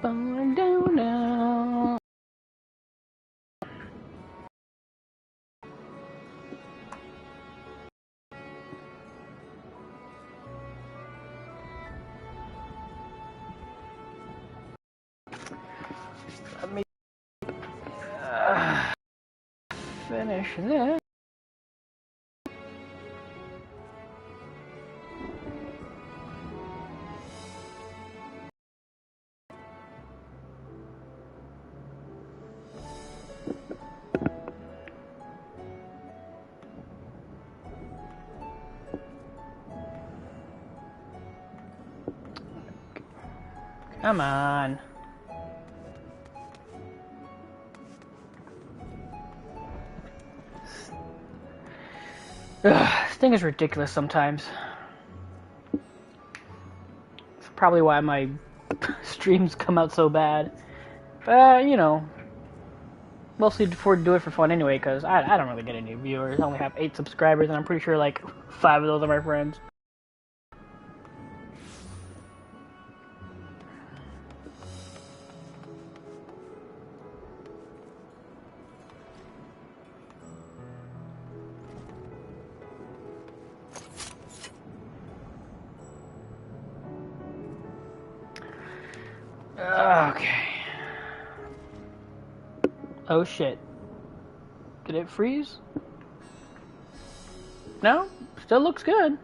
Falling down now. Let me finish this. Come on. This thing is ridiculous sometimes. It's probably why my streams come out so bad. But, you know, mostly do it for fun anyway, because I don't really get any viewers. I only have 8 subscribers, and I'm pretty sure like 5 of those are my friends. Okay. Oh shit. Did it freeze? No? Still looks good.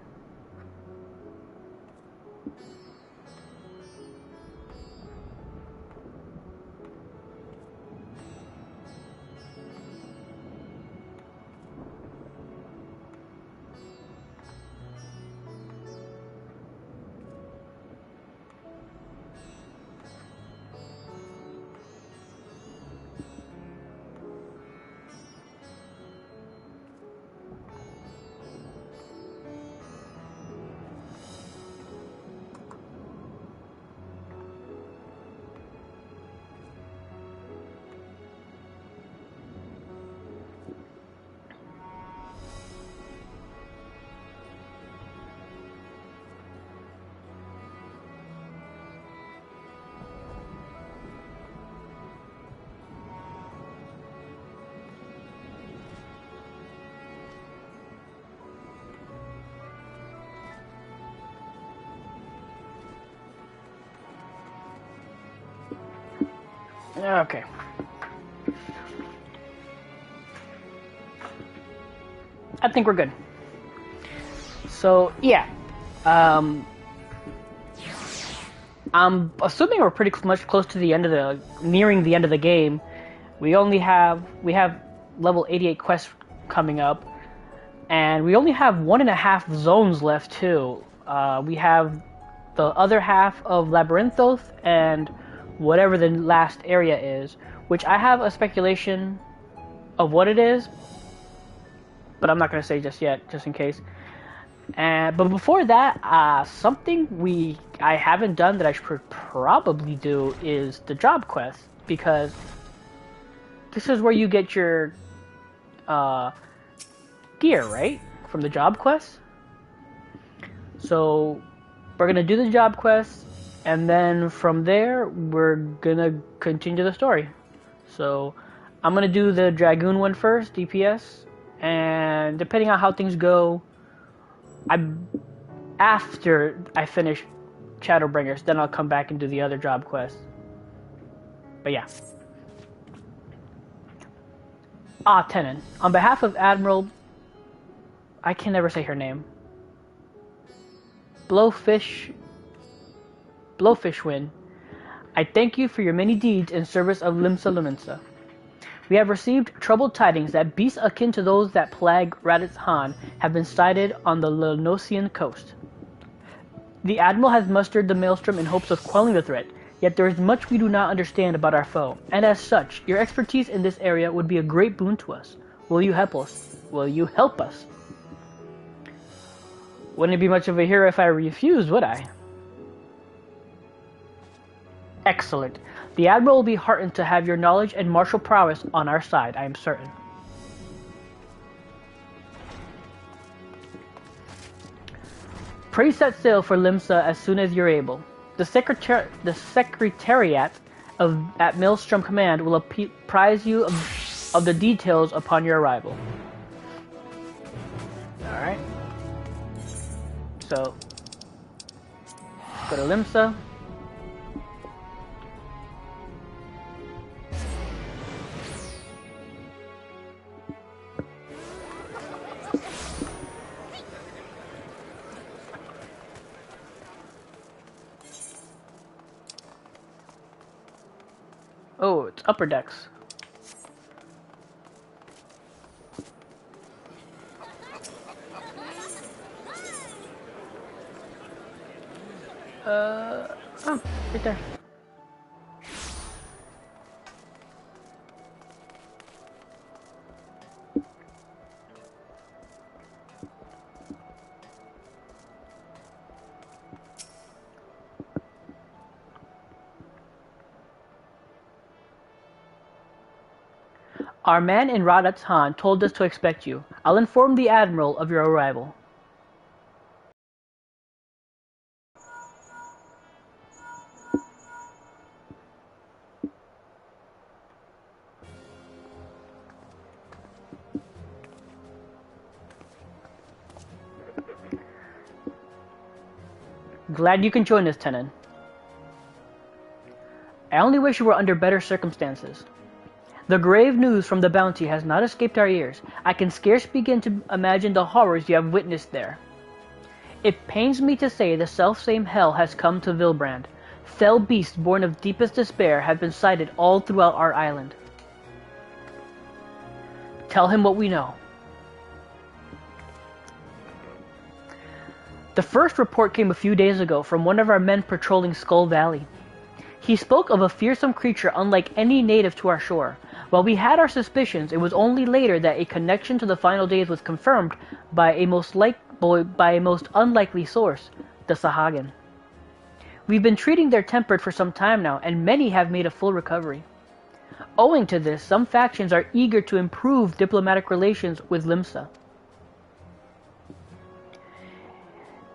Okay. I think we're good. So, yeah. I'm assuming we're pretty much close to the end of nearing the end of the game. We have level 88 quests coming up, and we only have 1.5 zones left too. We have the other half of Labyrinthos and whatever the last area is, which I have a speculation of what it is, but I'm not going to say just yet, just in case. But before that, something I haven't done that I should probably do is the job quest, because this is where you get your gear, right? From the job quest. So we're going to do the job quest, and then from there, we're gonna continue the story. So, I'm gonna do the Dragoon one first, DPS, and depending on how things go, after I finish Shadowbringers, then I'll come back and do the other job quest. But yeah. Tenon. On behalf of Admiral... I can never say her name. Blowfishwind, I thank you for your many deeds in service of Limsa Luminsa. We have received troubled tidings that beasts akin to those that plague Raditz Han have been sighted on the Lenosian coast. The Admiral has mustered the Maelstrom in hopes of quelling the threat, yet there is much we do not understand about our foe, and as such, your expertise in this area would be a great boon to us. Will you help us? Will you help us? Wouldn't it be much of a hero if I refused, would I? Excellent. The Admiral will be heartened to have your knowledge and martial prowess on our side, I am certain. Pray set sail for Limsa as soon as you're able. The Secretariat at Maelstrom Command will apprise you of the details upon your arrival. Alright. So, let's go to Limsa. Oh, it's upper decks. Oh, right there. Our man in Radat's Han told us to expect you. I'll inform the Admiral of your arrival. Glad you can join us, Tenon. I only wish you were under better circumstances. The grave news from the bounty has not escaped our ears. I can scarce begin to imagine the horrors you have witnessed there. It pains me to say the selfsame hell has come to Vilbrand. Fell beasts born of deepest despair have been sighted all throughout our island. Tell him what we know. The first report came a few days ago from one of our men patrolling Skull Valley. He spoke of a fearsome creature unlike any native to our shore. While we had our suspicions, it was only later that a connection to the final days was confirmed by a most unlikely source, the Sahagin. We've been treating their tempered for some time now, and many have made a full recovery. Owing to this, some factions are eager to improve diplomatic relations with Limsa.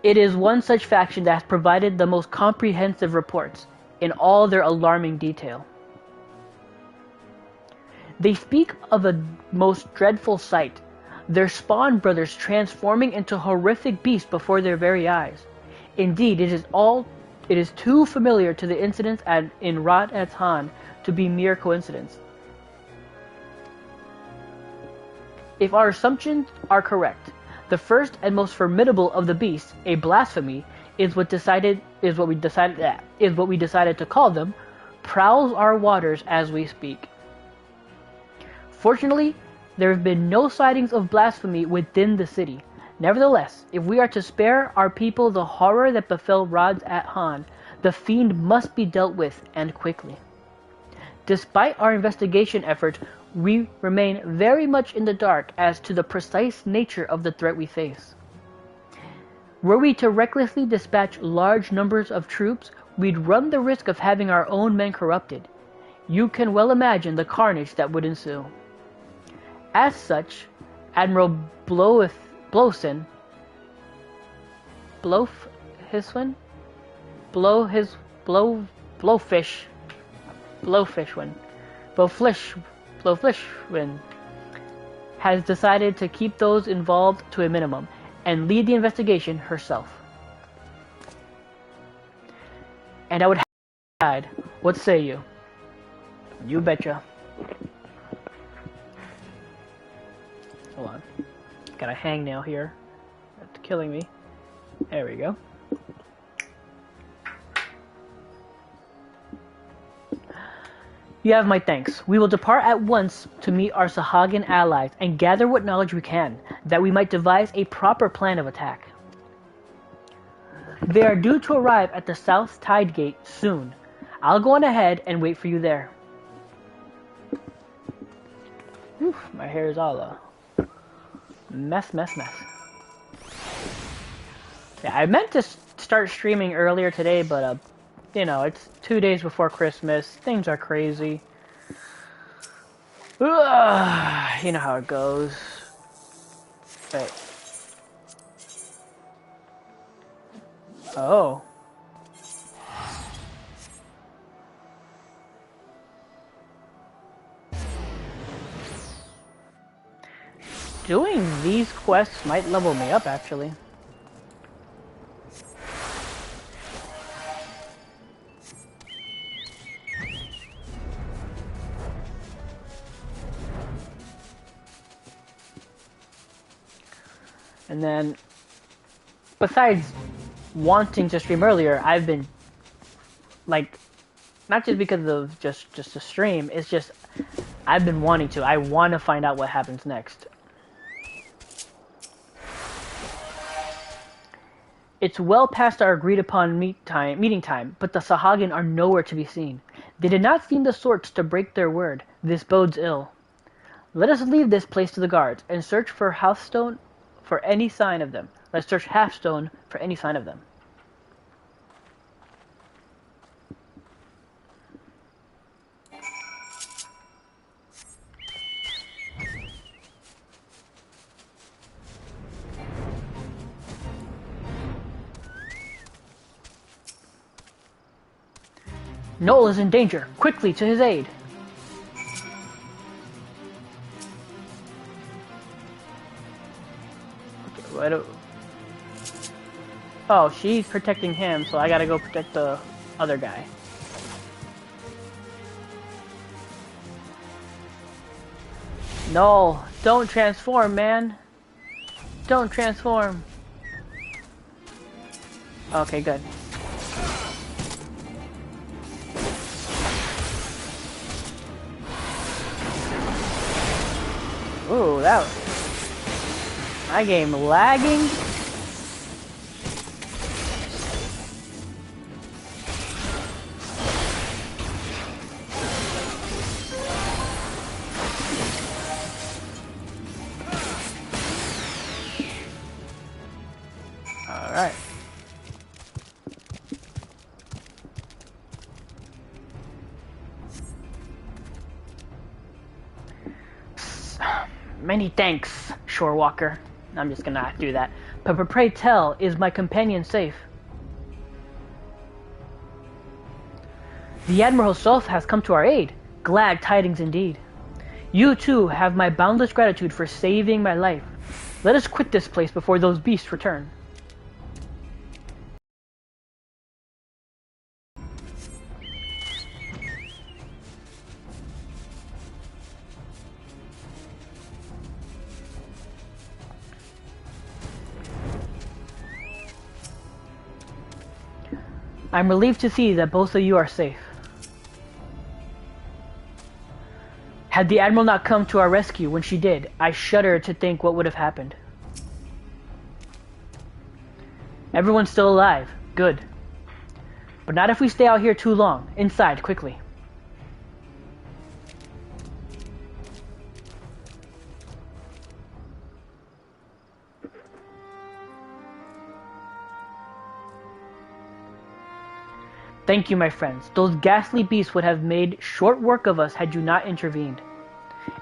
It is one such faction that has provided the most comprehensive reports, in all their alarming detail. They speak of a most dreadful sight, their spawn brothers transforming into horrific beasts before their very eyes. Indeed, it is too familiar to the incidents in Radat's Han to be mere coincidence. If our assumptions are correct, the first and most formidable of the beasts, a blasphemy, is what we decided to call them, prowls our waters as we speak. Fortunately, there have been no sightings of blasphemy within the city. Nevertheless, if we are to spare our people the horror that befell Radat's Han, the fiend must be dealt with, and quickly. Despite our investigation efforts, we remain very much in the dark as to the precise nature of the threat we face. Were we to recklessly dispatch large numbers of troops, we'd run the risk of having our own men corrupted. You can well imagine the carnage that would ensue. As such, Admiral Blowfishwin has decided to keep those involved to a minimum and lead the investigation herself. And I would have what say you? You betcha. Hold on. Got a hangnail here. That's killing me. There we go. You have my thanks. We will depart at once to meet our Sahagin allies and gather what knowledge we can, that we might devise a proper plan of attack. They are due to arrive at the South Tide Gate soon. I'll go on ahead and wait for you there. Oof, my hair is all a mess. Yeah, I meant to start streaming earlier today, but you know, it's 2 days before Christmas. Things are crazy. Ugh, you know how it goes. Wait. Oh. Doing these quests might level me up, actually. And then, besides wanting to stream earlier, I've been, like, not just because of just to stream, it's just, I've been wanting to. I want to find out what happens next. It's well past our agreed upon meeting time, but the Sahagin are nowhere to be seen. They did not seem the sorts to break their word. This bodes ill. Let us leave this place to the guards and search for Hearthstone for any sign of them. Let's search Halfstone for any sign of them. Noel is in danger. Quickly to his aid. Oh, she's protecting him, so I gotta go protect the other guy. No, don't transform, man. Don't transform. Okay, good. Ooh, that was... My game lagging. Alright. Many thanks, Shorewalker. I'm just gonna do that. But pray tell, is my companion safe? The Admiral Self has come to our aid. Glad tidings indeed. You too have my boundless gratitude for saving my life. Let us quit this place before those beasts return. I'm relieved to see that both of you are safe. Had the Admiral not come to our rescue when she did, I shudder to think what would have happened. Everyone's still alive. Good. But not if we stay out here too long. Inside, quickly. Thank you, my friends. Those ghastly beasts would have made short work of us had you not intervened.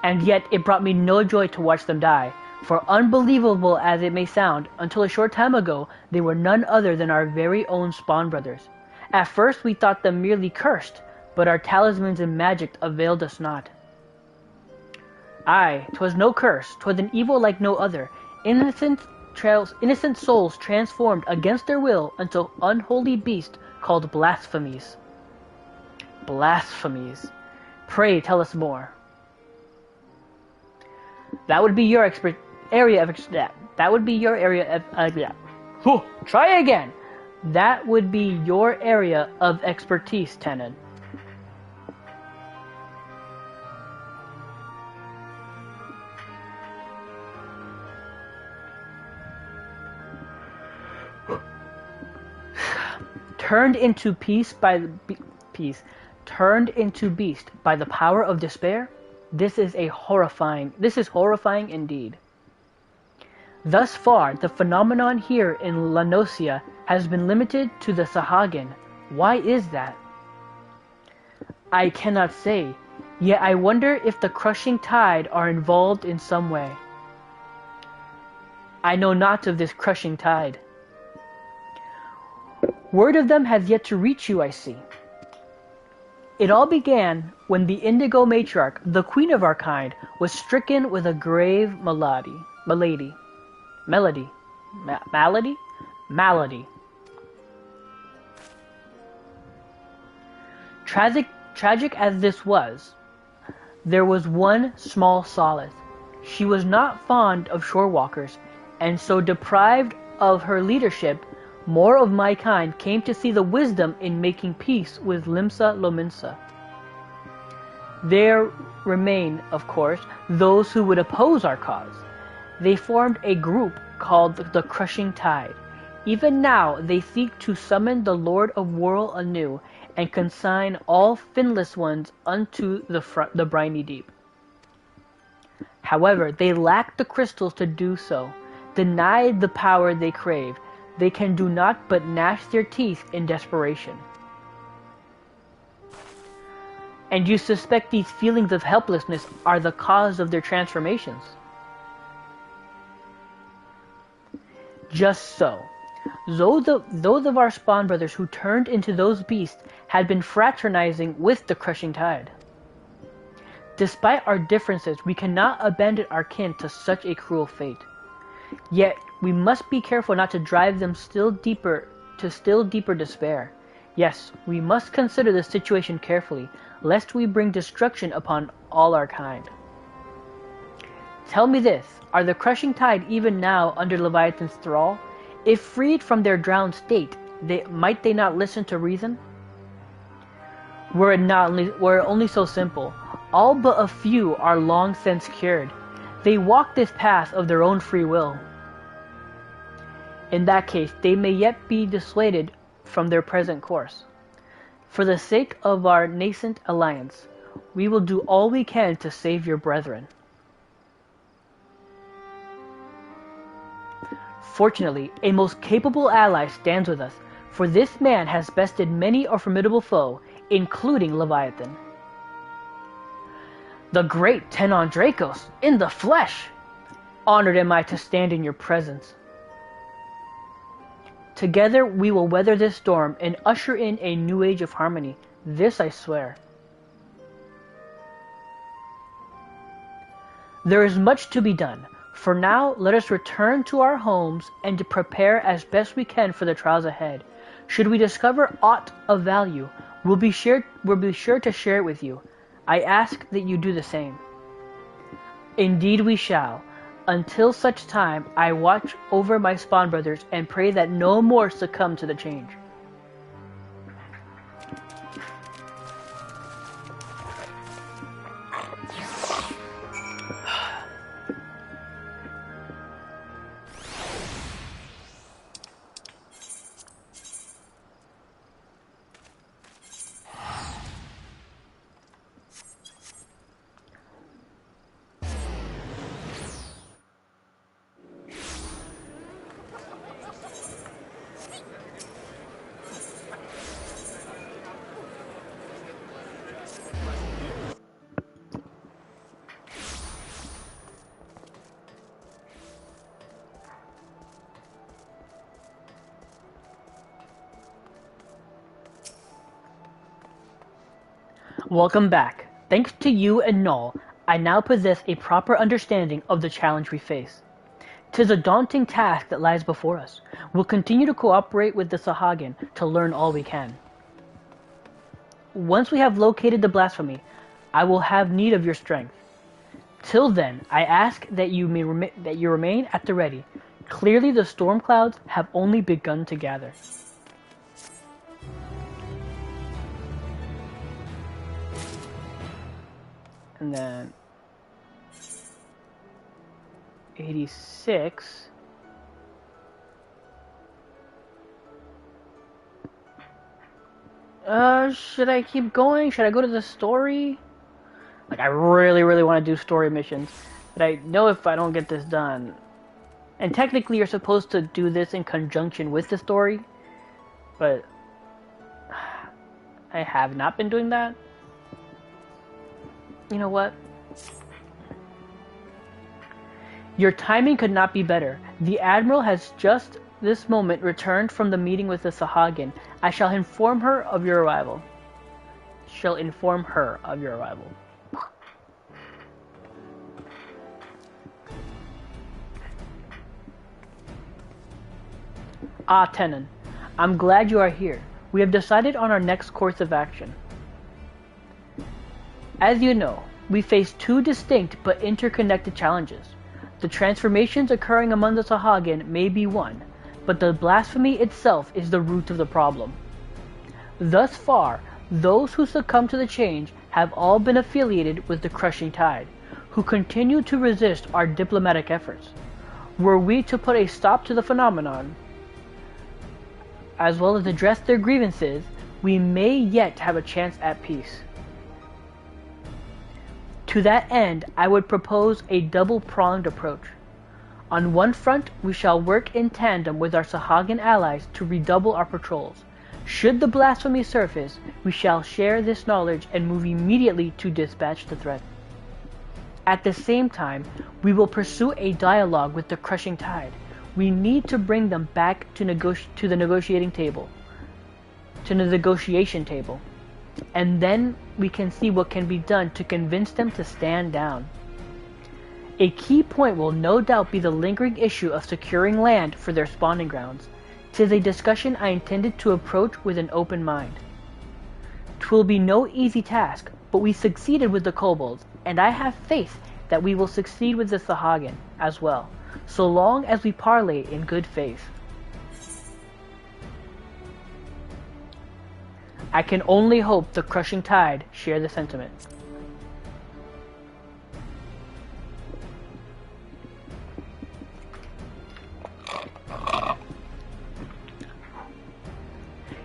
And yet it brought me no joy to watch them die, for unbelievable as it may sound, until a short time ago they were none other than our very own spawn brothers. At first we thought them merely cursed, but our talismans and magic availed us not. Aye, 'twas no curse, 'twas an evil like no other, innocent souls transformed against their will into unholy beasts called blasphemies. Blasphemies. Pray tell us more. That would be your area of that would be your area of try again. That would be your area of expertise, Tenon. Turned into turned into beast by the power of despair. This is horrifying indeed. Thus far, the phenomenon here in La Nocia has been limited to the Sahagin. Why is that? I cannot say, yet I wonder if the crushing tide are involved in some way. I know not of this crushing tide. Word of them has yet to reach you, I see. It all began when the Indigo Matriarch, the queen of our kind, was stricken with a grave malady. Milady. Melody. Malady? Malady. Tragic as this was, there was one small solace. She was not fond of shorewalkers, and so deprived of her leadership, more of my kind came to see the wisdom in making peace with Limsa Lominsa. There remain, of course, those who would oppose our cause. They formed a group called the Crushing Tide. Even now they seek to summon the Lord of Whirl anew, and consign all finless ones unto the briny deep. However, they lack the crystals to do so. Denied the power they crave, they can do naught but gnash their teeth in desperation. And you suspect these feelings of helplessness are the cause of their transformations? Just so. Those of our spawn brothers who turned into those beasts had been fraternizing with the Crushing Tide. Despite our differences, we cannot abandon our kin to such a cruel fate. Yet, we must be careful not to drive them still deeper despair. Yes, we must consider the situation carefully, lest we bring destruction upon all our kind. Tell me this, are the Crushing Tide even now under Leviathan's thrall? If freed from their drowned state, might they not listen to reason? Were it only so simple, all but a few are long since cured. They walk this path of their own free will. In that case, they may yet be dissuaded from their present course. For the sake of our nascent alliance, we will do all we can to save your brethren. Fortunately, a most capable ally stands with us, for this man has bested many a formidable foe, including Leviathan. The great Tenon Dracos, in the flesh! Honored am I to stand in your presence. Together we will weather this storm and usher in a new age of harmony. This I swear. There is much to be done. For now, let us return to our homes and to prepare as best we can for the trials ahead. Should we discover aught of value, we'll be sure to share it with you. I ask that you do the same. Indeed we shall. Until such time, I watch over my spawn brothers and pray that no more succumb to the change. Welcome back. Thanks to you and Null, I now possess a proper understanding of the challenge we face. 'Tis a daunting task that lies before us. We'll continue to cooperate with the Sahagin to learn all we can. Once we have located the blasphemy, I will have need of your strength. Till then, I ask that you remain at the ready. Clearly the storm clouds have only begun to gather. And then 86. Should I keep going? Should I go to the story? Like, I really want to do story missions, but I know if I don't get this done. And technically you're supposed to do this in conjunction with the story, but I have not been doing that. You know what? Your timing could not be better. The Admiral has just this moment returned from the meeting with the Sahagin. I shall inform her of your arrival. Ah, Tenon, I'm glad you are here. We have decided on our next course of action. As you know, we face two distinct but interconnected challenges. The transformations occurring among the Sahagin may be one, but the blasphemy itself is the root of the problem. Thus far, those who succumb to the change have all been affiliated with the Crushing Tide, who continue to resist our diplomatic efforts. Were we to put a stop to the phenomenon, as well as address their grievances, we may yet have a chance at peace. To that end, I would propose a double-pronged approach. On one front, we shall work in tandem with our Sahagin allies to redouble our patrols. Should the blasphemy surface, we shall share this knowledge and move immediately to dispatch the threat. At the same time, we will pursue a dialogue with the Crushing Tide. We need to bring them back to the negotiation table, and then we can see what can be done to convince them to stand down. A key point will no doubt be the lingering issue of securing land for their spawning grounds. 'Tis a discussion I intended to approach with an open mind. 'Twill be no easy task, but we succeeded with the kobolds, and I have faith that we will succeed with the Sahagin as well, so long as we parley in good faith. I can only hope the Crushing Tide share the sentiment.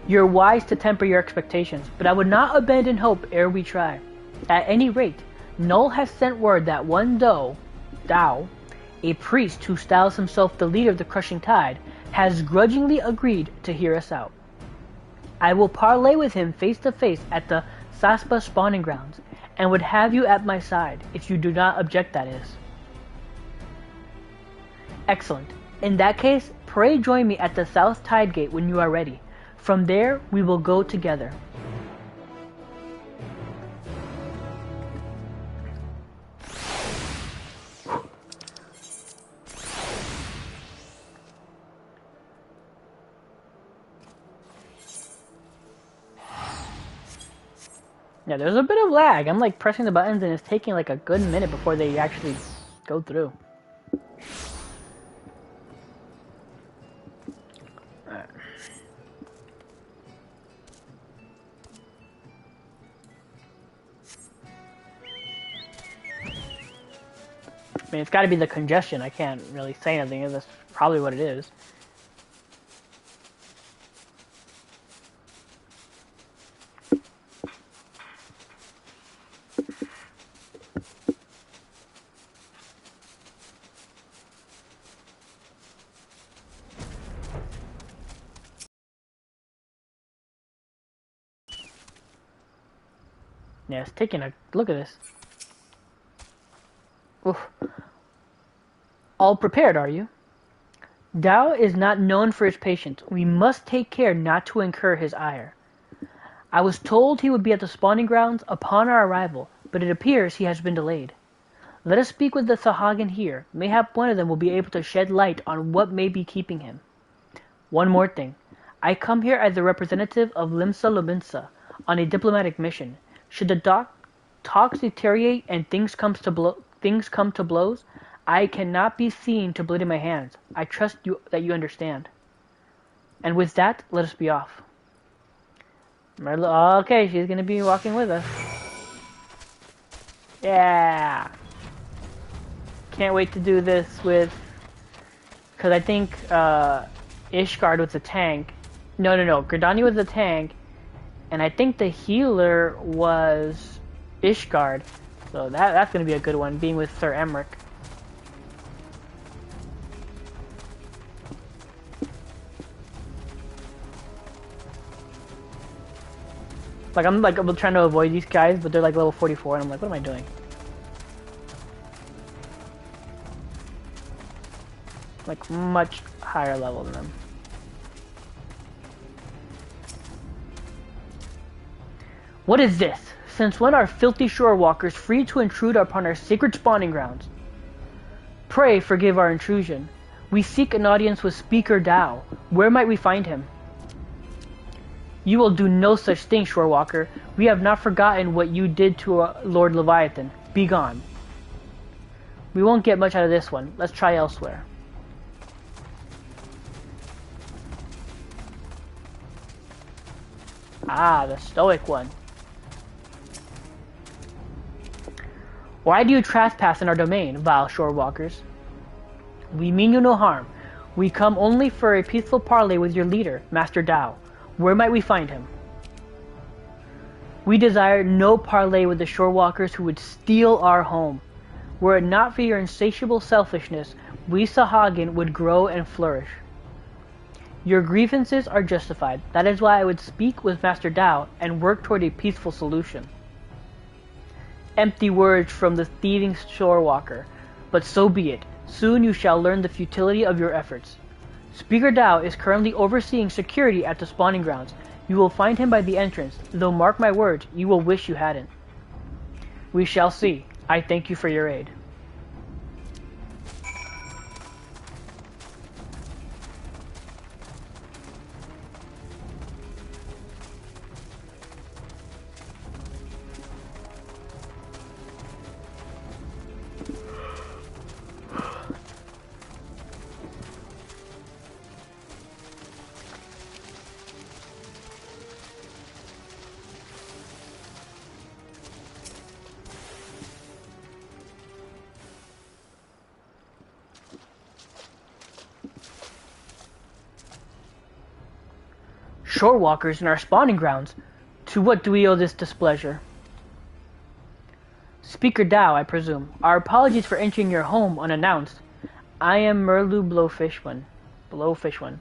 You're wise to temper your expectations, but I would not abandon hope ere we try. At any rate, Null has sent word that one Dao, a priest who styles himself the leader of the Crushing Tide, has grudgingly agreed to hear us out. I will parley with him face to face at the Saspa spawning grounds, and would have you at my side, if you do not object, that is. Excellent. In that case, pray join me at the South Tide Gate when you are ready. From there, we will go together. Yeah, there's a bit of lag. I'm like pressing the buttons and it's taking like a good minute before they actually go through. Alright. I mean, it's got to be the congestion. I can't really say anything. That's probably what it is. Yeah, it's taking a look at this. Oof. All prepared, are you? Dao is not known for his patience. We must take care not to incur his ire. I was told he would be at the spawning grounds upon our arrival, but it appears he has been delayed. Let us speak with the Sahagin here. Mayhap one of them will be able to shed light on what may be keeping him. One more thing. I come here as the representative of Limsa Lubinsa on a diplomatic mission. Should the talks deteriorate and things come to blows, I cannot be seen to bleed in my hands. I trust you that you understand. And with that, let us be off. Okay, she's gonna be walking with us. Yeah. Can't wait to do this with, because I think Ishgard was a tank. No, Gridani was a tank. And I think the healer was Ishgard. So that's going to be a good one, being with Sir Emmerich. I'm trying to avoid these guys, but they're like level 44, and I'm like, what am I doing? Like, much higher level than them. What is this? Since when are filthy shore walkers free to intrude upon our sacred spawning grounds? Pray forgive our intrusion. We seek an audience with Speaker Dao. Where might we find him? You will do no such thing, Shorewalker. We have not forgotten what you did to Lord Leviathan. Be gone. We won't get much out of this one. Let's try elsewhere. Ah, the stoic one. Why do you trespass in our domain, vile shorewalkers? We mean you no harm. We come only for a peaceful parley with your leader, Master Dao. Where might we find him? We desire no parley with the shorewalkers who would steal our home. Were it not for your insatiable selfishness, we Sahagin would grow and flourish. Your grievances are justified. That is why I would speak with Master Dao and work toward a peaceful solution. Empty words from the thieving shorewalker, but so be it. Soon you shall learn the futility of your efforts. Speaker Dao is currently overseeing security at the spawning grounds. You will find him by the entrance, though mark my words, you will wish you hadn't. We shall see. I thank you for your aid. Shorewalkers in our spawning grounds. To what do we owe this displeasure? Speaker Dao, I presume. Our apologies for entering your home unannounced. I am Merlu Blowfishone,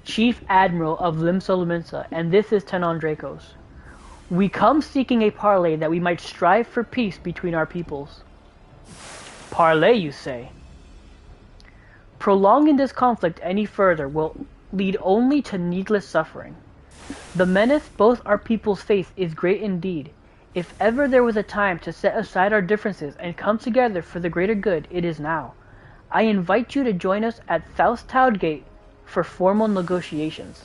Chief Admiral of Limsa Luminsa, and this is Tenon Dracos. We come seeking a parley that we might strive for peace between our peoples. Parley, you say? Prolonging this conflict any further will lead only to needless suffering. The menace both our peoples face is great indeed. If ever there was a time to set aside our differences and come together for the greater good, it is now. I invite you to join us at South Towngate for formal negotiations.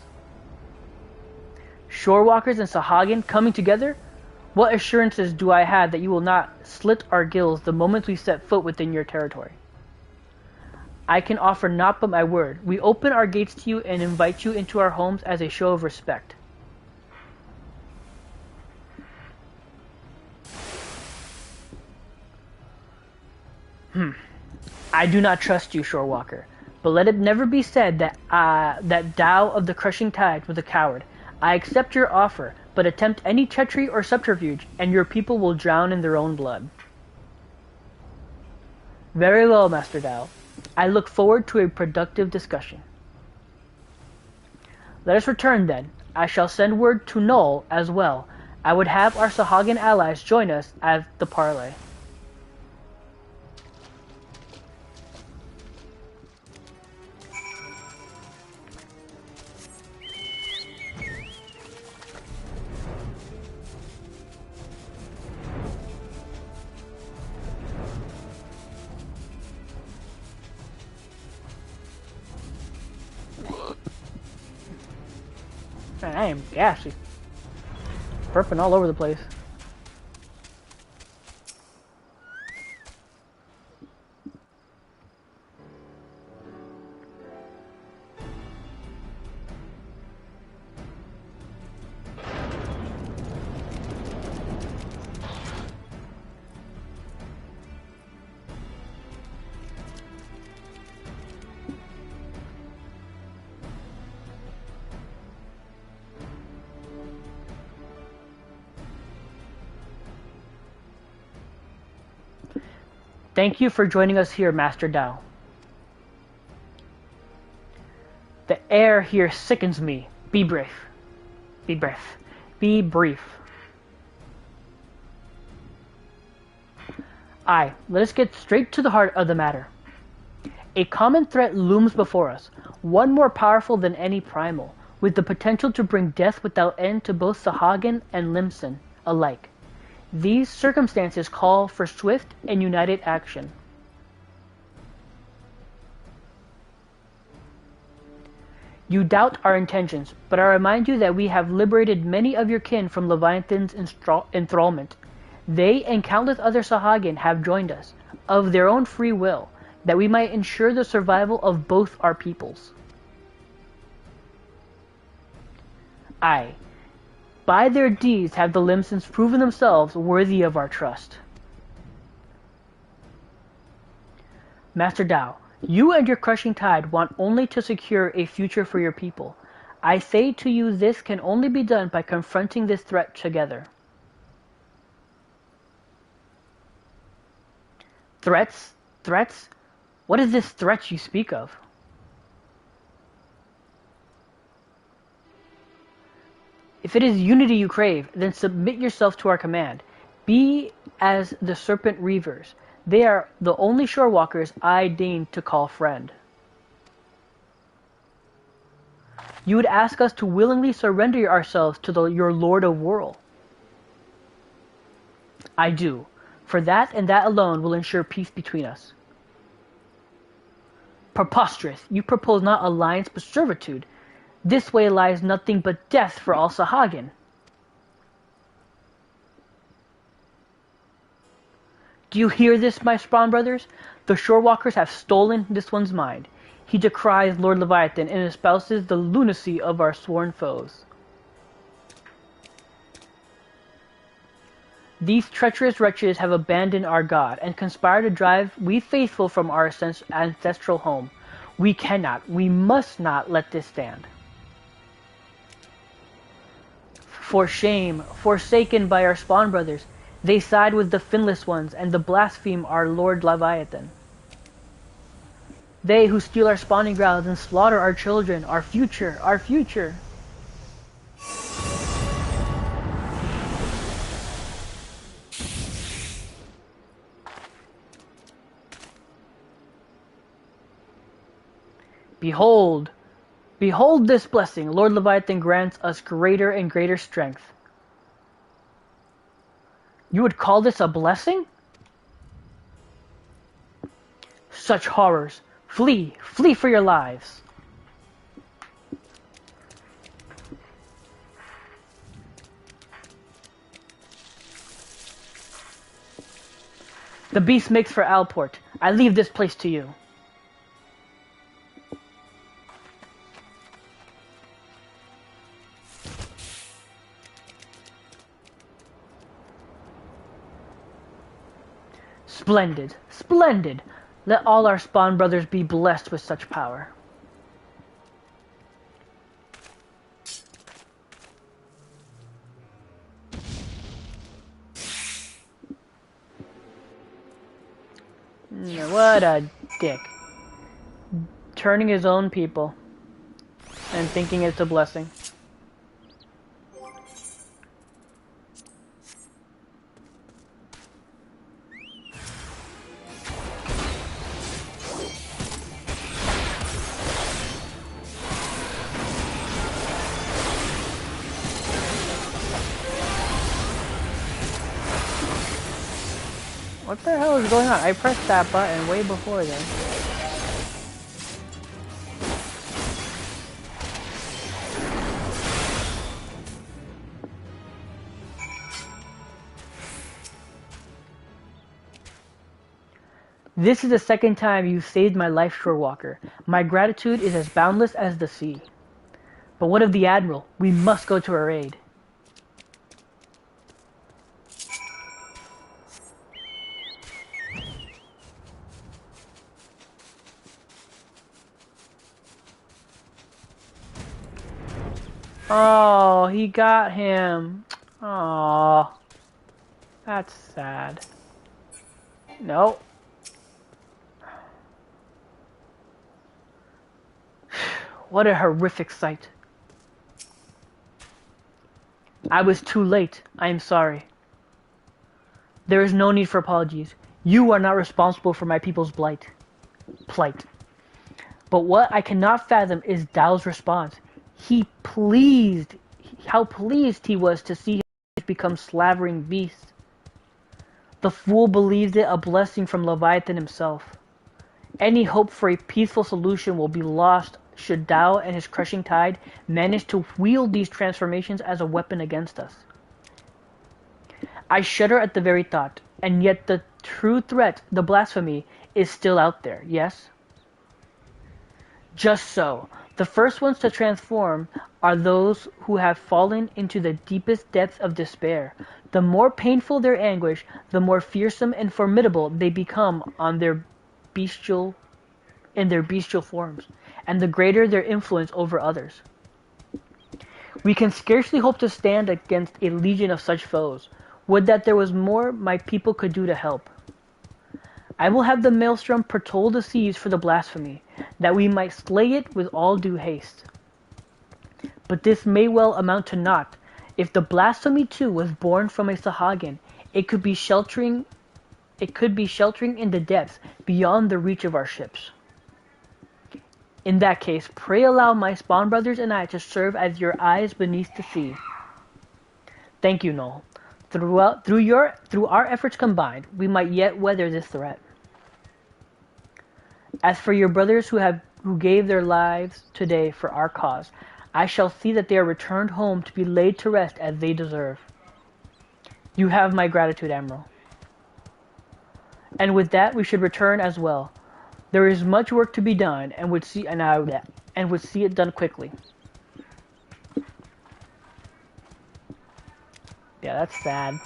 Shorewalkers and Sahagin coming together? What assurances do I have that you will not slit our gills the moment we set foot within your territory? I can offer naught but my word. We open our gates to you and invite you into our homes as a show of respect. I do not trust you, Shorewalker, but let it never be said that Dao of the Crushing Tide was a coward. I accept your offer, but attempt any treachery or subterfuge, and your people will drown in their own blood. Very well, Master Dao. I look forward to a productive discussion. Let us return then. I shall send word to Null as well. I would have our Sahagin allies join us at the parley. Man, I am gassy. Burping all over the place. Thank you for joining us here, Master Dao. The air here sickens me. Be brief. Be brief. Be brief. Aye, let us get straight to the heart of the matter. A common threat looms before us, one more powerful than any primal, with the potential to bring death without end to both Sahagin and Limsan alike. These circumstances call for swift and united action. You doubt our intentions, but I remind you that we have liberated many of your kin from Leviathan's enthrallment. They and countless other Sahagin have joined us, of their own free will, that we might ensure the survival of both our peoples. Aye, by their deeds have the Limsons proven themselves worthy of our trust. Master Dao, you and your crushing tide want only to secure a future for your people. I say to you this can only be done by confronting this threat together. Threats? Threats? What is this threat you speak of? If it is unity you crave, then submit yourself to our command. Be as the serpent reavers. They are the only shorewalkers I deign to call friend. You would ask us to willingly surrender ourselves to your Lord of Whirl. I do, for that and that alone will ensure peace between us. Preposterous! You propose not alliance but servitude. This way lies nothing but death for all Sahagin. Do you hear this, my spawn brothers? The shorewalkers have stolen this one's mind. He decries Lord Leviathan and espouses the lunacy of our sworn foes. These treacherous wretches have abandoned our God and conspire to drive we faithful from our ancestral home. We cannot, we must not let this stand. For shame, forsaken by our spawn brothers, they side with the finless ones and the blaspheme our Lord Leviathan. They who steal our spawning grounds and slaughter our children, our future, our future. Behold, behold this blessing. Lord Leviathan grants us greater and greater strength. You would call this a blessing? Such horrors. Flee, flee for your lives. The beast makes for Alport. I leave this place to you. Splendid, splendid. Let all our spawn brothers be blessed with such power. What a dick. Turning his own people and thinking it's a blessing. What the hell is going on? I pressed that button way before then. This is the second time you've saved my life, Shorewalker. My gratitude is as boundless as the sea. But what of the Admiral? We must go to her aid. Oh, he got him. Oh, that's sad. No. What a horrific sight. I was too late. I am sorry. There is no need for apologies. You are not responsible for my people's plight. But what I cannot fathom is Dao's response. How pleased he was to see him become slavering beasts. The fool believed it a blessing from Leviathan himself. Any hope for a peaceful solution will be lost should Dao and his crushing tide manage to wield these transformations as a weapon against us. I shudder at the very thought, and yet the true threat, the blasphemy, is still out there, yes? Just so. The first ones to transform are those who have fallen into the deepest depths of despair. The more painful their anguish, the more fearsome and formidable they become in their bestial forms, and the greater their influence over others. We can scarcely hope to stand against a legion of such foes. Would that there was more my people could do to help. I will have the maelstrom patrol the seas for the blasphemy, that we might slay it with all due haste. But this may well amount to naught. If the blasphemy too was born from a Sahagin, it could be sheltering in the depths beyond the reach of our ships. In that case, pray allow my spawn brothers and I to serve as your eyes beneath the sea. Thank you, Noel. Through our efforts combined, we might yet weather this threat. As for your brothers who gave their lives today for our cause, I shall see that they are returned home to be laid to rest as they deserve. You have my gratitude, Admiral. And with that, we should return as well. There is much work to be done, and would see it done quickly. Yeah, that's sad.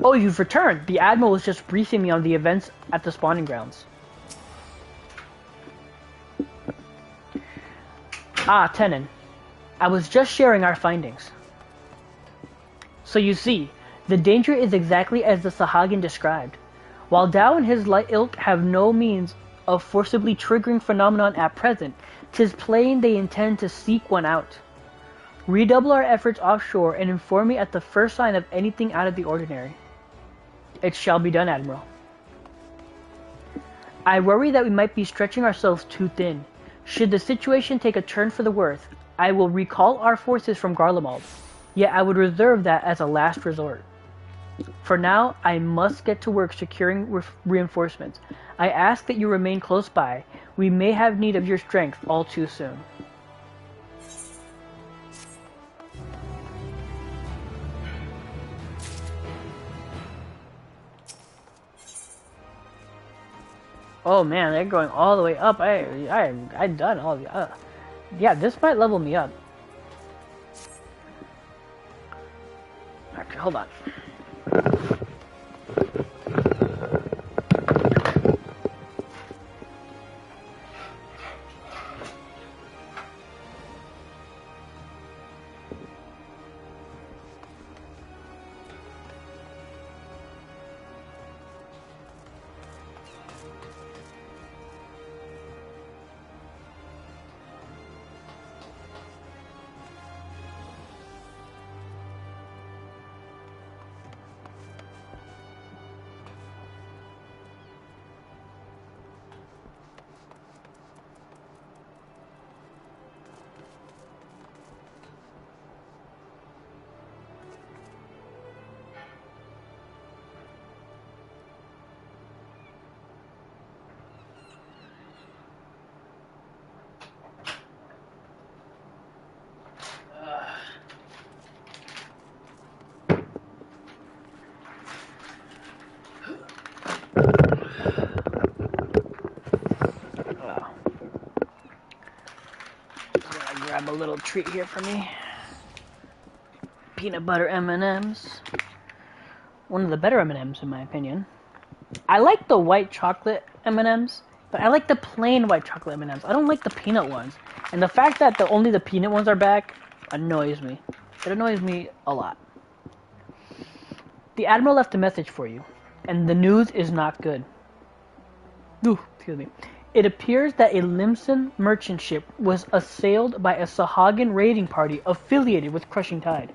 Oh, you've returned. The Admiral was just briefing me on the events at the spawning grounds. Ah, Tenon. I was just sharing our findings. So you see, the danger is exactly as the Sahagin described. While Dao and his ilk have no means of forcibly triggering phenomenon at present, 'tis plain they intend to seek one out. Redouble our efforts offshore and inform me at the first sign of anything out of the ordinary. It shall be done, Admiral. I worry that we might be stretching ourselves too thin. Should the situation take a turn for the worse, I will recall our forces from Garlemald, yet I would reserve that as a last resort. For now, I must get to work securing reinforcements. I ask that you remain close by. We may have need of your strength all too soon. Oh man, they're going all the way up. I done all the. Yeah, this might level me up. Okay, hold on. Grab a little treat here for me. Peanut butter M&Ms. One of the better M&Ms in my opinion. I like the white chocolate M&Ms, but I like the plain white chocolate M&Ms. I don't like the peanut ones. And the fact that only the peanut ones are back annoys me. It annoys me a lot. The Admiral left a message for you. and the news is not good. Ooh, excuse me. It appears that a Limson merchant ship was assailed by a Sahagin raiding party affiliated with Crushing Tide.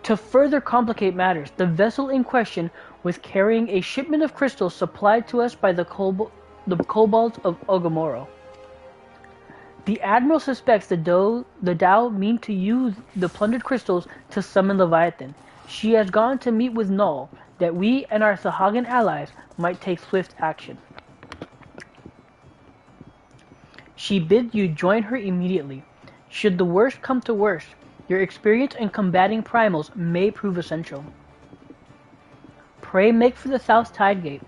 To further complicate matters, the vessel in question was carrying a shipment of crystals supplied to us by the kobolds of Ogomoro. The Admiral suspects the Dao mean to use the plundered crystals to summon Leviathan. She has gone to meet with Null, that we and our Sahagin allies might take swift action. She bids you join her immediately. Should the worst come to worst, your experience in combating primals may prove essential. Pray make for the South Tide Gate,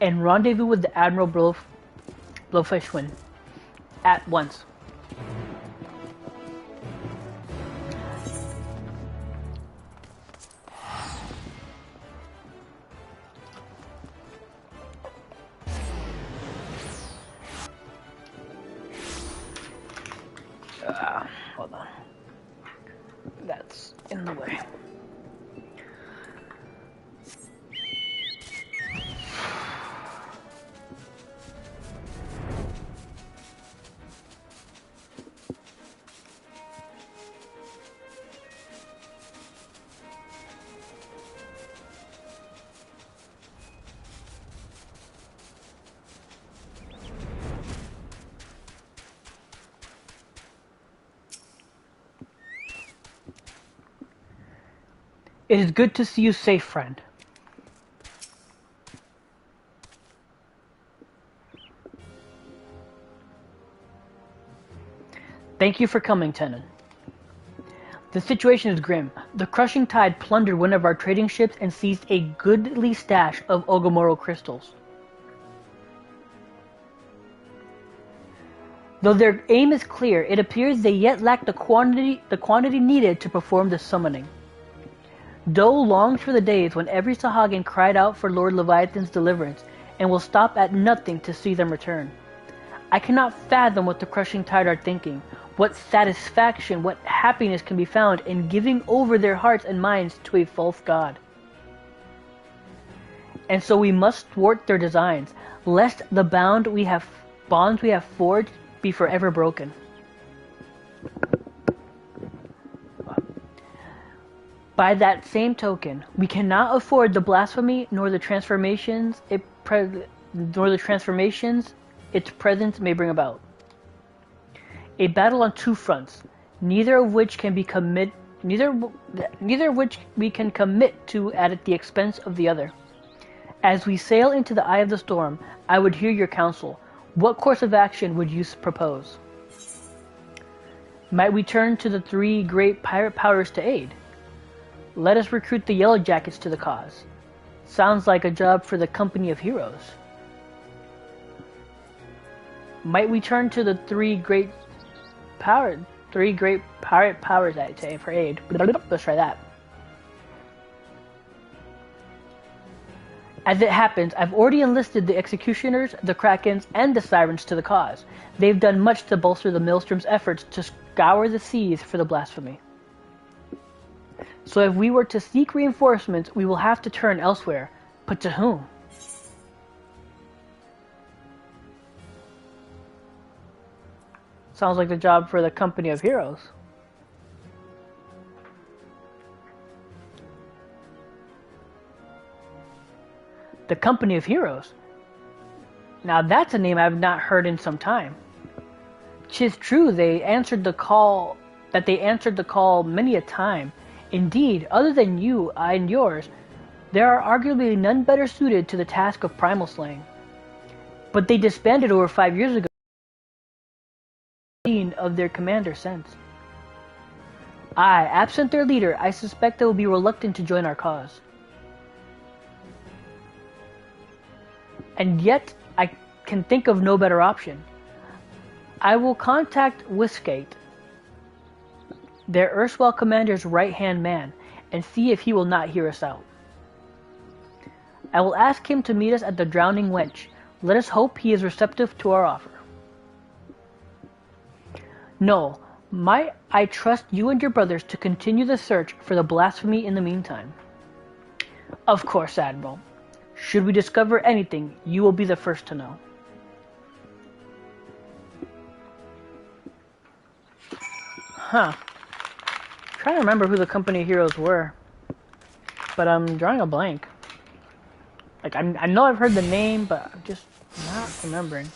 and rendezvous with the Admiral Blofeshwin at once. Hold on. That's in the way. It is good to see you safe, friend. Thank you for coming, Tenon. The situation is grim. The Crushing Tide plundered one of our trading ships and seized a goodly stash of Ogomoro crystals. Though their aim is clear, it appears they yet lack the quantity needed to perform the summoning. Do longs for the days when every Sahagin cried out for Lord Leviathan's deliverance, and will stop at nothing to see them return. I cannot fathom what the Crushing Tide are thinking, what satisfaction, what happiness can be found in giving over their hearts and minds to a false god. And so we must thwart their designs, lest the bonds we have forged be forever broken. By that same token, we cannot afford the blasphemy nor the transformations its presence may bring about. A battle on two fronts, neither of which we can commit to at the expense of the other. As we sail into the eye of the storm, I would hear your counsel. What course of action would you propose? Might we turn to the three great pirate powers to aid? Let us recruit the Yellow Jackets to the cause. Sounds like a job for the Company of Heroes. Might we turn to the three great pirate powers for aid? Let's try that. As it happens, I've already enlisted the Executioners, the Krakens, and the Sirens to the cause. They've done much to bolster the Maelstrom's efforts to scour the seas for the blasphemy. So if we were to seek reinforcements, we will have to turn elsewhere. But to whom? Sounds like the job for the Company of Heroes. The Company of Heroes? Now that's a name I've not heard in some time. 'Tis true they answered the call many a time. Indeed, other than you and yours, there are arguably none better suited to the task of primal slaying. But they disbanded over 5 years ago, of their commander since. Absent their leader, I suspect they will be reluctant to join our cause. And yet, I can think of no better option. I will contact Whiskate, their erstwhile commander's right-hand man, and see if he will not hear us out. I will ask him to meet us at the Drowning Wench. Let us hope he is receptive to our offer. No, might I trust you and your brothers to continue the search for the blasphemy in the meantime? Of course, Admiral. Should we discover anything, you will be the first to know. Huh. Trying to remember who the company heroes were, but I'm drawing a blank. Like, I know I've heard the name, but I'm just not remembering.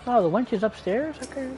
Oh, the wench is upstairs? Okay.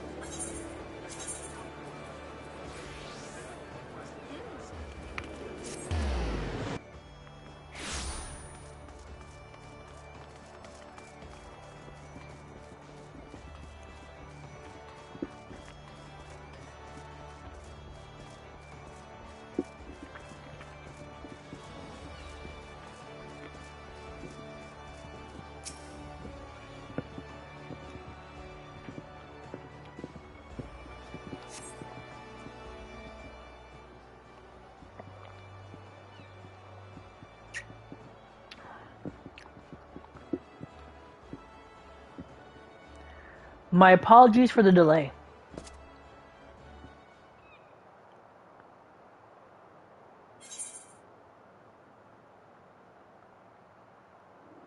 My apologies for the delay.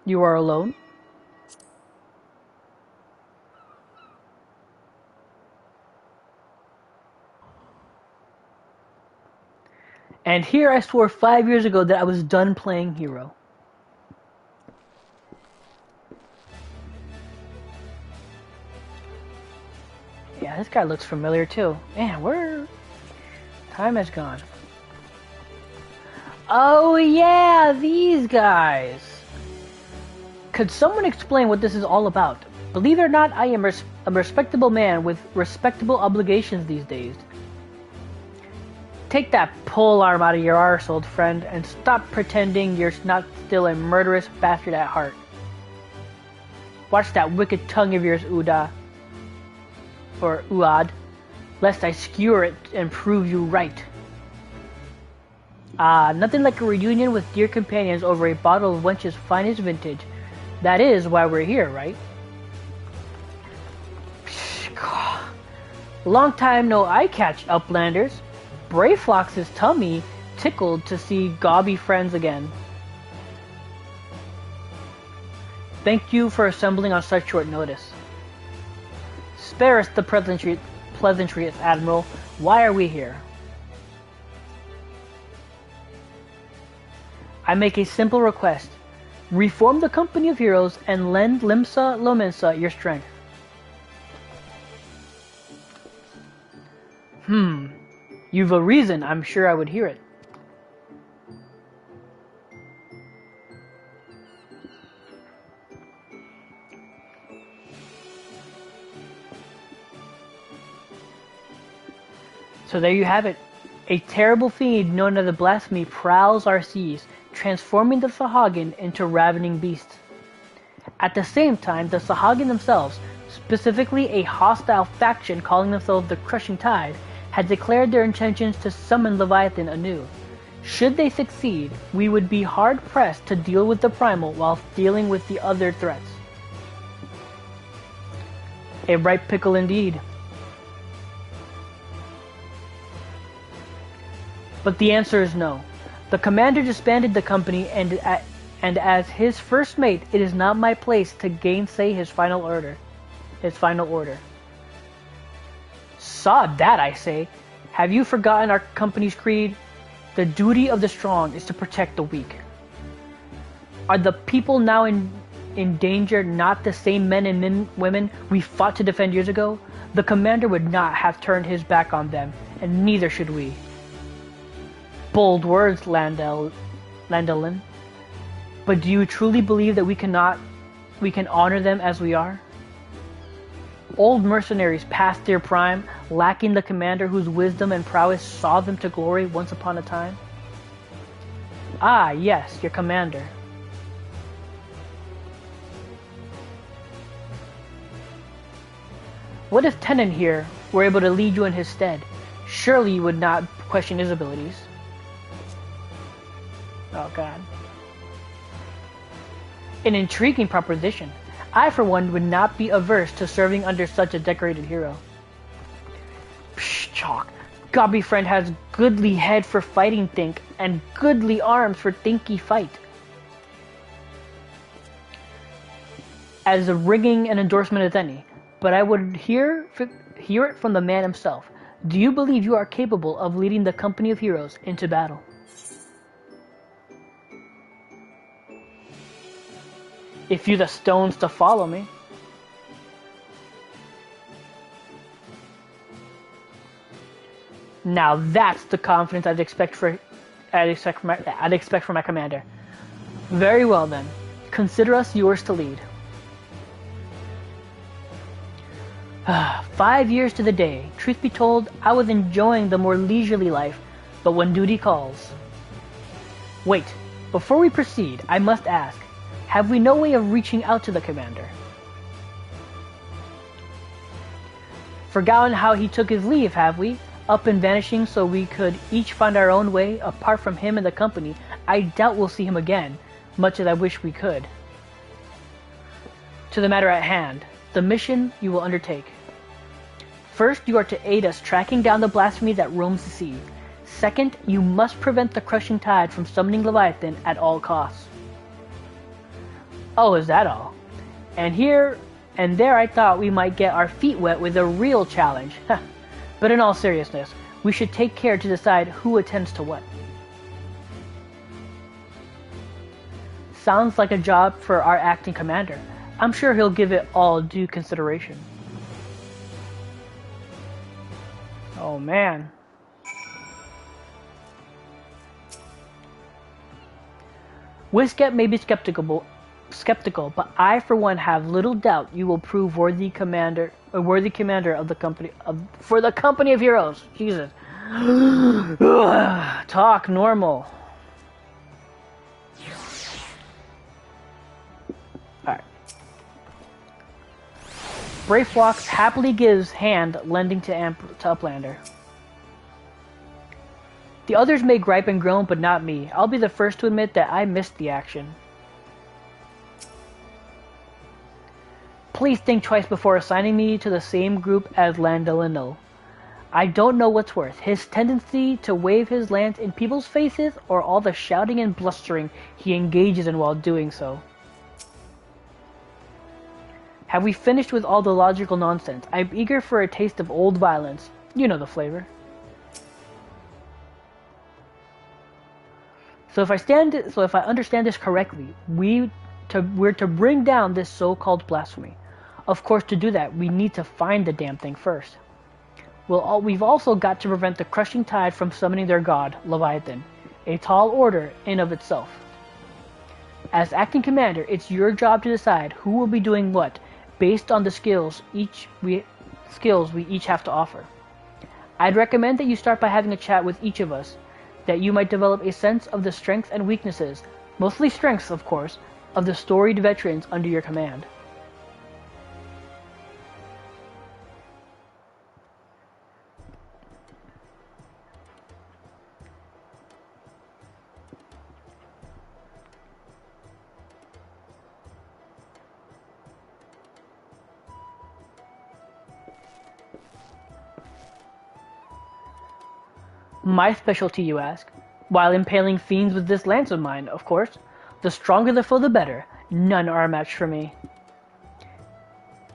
You are alone? And here I swore 5 years ago that I was done playing hero. Yeah, this guy looks familiar too. Man, where... Time has gone. Oh yeah, these guys! Could someone explain what this is all about? Believe it or not, I am a respectable man with respectable obligations these days. Take that pole arm out of your arse, old friend, and stop pretending you're not still a murderous bastard at heart. Watch that wicked tongue of yours, Uda. Or Uad, lest I skewer it and prove you right. Ah, nothing like a reunion with dear companions over a bottle of wench's finest vintage. That is why we're here, right? Long time no eye catch, Uplanders. Brayflox's tummy tickled to see gobby friends again. Thank you for assembling on such short notice. Spare us the pleasantries, Admiral. Why are we here? I make a simple request. Reform the company of heroes and lend Limsa Lominsa your strength. You've a reason, I'm sure I would hear it. So there you have it. A terrible fiend known as the Blasphemy prowls our seas, transforming the Sahagin into ravening beasts. At the same time, the Sahagin themselves, specifically a hostile faction calling themselves the Crushing Tide, had declared their intentions to summon Leviathan anew. Should they succeed, we would be hard-pressed to deal with the Primal while dealing with the other threats. A ripe pickle indeed. But the answer is no. The commander disbanded the company, and as his first mate, it is not my place to gainsay his final order. Sod that, I say. Have you forgotten our company's creed? The duty of the strong is to protect the weak. Are the people now in danger not the same men and women we fought to defend years ago? The commander would not have turned his back on them, and neither should we. Bold words, Landelin. But do you truly believe that we can honor them as we are? Old mercenaries past their prime, lacking the commander whose wisdom and prowess saw them to glory once upon a time? Ah, yes, your commander. What if Tenon here were able to lead you in his stead? Surely you would not question his abilities. Oh god. An intriguing proposition. I, for one, would not be averse to serving under such a decorated hero. Psh, chalk. Gobby friend has goodly head for fighting think, and goodly arms for thinky fight. As ringing an endorsement as any, but I would hear it from the man himself. Do you believe you are capable of leading the company of heroes into battle? If you the stones to follow me. Now that's the confidence I'd expect from my commander. Very well then. Consider us yours to lead. 5 years to the day. Truth be told, I was enjoying the more leisurely life, but when duty calls. Wait, before we proceed, I must ask, have we no way of reaching out to the commander? Forgotten how he took his leave, have we? Up and vanishing so we could each find our own way, apart from him and the company. I doubt we'll see him again, much as I wish we could. To the matter at hand, the mission you will undertake. First, you are to aid us tracking down the blasphemy that roams the sea. Second, you must prevent the crushing tide from summoning Leviathan at all costs. Oh, is that all? And here and there I thought we might get our feet wet with a real challenge. But in all seriousness, we should take care to decide who attends to what. Sounds like a job for our acting commander. I'm sure he'll give it all due consideration. Oh man. Wisket may be skeptical, but I for one have little doubt you will prove a worthy commander of the company for the company of heroes. Jesus. Talk normal. Alright. Brayflox happily gives hand lending to Uplander. The others may gripe and groan, but not me. I'll be the first to admit that I missed the action. Please think twice before assigning me to the same group as Landolino. I don't know what's worse, his tendency to wave his lance in people's faces or all the shouting and blustering he engages in while doing so. Have we finished with all the logical nonsense? I'm eager for a taste of old violence. You know the flavor. So if I understand this correctly, we're to bring down this so-called blasphemy. Of course, to do that, we need to find the damn thing first. We've also got to prevent the crushing tide from summoning their god, Leviathan, a tall order in of itself. As acting commander, it's your job to decide who will be doing what, based on the skills we each have to offer. I'd recommend that you start by having a chat with each of us, that you might develop a sense of the strengths and weaknesses, mostly strengths of course, of the storied veterans under your command. My specialty, you ask? While impaling fiends with this lance of mine, of course. The stronger the foe, the better. None are a match for me.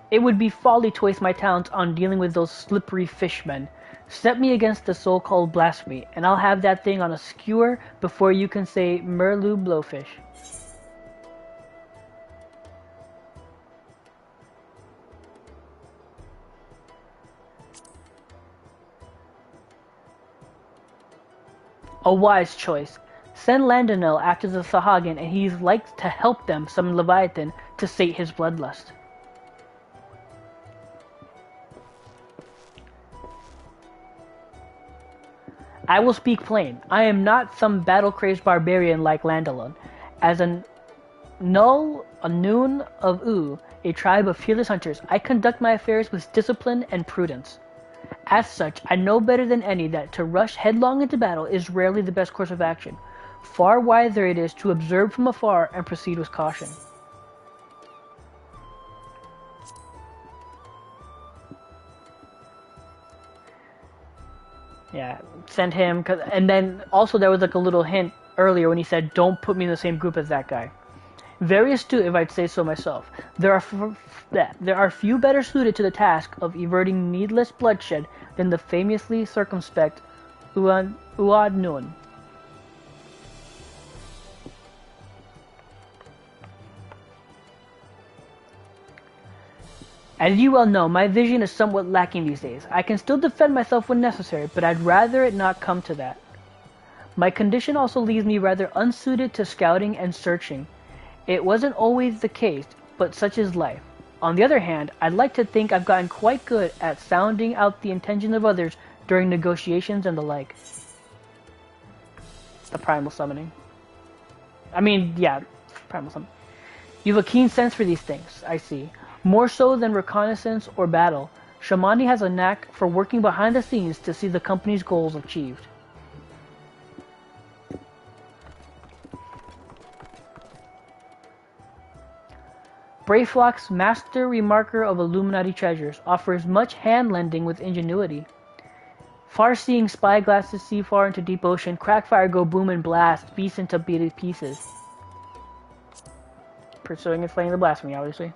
It would be folly to waste my talents on dealing with those slippery fishmen. Set me against the so-called blasphemy, and I'll have that thing on a skewer before you can say Merlu Blowfish. A wise choice. Send Landonel after the Sahagin, and he's like to help them summon Leviathan to sate his bloodlust. I will speak plain. I am not some battle-crazed barbarian like Landolon. As a noon of U, a tribe of fearless hunters, I conduct my affairs with discipline and prudence. As such, I know better than any that to rush headlong into battle is rarely the best course of action. Far wiser it is to observe from afar and proceed with caution. Yeah, send him. And then also there was like a little hint earlier when he said, "Don't put me in the same group as that guy." Very astute, if I'd say so myself. There are few better suited to the task of averting needless bloodshed than the famously circumspect Uad Nun. As you well know, my vision is somewhat lacking these days. I can still defend myself when necessary, but I'd rather it not come to that. My condition also leaves me rather unsuited to scouting and searching. It wasn't always the case, but such is life. On the other hand, I'd like to think I've gotten quite good at sounding out the intentions of others during negotiations and the like. The primal summoning. Primal summoning. You have a keen sense for these things, I see. More so than reconnaissance or battle, Shamani has a knack for working behind the scenes to see the company's goals achieved. Brayflock's master remarker of Illuminati treasures offers much hand-lending with ingenuity. Far-seeing spyglasses see far into deep ocean, crackfire go boom and blast, beasts into beaded pieces. Pursuing and slaying the blasphemy, obviously.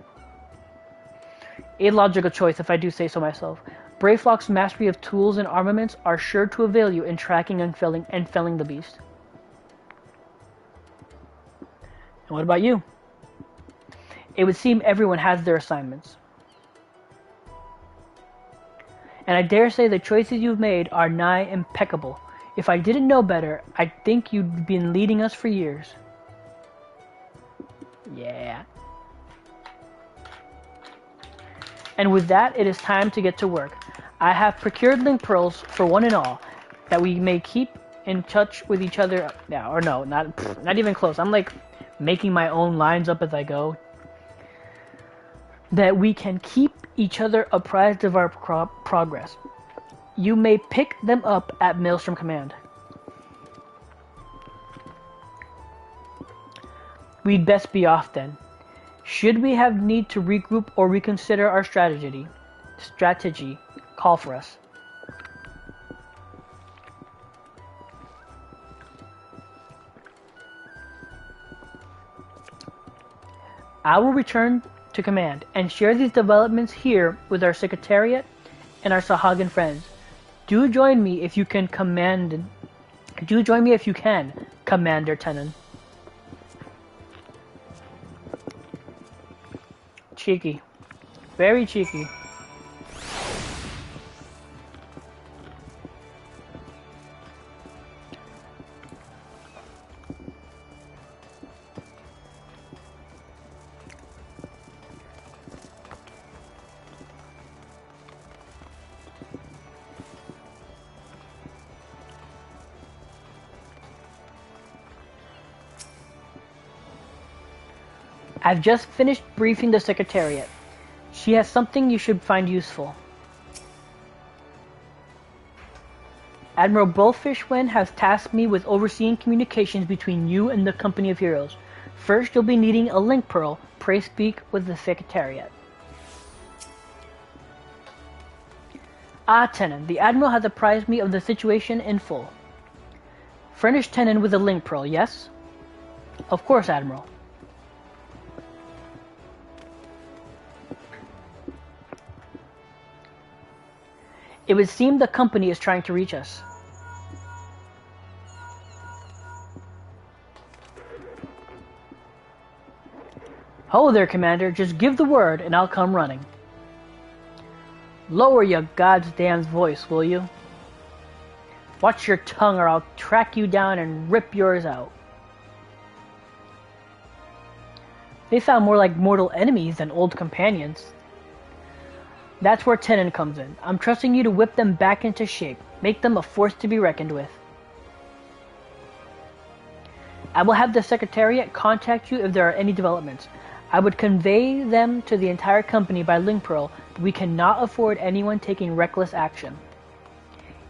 A logical choice, if I do say so myself. Brayflock's mastery of tools and armaments are sure to avail you in tracking and felling the beast. And what about you? It would seem everyone has their assignments. And I dare say the choices you've made are nigh impeccable. If I didn't know better, I'd think you'd been leading us for years. Yeah. And with that, it is time to get to work. I have procured link pearls for one and all, that we may keep in touch with each other. Yeah, or no, not even close. I'm like making my own lines up as I go. That we can keep each other apprised of our progress. You may pick them up at Maelstrom Command. We'd best be off then. Should we have need to regroup or reconsider our strategy, call for us. I will return to command and share these developments here with our Secretariat and our Sahagan friends. Do join me if you can, Commander Tenon. Cheeky. Very cheeky. I've just finished briefing the Secretariat. She has something you should find useful. Admiral Bullfishwen has tasked me with overseeing communications between you and the Company of Heroes. First, you'll be needing a link pearl. Pray speak with the Secretariat. Ah, Tenon, the Admiral has apprised me of the situation in full. Furnish Tenon with a link pearl, yes? Of course, Admiral. It would seem the company is trying to reach us. Ho there, Commander. Just give the word and I'll come running. Lower your goddamn voice, will you? Watch your tongue or I'll track you down and rip yours out. They sound more like mortal enemies than old companions. That's where Tenon comes in. I'm trusting you to whip them back into shape. Make them a force to be reckoned with. I will have the Secretariat contact you if there are any developments. I would convey them to the entire company by link pearl, but we cannot afford anyone taking reckless action.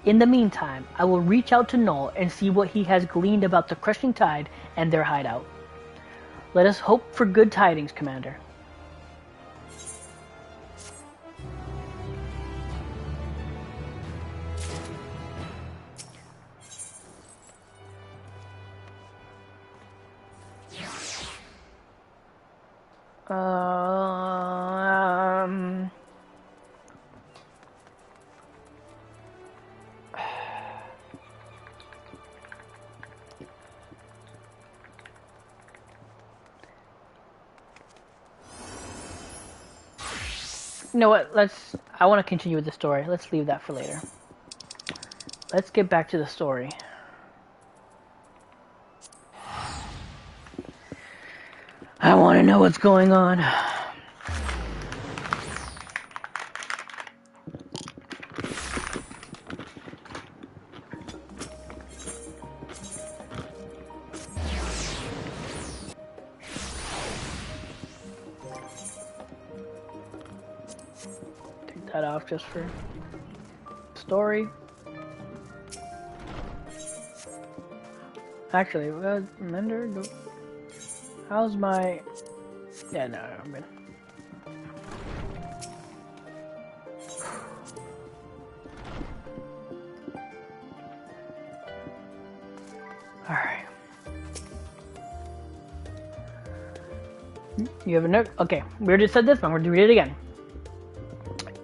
In the meantime, I will reach out to Null and see what he has gleaned about the Crushing Tide and their hideout. Let us hope for good tidings, Commander. Um. You know what? I want to continue with the story. Let's leave that for later. Let's get back to the story. I want to know what's going on. Take that off just for story. Actually, Mender, how's my... Yeah, no, I'm good. Alright. You have a note? Okay, we already said this, but I'm going to read it again.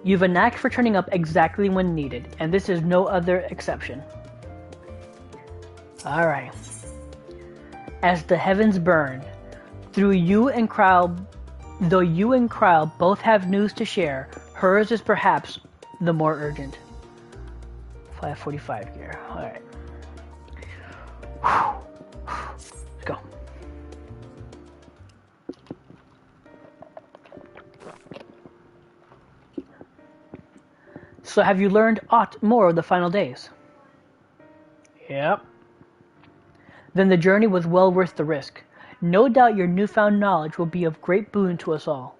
You have a knack for turning up exactly when needed, and this is no other exception. Alright. As the heavens burn, though you and Kryle both have news to share, hers is perhaps the more urgent. 545 gear. Alright. Let's go. So have you learned aught more of the final days? Yep. Then the journey was well worth the risk. No doubt your newfound knowledge will be of great boon to us all.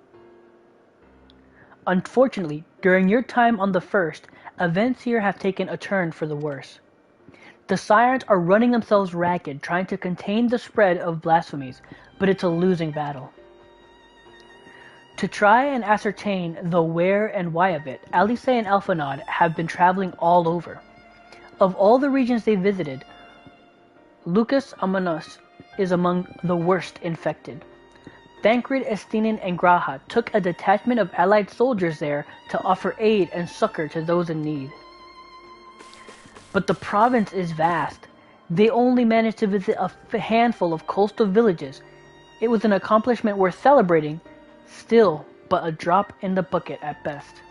Unfortunately, during your time on the First, events here have taken a turn for the worse. The Sirens are running themselves ragged, trying to contain the spread of blasphemies, but it's a losing battle. To try and ascertain the where and why of it, Alice and Alphanod have been traveling all over. Of all the regions they visited, Lucas Amanus is among the worst infected. Thancred, Estinian, and Graha took a detachment of allied soldiers there to offer aid and succor to those in need. But the province is vast. They only managed to visit a handful of coastal villages. It was an accomplishment worth celebrating, still but a drop in the bucket at best.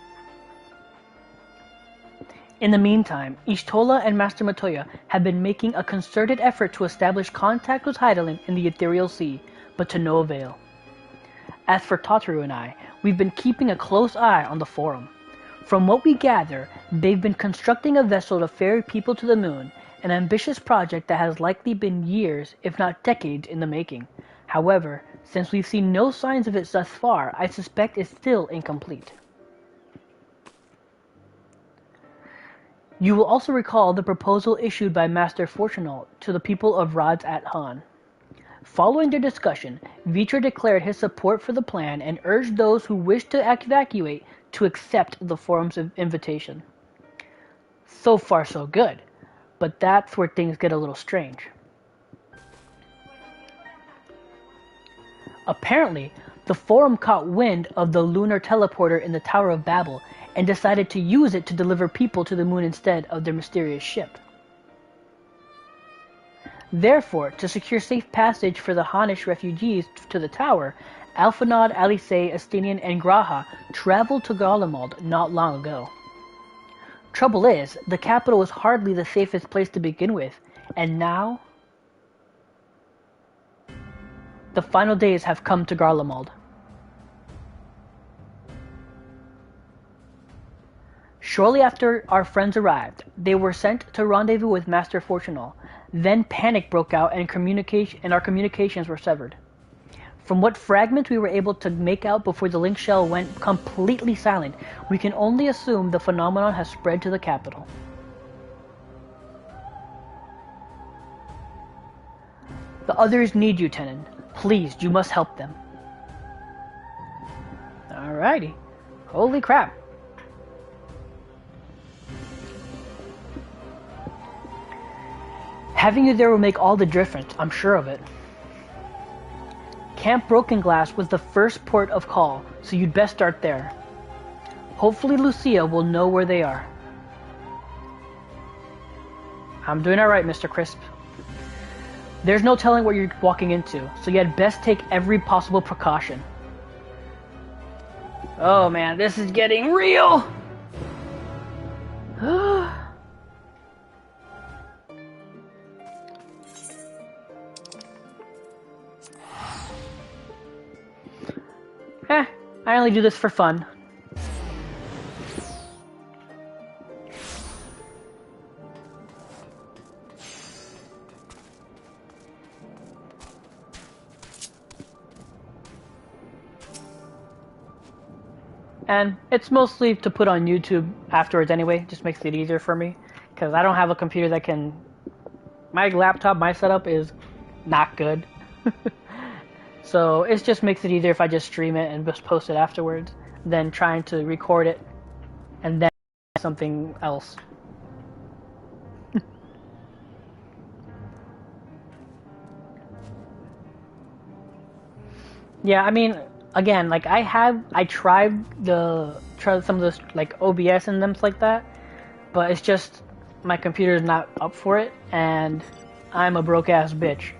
In the meantime, Ishtola and Master Matoya have been making a concerted effort to establish contact with Hydaelyn in the Ethereal Sea, but to no avail. As for Tataru and I, we've been keeping a close eye on the Forum. From what we gather, they've been constructing a vessel to ferry people to the moon, an ambitious project that has likely been years, if not decades, in the making. However, since we've seen no signs of it thus far, I suspect it's still incomplete. You will also recall the proposal issued by Master Fortunal to the people of Rods at Han. Following their discussion, Vitra declared his support for the plan and urged those who wished to evacuate to accept the Forum's invitation. So far so good, but that's where things get a little strange. Apparently, the Forum caught wind of the lunar teleporter in the Tower of Babel and decided to use it to deliver people to the moon instead of their mysterious ship. Therefore, to secure safe passage for the Hanish refugees to the tower, Alphanod, Alice, Estinian, and Graha traveled to Garlemald not long ago. Trouble is, the capital is hardly the safest place to begin with, and now the final days have come to Garlemald. Shortly after our friends arrived, they were sent to rendezvous with Master Fortunal. Then panic broke out and our communications were severed. From what fragments we were able to make out before the link shell went completely silent, we can only assume the phenomenon has spread to the capital. The others need you, Tenon. Please, you must help them. Alrighty. Holy crap. Having you there will make all the difference, I'm sure of it. Camp Broken Glass was the first port of call, so you'd best start there. Hopefully Lucia will know where they are. I'm doing alright, Mr. Crisp. There's no telling what you're walking into, so you had best take every possible precaution. Oh man, this is getting real! I only do this for fun. And it's mostly to put on YouTube afterwards anyway. It just makes it easier for me. Because I don't have a computer that can... My laptop, my setup is not good. So it just makes it easier if I just stream it and just post it afterwards than trying to record it and then something else. Yeah, I mean, again, like I tried some of this like OBS and things like that, but it's just my computer's not up for it, and I'm a broke ass bitch.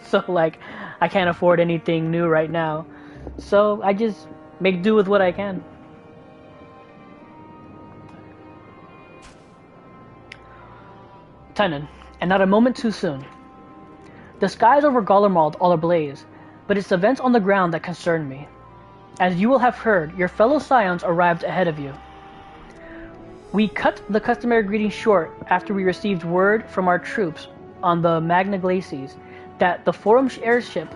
So like I can't afford anything new right now. So I just make do with what I can. Tenon, and not a moment too soon. The skies over Gollermald are ablaze, but it's events on the ground that concern me. As you will have heard, your fellow Scions arrived ahead of you. We cut the customary greeting short after we received word from our troops on the Magna Glacies that the Forum's airships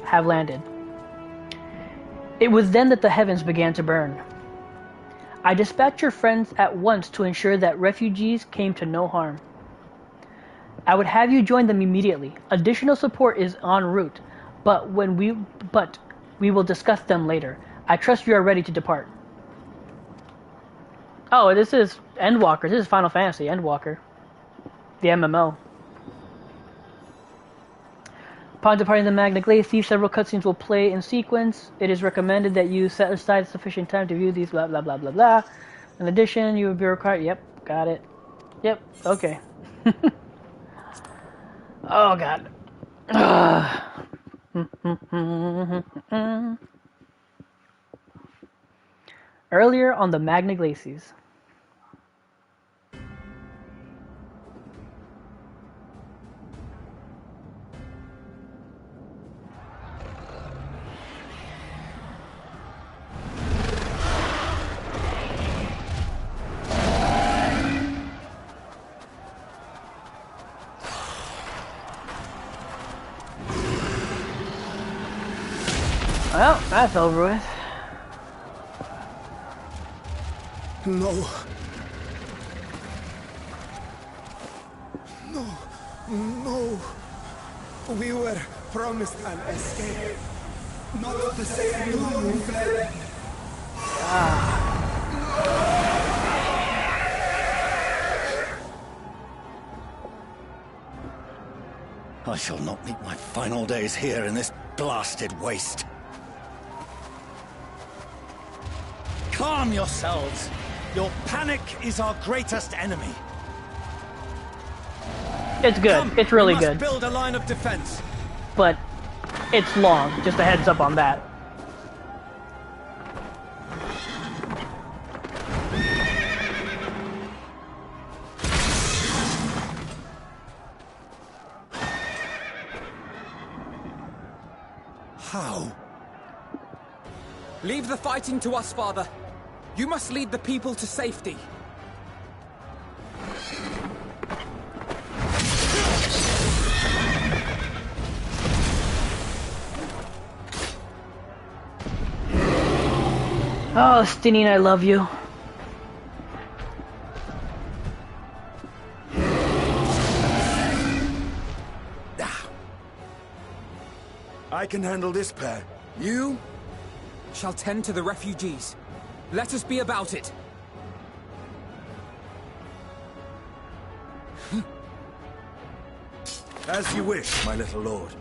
have landed. It was then that the heavens began to burn. I dispatched your friends at once to ensure that refugees came to no harm. I would have you join them immediately. Additional support is en route, but we will discuss them later. I trust you are ready to depart. Oh, this is Endwalker. This is Final Fantasy Endwalker, the MMO. Upon departing the Magna Glacies, several cutscenes will play in sequence. It is recommended that you set aside sufficient time to view these blah blah blah blah blah. In addition, you will be required... Yep, got it. Yep, okay. Oh god. Earlier on the Magna Glacies. Well, that's over with. No. No. No. We were promised an escape. Not the same one we fled. I shall not meet my final days here in this blasted waste. Calm yourselves. Your panic is our greatest enemy. It's good. Come, it's really we must good. Build a line of defense. But it's long. Just a heads up on that. How? Leave the fighting to us, Father. You must lead the people to safety. Oh, Stinine, I love you. I can handle this pair. You shall tend to the refugees. Let us be about it. As you wish, my little lord.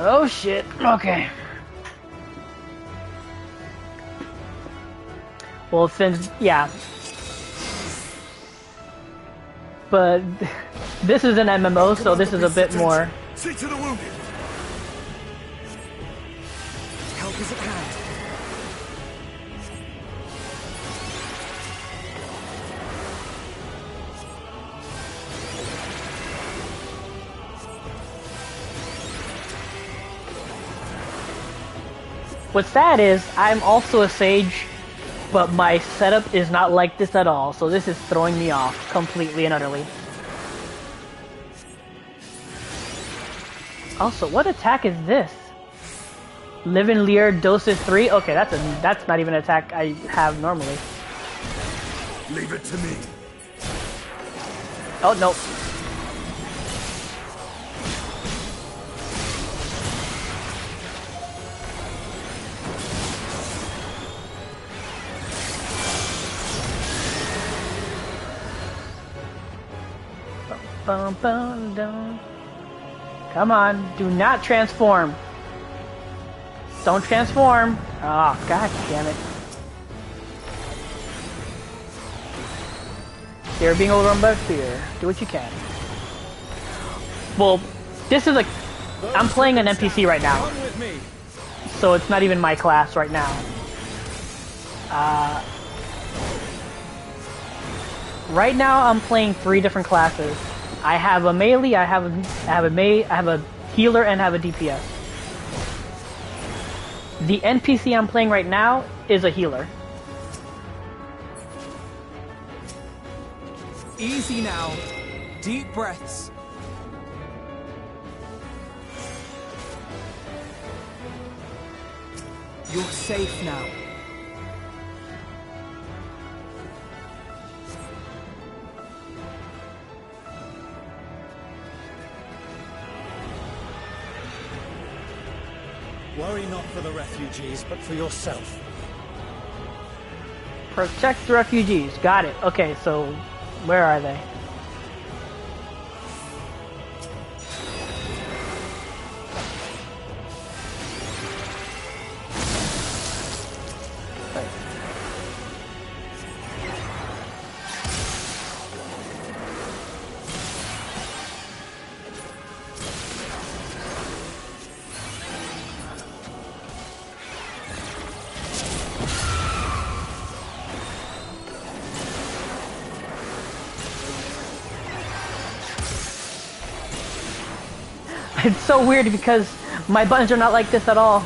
Oh shit. Okay. Well, since yeah, but this is an MMO, so this is a bit more. See to the wounded. Help is at hand. What's sad is I'm also a sage, but my setup is not like this at all, so this is throwing me off completely and utterly. Also, what attack is this? Live in Lear doses 3? Okay, that's not even an attack I have normally. Leave it to me. Oh no. Bum, bum, dum. Come on, do not transform. Don't transform. Oh, god damn it. You're being overrun by fear. Do what you can. Well, this is I'm playing an NPC right now. Come with me. So it's not even my class right now. Right now I'm playing 3 different classes. I have a melee, I have a healer, and I have a DPS. The NPC I'm playing right now is a healer. Easy now. Deep breaths. You're safe now. Worry not for the refugees, but for yourself. Protect the refugees. Got it. Okay, so where are they? It's so weird because my buttons are not like this at all.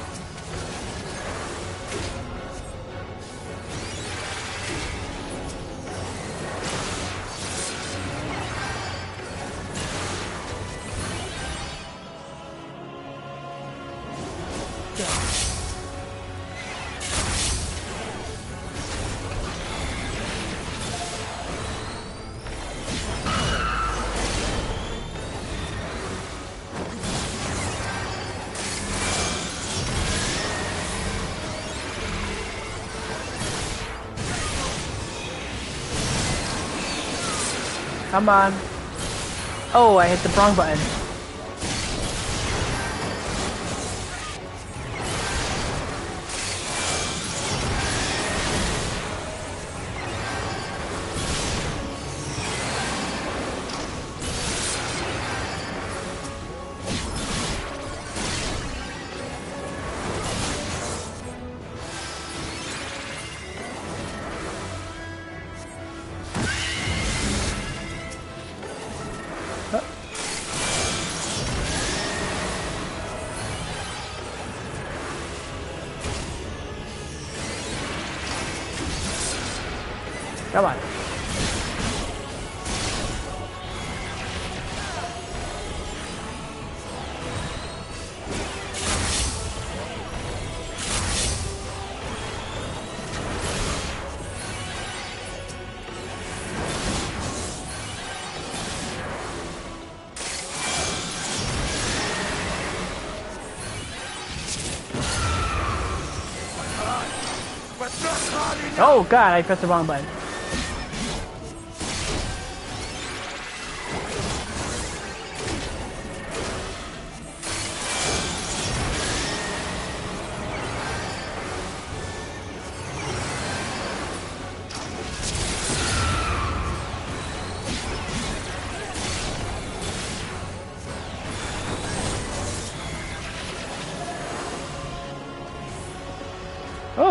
Come on. Oh, I hit the wrong button. Come on. Oh god, I pressed the wrong button.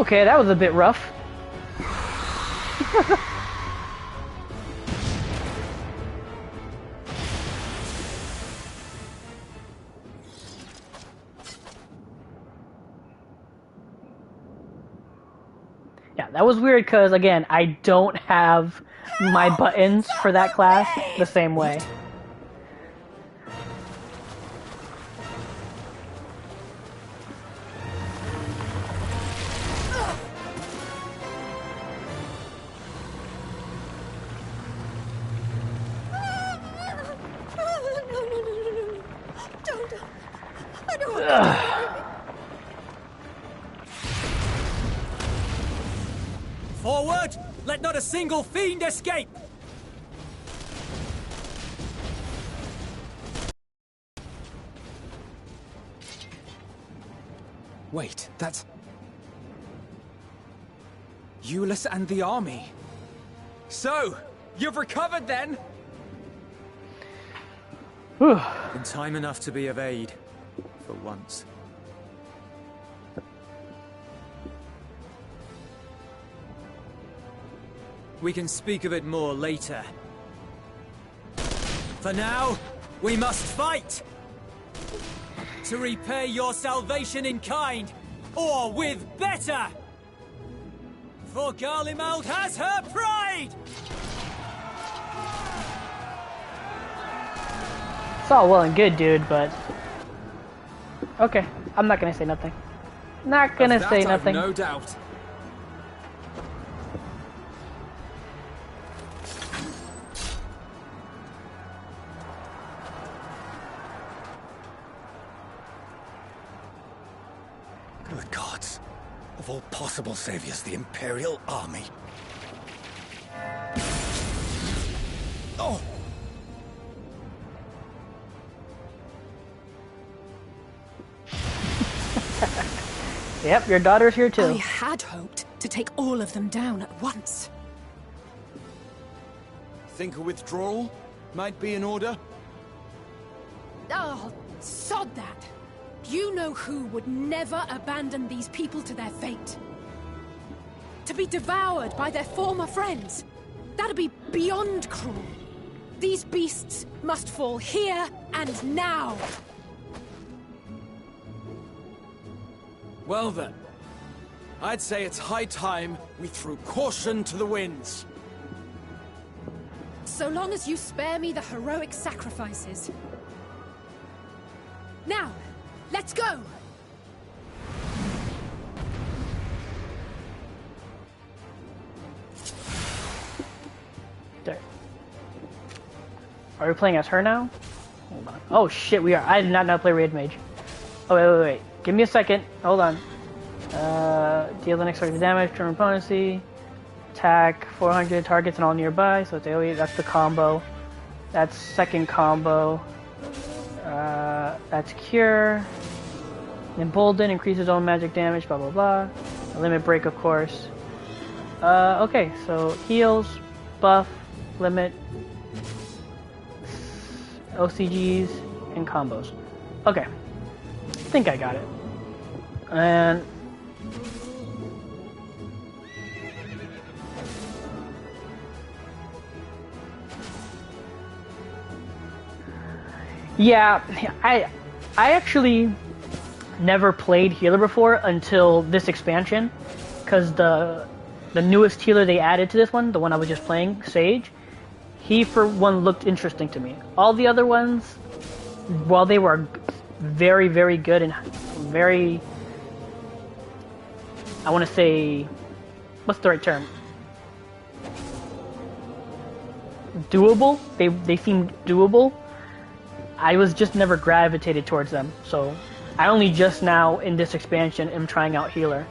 Okay, that was a bit rough. Yeah, that was weird because, again, I don't have my buttons for that class the same way. Don't. I don't want to. Forward! Let not a single fiend escape! Wait, that's... Euless and the army. So, you've recovered then? Whew. In time enough to be of aid. For once. We can speak of it more later. For now, we must fight! To repay your salvation in kind, or with better! For Garlemald has her pride! It's all well and good, dude, but... Okay, I'm not gonna say nothing. Not gonna say Of that nothing. I've no doubt. Good gods. Of all possible saviors, the Imperial Army. Oh! Yep, your daughter's here too. I had hoped to take all of them down at once. Think a withdrawal might be in order? Oh, sod that. You know who would never abandon these people to their fate. To be devoured by their former friends. That'd be beyond cruel. These beasts must fall here and now. Well then, I'd say it's high time we threw caution to the winds. So long as you spare me the heroic sacrifices. Now, let's go! There. Are we playing as her now? Hold on. Oh shit, we are. I did not know how to play Raid Mage. Oh, wait. Give me a second. Hold on. Deal the next target damage, turn opponency. Attack 400 targets and all nearby. So it's AoE. That's the combo. That's second combo. That's Cure. Embolden, increases own magic damage, blah blah blah. A limit break, of course. Okay, so heals, buff, limit, OCGs, and combos. Okay. I think I got it. And yeah, I actually never played healer before until this expansion, because the newest healer they added to this one, the one I was just playing, Sage, he for one looked interesting to me. All the other ones, while they were very, very good and very, I want to say, what's the right term? Doable? They seemed doable. I was just never gravitated towards them. So I only just now in this expansion am trying out healer.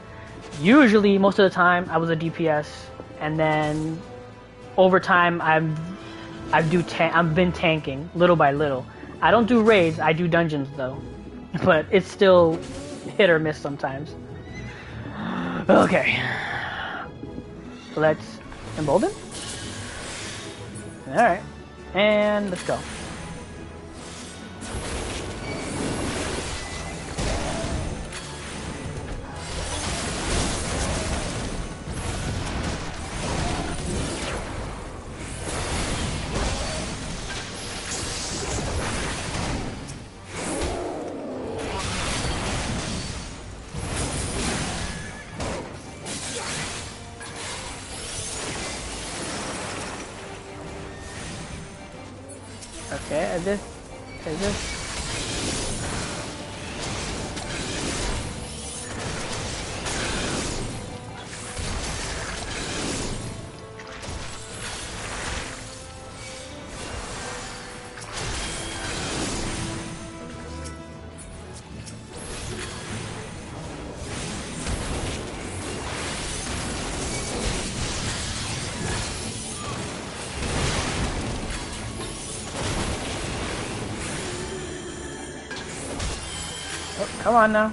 Usually, most of the time, I was a DPS, and then over time, I've been tanking little by little. I don't do raids, I do dungeons though. But it's still hit or miss sometimes. Okay. Let's embolden. Alright. And let's go. Okay, and this. Is this? Oh, come on now.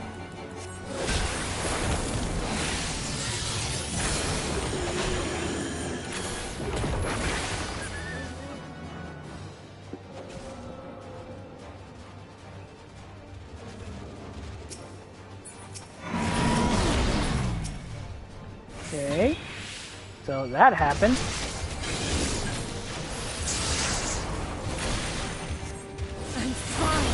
Okay. So that happened. I'm fine.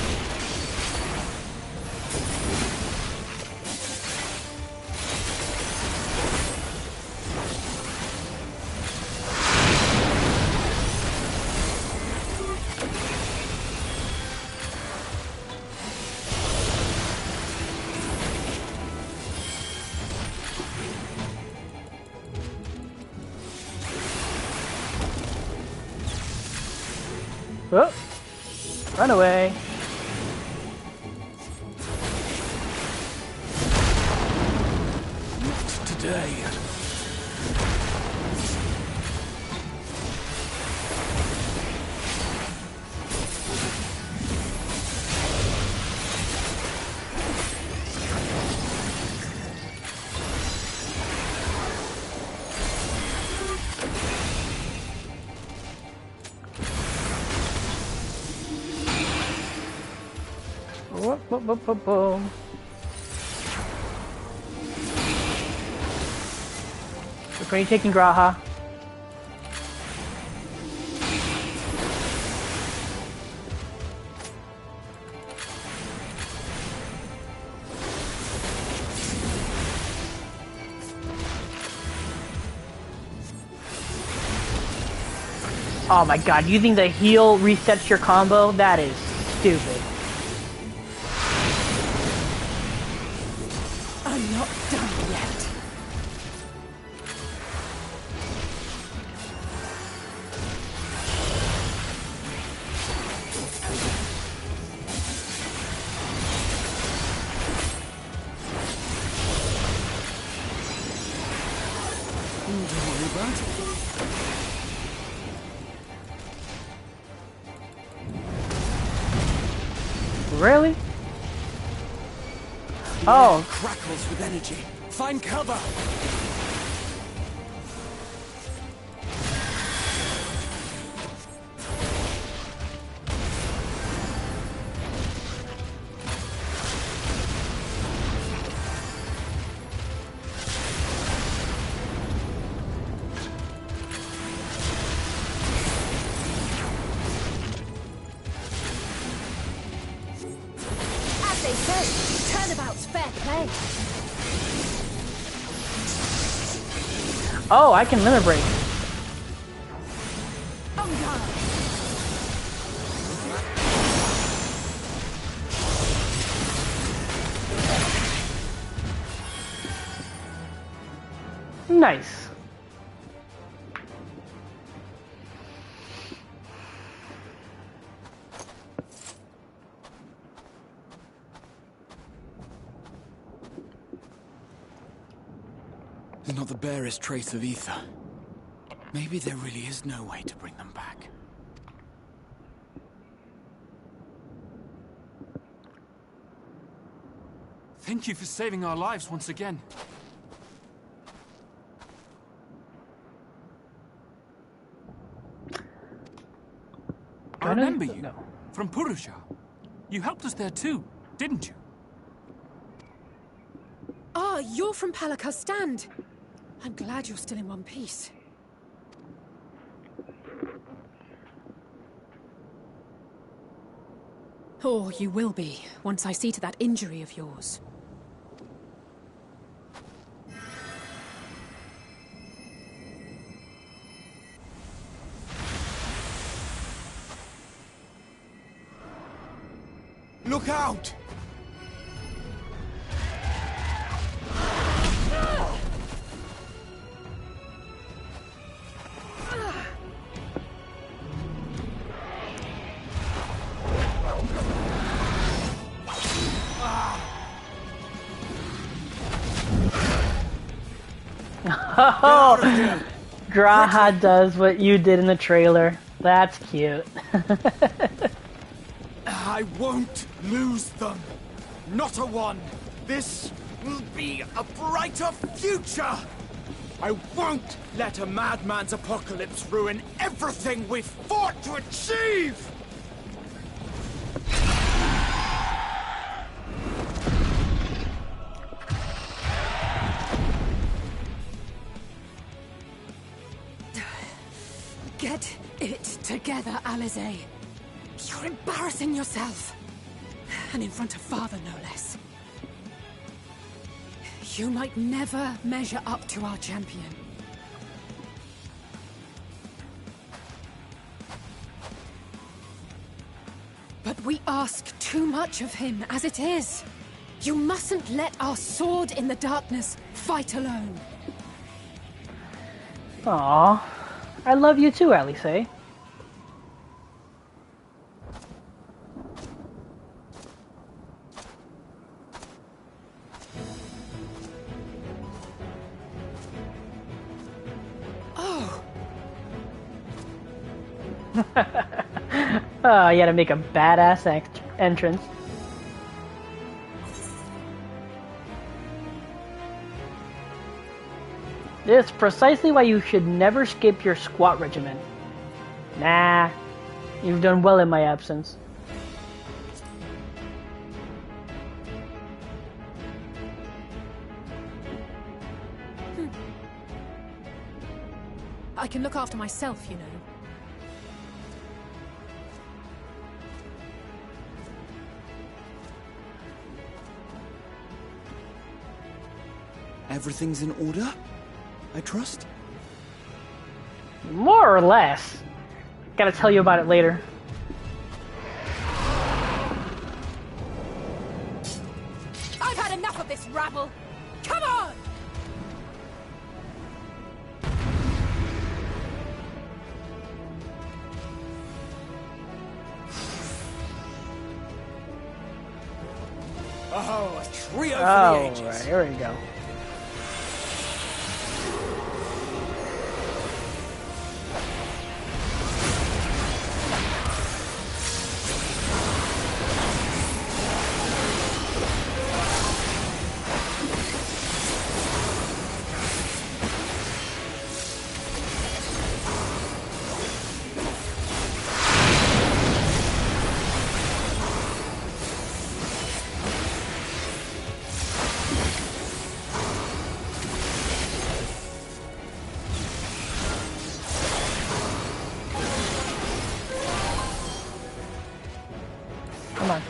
Oh, run away. Not today. Whoop, whoop, whoop, whoop, whoop. Which one are you taking, Graha? Oh my god, using the heal resets your combo? That is stupid. I'm not done yet. Don't worry about it. Really? Oh, Crackles with energy. Find cover. As they say, turnabout's fair play. oh, I can limit break. On guard. Nice. There's not the barest trace of ether. Maybe there really is no way to bring them back. Thank you for saving our lives once again. I remember you. No. From Purusha. You helped us there too, didn't you? Ah, you're from Palaka's stand. I'm glad you're still in one piece. Or you will be, once I see to that injury of yours. Look out! Oh, Graha does what you did in the trailer. That's cute. I won't lose them. Not a one. This will be a brighter future. I won't let a madman's apocalypse ruin everything we've fought to achieve. Get it together, Alize. You're embarrassing yourself. And in front of Father, no less. You might never measure up to our champion. But we ask too much of him as it is. You mustn't let our sword in the darkness fight alone. Aw, I love you too, Alice. Oh, Oh, you gotta make a badass entrance. This is precisely why you should never skip your squat regimen. Nah, you've done well in my absence. I can look after myself, you know. Everything's in order, I trust? More or less. Gotta tell you about it later. I've had enough of this rabble! Come on! Oh, a trio for the Oh, ages. right, here we go. Come on.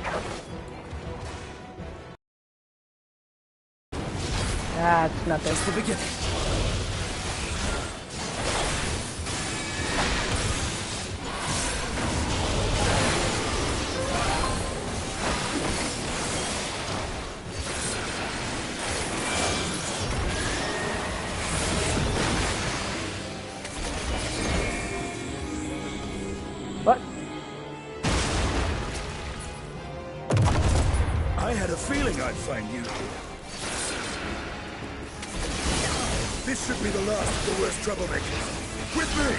That's nothing. Just the beginning. What? I had a feeling I'd find you here. This should be the last of the worst troublemakers. With me!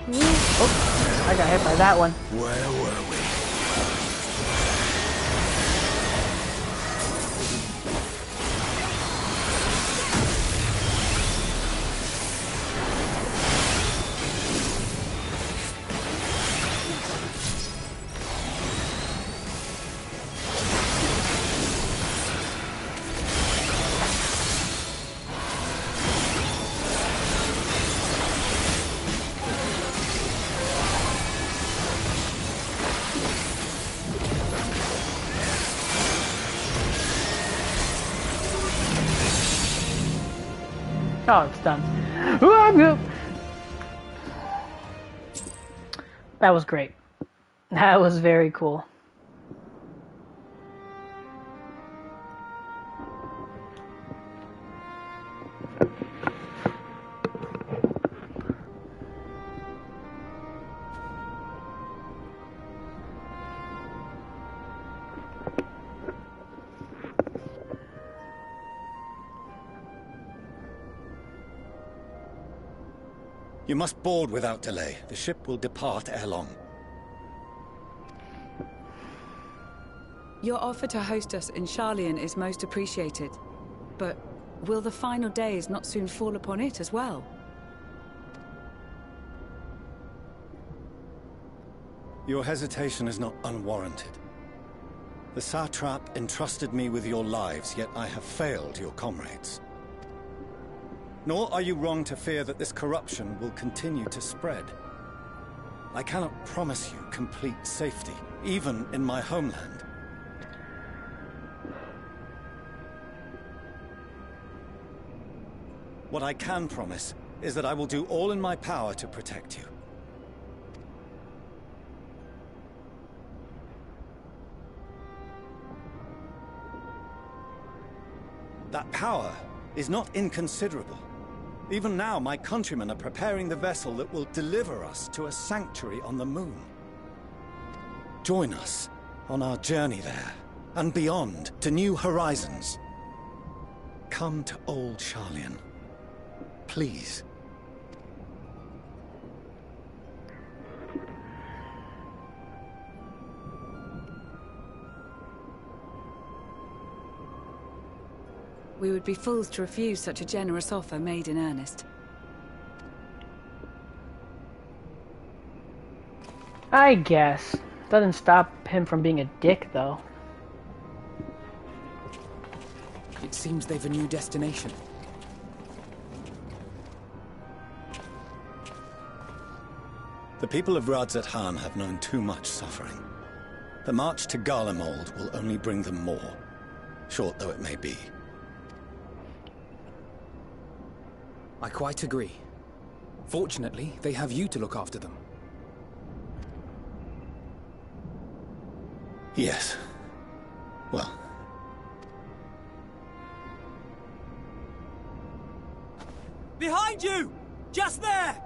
Oh, I got hit by that one. Where were we? Oh, it's done. Ooh, I'm good. That was great. That was very cool. You must board without delay. The ship will depart ere long. Your offer to host us in Sharlayan is most appreciated. But will the final days not soon fall upon it as well? Your hesitation is not unwarranted. The satrap entrusted me with your lives, yet I have failed your comrades. Nor are you wrong to fear that this corruption will continue to spread. I cannot promise you complete safety, even in my homeland. What I can promise is that I will do all in my power to protect you. That power is not inconsiderable. Even now, my countrymen are preparing the vessel that will deliver us to a sanctuary on the moon. Join us on our journey there, and beyond, to new horizons. Come to old Sharlayan. Please. We would be fools to refuse such a generous offer made in earnest. I guess. Doesn't stop him from being a dick, though. It seems they've a new destination. The people of Radzat-Han have known too much suffering. The march to Garlemald will only bring them more, short though it may be. I quite agree. Fortunately, they have you to look after them. Yes. Well. Behind you! Just there!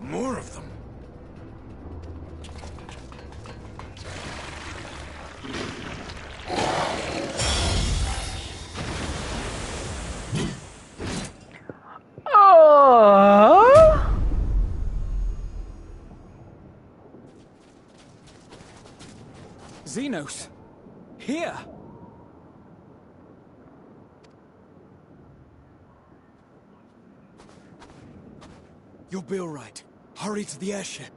More of them. Oh! Xenos! Here! You'll be all right. Hurry to the airship.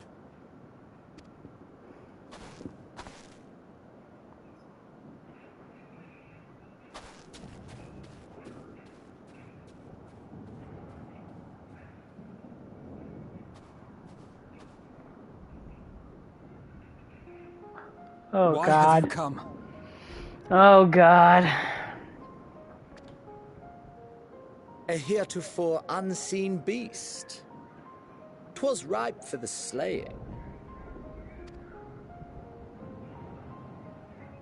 Oh, Why have God. you come? Oh, God. A heretofore unseen beast. 'Twas ripe for the slaying.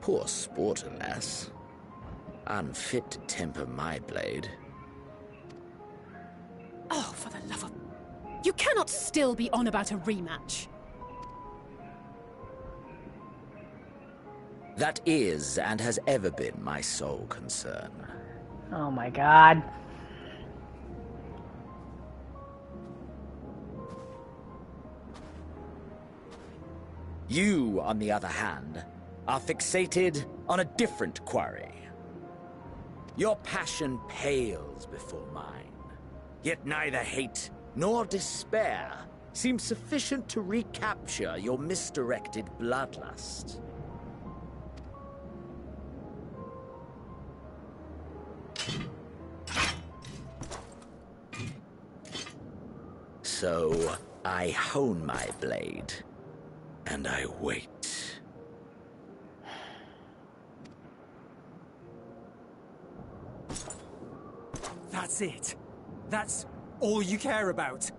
Poor sport, alas. Unfit to temper my blade. Oh, for the love of... You cannot still be on about a rematch. That is and has ever been my sole concern. Oh my god. You, on the other hand, are fixated on a different quarry. Your passion pales before mine, yet neither hate nor despair seem sufficient to recapture your misdirected bloodlust. So, I hone my blade, and I wait. That's it. That's all you care about.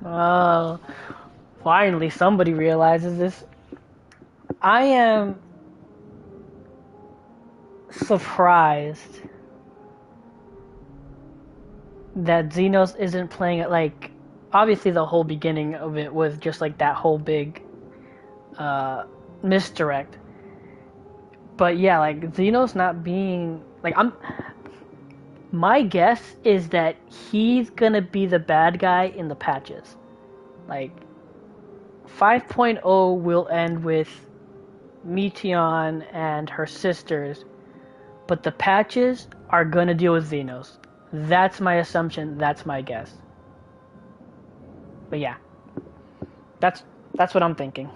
Oh, finally somebody realizes this. I am surprised that Xenos isn't playing it like... Obviously the whole beginning of it was just like that whole big misdirect. But yeah, like Xenos not being... Like, my guess is that he's gonna be the bad guy in the patches. Like, 5.0 will end with Meteon and her sisters, but the patches are gonna deal with Xenos. That's my assumption, that's my guess. But yeah, that's what I'm thinking.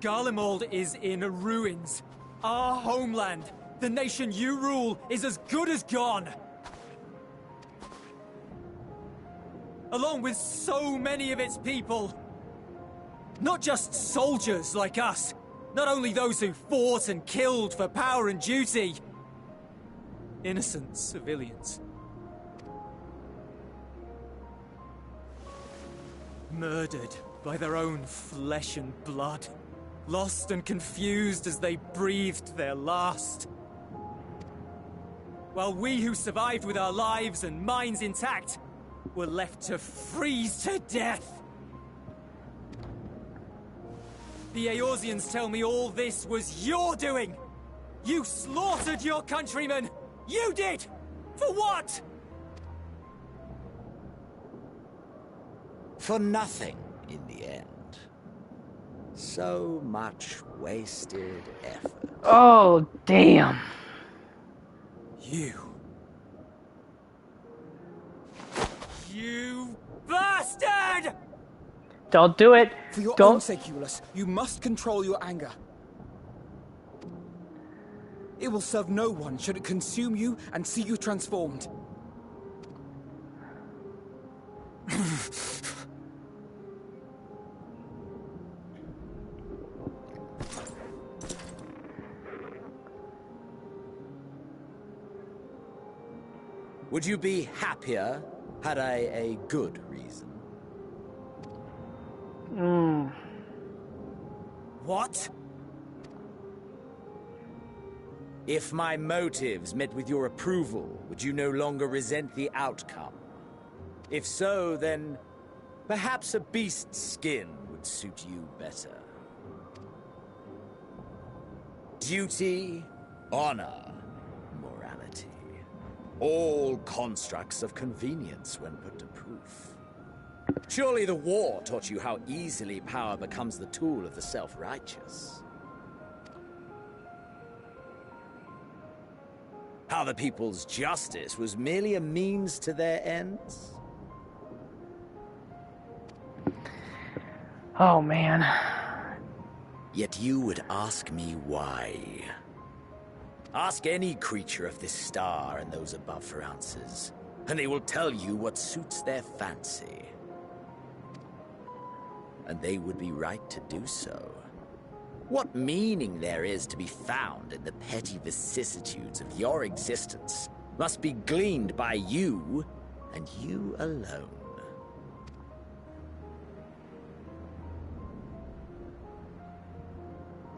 Garlemald is in ruins. Our homeland, the nation you rule, is as good as gone. Along with so many of its people. Not just soldiers like us. Not only those who fought and killed for power and duty. Innocent civilians. Murdered by their own flesh and blood. Lost and confused as they breathed their last. While we who survived with our lives and minds intact were left to freeze to death. The Eorzeans tell me all this was your doing! You slaughtered your countrymen! You did! For what? For nothing, in the end. So much wasted effort. Oh, damn. You bastard! Don't do it. For your Don't. own sake, Euless, you must control your anger. It will serve no one should it consume you and see you transformed. Would you be happier had I a good reason? What? If my motives met with your approval, would you no longer resent the outcome? If so, then perhaps a beast's skin would suit you better. Duty, honor, morality. All constructs of convenience when put to proof. Surely the war taught you how easily power becomes the tool of the self-righteous. How the people's justice was merely a means to their ends? Oh, man. Yet you would ask me why. Ask any creature of this star and those above for answers, and they will tell you what suits their fancy. And they would be right to do so. What meaning there is to be found in the petty vicissitudes of your existence must be gleaned by you, and you alone.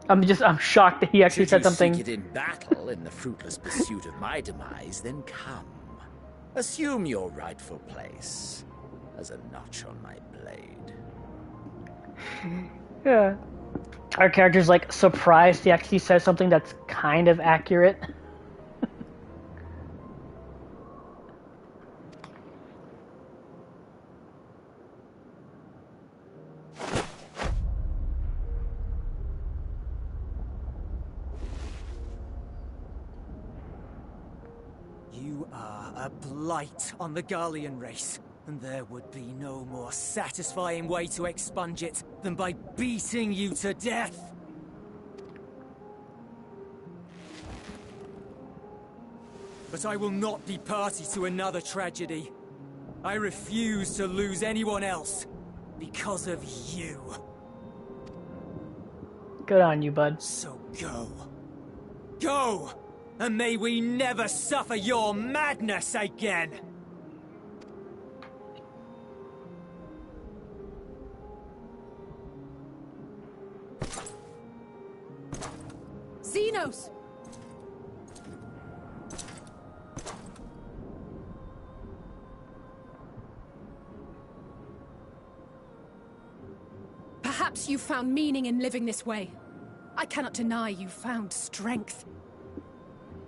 I'm shocked that he actually Should said you something. seek it in battle in the fruitless pursuit of my demise, then come. Assume your rightful place as a notch on my blade. Yeah. Our character's like surprised he actually says something that's kind of accurate. You are a blight on the Garlean race, and there would be no more satisfying way to expunge it than by beating you to death. But I will not be party to another tragedy. I refuse to lose anyone else because of you. Good on you, bud. So go. Go! And may we never suffer your madness again! Xenos! Perhaps you found meaning in living this way. I cannot deny you found strength.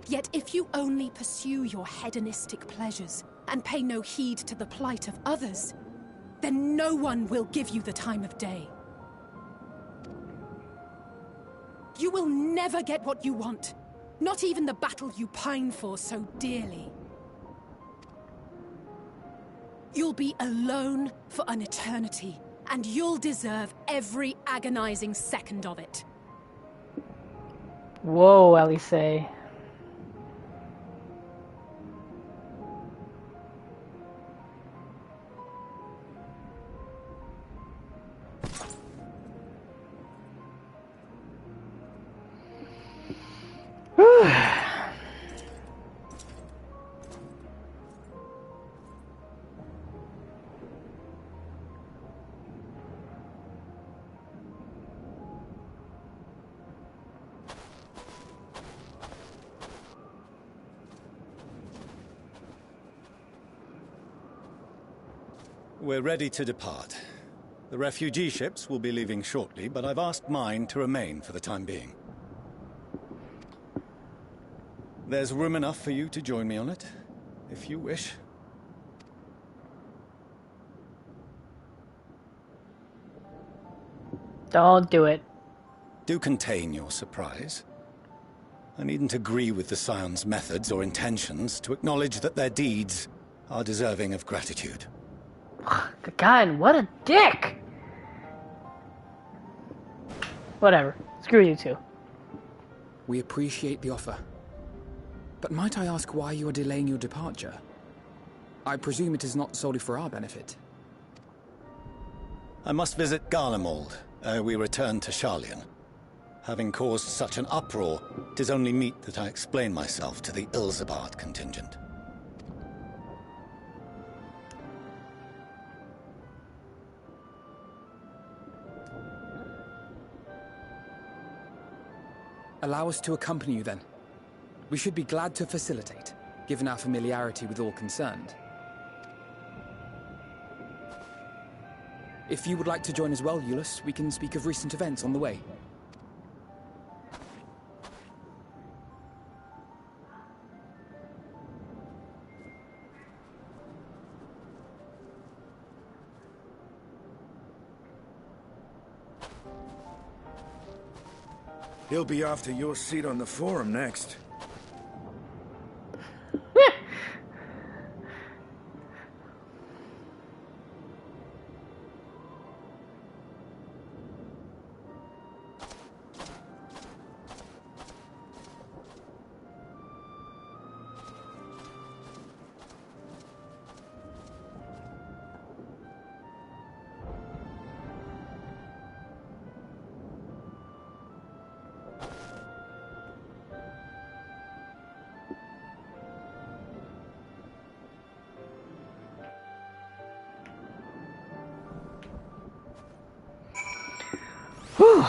Yet if you only pursue your hedonistic pleasures and pay no heed to the plight of others, then no one will give you the time of day. You will never get what you want, not even the battle you pine for so dearly. You'll be alone for an eternity, and you'll deserve every agonizing second of it. Whoa, Alice. We're ready to depart. The refugee ships will be leaving shortly, but I've asked mine to remain for the time being. There's room enough for you to join me on it, if you wish. Don't do it. Do contain your surprise. I needn't agree with the Scion's methods or intentions to acknowledge that their deeds are deserving of gratitude. God, what a dick! Whatever. Screw you two. We appreciate the offer. But might I ask why you are delaying your departure? I presume it is not solely for our benefit. I must visit Garlemald ere we return to Sharlayan. Having caused such an uproar, 'tis only meet that I explain myself to the Ilzabard contingent. Allow us to accompany you then. We should be glad to facilitate, given our familiarity with all concerned. If you would like to join as well, Eulus, we can speak of recent events on the way. He'll be after your seat on the forum next. Whew.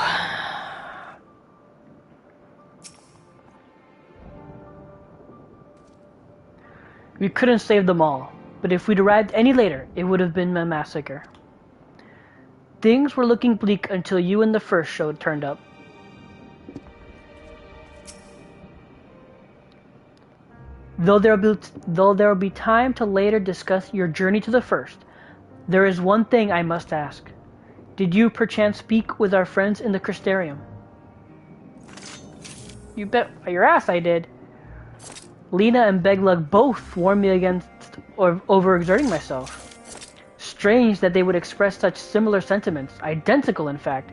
We couldn't save them all, but if we'd arrived any later, it would have been a massacre. Things were looking bleak until you and the first show turned up. Though there will be time to later discuss your journey to the first, there is one thing I must ask. Did you perchance speak with our friends in the Crystarium? You bet your ass I did. Lena and Beglug both warned me against overexerting myself. Strange that they would express such similar sentiments, identical in fact,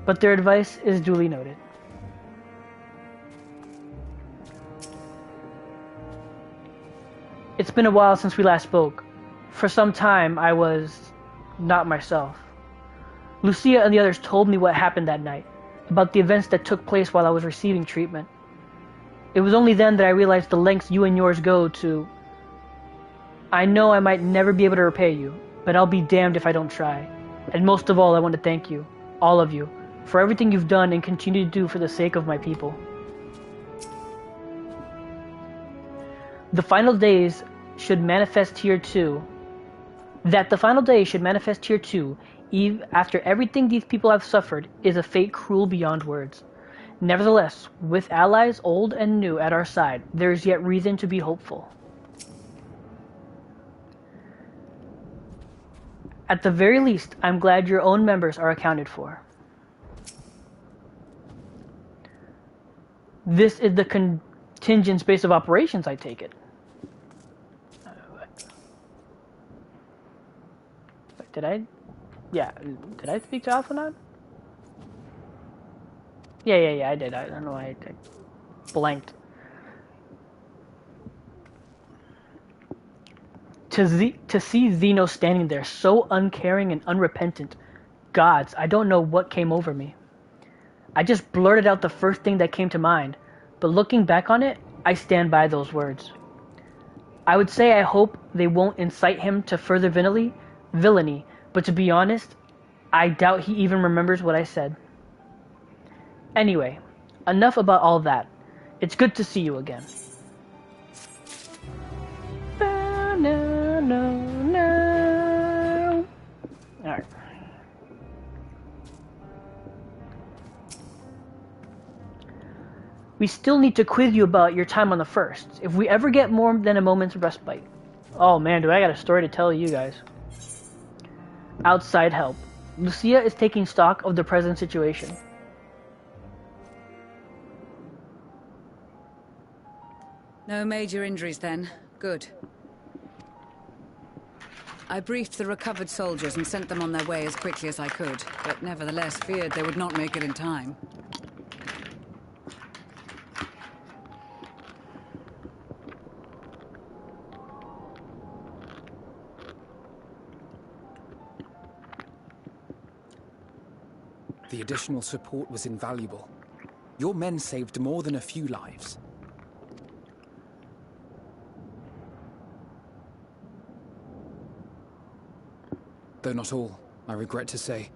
but their advice is duly noted. It's been a while since we last spoke. For some time, I was not myself. Lucia and the others told me what happened that night, about the events that took place while I was receiving treatment. It was only then that I realized the lengths you and yours go to. I know I might never be able to repay you, but I'll be damned if I don't try. And most of all, I want to thank you, all of you, for everything you've done and continue to do for the sake of my people. The final days should manifest here too. That the final day should manifest here too, after everything these people have suffered, is a fate cruel beyond words. Nevertheless, with allies old and new at our side, there is yet reason to be hopeful. At the very least, I'm glad your own members are accounted for. This is the contingent base of operations, I take it. Did I? Yeah. Did I speak to Alphanod? Yeah, I did. I don't know why I blanked. To see Zeno standing there, so uncaring and unrepentant. Gods, I don't know what came over me. I just blurted out the first thing that came to mind, but looking back on it, I stand by those words. I would say I hope they won't incite him to further villainy, but to be honest, I doubt he even remembers what I said. Anyway, enough about all that. It's good to see you again. No. Alright. We still need to quiz you about your time on the first, if we ever get more than a moment's respite. Oh man, do I got a story to tell you guys. Outside help. Lucia is taking stock of the present situation. No major injuries then. Good. I briefed the recovered soldiers and sent them on their way as quickly as I could, but nevertheless feared they would not make it in time. The additional support was invaluable. Your men saved more than a few lives. Though not all, I regret to say.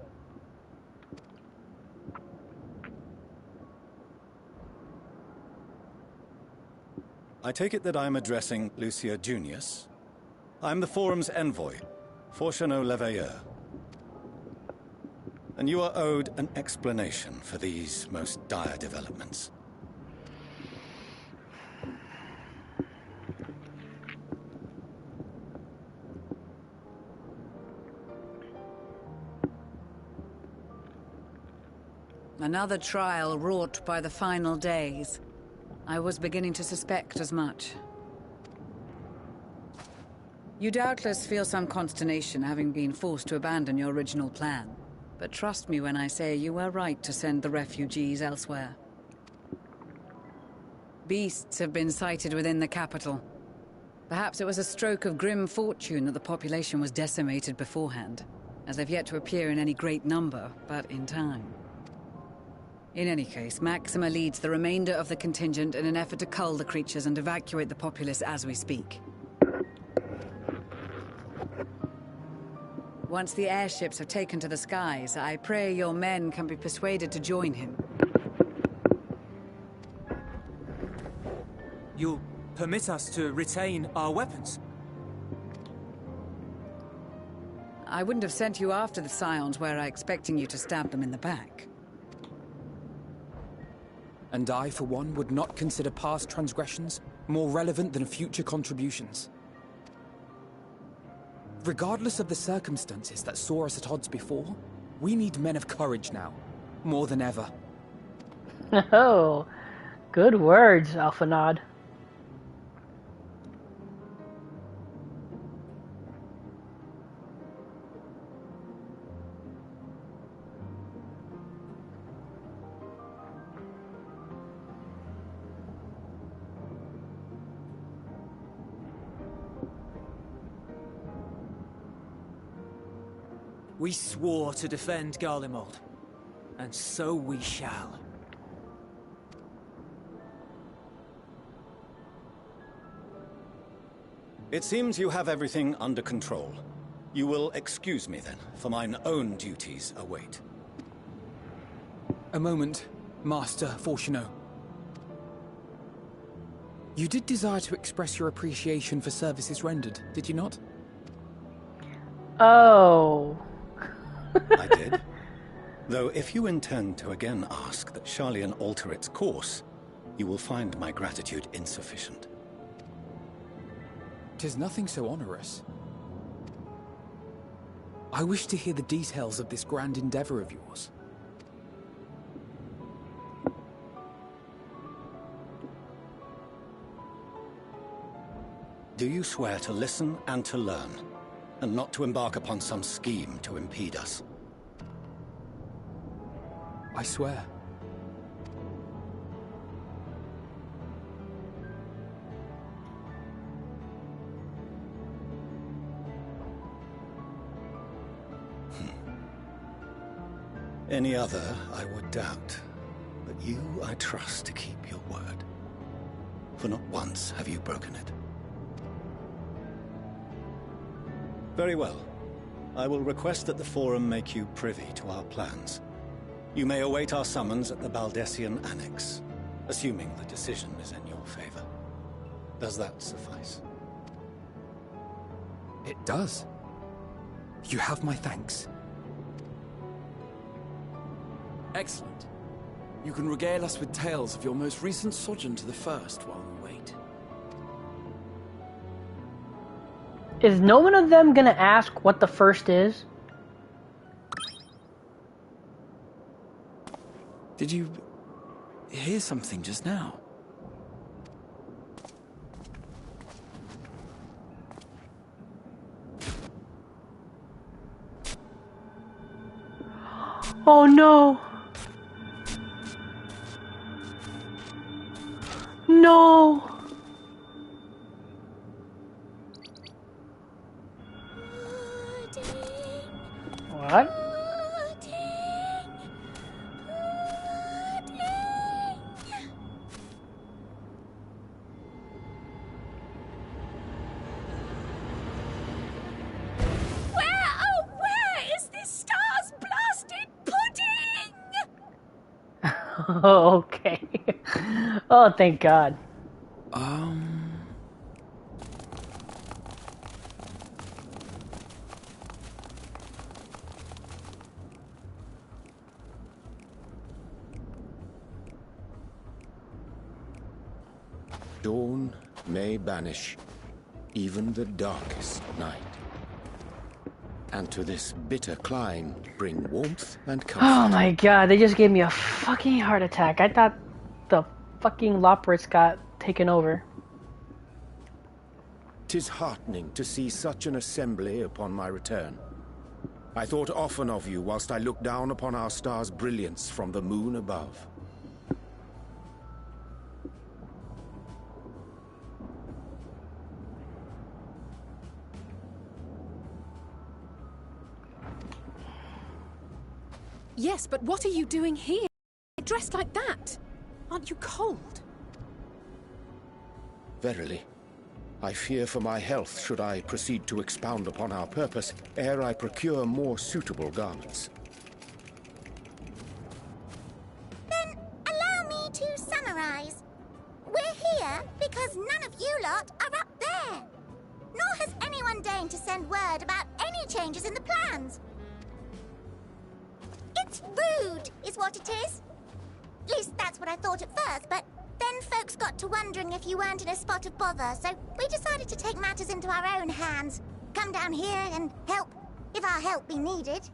I take it that I'm addressing Lucia Junius. I'm the Forum's envoy, Fortuneau Leveilleur. And you are owed an explanation for these most dire developments. Another trial wrought by the final days. I was beginning to suspect as much. You doubtless feel some consternation having been forced to abandon your original plan. But trust me when I say you were right to send the refugees elsewhere. Beasts have been sighted within the capital. Perhaps it was a stroke of grim fortune that the population was decimated beforehand, as they've yet to appear in any great number, but in time. In any case, Maxima leads the remainder of the contingent in an effort to cull the creatures and evacuate the populace as we speak. Once the airships have taken to the skies, I pray your men can be persuaded to join him. You'll permit us to retain our weapons? I wouldn't have sent you after the Scions were I expecting you to stab them in the back. And I, for one, would not consider past transgressions more relevant than future contributions. Regardless of the circumstances that saw us at odds before, we need men of courage now, more than ever. Oh, good words, Alphanod. We swore to defend Garlemald, and so we shall. It seems you have everything under control. You will excuse me then, for mine own duties await. A moment, Master Fortuno. You did desire to express your appreciation for services rendered, did you not? Oh. I did. Though if you intend to again ask that Sharlayan alter its course, you will find my gratitude insufficient. 'Tis nothing so onerous. I wish to hear the details of this grand endeavor of yours. Do you swear to listen and to learn, and not to embark upon some scheme to impede us? I swear. Any other I would doubt, but you I trust to keep your word. For not once have you broken it. Very well. I will request that the Forum make you privy to our plans. You may await our summons at the Baldessian Annex, assuming the decision is in your favor. Does that suffice? It does. You have my thanks. Excellent. You can regale us with tales of your most recent sojourn to the First while we wait. Is no one of them gonna ask what the First is? Did you hear something just now? Oh no! No! What? Oh, okay. Oh, thank God. Dawn may banish even the darkest night, and to this bitter clime bring warmth and comfort. Oh my God, they just gave me a fucking heart attack. I thought the fucking Loporits got taken over. 'Tis heartening to see such an assembly upon my return. I thought often of you whilst I looked down upon our star's brilliance from the moon above. Yes, but what are you doing here? Dressed like that? Aren't you cold? Verily, I fear for my health should I proceed to expound upon our purpose ere I procure more suitable garments. Then allow me to summarize. We're here because none of you lot are up there. Nor has anyone deigned to send word about any changes in the plans. It's rude, is what it is. At least that's what I thought at first, but then folks got to wondering if you weren't in a spot of bother, so we decided to take matters into our own hands. Come down here and help, if our help be needed.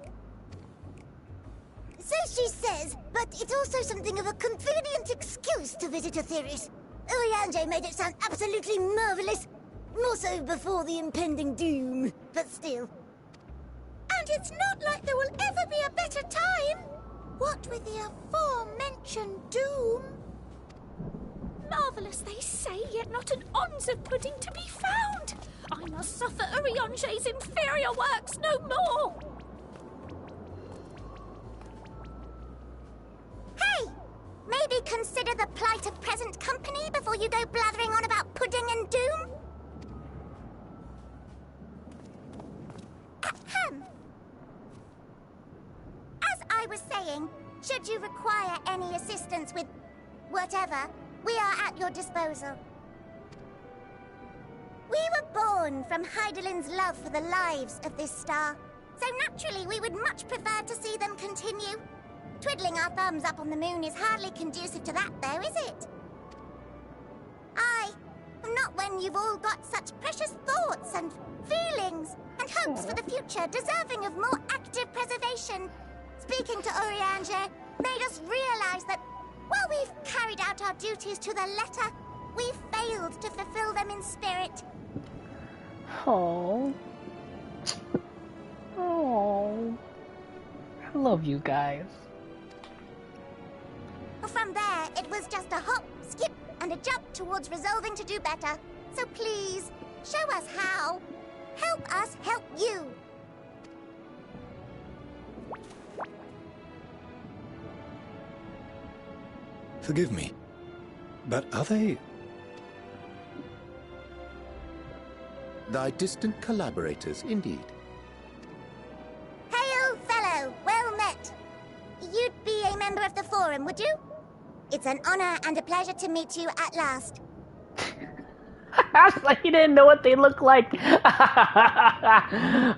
So she says, but it's also something of a convenient excuse to visit Aetheris. Urianger made it sound absolutely marvelous. More so before the impending doom, but still. And it's not like there will ever be a better time. What with the aforementioned doom? Marvellous, they say, yet not an ounce of pudding to be found. I must suffer Urianger's inferior works no more. Hey! Maybe consider the plight of present company before you go blathering on about pudding and doom? Ahem. As I was saying, should you require any assistance with whatever, we are at your disposal. We were born from Hydaelyn's love for the lives of this star, so naturally we would much prefer to see them continue. Twiddling our thumbs up on the moon is hardly conducive to that, though, is it? Not when you've all got such precious thoughts and feelings and hopes for the future deserving of more active preservation. Speaking to Urianger made us realize that while we've carried out our duties to the letter, we've failed to fulfill them in spirit. Oh. Oh. I love you guys. From there, it was just a hop, skip, and a jump towards resolving to do better. So please, show us how. Help us help you. Forgive me, but are they... Thy distant collaborators, indeed. Hail, fellow, well met. You'd be a member of the Forum, would you? It's an honor and a pleasure to meet you at last. Like you didn't know what they look like.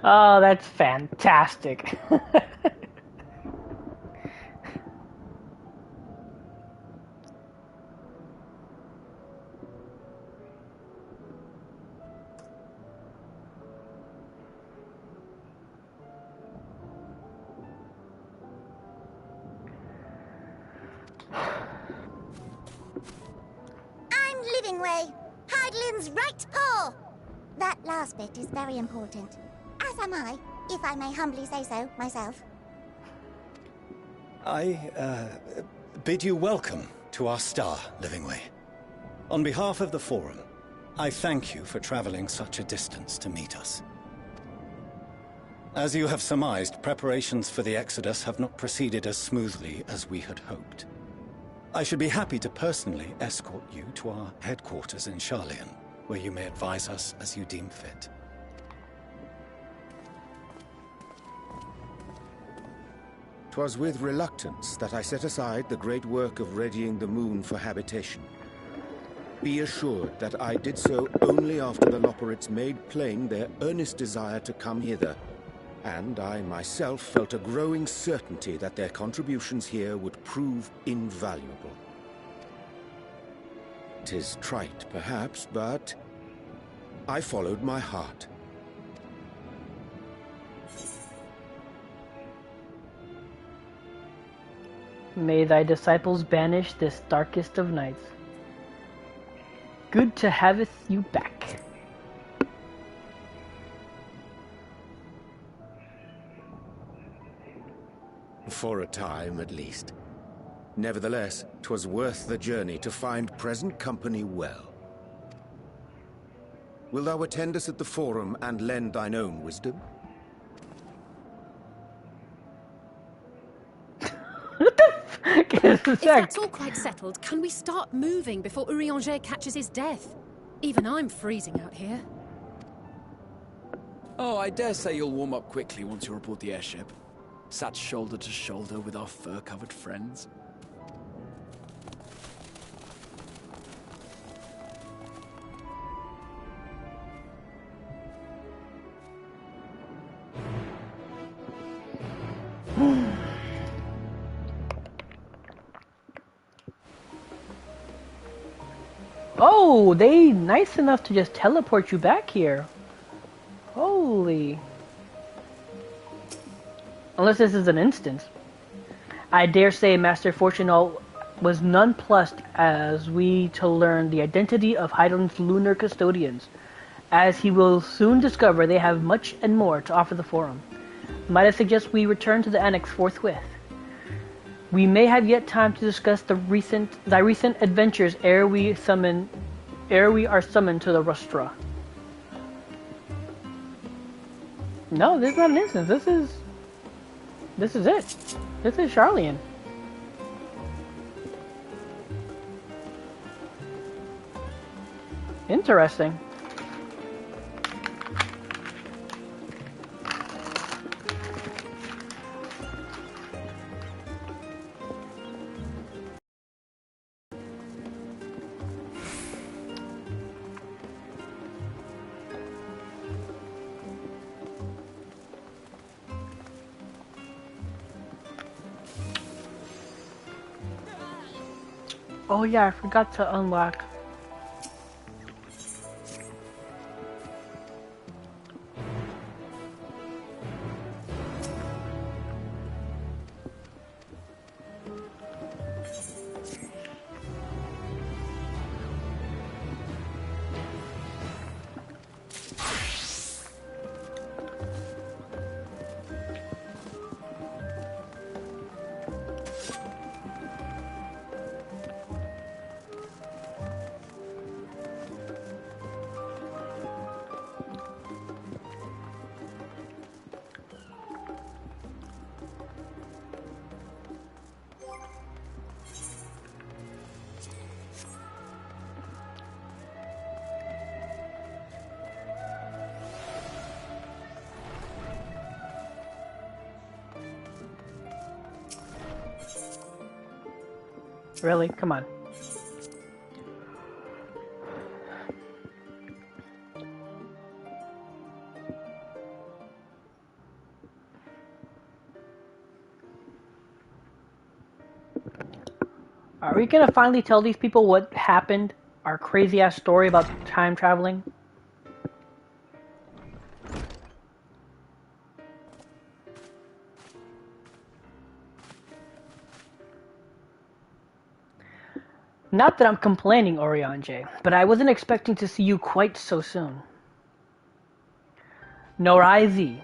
Oh, that's fantastic. I'm Livingway, Hydaelyn's right paw. That last bit is very important. As am I, if I may humbly say so myself. I bid you welcome to our star, Livingway. On behalf of the Forum, I thank you for traveling such a distance to meet us. As you have surmised, preparations for the Exodus have not proceeded as smoothly as we had hoped. I should be happy to personally escort you to our headquarters in Sharlayan, where you may advise us as you deem fit. 'Twas with reluctance that I set aside the great work of readying the moon for habitation. Be assured that I did so only after the Loperites made plain their earnest desire to come hither, and I myself felt a growing certainty that their contributions here would prove invaluable. 'Tis trite, perhaps, but I followed my heart. May thy disciples banish this darkest of nights. Good to haveth you back. For a time, at least. Nevertheless, 'twas worth the journey to find present company well. Wilt thou attend us at the Forum and lend thine own wisdom? If that's all quite settled, can we start moving before Urianger catches his death? Even I'm freezing out here. Oh, I dare say you'll warm up quickly once you're aboard the airship. Sat shoulder to shoulder with our fur-covered friends. Oh, they nice enough to just teleport you back here. Holy. Unless this is an instance. I dare say Master Fortunal was nonplussed as we to learn the identity of Heidel's lunar custodians. As he will soon discover, they have much and more to offer the Forum. Might I suggest we return to the Annex forthwith? We may have yet time to discuss thy recent adventures ere we are summoned to the Rustra. No, this is not an instance. This is it. This is Charlian. Interesting. Oh yeah, I forgot to unlock. Really? Come on. Are we gonna finally tell these people what happened? Our crazy ass story about time traveling? Not that I'm complaining, Oriange, but I wasn't expecting to see you quite so soon. Nor I thee.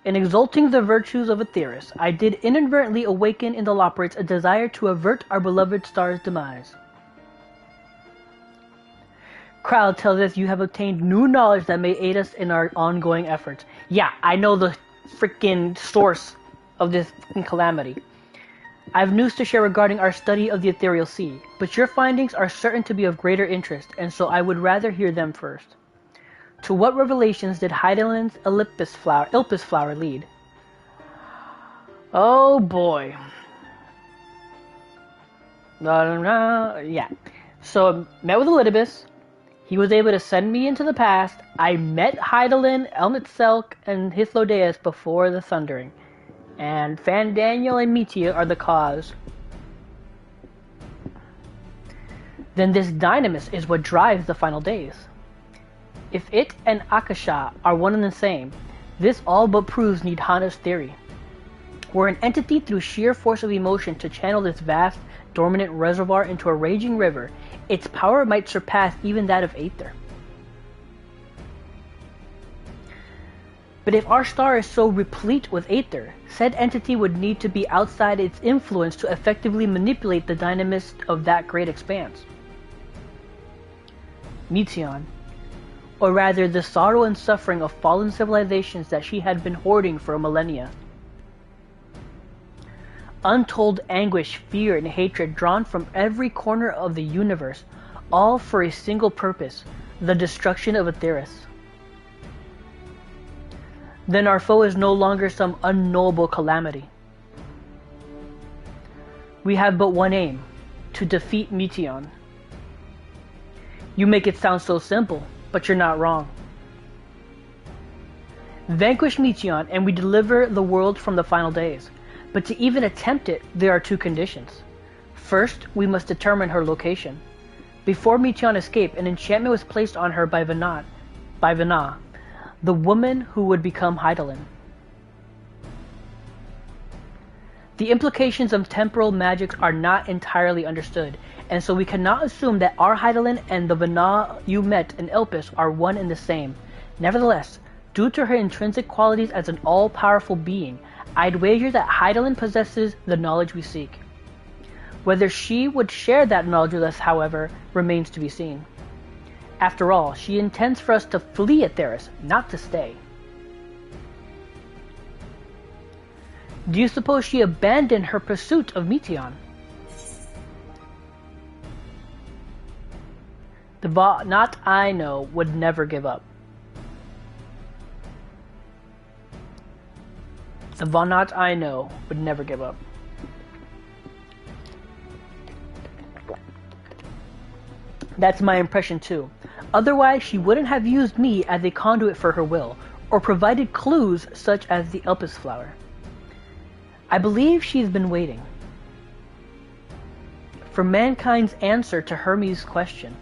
In exalting the virtues of Aetheris, I did inadvertently awaken in the Loporrites a desire to avert our beloved star's demise. Crowd tells us you have obtained new knowledge that may aid us in our ongoing efforts. Yeah, I know the freaking source of this calamity. I have news to share regarding our study of the Ethereal Sea, but your findings are certain to be of greater interest, and so I would rather hear them first. To what revelations did Heidelin's Ilpis flower lead? Oh boy. Yeah. So, met with Elidibus. He was able to send me into the past. I met Heidelin, Elmitselk, and Hythlodaeus before the Thundering. And Fandaniel and Metia are the cause. Then this dynamis is what drives the final days. If it and Akasha are one and the same, this all but proves Nidhana's theory. Were an entity through sheer force of emotion to channel this vast, dormant reservoir into a raging river, its power might surpass even that of Aether. But if our star is so replete with Aether, said entity would need to be outside its influence to effectively manipulate the dynamis of that great expanse. Meteon, or rather the sorrow and suffering of fallen civilizations that she had been hoarding for a millennia. Untold anguish, fear, and hatred drawn from every corner of the universe, all for a single purpose, the destruction of Aetheris. Then our foe is no longer some unknowable calamity. We have but one aim, to defeat Meteion. You make it sound so simple, but you're not wrong. Vanquish Meteion and we deliver the world from the final days. But to even attempt it, there are two conditions. First, we must determine her location. Before Meteion escaped, an enchantment was placed on her by Vana, the woman who would become Hydaelyn. The implications of temporal magics are not entirely understood, and so we cannot assume that our Hydaelyn and the Vana you met in Elpis are one and the same. Nevertheless, due to her intrinsic qualities as an all-powerful being, I'd wager that Hydaelyn possesses the knowledge we seek. Whether she would share that knowledge with us, however, remains to be seen. After all, she intends for us to flee Aetheris, not to stay. Do you suppose she abandoned her pursuit of Meteion? The Not I know would never give up. The Not I know would never give up. That's my impression too. Otherwise, she wouldn't have used me as a conduit for her will, or provided clues such as the Elpis flower. I believe she's been waiting for mankind's answer to Hermes' question.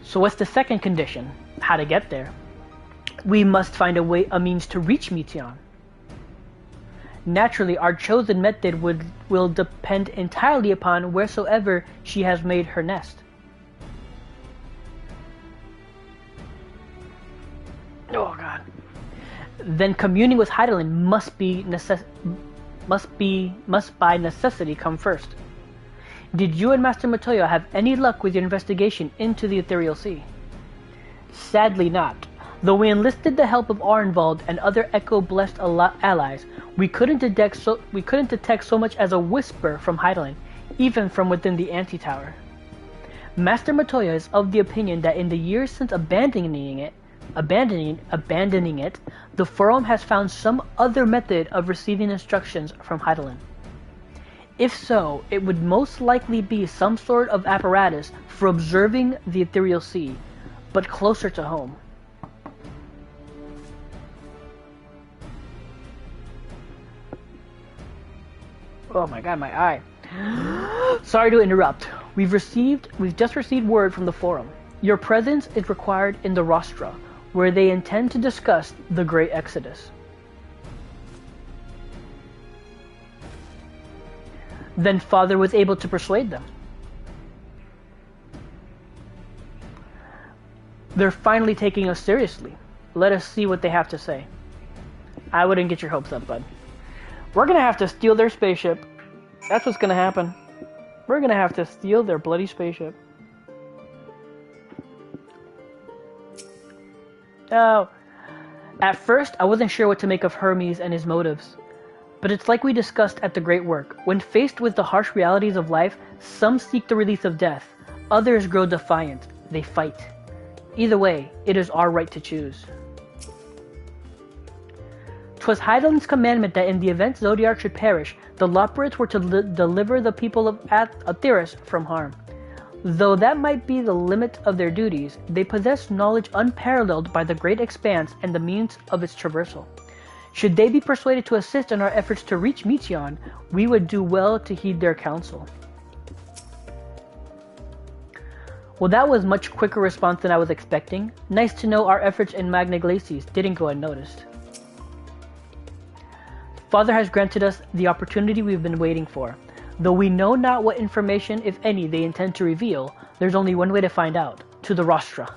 So what's the second condition? How to get there? We must find a means to reach Meteion. Naturally, our chosen method will depend entirely upon wheresoever she has made her nest. Oh God. Then communing with Hydaelyn must by necessity come first. Did you and Master Matoya have any luck with your investigation into the Ethereal Sea? Sadly not. Though we enlisted the help of Arenvald and other Echo-blessed allies, we couldn't detect so much as a whisper from Hydaelyn, even from within the Antitower. Master Matoya is of the opinion that in the years since abandoning it, the Forum has found some other method of receiving instructions from Hydaelyn. If so, it would most likely be some sort of apparatus for observing the Ethereal Sea, but closer to home. Oh my God, my eye. Sorry to interrupt. We've just received word from the Forum. Your presence is required in the Rostra, where they intend to discuss the Great Exodus. Then Father was able to persuade them. They're finally taking us seriously. Let us see what they have to say. I wouldn't get your hopes up, bud. We're gonna have to steal their spaceship. That's what's gonna happen. We're gonna have to steal their bloody spaceship. Oh. At first, I wasn't sure what to make of Hermes and his motives. But it's like we discussed at the Great Work. When faced with the harsh realities of life, some seek the release of death. Others grow defiant. They fight. Either way, it is our right to choose. 'Twas Hydaelyn's commandment that in the event Zodiark should perish, the Loporrits were to deliver the people of Aetheris from harm. Though that might be the limit of their duties, they possess knowledge unparalleled by the great expanse and the means of its traversal. Should they be persuaded to assist in our efforts to reach Meteion, we would do well to heed their counsel. Well, that was much quicker response than I was expecting. Nice to know our efforts in Magna Glacies didn't go unnoticed. Father has granted us the opportunity we've been waiting for. Though we know not what information, if any, they intend to reveal, there's only one way to find out. To the Rostra.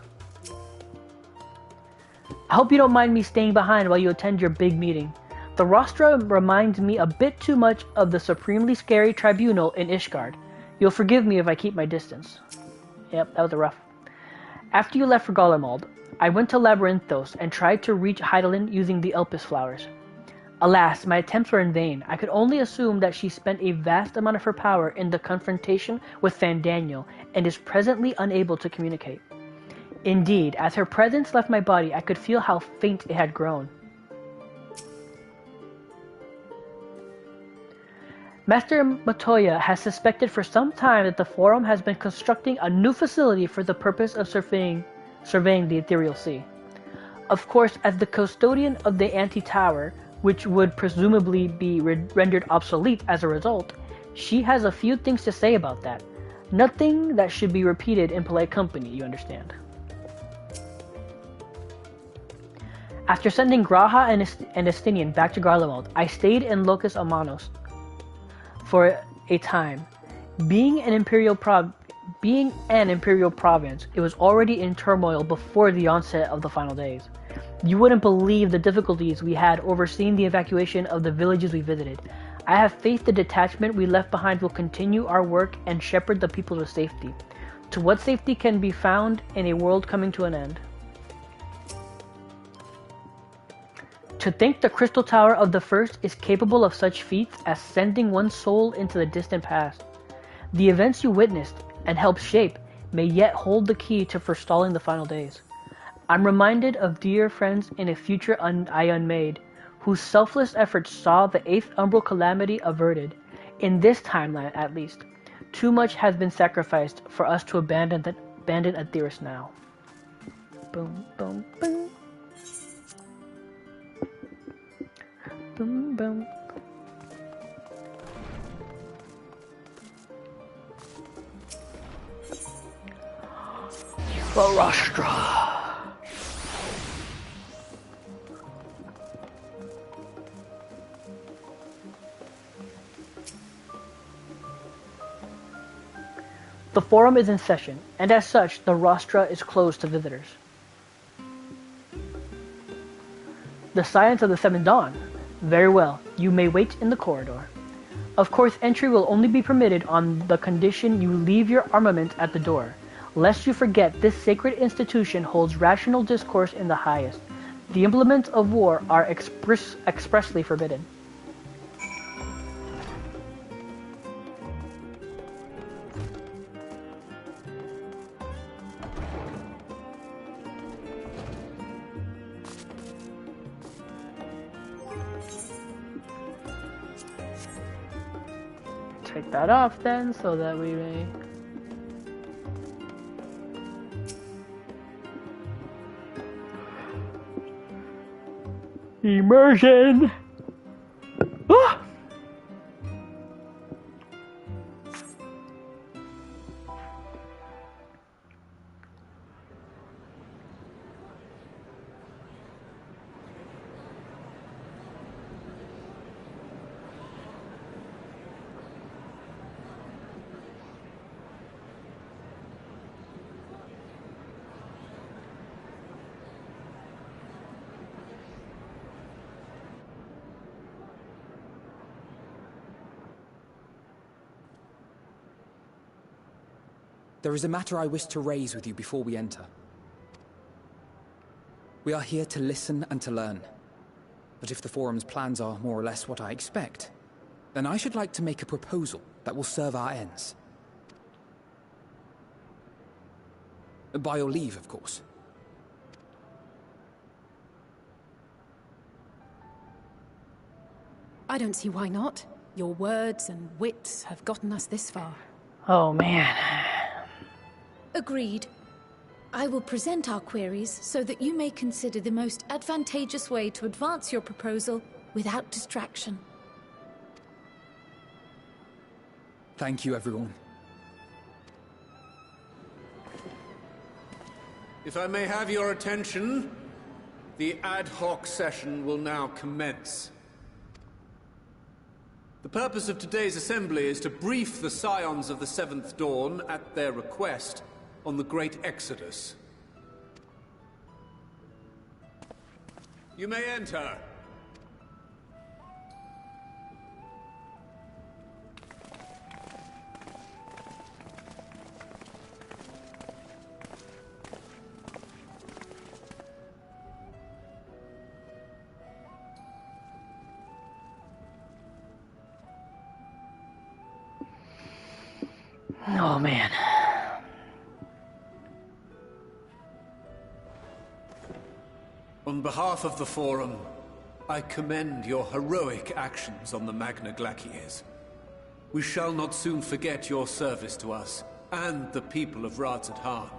I hope you don't mind me staying behind while you attend your big meeting. The Rostra reminds me a bit too much of the supremely scary tribunal in Ishgard. You'll forgive me if I keep my distance. Yep, that was rough. After you left for Garlemald, I went to Labyrinthos and tried to reach Hydaelyn using the Elpis flowers. Alas, my attempts were in vain. I could only assume that she spent a vast amount of her power in the confrontation with Fandaniel and is presently unable to communicate. Indeed, as her presence left my body, I could feel how faint it had grown. Master Matoya has suspected for some time that the Forum has been constructing a new facility for the purpose of surveying the Ethereal Sea. Of course, as the custodian of the anti-tower, which would presumably be rendered obsolete as a result, she has a few things to say about that. Nothing that should be repeated in polite company, you understand. After sending Graha and Estinian back to Garlemald, I stayed in Locus Amanos for a time. Being an imperial province, it was already in turmoil before the onset of the final days. You wouldn't believe the difficulties we had overseeing the evacuation of the villages we visited. I have faith the detachment we left behind will continue our work and shepherd the people to safety. To what safety can be found in a world coming to an end? To think the Crystal Tower of the First is capable of such feats as sending one's soul into the distant past. The events you witnessed and helped shape may yet hold the key to forestalling the final days. I'm reminded of dear friends in a future I unmade, whose selfless efforts saw the 8th Umbral Calamity averted. In this timeline, at least, too much has been sacrificed for us to abandon Aetheris now. Boom, boom, boom. Boom, boom. Barastra. The Forum is in session, and as such, the rostra is closed to visitors. The Science of the Seventh Dawn. Very well, you may wait in the corridor. Of course, entry will only be permitted on the condition you leave your armament at the door. Lest you forget, this sacred institution holds rational discourse in the highest. The implements of war are expressly forbidden. Take that off then, so that we may... Immersion! Ah! There is a matter I wish to raise with you before we enter. We are here to listen and to learn. But if the Forum's plans are more or less what I expect, then I should like to make a proposal that will serve our ends. By your leave, of course. I don't see why not. Your words and wits have gotten us this far. Oh man. Agreed. I will present our queries so that you may consider the most advantageous way to advance your proposal without distraction. Thank you, everyone. If I may have your attention, the ad hoc session will now commence. The purpose of today's assembly is to brief the Scions of the Seventh Dawn, at their request, on the Great Exodus. You may enter. Oh man. On behalf of the Forum, I commend your heroic actions on the Magna Glaciers. We shall not soon forget your service to us and the people of Radzat-Han.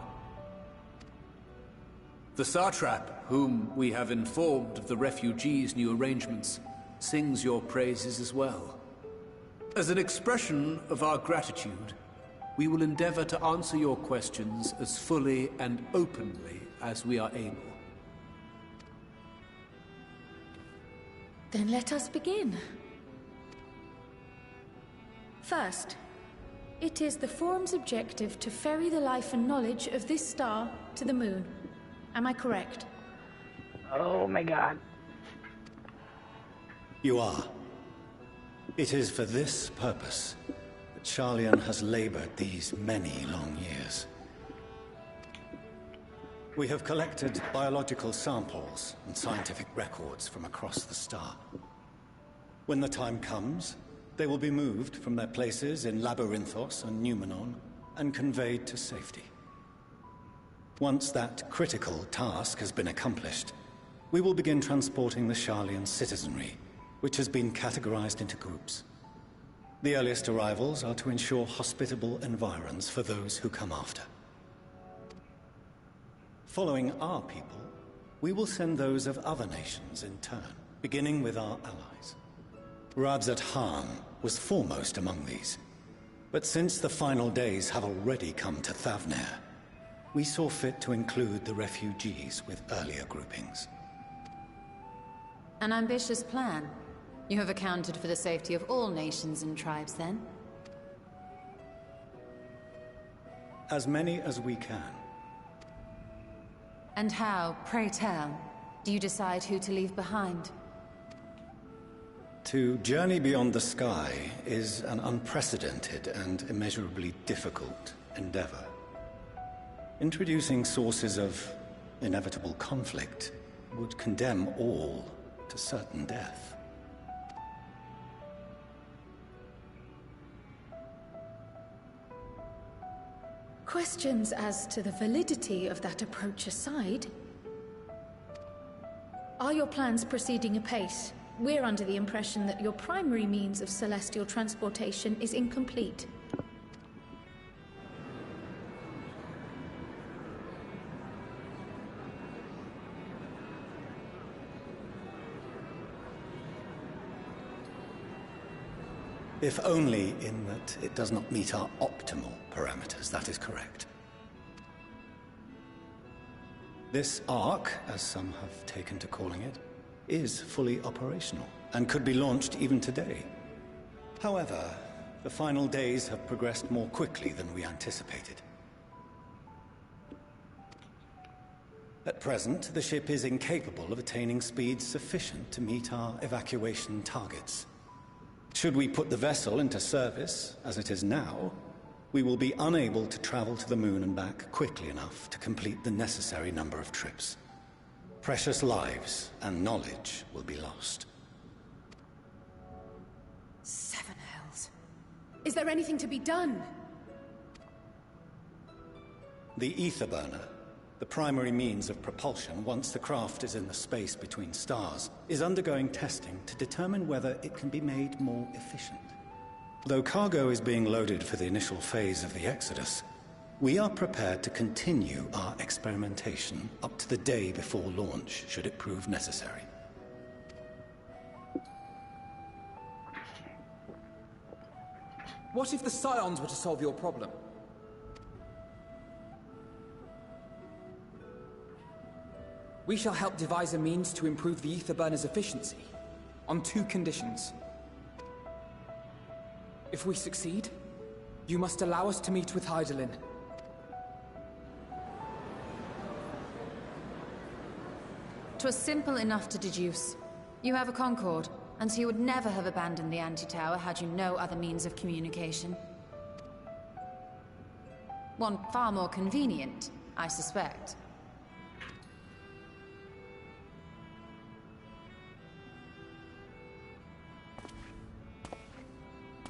The Satrap, whom we have informed of the refugees' new arrangements, sings your praises as well. As an expression of our gratitude, we will endeavor to answer your questions as fully and openly as we are able. Then let us begin. First, it is the Forum's objective to ferry the life and knowledge of this star to the moon. Am I correct? Oh my god. You are. It is for this purpose that Charlian has labored these many long years. We have collected biological samples and scientific records from across the star. When the time comes, they will be moved from their places in Labyrinthos and Numenon and conveyed to safety. Once that critical task has been accomplished, we will begin transporting the Charlian citizenry, which has been categorized into groups. The earliest arrivals are to ensure hospitable environs for those who come after. Following our people, we will send those of other nations in turn, beginning with our allies. Radzat-Han was foremost among these, but since the final days have already come to Thavnair, we saw fit to include the refugees with earlier groupings. An ambitious plan. You have accounted for the safety of all nations and tribes, then? As many as we can. And how, pray tell, do you decide who to leave behind? To journey beyond the sky is an unprecedented and immeasurably difficult endeavor. Introducing sources of inevitable conflict would condemn all to certain death. Questions as to the validity of that approach aside, are your plans proceeding apace? We're under the impression that your primary means of celestial transportation is incomplete. If only in that it does not meet our optimal parameters, that is correct. This Ark, as some have taken to calling it, is fully operational, and could be launched even today. However, the final days have progressed more quickly than we anticipated. At present, the ship is incapable of attaining speeds sufficient to meet our evacuation targets. Should we put the vessel into service, as it is now, we will be unable to travel to the moon and back quickly enough to complete the necessary number of trips. Precious lives and knowledge will be lost. Seven hells. Is there anything to be done? The ether burner, the primary means of propulsion once the craft is in the space between stars, is undergoing testing to determine whether it can be made more efficient. Though cargo is being loaded for the initial phase of the Exodus, we are prepared to continue our experimentation up to the day before launch, should it prove necessary. What if the Scions were to solve your problem? We shall help devise a means to improve the ether burner's efficiency, on 2 conditions. If we succeed, you must allow us to meet with Hydaelyn. 'Twas simple enough to deduce. You have a Concord, and so you would never have abandoned the Anti-Tower had you no other means of communication. One far more convenient, I suspect.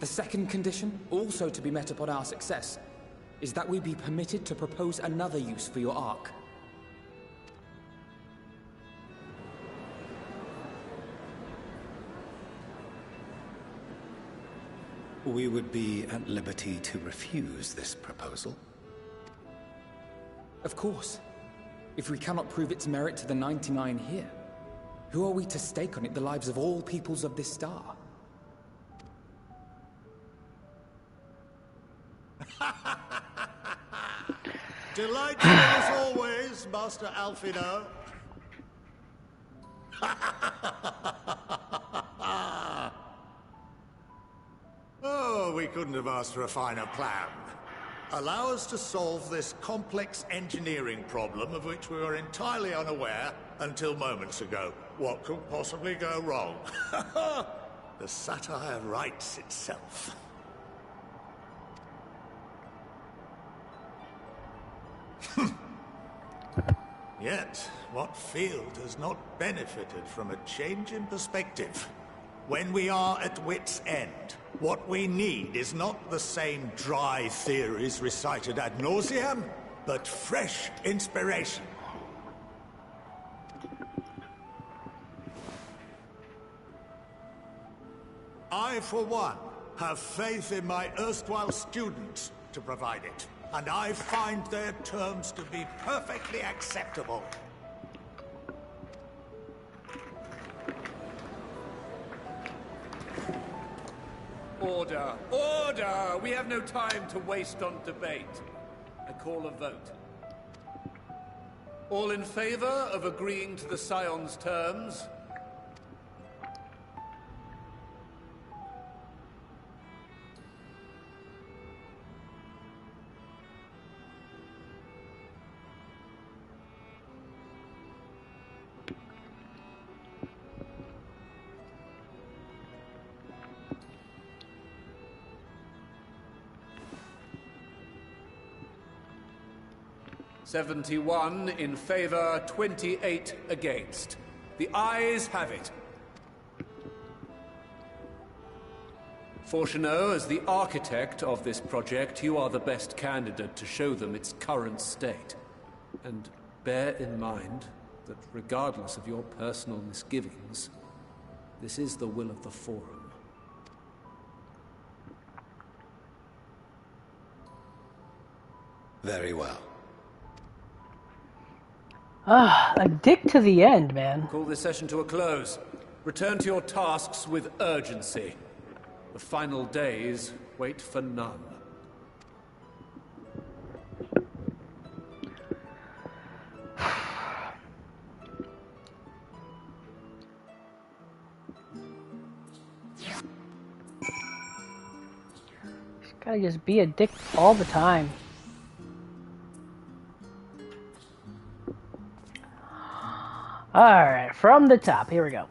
The second condition, also to be met upon our success, is that we be permitted to propose another use for your Ark. We would be at liberty to refuse this proposal. Of course. If we cannot prove its merit to the 99 here, who are we to stake on it the lives of all peoples of this star? Delightful as always, Master Alfino. Oh, we couldn't have asked for a finer plan. Allow us to solve this complex engineering problem of which we were entirely unaware until moments ago. What could possibly go wrong? The satire writes itself. Yet, what field has not benefited from a change in perspective? When we are at wit's end, what we need is not the same dry theories recited ad nauseam, but fresh inspiration. I, for one, have faith in my erstwhile students to provide it, and I find their terms to be perfectly acceptable. Order! Order! We have no time to waste on debate. I call a vote. All in favor of agreeing to the Scion's terms? "71 in favor, 28 against. The ayes have it. Fortuneau, as the architect of this project, you are the best candidate to show them its current state. And bear in mind that regardless of your personal misgivings, this is the will of the Forum. Very well. A dick to the end, man. Call this session to a close. Return to your tasks with urgency. The final days wait for none. Gotta just be a dick all the time. Alright, from the top, here we go.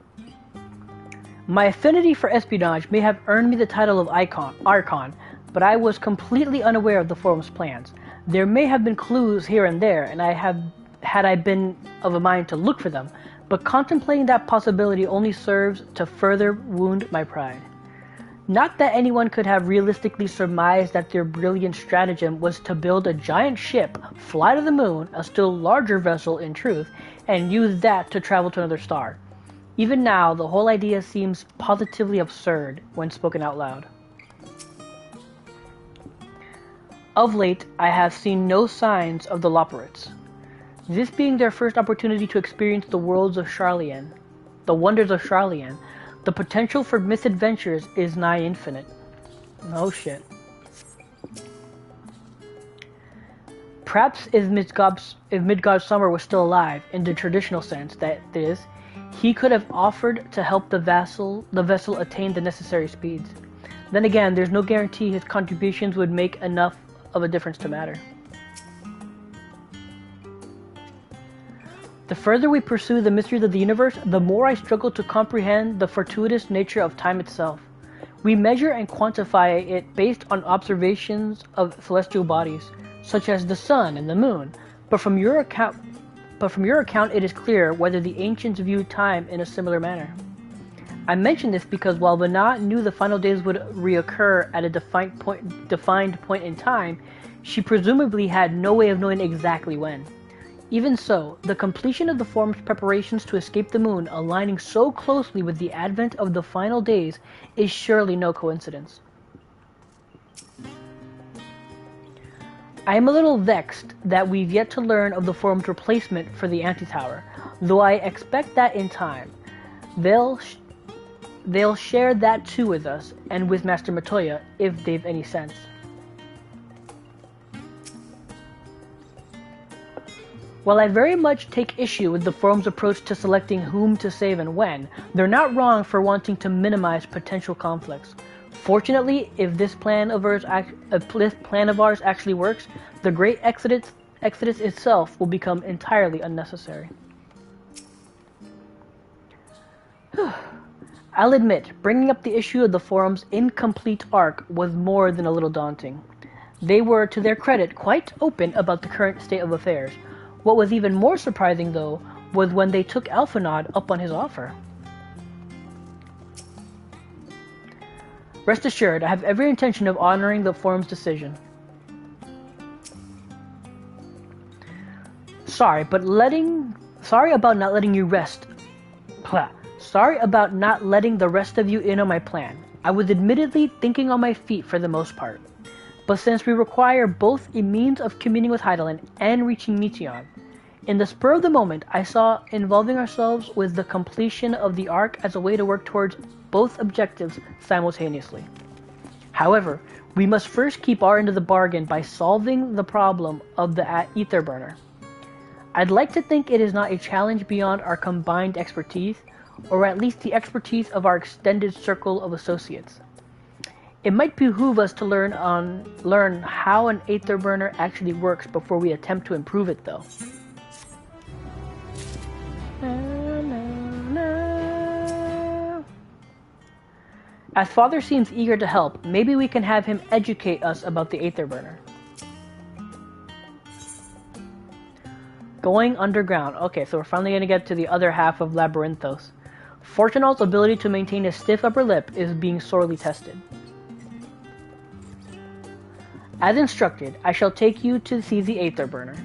My affinity for espionage may have earned me the title of Archon, but I was completely unaware of the Forum's plans. There may have been clues here and there, and had I been of a mind to look for them, but contemplating that possibility only serves to further wound my pride. Not that anyone could have realistically surmised that their brilliant stratagem was to build a giant ship, fly to the moon, a still larger vessel in truth, and use that to travel to another star. Even now, the whole idea seems positively absurd when spoken out loud. Of late, I have seen no signs of the Loperites. This being their first opportunity to experience the wonders of Sharlayan, the potential for misadventures is nigh infinite. Oh shit. Perhaps if Midgard Summer was still alive, in the traditional sense, that is, he could have offered to help the vessel attain the necessary speeds. Then again, there's no guarantee his contributions would make enough of a difference to matter. The further we pursue the mysteries of the universe, the more I struggle to comprehend the fortuitous nature of time itself. We measure and quantify it based on observations of celestial bodies, such as the sun and the moon, but from your account it is clear whether the ancients viewed time in a similar manner. I mention this because while Vanat knew the final days would reoccur at a defined point in time, she presumably had no way of knowing exactly when. Even so, the completion of the Form's preparations to escape the moon aligning so closely with the advent of the final days is surely no coincidence. I am a little vexed that we've yet to learn of the Form's replacement for the Antitower, though I expect that in time. They'll share that too with us, and with Master Matoya, if they've any sense. While I very much take issue with the Forum's approach to selecting whom to save and when, they're not wrong for wanting to minimize potential conflicts. Fortunately, if this plan of ours actually works, the Great Exodus itself will become entirely unnecessary. I'll admit, bringing up the issue of the Forum's incomplete arc was more than a little daunting. They were, to their credit, quite open about the current state of affairs. What was even more surprising, though, was when they took Alphanod up on his offer. Rest assured, I have every intention of honoring the Forum's decision. Sorry about not letting you rest. Sorry about not letting the rest of you in on my plan. I was admittedly thinking on my feet for the most part. But since we require both a means of communing with Hydaelyn and reaching Meteion, in the spur of the moment, I saw involving ourselves with the completion of the Ark as a way to work towards both objectives simultaneously. However, we must first keep our end of the bargain by solving the problem of the ether burner. I'd like to think it is not a challenge beyond our combined expertise, or at least the expertise of our extended circle of associates. It might behoove us to learn how an ether burner actually works before we attempt to improve it, though. As Father seems eager to help, maybe we can have him educate us about the ether burner. Going underground. Okay, so we're finally going to get to the other half of Labyrinthos. Fortunal's ability to maintain a stiff upper lip is being sorely tested. As instructed, I shall take you to see the ether burner.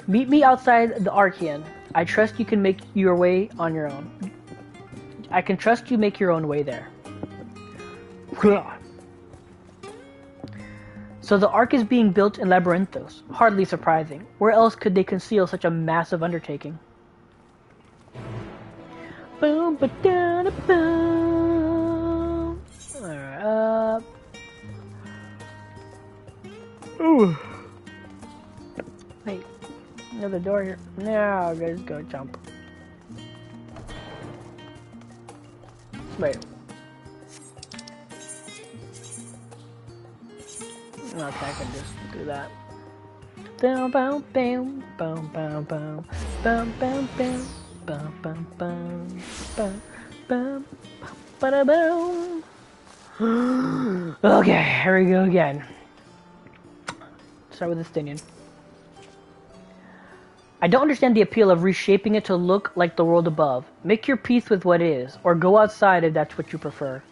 Meet me outside the Archean. I trust you can make your way on your own. I can trust you make your own way there. So the Ark is being built in Labyrinthos. Hardly surprising. Where else could they conceal such a massive undertaking? Boom, ba-da-da, boom. Alright, Ooh. Wait, another door here. Now let's go jump. Wait. Okay, I can just do that. Boom, boom, boom, boom, boom, boom, boom, boom, boom, boom, boom, boom, boom, boom, ba-da boom. Okay, here we go again. Start with the Stinian. I don't understand the appeal of reshaping it to look like the world above. Make your peace with what is, or go outside if that's what you prefer.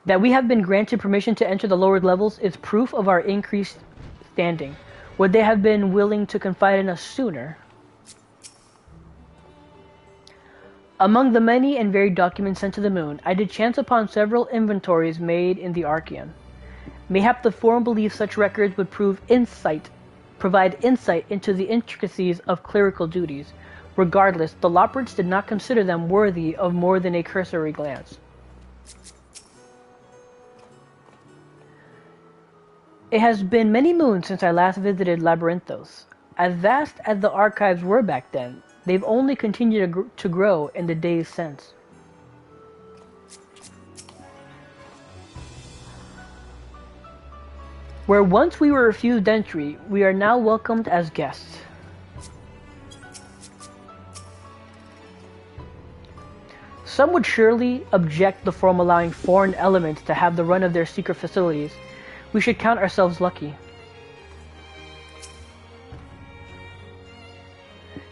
That we have been granted permission to enter the lowered levels is proof of our increased standing. Would they have been willing to confide in us sooner? Among the many and varied documents sent to the moon, I did chance upon several inventories made in the Archean. Mayhap the Forum believes such records would provide insight into the intricacies of clerical duties. Regardless, the Loporits did not consider them worthy of more than a cursory glance. It has been many moons since I last visited Labyrinthos. As vast as the archives were back then, they've only continued to grow in the days since. Where once we were refused entry, we are now welcomed as guests. Some would surely object the Forum allowing foreign elements to have the run of their secret facilities. We should count ourselves lucky.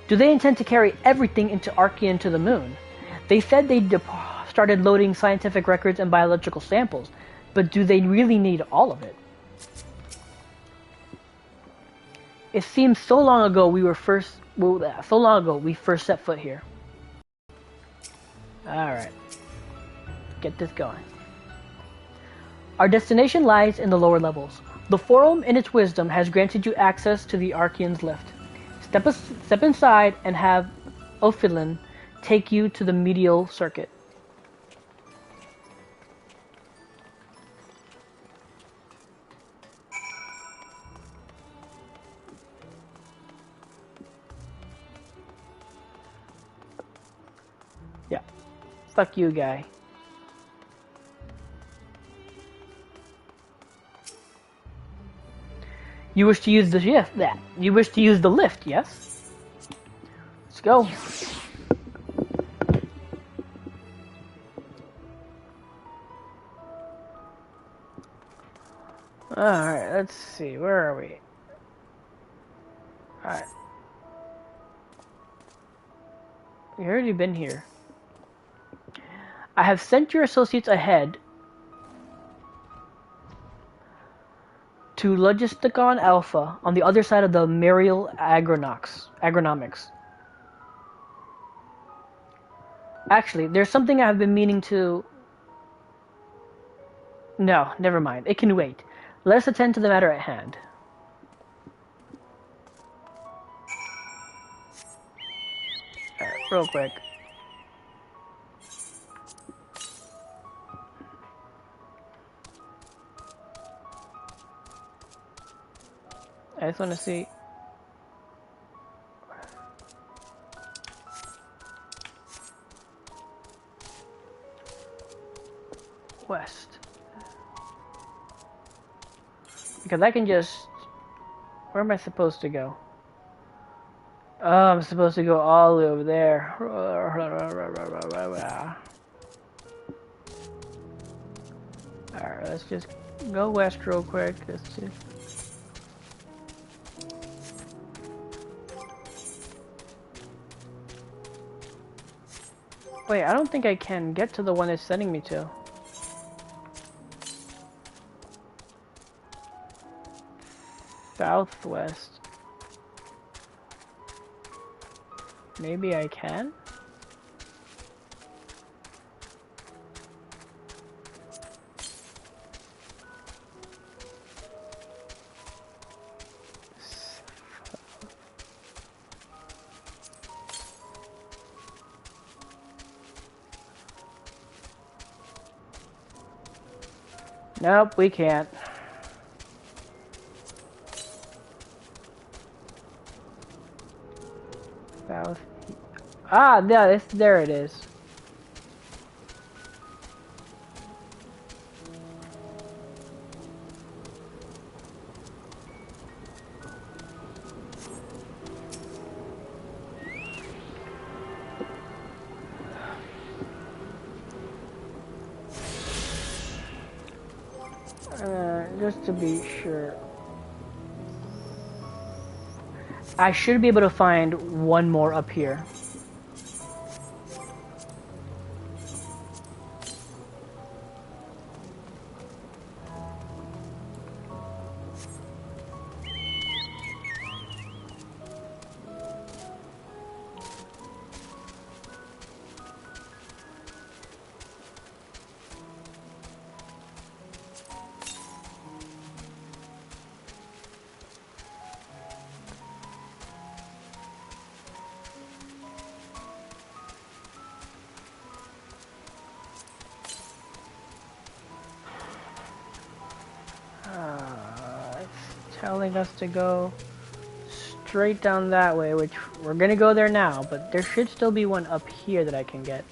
Do they intend to carry everything into Archean to the moon? They said they started loading scientific records and biological samples, but do they really need all of it? It seems so long ago we first set foot here. Alright. Get this going. Our destination lies in the lower levels. The Forum, in its wisdom, has granted you access to the Archean's lift. Step inside and have Ophilin take you to the medial circuit. Yeah. Fuck you, guy. You wish to use the You wish to use the lift, yes? Let's go. Alright, let's see. Where are we? Alright. We've already been here. I have sent your associates ahead to Logisticon Alpha on the other side of the Marial Agronomics. Actually, there's something I have been meaning to... No, never mind. It can wait. Let us attend to the matter at hand. Alright, real quick. I just want to see... West. Because I can just... Where am I supposed to go? Oh, I'm supposed to go all the way over there. Alright, let's just go west real quick. Let's just... Wait, I don't think I can get to the one it's sending me to. Southwest. Maybe I can? Nope, we can't. South. Ah, yeah, there it is. Just to be sure. I should be able to find one more up here. Telling us to go straight down that way, which we're gonna go there now, but there should still be one up here that I can get.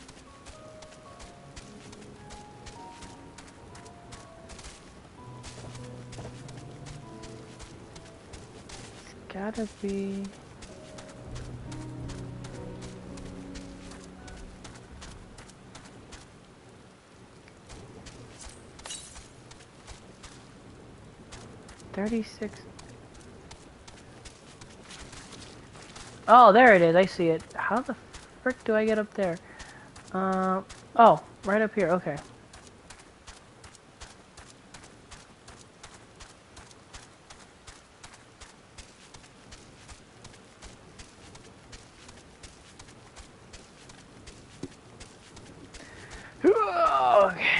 It's gotta be... $36. Oh, there it is. I see it. How the frick do I get up there? Oh, right up here. Okay. Okay.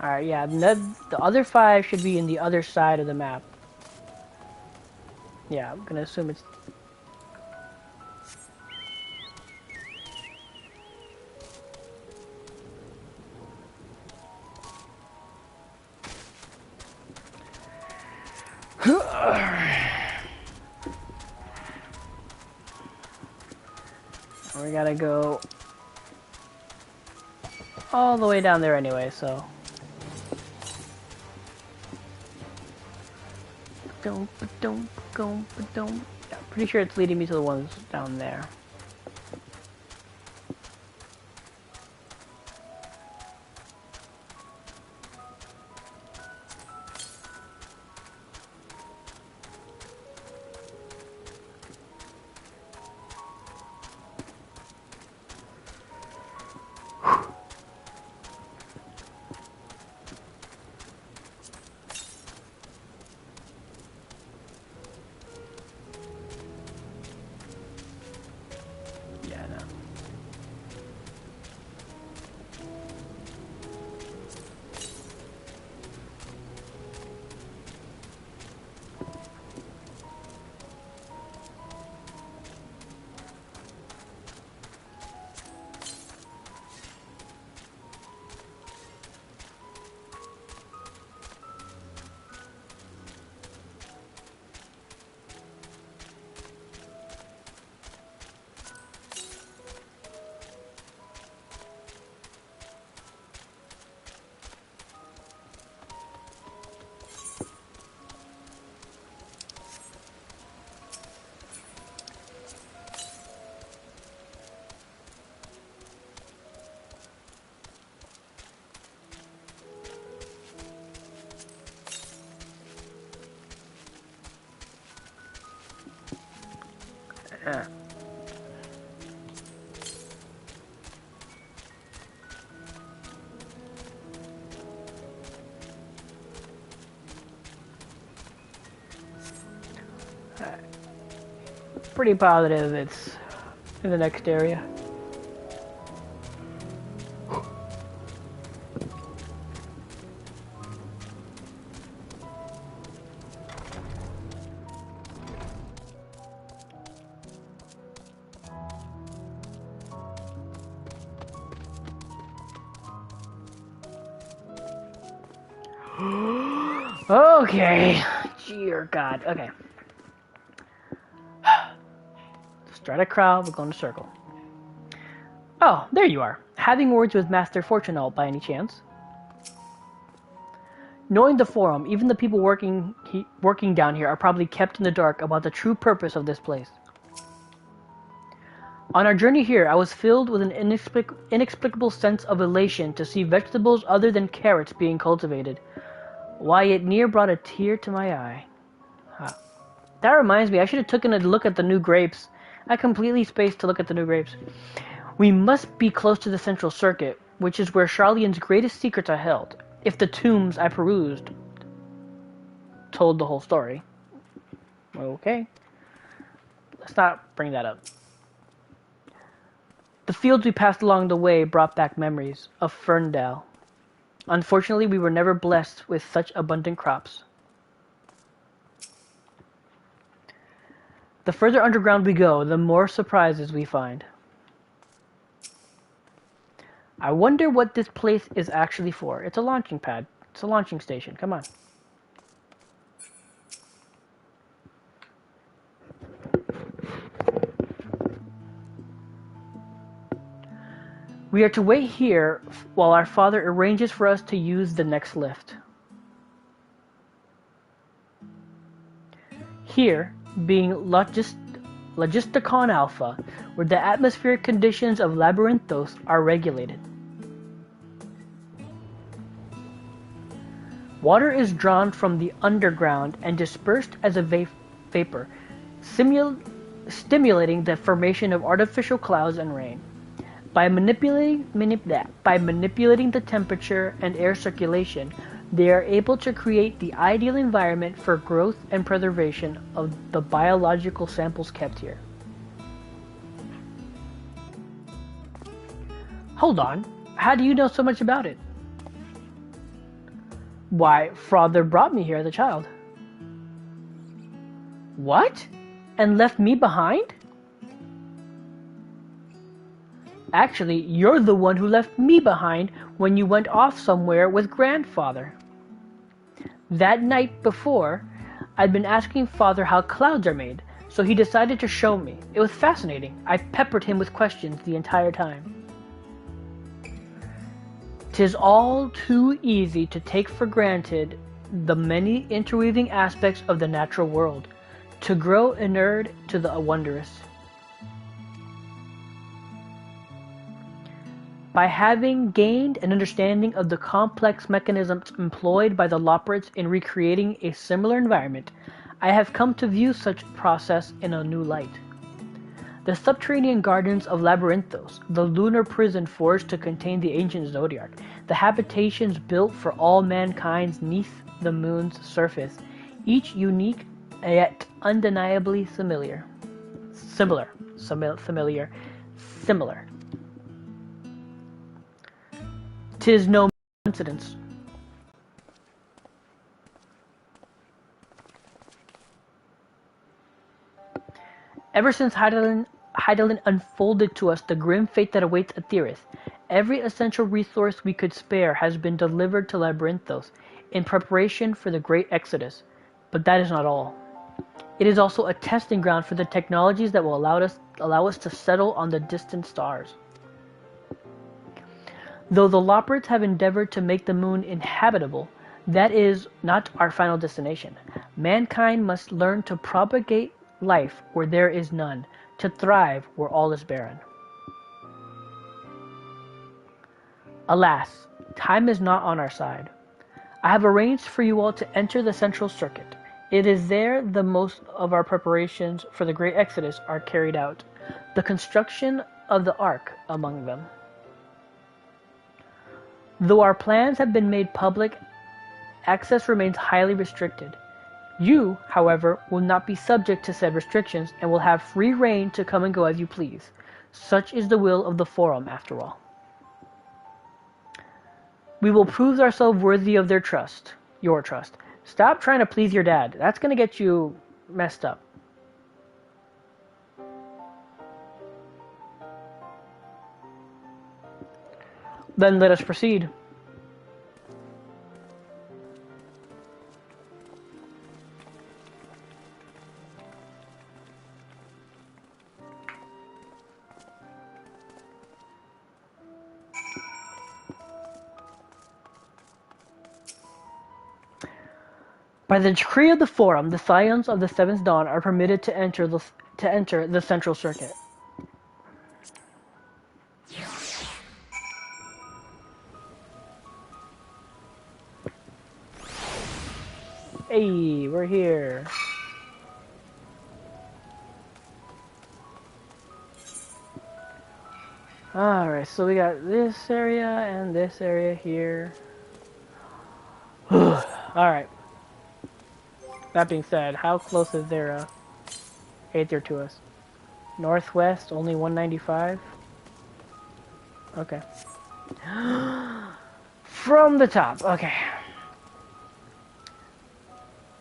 Alright, yeah, the other 5 should be in the other side of the map. Yeah, I'm gonna assume it's... We gotta go all the way down there anyway, so... Yeah, pretty sure it's leading me to the ones down there. Yeah, no. Yeah. Pretty positive it's in the next area. Okay. Dear God. Okay. Start a crowd, we're going to circle. Oh, there you are. Having words with Master Fortunal by any chance? Knowing the forum, even the people working down here are probably kept in the dark about the true purpose of this place. On our journey here, I was filled with an inexplicable sense of elation to see vegetables other than carrots being cultivated. Why, it near brought a tear to my eye. Huh. That reminds me, I should have taken a look at the new grapes. I completely spaced to look at the new grapes. We must be close to the central circuit, which is where Charlene's greatest secrets are held. If the tombs I perused told the whole story. Okay. Let's not bring that up. The fields we passed along the way brought back memories of Ferndale. Unfortunately, we were never blessed with such abundant crops. The further underground we go, the more surprises we find. I wonder what this place is actually for. It's a launching pad. It's a launching station. Come on. We are to wait here while our father arranges for us to use the next lift. Here, being Logisticon Alpha, where the atmospheric conditions of Labyrinthos are regulated. Water is drawn from the underground and dispersed as a vapor, stimulating the formation of artificial clouds and rain. By manipulating the temperature and air circulation, they are able to create the ideal environment for growth and preservation of the biological samples kept here. Hold on, how do you know so much about it? Why, father brought me here as a child. What? And left me behind? Actually, you're the one who left me behind when you went off somewhere with grandfather. That night before, I'd been asking father how clouds are made, so he decided to show me. It was fascinating. I peppered him with questions the entire time. 'Tis all too easy to take for granted the many interweaving aspects of the natural world, to grow inured to the wondrous. By having gained an understanding of the complex mechanisms employed by the Loporrits in recreating a similar environment, I have come to view such process in a new light. The subterranean gardens of Labyrinthos, the lunar prison forged to contain the ancient Zodiac, the habitations built for all mankind neath the moon's surface, each unique yet undeniably similar. Tis no coincidence. Ever since Hydaelyn unfolded to us the grim fate that awaits Aetheris, every essential resource we could spare has been delivered to Labyrinthos in preparation for the Great Exodus. But that is not all. It is also a testing ground for the technologies that will allow us to settle on the distant stars. Though the Loporrits have endeavored to make the moon inhabitable, that is not our final destination. Mankind must learn to propagate life where there is none, to thrive where all is barren. Alas, time is not on our side. I have arranged for you all to enter the central circuit. It is there the most of our preparations for the Great Exodus are carried out, the construction of the Ark among them. Though our plans have been made public, access remains highly restricted. You, however, will not be subject to said restrictions and will have free rein to come and go as you please. Such is the will of the Forum, after all. We will prove ourselves worthy of their trust, your trust. Stop trying to please your dad. That's going to get you messed up. Then let us proceed. By the decree of the Forum, the Scions of the Seventh Dawn are permitted to enter the Central Circuit. Hey, we're here. Alright, so we got this area and this area here. Alright. That being said, how close is their Aether to us? Northwest, only 195? Okay. From the top, okay.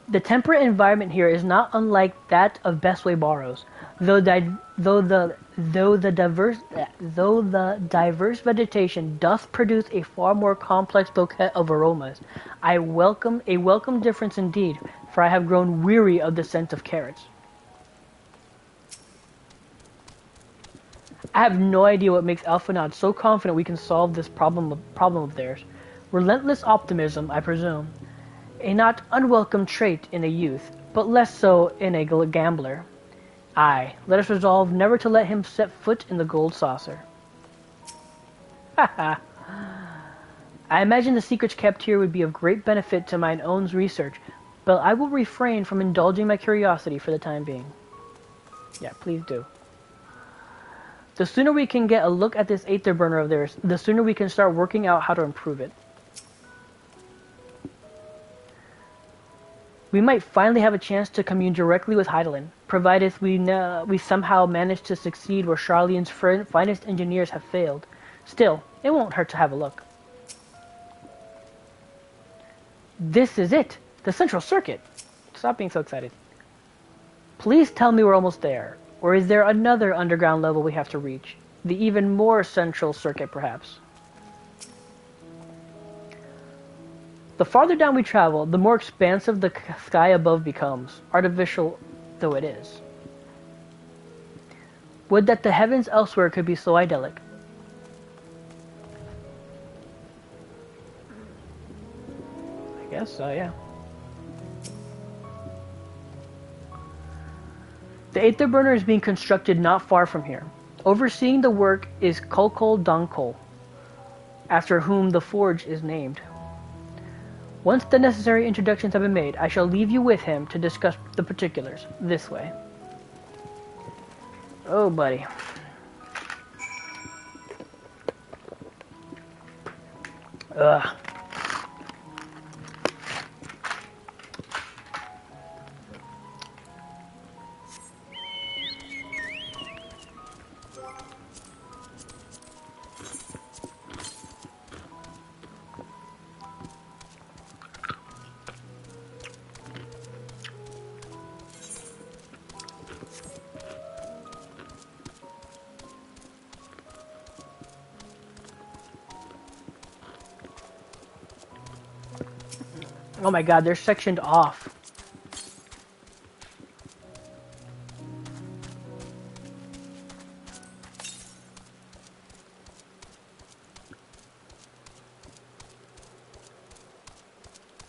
The temperate environment here is not unlike that of Bestway Barrows, though the diverse vegetation doth produce a far more complex bouquet of aromas. A welcome difference indeed, for I have grown weary of the scent of carrots. I have no idea what makes Alphanod so confident we can solve this problem of theirs. Relentless optimism, I presume. A not unwelcome trait in a youth, but less so in a gambler. Aye, let us resolve never to let him set foot in the gold saucer. Haha. I imagine the secrets kept here would be of great benefit to mine own research, but I will refrain from indulging my curiosity for the time being. Yeah, please do. The sooner we can get a look at this aether burner of theirs, the sooner we can start working out how to improve it. We might finally have a chance to commune directly with Heidelin, provided we somehow manage to succeed where Charlene's finest engineers have failed. Still, it won't hurt to have a look. This is it! The central circuit! Stop being so excited. Please tell me we're almost there. Or is there another underground level we have to reach? The even more central circuit, perhaps? The farther down we travel, the more expansive the sky above becomes, artificial though it is. Would that the heavens elsewhere could be so idyllic. I guess so, yeah. The aether burner is being constructed not far from here. Overseeing the work is Kolkol Donkol, after whom the forge is named. Once the necessary introductions have been made, I shall leave you with him to discuss the particulars. This way. Oh, buddy. Ugh. Oh my god, they're sectioned off.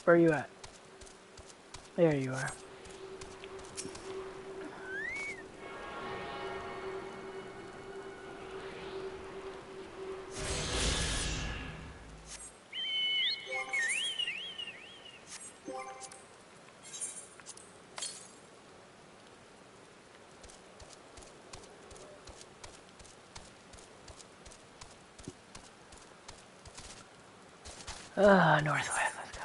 Where are you at? There you are. Northwest, let's go.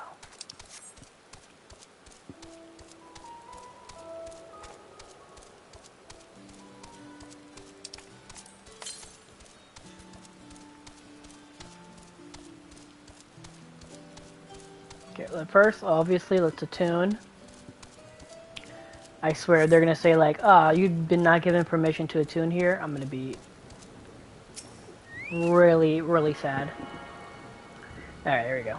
Okay, first, obviously, let's attune. I swear, they're gonna say like, ah, you've been not given permission to attune here. I'm gonna be really, really sad. Alright, there we go.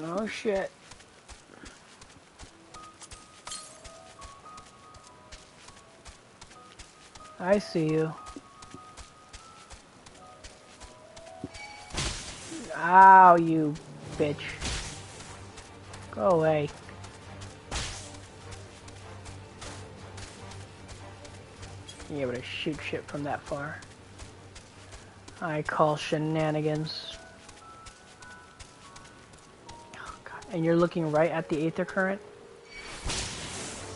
Oh shit. I see you. Ow, you bitch. Go away. Be able to shoot shit from that far. I call shenanigans. Oh, God. And you're looking right at the aether current?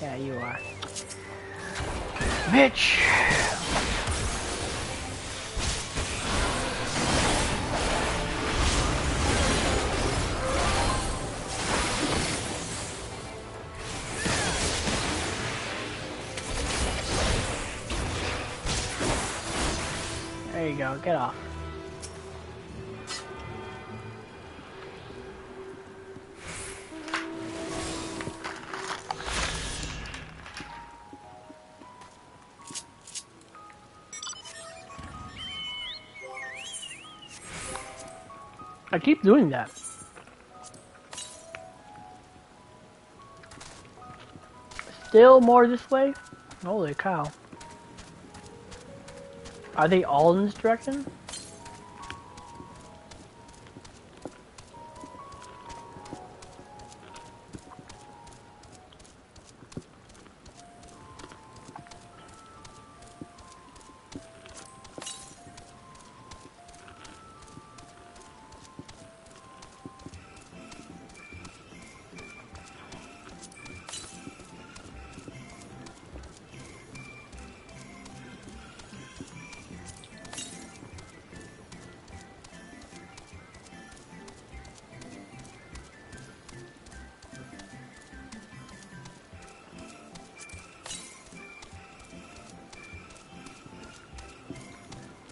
Yeah, you are. Bitch! There you go, get off. I keep doing that. Still more this way? Holy cow. Are they all in this direction?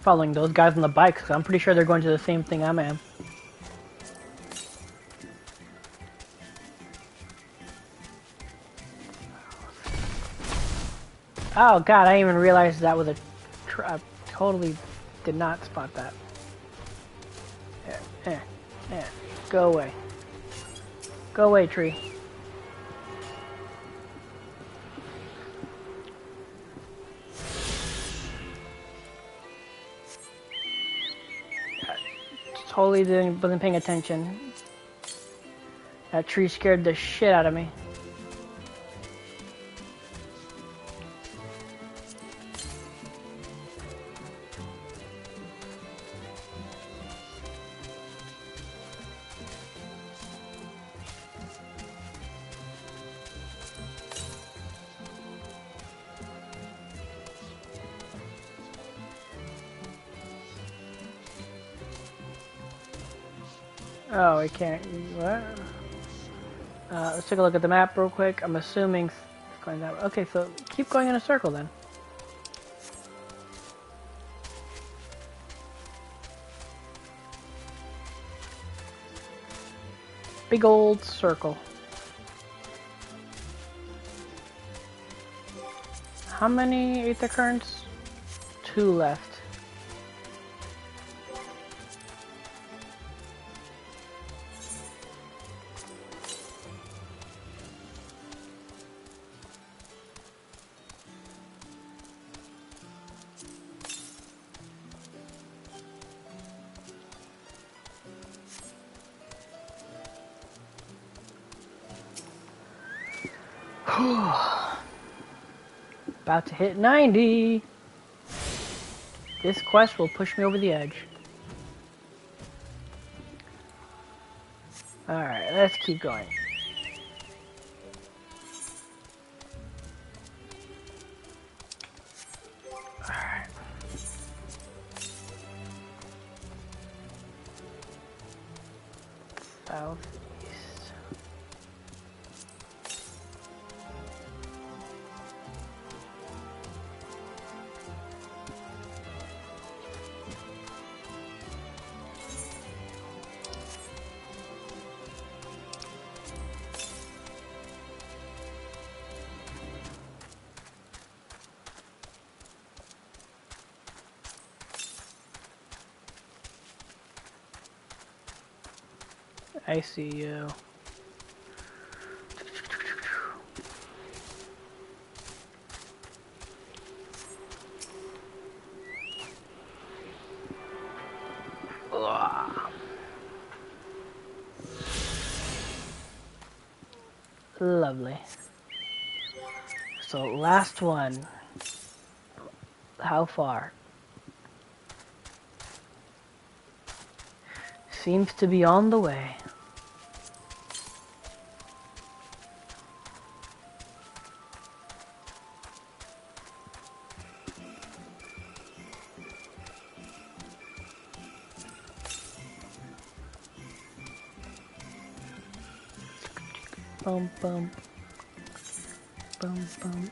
Following those guys on the bikes, 'cause I'm pretty sure they're going to the same thing I am. Oh god, I didn't even realize that was a trap. Totally did not spot that. Go away. Go away, tree. Totally wasn't paying attention. That tree scared the shit out of me. Oh, I can't. What? Let's take a look at the map real quick. I'm assuming it's going that way. Okay, so keep going in a circle then. Big old circle. How many ether currents? 2 left. About to hit 90. This quest will push me over the edge. Alright, let's keep going. Alright. Southeast. I see you. Lovely. So last one. How far? Seems to be on the way. Bum bum. Bum bum.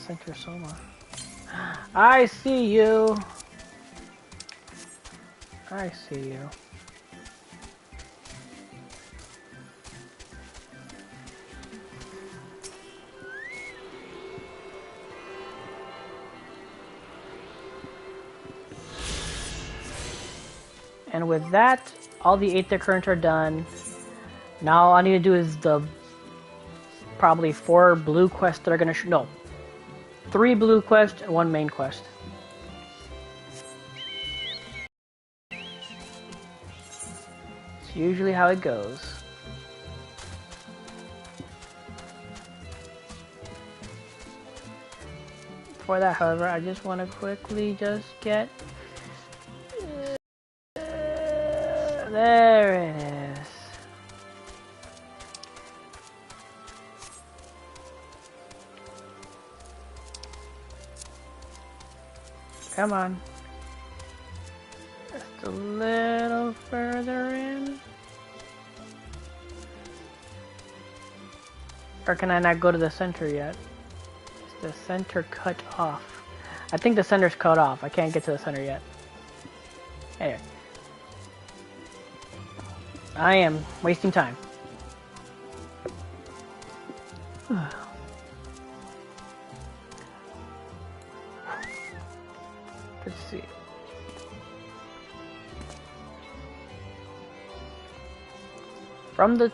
center Soma. I see you. I see you. And with that, all the Aether Currents are done. Now all I need to do is the probably 4 blue quests that are gonna no, 3 blue quests and 1 main quest. It's usually how it goes. For that, however, I just want to quickly just get... there it is. Come on. Just a little further in. Or can I not go to the center yet? Is the center cut off? I think the center's cut off. I can't get to the center yet. Hey. I am wasting time. Let's see. From the...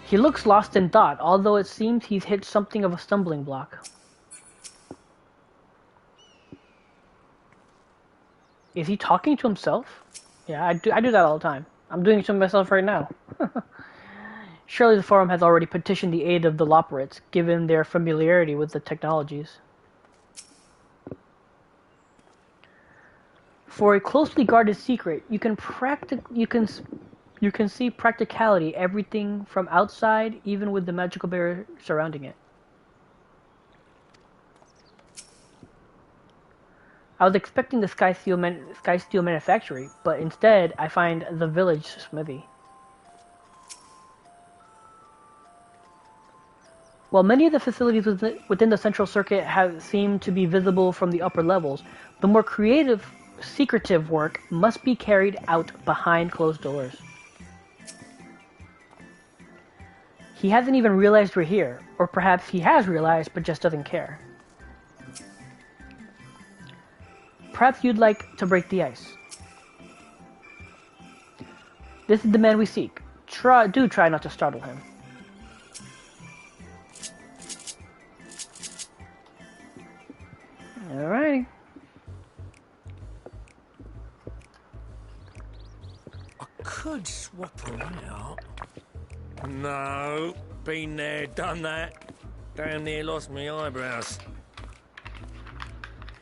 He looks lost in thought, although it seems he's hit something of a stumbling block. Is he talking to himself? Yeah, I do that all the time. I'm doing it to myself right now. Surely the forum has already petitioned the aid of the Loperites, given their familiarity with the technologies. For a closely guarded secret, you can see practicality everything from outside, even with the magical barrier surrounding it. I was expecting the Sky Steel manufactory, but instead I find the village smithy. While many of the facilities within the central circuit have seemed to be visible from the upper levels, the more creative, secretive work must be carried out behind closed doors. He hasn't even realized we're here, or perhaps he has realized but just doesn't care. Perhaps you'd like to break the ice. This is the man we seek. Do try not to startle him. Alrighty. I could swap her out. No, been there, done that. Damn near lost my eyebrows.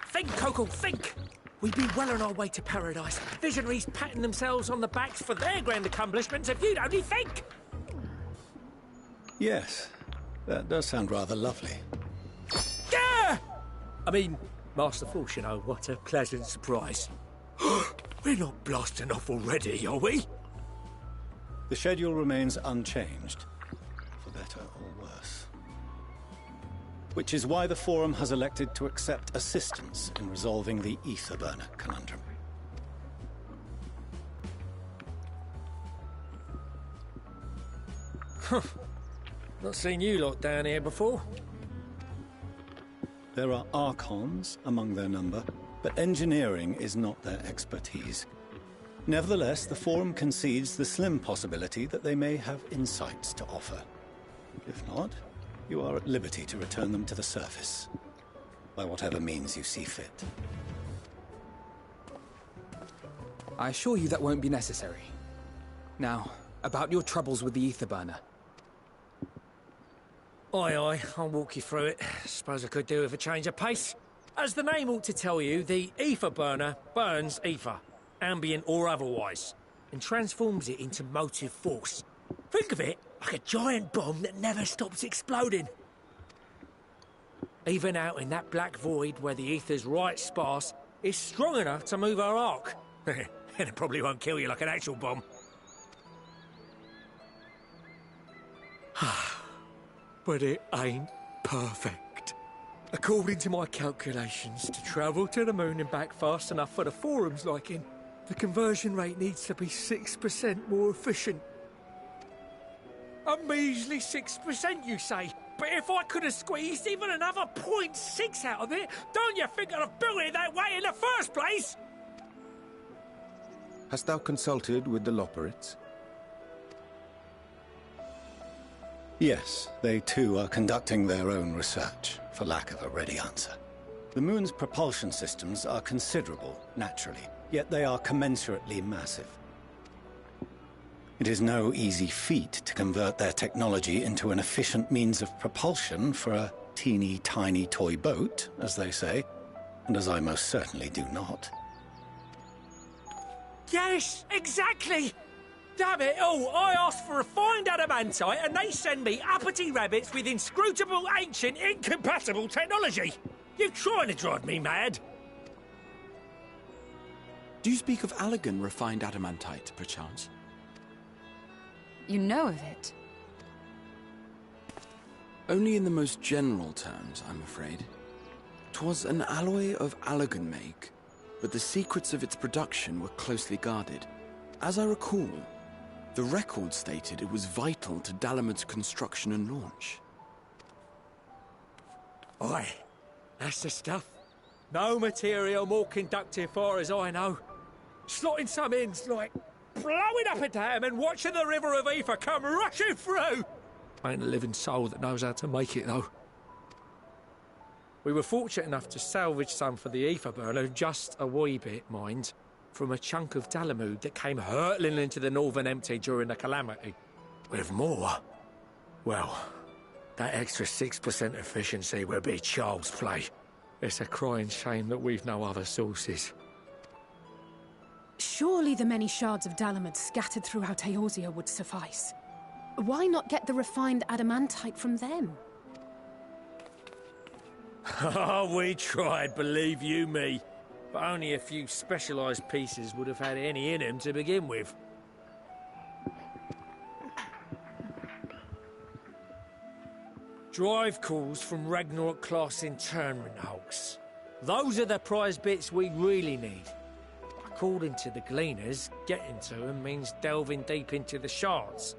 Think, Coco, think! We'd be well on our way to paradise. Visionaries patting themselves on the backs for their grand accomplishments if you'd only think! Yes, that does sound rather lovely. Yeah! I mean, Master Force, you know, what a pleasant surprise. We're not blasting off already, are we? The schedule remains unchanged, for better or worse. Which is why the Forum has elected to accept assistance in resolving the ether burner conundrum. Not seen you lot down here before. There are Archons among their number, but engineering is not their expertise. Nevertheless, the Forum concedes the slim possibility that they may have insights to offer. If not, you are at liberty to return them to the surface, by whatever means you see fit. I assure you that won't be necessary. Now, about your troubles with the ether burner. Aye, aye, I'll walk you through it. Suppose I could do with a change of pace. As the name ought to tell you, the ether burner burns ether, ambient or otherwise, and transforms it into motive force. Think of it like a giant bomb that never stops exploding. Even out in that black void where the ether's right sparse, it's strong enough to move our arc. And it probably won't kill you like an actual bomb. but it ain't perfect. According to my calculations, to travel to the moon and back fast enough for the forum's liking, the conversion rate needs to be 6% more efficient. A measly 6%, you say? But if I could have squeezed even another 0.6 out of it, don't you think I'd have built it that way in the first place? Hast thou consulted with the Loperites? Yes, they too are conducting their own research, for lack of a ready answer. The moon's propulsion systems are considerable, naturally, yet they are commensurately massive. It is no easy feat to convert their technology into an efficient means of propulsion for a teeny tiny toy boat, as they say, and as I most certainly do not. Yes, exactly! Damn it all, I asked for refined adamantite and they send me uppity rabbits with inscrutable, ancient, incompatible technology! You're trying to drive me mad! Do you speak of Allegan refined adamantite, perchance? You know of it? Only in the most general terms, I'm afraid. 'Twas an alloy of Allegan make, but the secrets of its production were closely guarded. As I recall, the record stated it was vital to Dalamud's construction and launch. Aye, that's the stuff. No material more conductive far as I know. Slotting some ends like blowing up a dam and watching the river of ether come rushing through. Ain't a living soul that knows how to make it, though. We were fortunate enough to salvage some for the ether burner, just a wee bit, mind, from a chunk of Dalamud that came hurtling into the Northern Empty during the calamity. With more, well, that extra 6% efficiency would be child's play. It's a crying shame that we've no other sources. Surely the many shards of Dalamud scattered throughout Eorzea would suffice. Why not get the refined adamantite from them? Oh, we tried, believe you me. But only a few specialised pieces would have had any in them to begin with. Drive calls from Ragnarok-class internment hulks. Those are the prize bits we really need. According to the Gleaners, getting to them means delving deep into the shards.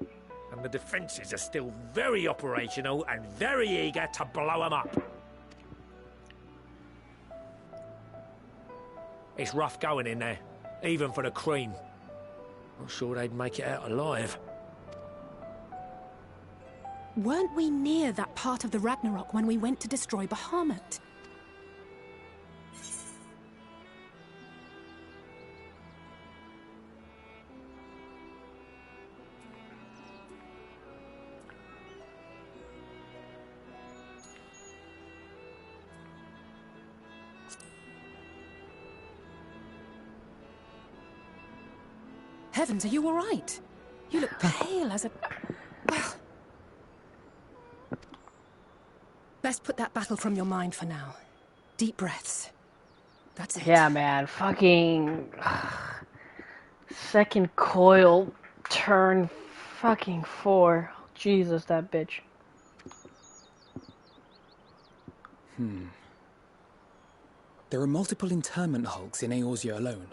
And the defences are still very operational and very eager to blow them up. It's rough going in there, even for the cream. Not sure they'd make it out alive. Weren't we near that part of the Ragnarok when we went to destroy Bahamut? Heavens, are you all right? You look pale as a... Well... Best put that battle from your mind for now. Deep breaths. That's it. Yeah, man. Fucking... Second coil, turn fucking 4. Jesus, that bitch. There are multiple internment hulks in Eorzea alone,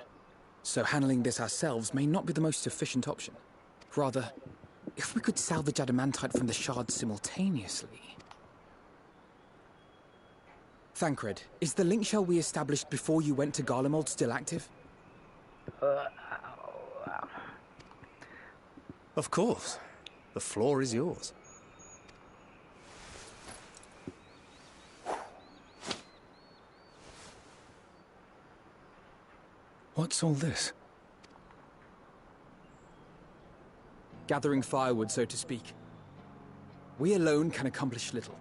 so handling this ourselves may not be the most efficient option. Rather, if we could salvage adamantite from the shards simultaneously... Thancred, is the link shell we established before you went to Garlemald still active? Of course. The floor is yours. What's all this? Gathering firewood, so to speak. We alone can accomplish little,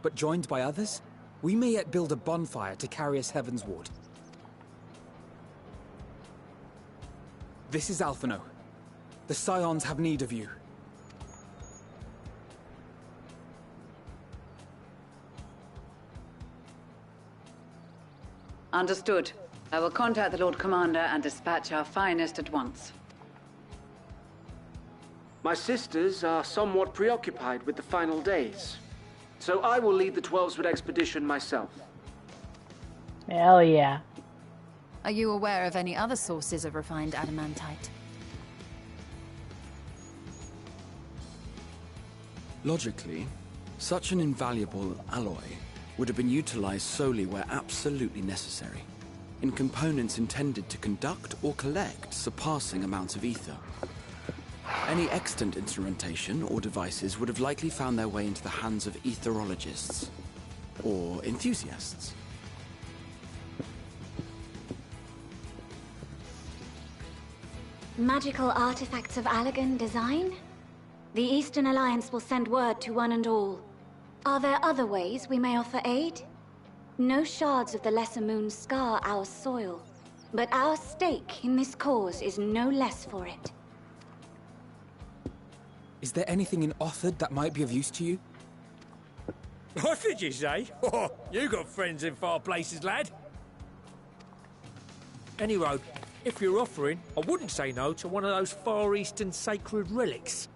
but joined by others, we may yet build a bonfire to carry us heavensward. This is Alphino. The Scions have need of you. Understood. I will contact the Lord Commander and dispatch our finest at once. My sisters are somewhat preoccupied with the final days. So I will lead the 12-foot expedition myself. Hell yeah. Are you aware of any other sources of refined adamantite? Logically, such an invaluable alloy would have been utilized solely where absolutely necessary, in components intended to conduct or collect surpassing amounts of ether. Any extant instrumentation or devices would have likely found their way into the hands of etherologists, or enthusiasts. Magical artifacts of Allagan design? The Eastern Alliance will send word to one and all. Are there other ways we may offer aid? No shards of the Lesser Moon scar our soil, but our stake in this cause is no less for it. Is there anything in Othard that might be of use to you? What did you say? Oh, you got friends in far places, lad. Anyway, if you're offering, I wouldn't say no to one of those Far Eastern sacred relics.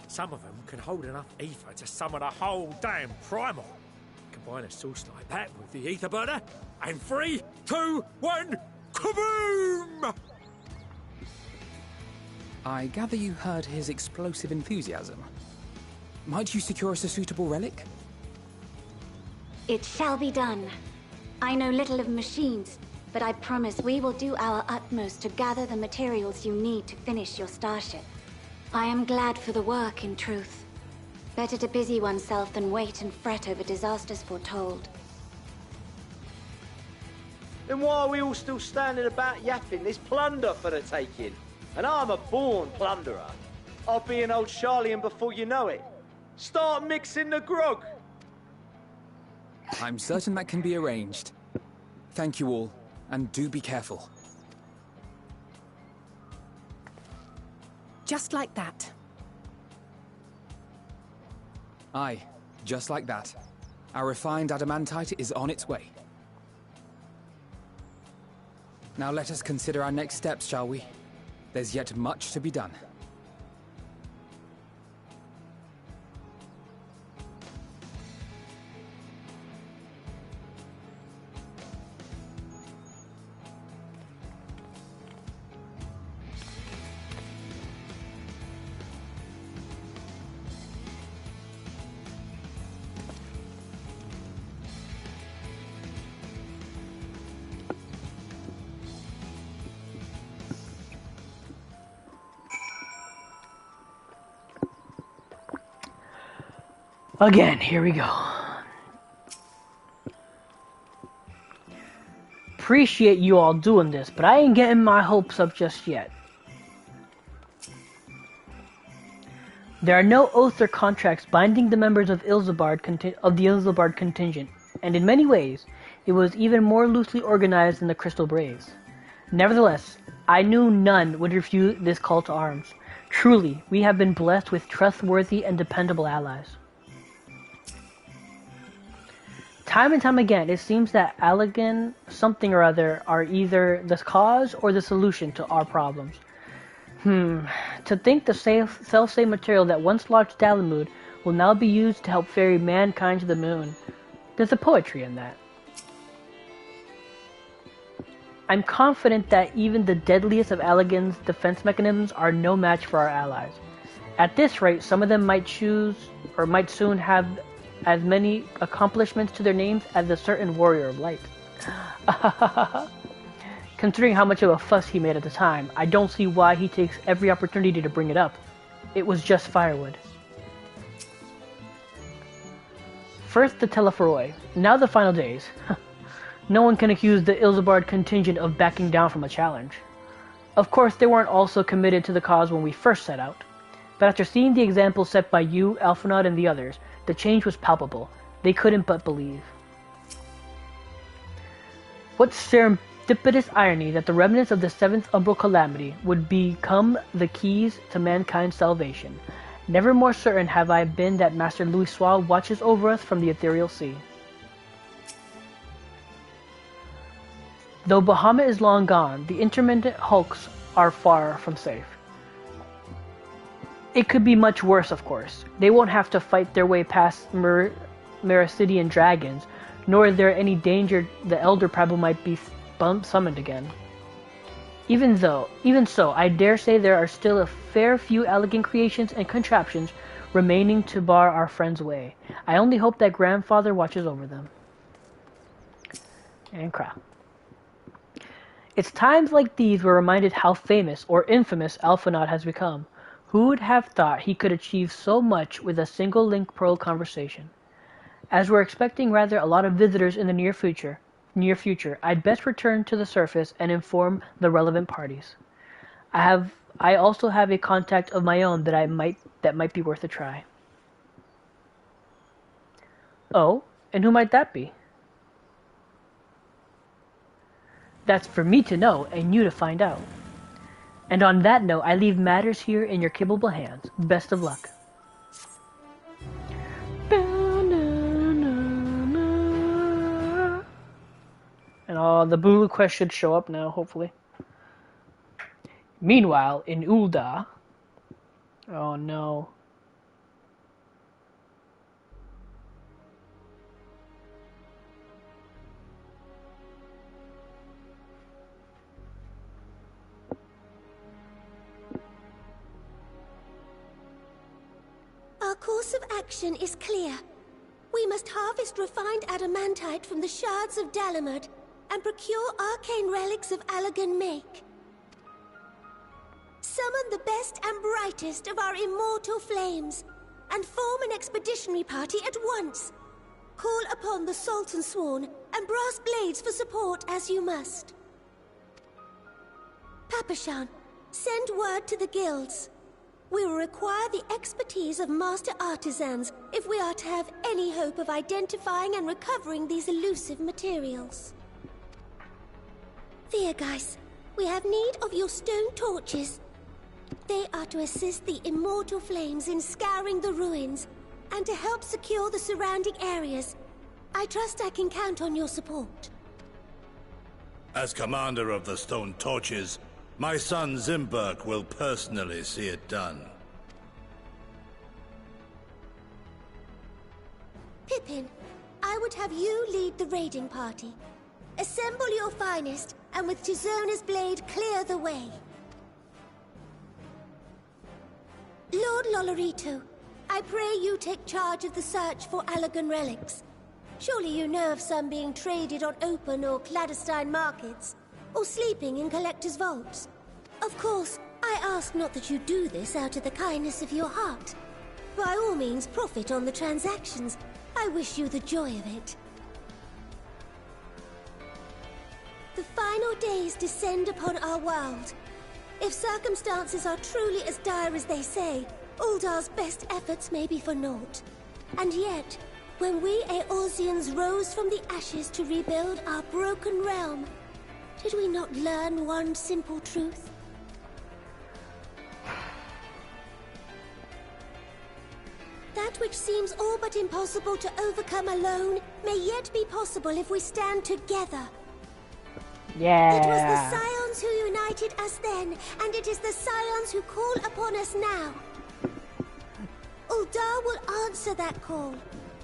Some of them can hold enough ether to summon a whole damn primal. Combine a source like that with the ether burner, and 3, 2, 1, kaboom! I gather you heard his explosive enthusiasm. Might you secure us a suitable relic? It shall be done. I know little of machines, but I promise we will do our utmost to gather the materials you need to finish your starship. I am glad for the work, in truth. Better to busy oneself than wait and fret over disasters foretold. Then why are we all still standing about yapping? There's plunder for the taking. And I'm a born plunderer. I'll be an old Charlian before you know it. Start mixing the grog. I'm certain that can be arranged. Thank you all, and do be careful. Just like that. Aye, just like that. Our refined adamantite is on its way. Now let us consider our next steps, shall we? There's yet much to be done. Again, here we go. Appreciate you all doing this, but I ain't getting my hopes up just yet. There are no oaths or contracts binding the members of the Ilzabard contingent, and in many ways, it was even more loosely organized than the Crystal Braves. Nevertheless, I knew none would refuse this call to arms. Truly, we have been blessed with trustworthy and dependable allies. Time and time again, it seems that Allagan something or other are either the cause or the solution to our problems. To think the self-same material that once launched Dalamud will now be used to help ferry mankind to the moon. There's a poetry in that. I'm confident that even the deadliest of Allagan's defense mechanisms are no match for our allies. At this rate, some of them might soon have as many accomplishments to their names as a certain warrior of light. Considering how much of a fuss he made at the time, I don't see why he takes every opportunity to bring it up. It was just firewood. First the Telephoroi, now the final days. No one can accuse the Ilzabard contingent of backing down from a challenge. Of course, they weren't also committed to the cause when we first set out. But after seeing the example set by you, Alphinaud, and the others, the change was palpable. They couldn't but believe. What serendipitous irony that the remnants of the Seventh Umbral Calamity would become the keys to mankind's salvation. Never more certain have I been that Master Louisoix watches over us from the ethereal sea. Though Bahamut is long gone, the intermittent hulks are far from safe. It could be much worse, of course. They won't have to fight their way past Meracidian dragons, nor is there any danger the Elder Prabhu might be summoned again. Even so, I dare say there are still a fair few elegant creations and contraptions remaining to bar our friend's way. I only hope that grandfather watches over them. And crap. It's times like these we're reminded how famous or infamous Alphanaut has become. Who would have thought he could achieve so much with a single link pearl conversation? As we're expecting rather a lot of visitors in the near future, I'd best return to the surface and inform the relevant parties. I also have a contact of my own that might be worth a try. Oh, and who might that be? That's for me to know and you to find out. And on that note, I leave matters here in your capable hands. Best of luck. And the Bulu quest should show up now, hopefully. Meanwhile, in Ul'dah... Oh no. Our course of action is clear. We must harvest refined adamantite from the shards of Dalamud and procure arcane relics of Allagan make. Summon the best and brightest of our immortal flames and form an expeditionary party at once. Call upon the Sultan Sworn and brass blades for support as you must. Papashan, send word to the guilds. We will require the expertise of master artisans if we are to have any hope of identifying and recovering these elusive materials. Viergeist, we have need of your stone torches. They are to assist the immortal flames in scouring the ruins and to help secure the surrounding areas. I trust I can count on your support. As commander of the stone torches, my son Zimberk will personally see it done. Pippin, I would have you lead the raiding party. Assemble your finest, and with Tizona's blade clear the way. Lord Lolorito, I pray you take charge of the search for Allagan relics. Surely you know of some being traded on open or clandestine markets, or sleeping in collectors' vaults. Of course, I ask not that you do this out of the kindness of your heart. By all means, profit on the transactions. I wish you the joy of it. The final days descend upon our world. If circumstances are truly as dire as they say, Ul'dah's best efforts may be for naught. And yet, when we Eorzeans rose from the ashes to rebuild our broken realm, did we not learn one simple truth? That which seems all but impossible to overcome alone may yet be possible if we stand together. Yeah. It was the Scions who united us then, and it is the Scions who call upon us now. Ul'dah will answer that call.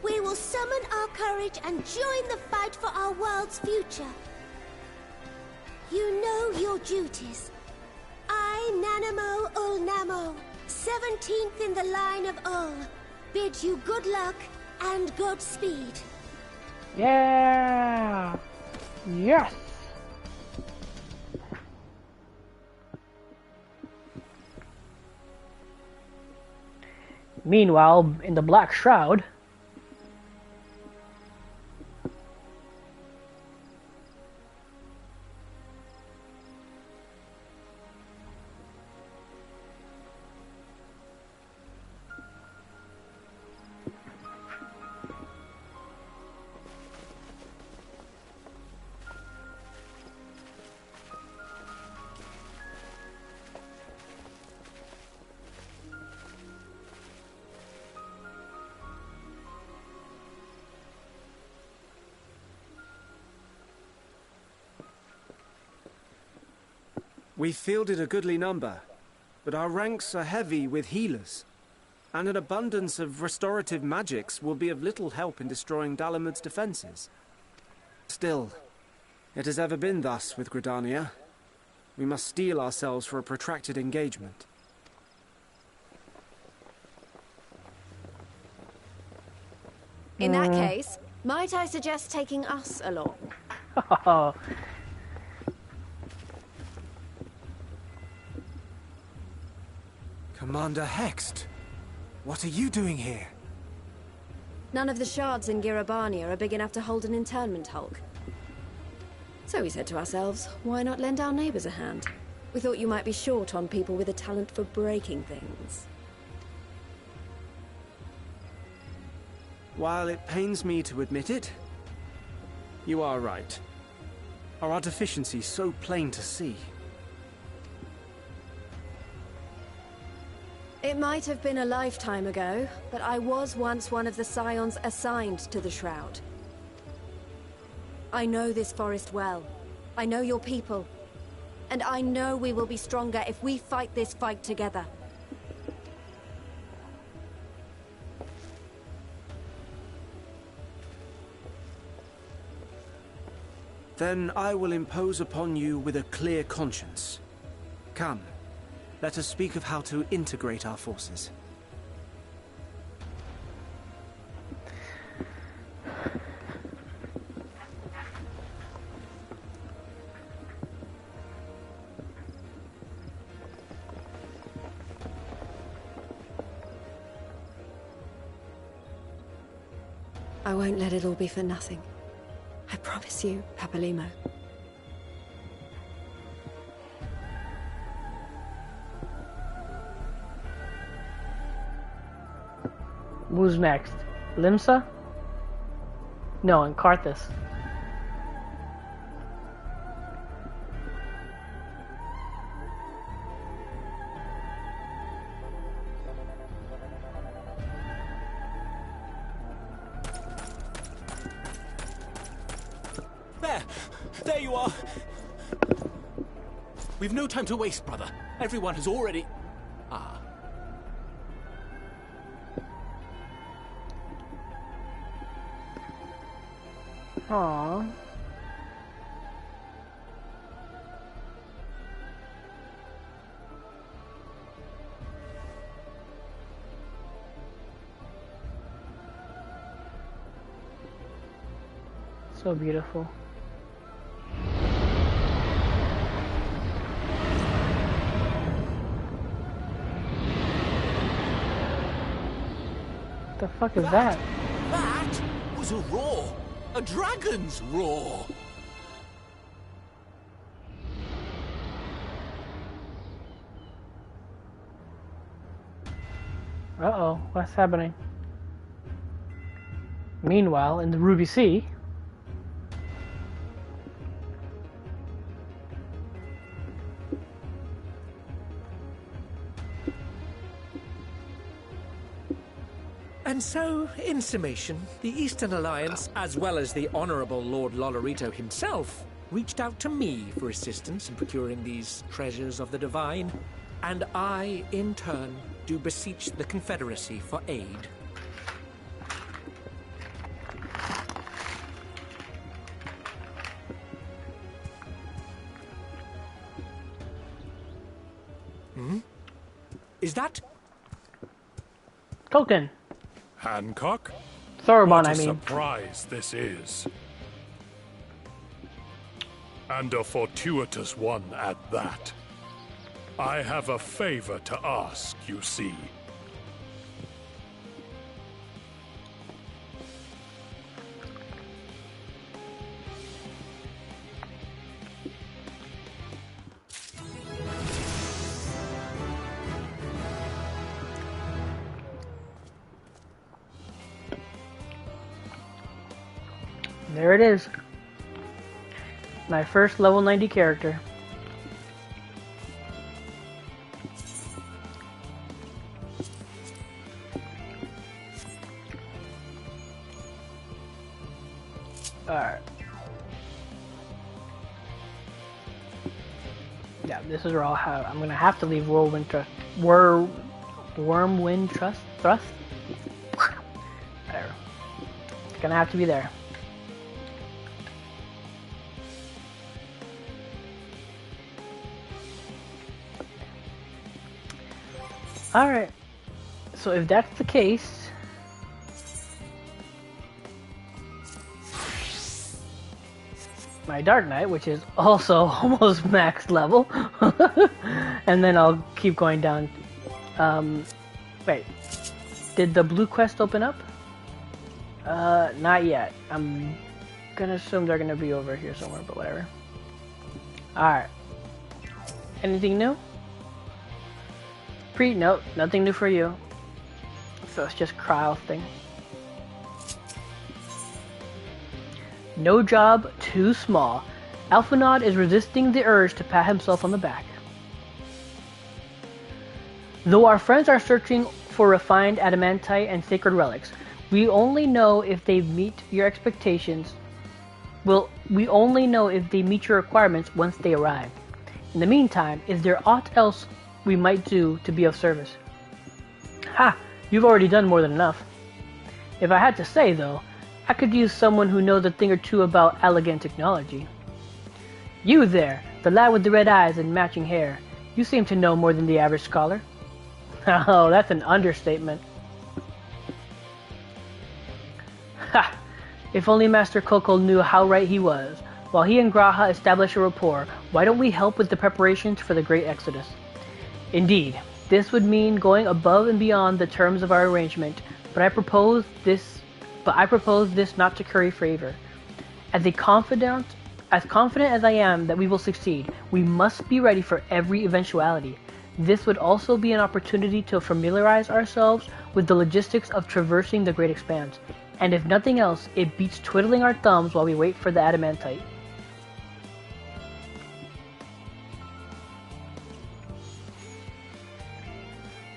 We will summon our courage and join the fight for our world's future. You know your duties. I, Nanamo Ul'Namo, 17th in the line of Ul, bid you good luck and Godspeed. Yeah. Yes. Meanwhile, in the Black Shroud... We fielded a goodly number, but our ranks are heavy with healers. And an abundance of restorative magics will be of little help in destroying Dalamud's defenses. Still, it has ever been thus with Gridania. We must steel ourselves for a protracted engagement. In that case, might I suggest taking us along? Commander Hext, what are you doing here? None of the shards in Girabania are big enough to hold an internment hulk. So we said to ourselves, why not lend our neighbors a hand? We thought you might be short on people with a talent for breaking things. While it pains me to admit it, you are right. Are our deficiencies so plain to see? It might have been a lifetime ago, but I was once one of the scions assigned to the Shroud. I know this forest well. I know your people. And I know we will be stronger if we fight this fight together. Then I will impose upon you with a clear conscience. Come, let us speak of how to integrate our forces. I won't let it all be for nothing. I promise you, Papalimo. Who's next? Limsa? No, and Karthus. There you are! We've no time to waste, brother. Everyone has already... Ah. Aww. So beautiful. The fuck is that? That was a roar! A dragon's roar! Uh-oh, what's happening? Meanwhile, in the Ruby Sea... And so, in summation, the Eastern Alliance, as well as the Honourable Lord Lolorito himself, reached out to me for assistance in procuring these treasures of the divine, and I, in turn, do beseech the Confederacy for aid. Hmm? Is that... Token! Hancock? Thoroughbon, what I a mean. surprise this is. And a fortuitous one at that. I have a favor to ask, you see. There it is. My first level 90 character. Alright. Yeah, this is where I'm gonna have to leave Whirlwind Wormwind thrust? Whatever. It's gonna have to be there. Alright. So if that's the case, my Dark Knight, which is also almost max level, and then I'll keep going down. Wait, did the blue quest open up? Not yet. I'm gonna assume they're gonna be over here somewhere, but whatever. Alright. Anything new? Nope, nothing new for you. So it's just Kryle's thing. No job too small. Alphanaud is resisting the urge to pat himself on the back. Though our friends are searching for refined adamantite and sacred relics, we only know if they meet your expectations. We only know if they meet your requirements once they arrive. In the meantime, is there aught else we might do to be of service? Ha! You've already done more than enough. If I had to say, though, I could use someone who knows a thing or two about elegant technology. You there, the lad with the red eyes and matching hair. You seem to know more than the average scholar. Oh, that's an understatement. Ha! If only Master Coco knew how right he was. While he and Graha establish a rapport, why don't we help with the preparations for the Great Exodus? Indeed, this would mean going above and beyond the terms of our arrangement, but I propose this not to curry favor. As confident as I am that we will succeed, we must be ready for every eventuality. This would also be an opportunity to familiarize ourselves with the logistics of traversing the Great Expanse, and if nothing else, it beats twiddling our thumbs while we wait for the adamantite.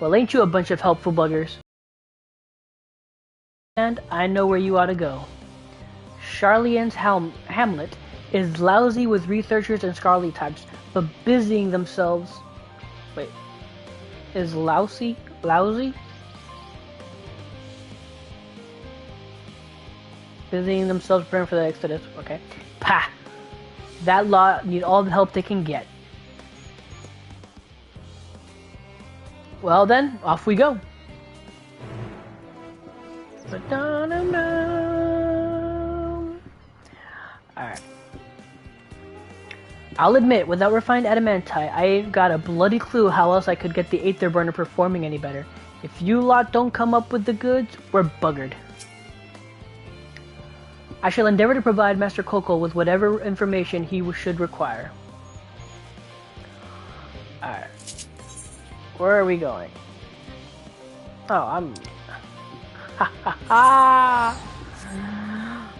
Well, ain't you a bunch of helpful buggers? And I know where you ought to go. Charlian's Hamlet is lousy with researchers and scholarly types, but busying themselves... Wait. Is lousy? Busying themselves preparing for the Exodus. Okay. Pah! That lot need all the help they can get. Well then, off we go. Alright. I'll admit, without refined adamantite, I ain't got a bloody clue how else I could get the Aether Burner performing any better. If you lot don't come up with the goods, we're buggered. I shall endeavor to provide Master Coco with whatever information he should require. Alright. Where are we going? Oh, I'm... Ha ha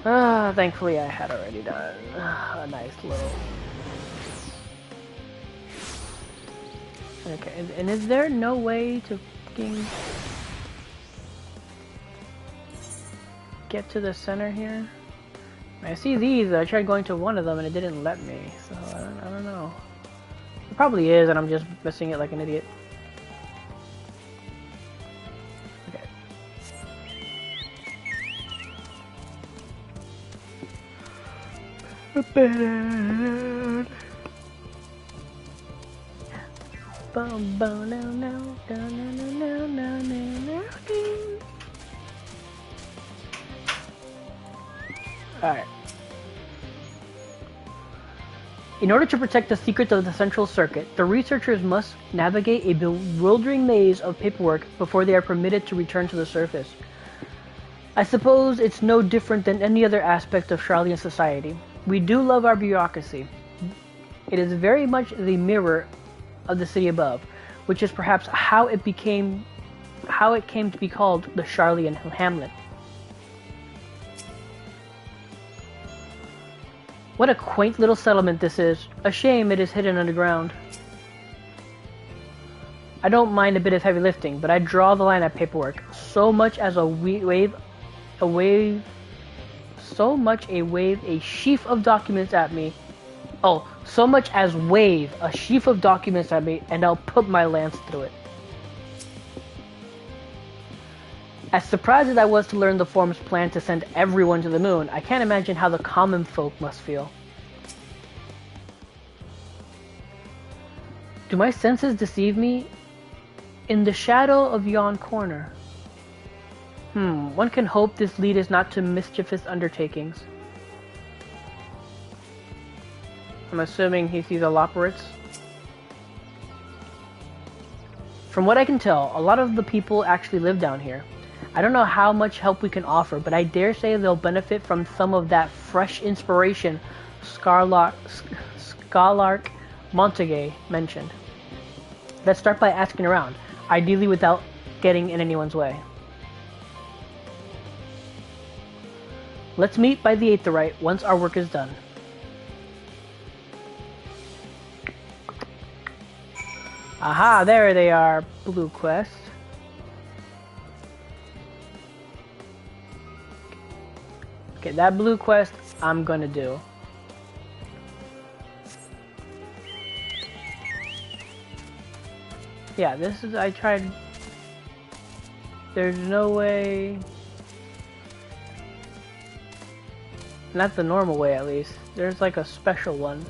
ha! Thankfully I had already done a nice little... Okay, and is there no way to fucking... get to the center here? I see these, I tried going to one of them and it didn't let me, so I don't know. It probably is and I'm just missing it like an idiot. Okay. Alright. In order to protect the secrets of the Central Circuit, the researchers must navigate a bewildering maze of paperwork before they are permitted to return to the surface. I suppose it's no different than any other aspect of Charlian society. We do love our bureaucracy. It is very much the mirror of the city above, which is perhaps how it came to be called the Charlian Hamlet. What a quaint little settlement this is. A shame it is hidden underground. I don't mind a bit of heavy lifting, but I draw the line at paperwork. So much as a sheaf of documents at me. Oh, so much as wave a sheaf of documents at me, and I'll put my lance through it. As surprised as I was to learn the Form's plan to send everyone to the moon, I can't imagine how the common folk must feel. Do my senses deceive me? In the shadow of yon corner. One can hope this lead is not to mischievous undertakings. I'm assuming he sees a Loporits. From what I can tell, a lot of the people actually live down here. I don't know how much help we can offer, but I dare say they'll benefit from some of that fresh inspiration Scholark Montague mentioned. Let's start by asking around, ideally without getting in anyone's way. Let's meet by the Aetherite once our work is done. Aha, there they are, Blue Quest. Okay, that Blue Quest I'm gonna do. Yeah, this is, I tried, there's no way, not the normal way at least, there's like a special one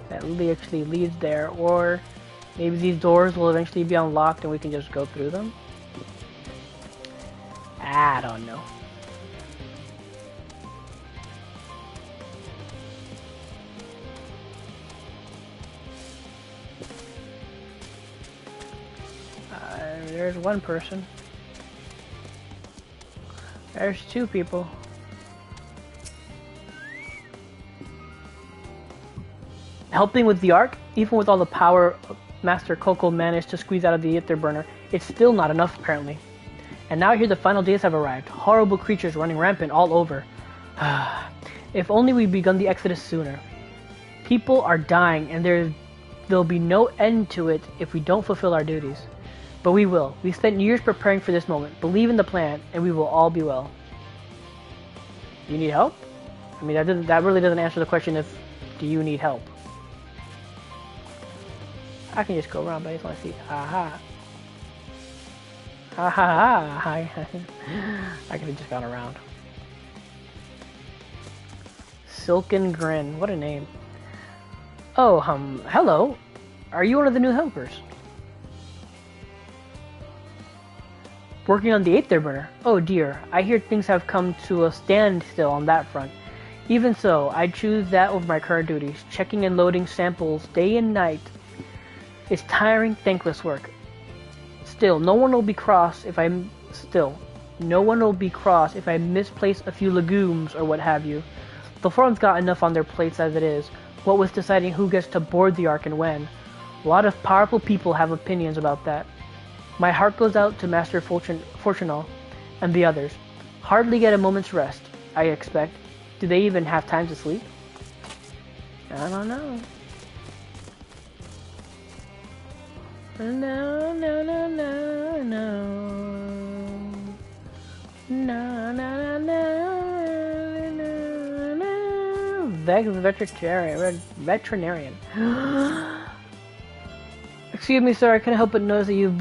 that actually leads there, or maybe these doors will eventually be unlocked and we can just go through them. I don't know. There's one person. There's two people. Helping with the Ark, even with all the power Master Coco managed to squeeze out of the Aether Burner, it's still not enough apparently. And now here the final days have arrived. Horrible creatures running rampant all over. If only we'd begun the exodus sooner. People are dying and there'll be no end to it if we don't fulfill our duties. But we will. We spent years preparing for this moment. Believe in the plan, and we will all be well. You need help? I mean, that really doesn't answer the question of, do you need help? I can just go around, but I just want to see. Aha. Ha ha ha. I could have just gone around. Silken Grin. What a name. Oh, hello. Are you one of the new helpers? Working on the Aether Burner. Oh dear, I hear things have come to a standstill on that front. Even so, I'd choose that over my current duties, checking and loading samples day and night. It's tiring, thankless work. Still, no one will be cross if I misplace a few legumes or what have you. The Forum's got enough on their plates as it is. What with deciding who gets to board the Ark and when. A lot of powerful people have opinions about that. My heart goes out to Master Fortunal and the others. Hardly get a moment's rest, I expect. Do they even have time to sleep? I don't know. No, no, no, no, no. No, no, no, no, no. Vex veterinarian. Excuse me, sir, I couldn't help but notice that you've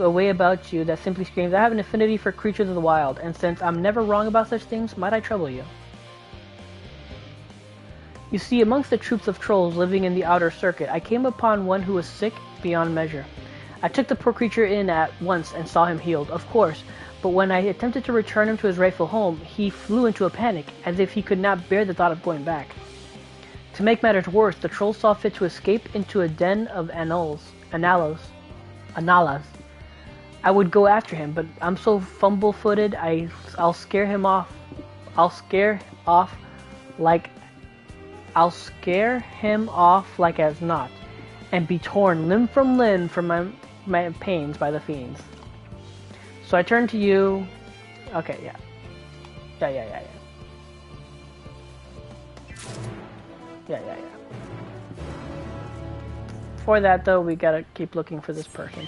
a way about you that simply screams, I have an affinity for creatures of the wild, and since I'm never wrong about such things, might I trouble you? You see, amongst the troops of trolls living in the outer circuit, I came upon one who was sick beyond measure. I took the poor creature in at once and saw him healed, of course, but when I attempted to return him to his rightful home, he flew into a panic, as if he could not bear the thought of going back. To make matters worse, the troll saw fit to escape into a den of analas. I would go after him, but I'm so fumble-footed, I'll scare him off like as not, and be torn limb from limb from my pains by the fiends. So I turn to you. Okay, yeah. Yeah. For that, though, we gotta keep looking for this person.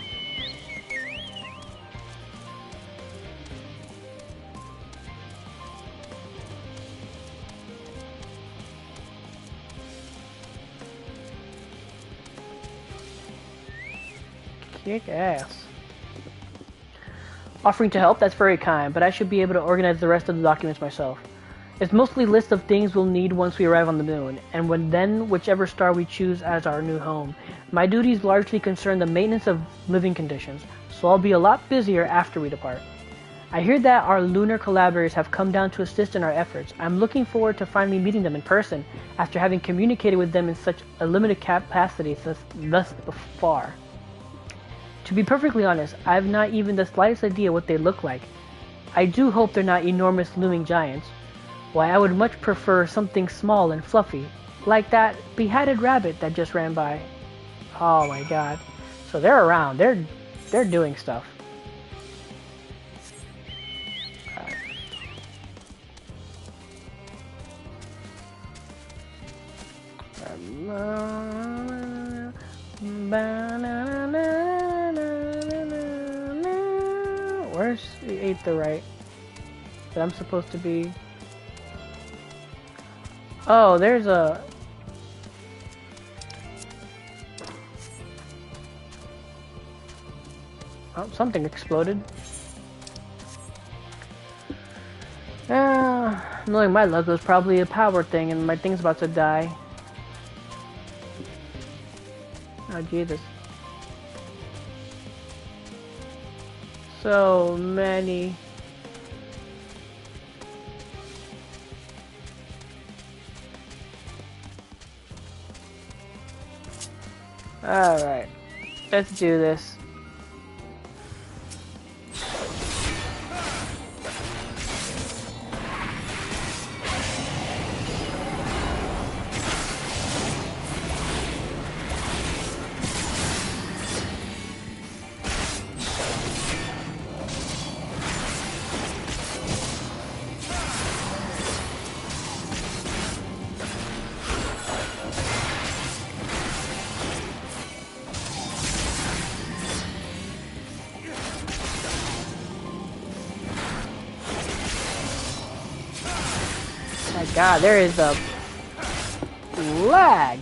Kick ass. Offering to help, that's very kind, but I should be able to organize the rest of the documents myself. It's mostly a list of things we'll need once we arrive on the moon, and whichever star we choose as our new home. My duties largely concern the maintenance of living conditions, so I'll be a lot busier after we depart. I hear that our lunar collaborators have come down to assist in our efforts. I'm looking forward to finally meeting them in person, after having communicated with them in such a limited capacity thus far. To be perfectly honest, I have not even the slightest idea what they look like. I do hope they're not enormous looming giants. Why, I would much prefer something small and fluffy, like that beheaded rabbit that just ran by. Oh my god. So they're around. They're doing stuff. Where's the 8th to right? That I'm supposed to be... Oh, there's a... Oh, something exploded. Knowing my luck, it was probably a power thing and my thing's about to die. Oh, Jesus. So many. Alright. Let's do this. My god, there is a lag.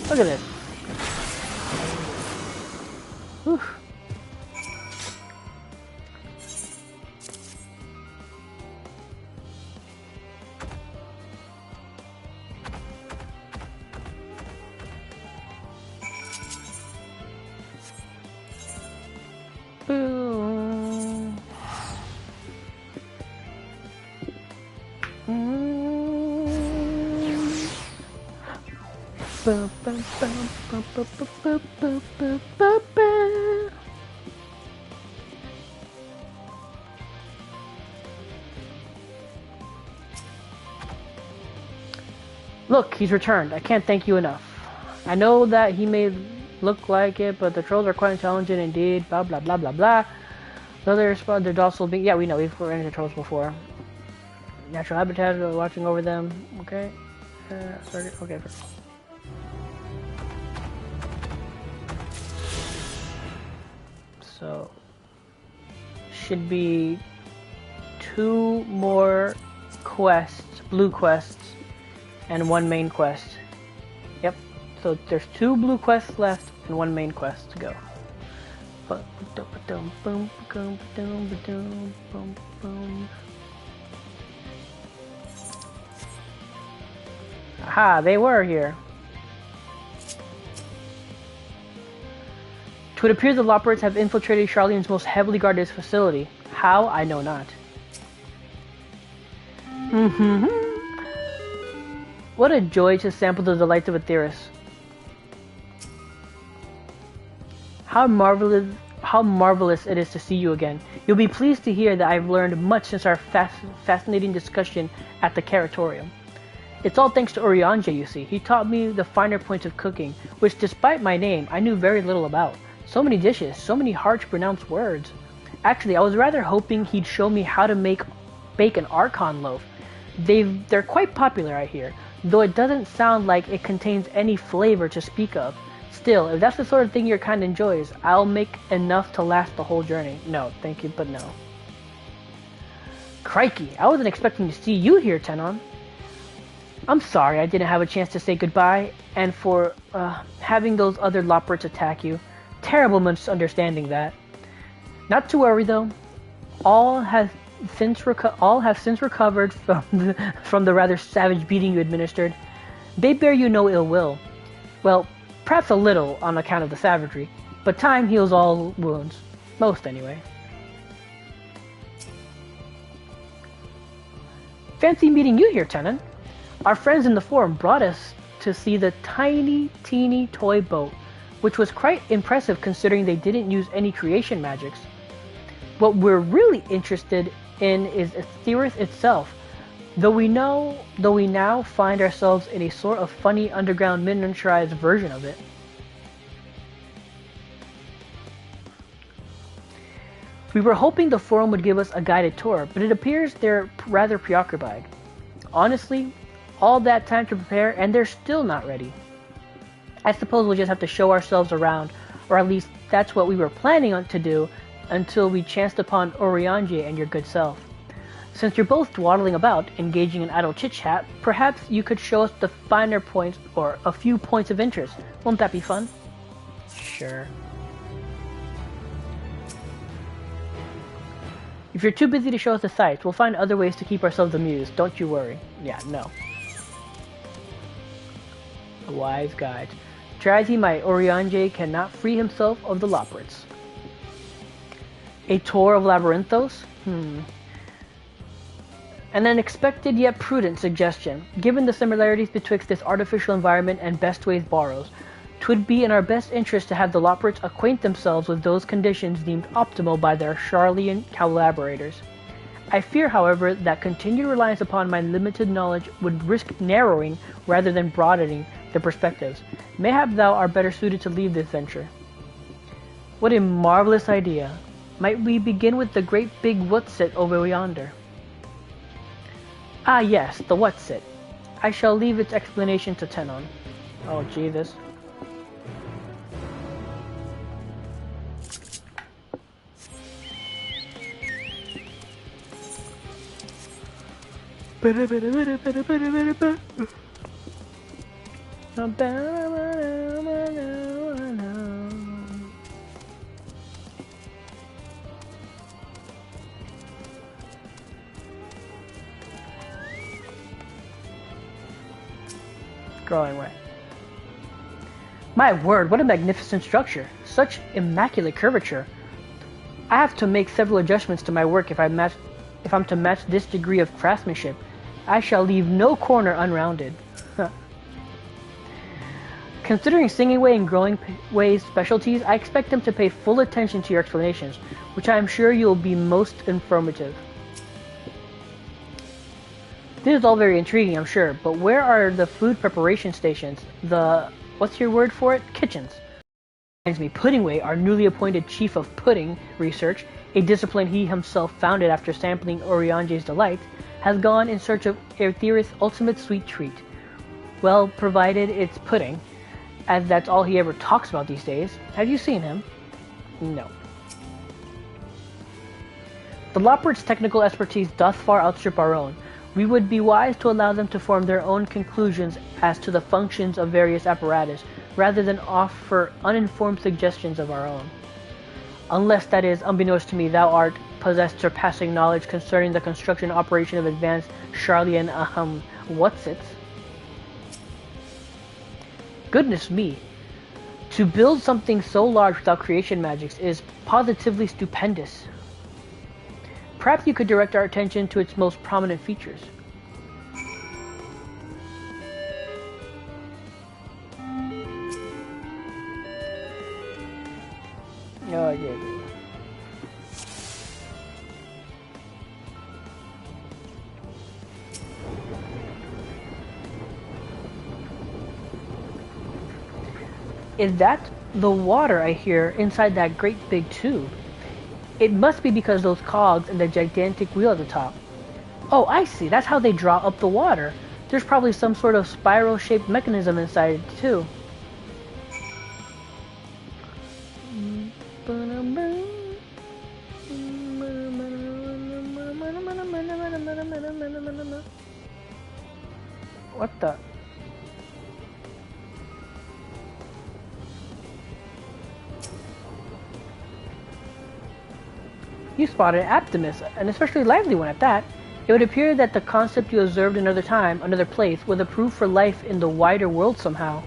Look at this. Whew. Boom. Look, he's returned. I can't thank you enough. I know that he may look like it, but the trolls are quite intelligent indeed. Blah blah blah blah blah. Though they're docile being. Yeah, we know. We've run into trolls before. Natural habitat. Watching over them. Okay. Started. Okay. So should be 2 more quests, blue quests, and 1 main quest. Yep. So there's 2 blue quests left and 1 main quest to go. Aha, they were here. It appears the Loppers have infiltrated Charlene's most heavily guarded facility. How? I know not. What a joy to sample the delights of a theorist. How marvelous it is to see you again. You'll be pleased to hear that I've learned much since our fascinating discussion at the Caratorium. It's all thanks to Urianger, you see. He taught me the finer points of cooking, which despite my name, I knew very little about. So many dishes, so many hard-to-pronounce words. Actually, I was rather hoping he'd show me how to bake an Archon loaf. They're quite popular, I hear, though it doesn't sound like it contains any flavor to speak of. Still, if that's the sort of thing your kind enjoys, I'll make enough to last the whole journey. No, thank you, but no. Crikey, I wasn't expecting to see you here, Tenon. I'm sorry I didn't have a chance to say goodbye, and for having those other Loppers attack you. Terrible misunderstanding that. Not to worry though. All have since recovered from the rather savage beating you administered. They bear you no ill will. Well, perhaps a little on account of the savagery, but time heals all wounds. Most anyway. Fancy meeting you here, Tenant. Our friends in the forum brought us to see the tiny, teeny toy boat, which was quite impressive considering they didn't use any creation magics. What we're really interested in is Aetheris itself, though we now find ourselves in a sort of funny underground miniaturized version of it. We were hoping the forum would give us a guided tour, but it appears they're rather preoccupied. Honestly, all that time to prepare and they're still not ready. I suppose we'll just have to show ourselves around, or at least that's what we were planning on to do until we chanced upon Oriange and your good self. Since you're both dawdling about, engaging in idle chit-chat, perhaps you could show us the finer points or a few points of interest. Won't that be fun? Sure. If you're too busy to show us the sights, we'll find other ways to keep ourselves amused. Don't you worry. Yeah, no. A wise guide. Try as he might, Oriange cannot free himself of the Loporits. A tour of Labyrinthos? An unexpected yet prudent suggestion. Given the similarities betwixt this artificial environment and Bestway's Barrows, 'twould be in our best interest to have the Loporits acquaint themselves with those conditions deemed optimal by their Charlian collaborators. I fear, however, that continued reliance upon my limited knowledge would risk narrowing rather than broadening the perspectives. Mayhap thou art better suited to lead this venture. What a marvelous idea. Might we begin with the great big what's-it over yonder? Ah yes, the what's-it. I shall leave its explanation to Tenon. Oh Jesus. Growing way. My word, what a magnificent structure. Such immaculate curvature. I have to make several adjustments to my work if I'm to match this degree of craftsmanship. I shall leave no corner unrounded. Considering Singing Way and Growing Way's specialties, I expect them to pay full attention to your explanations, which I am sure you will be most informative. This is all very intriguing, I'm sure, but where are the food preparation stations? The, what's your word for it? Kitchens. Reminds me, Puddingway, our newly appointed chief of pudding research, a discipline he himself founded after sampling Oriange's delights, has gone in search of Aetheris' ultimate sweet treat. Well, provided it's pudding, as that's all he ever talks about these days. Have you seen him? No. The Loporits' technical expertise doth far outstrip our own. We would be wise to allow them to form their own conclusions as to the functions of various apparatus, rather than offer uninformed suggestions of our own. Unless, that is, unbeknownst to me, thou art possessed surpassing knowledge concerning the construction and operation of advanced Charlian what's-its. Goodness me. To build something so large without creation magics is positively stupendous. Perhaps you could direct our attention to its most prominent features. Oh, yeah. Is that the water I hear inside that great big tube? It must be because those cogs and the gigantic wheel at the top. Oh, I see. That's how they draw up the water. There's probably some sort of spiral-shaped mechanism inside it, too. What the? You spotted an optimist, an especially lively one at that. It would appear that the concept you observed another time, another place, was a proof for life in the wider world somehow.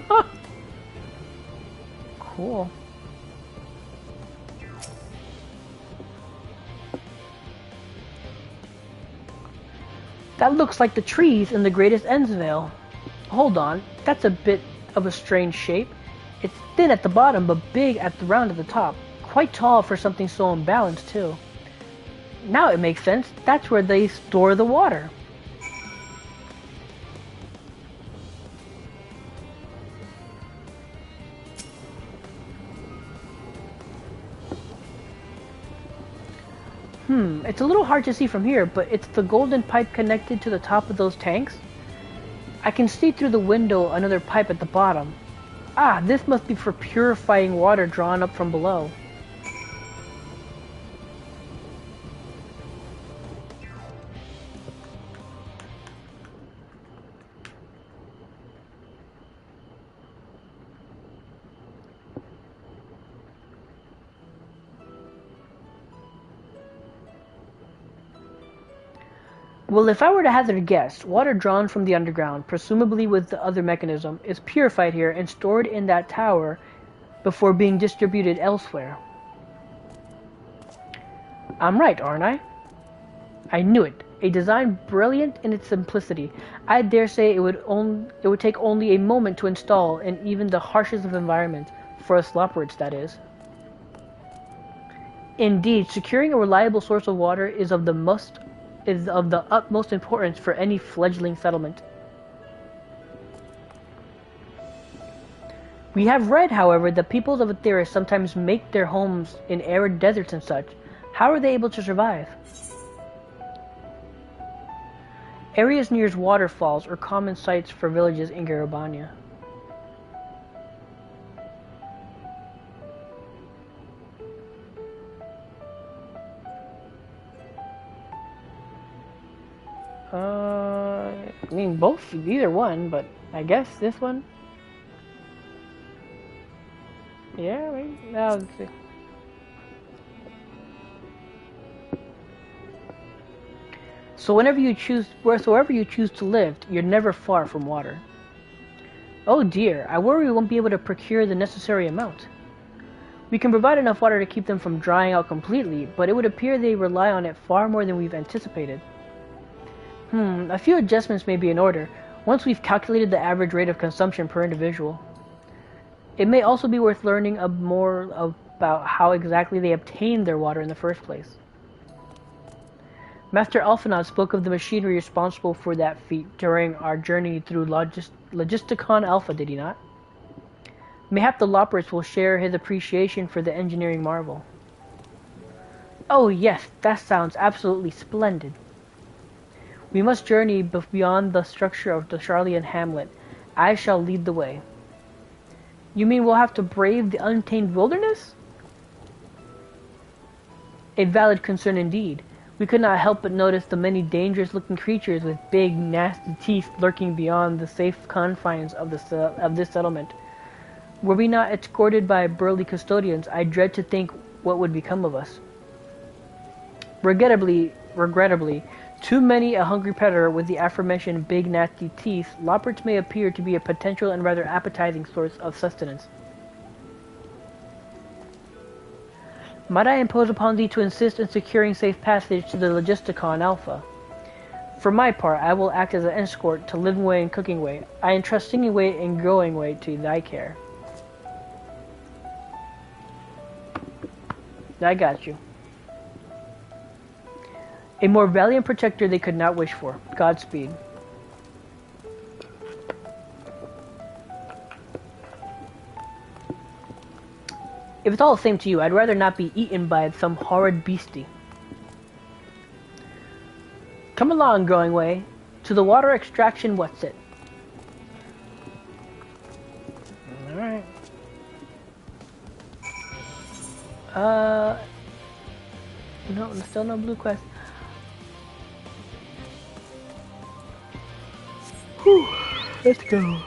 Huh. Cool. That looks like the trees in the Greatest Endsvale. Hold on, that's a bit of a strange shape. It's thin at the bottom, but big at the round at the top. Quite tall for something so unbalanced, too. Now it makes sense. That's where they store the water. It's a little hard to see from here, but it's the golden pipe connected to the top of those tanks. I can see through the window another pipe at the bottom. Ah, this must be for purifying water drawn up from below. Well, if I were to hazard a guess, water drawn from the underground, presumably with the other mechanism, is purified here and stored in that tower before being distributed elsewhere. I'm right, aren't I? I knew it. A design brilliant in its simplicity. I dare say it would take only a moment to install in even the harshest of environments, for us Loperids, that is. Indeed, securing a reliable source of water is of the utmost importance for any fledgling settlement. We have read, however, that peoples of Aetheris sometimes make their homes in arid deserts and such. How are they able to survive? Areas near waterfalls are common sites for villages in Garabania. I mean, both, either one, but I guess this one. Yeah, maybe. No, let's see. So wherever you choose to live, you're never far from water. Oh dear, I worry we won't be able to procure the necessary amount. We can provide enough water to keep them from drying out completely, but it would appear they rely on it far more than we've anticipated. A few adjustments may be in order, once we've calculated the average rate of consumption per individual. It may also be worth learning more about how exactly they obtained their water in the first place. Master Alphinaud spoke of the machinery responsible for that feat during our journey through Logisticon Alpha, did he not? Mayhap the Loperids will share his appreciation for the engineering marvel. Oh yes, that sounds absolutely splendid. We must journey beyond the structure of the Charlian hamlet. I shall lead the way. You mean we'll have to brave the untamed wilderness? A valid concern indeed. We could not help but notice the many dangerous-looking creatures with big, nasty teeth lurking beyond the safe confines of this settlement. Were we not escorted by burly custodians, I dread to think what would become of us. Regrettably, too many a hungry predator with the aforementioned big, nasty teeth, Loperids may appear to be a potential and rather appetizing source of sustenance. Might I impose upon thee to insist in securing safe passage to the Logisticon Alpha? For my part, I will act as an escort to living way and cooking way. I entrust singing way and growing way to thy care. I got you. A more valiant protector they could not wish for. Godspeed. If it's all the same to you, I'd rather not be eaten by some horrid beastie. Come along, growing way. To the water extraction, what's it? Alright. No, still no blue quest. Whew, let's go.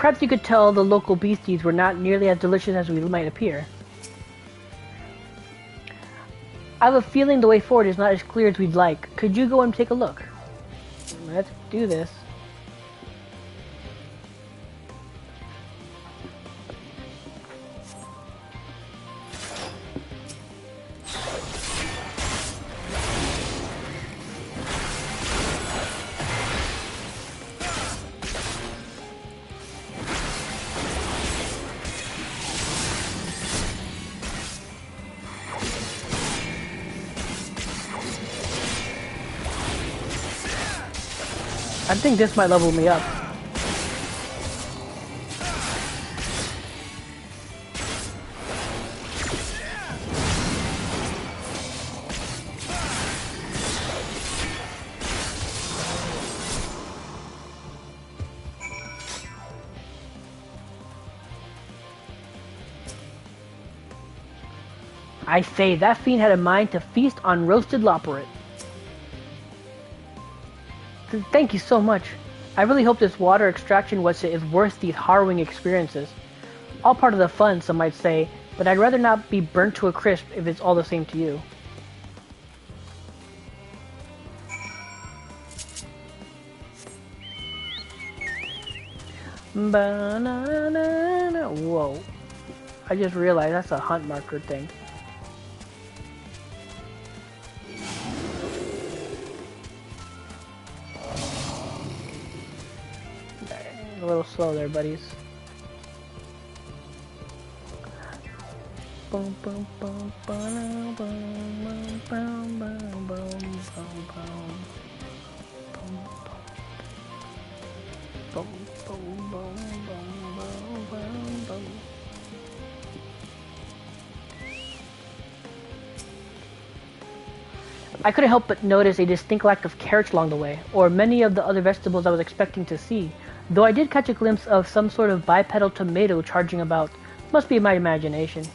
Perhaps you could tell the local beasties were not nearly as delicious as we might appear. I have a feeling the way forward is not as clear as we'd like. Could you go and take a look? Let's do this. I think this might level me up. I say, that fiend had a mind to feast on roasted loporrit. Thank you so much. I really hope this water extraction what's-it is worth these harrowing experiences. All part of the fun, some might say, but I'd rather not be burnt to a crisp if it's all the same to you. Banana. Whoa. I just realized that's a hunt marker thing. A little slow there, buddies. Boom, boom, boom, boom, boom, boom, boom, boom, boom. I couldn't help but notice a distinct lack of carrots along the way, or many of the other vegetables I was expecting to see, though I did catch a glimpse of some sort of bipedal tomato charging about. Must be my imagination.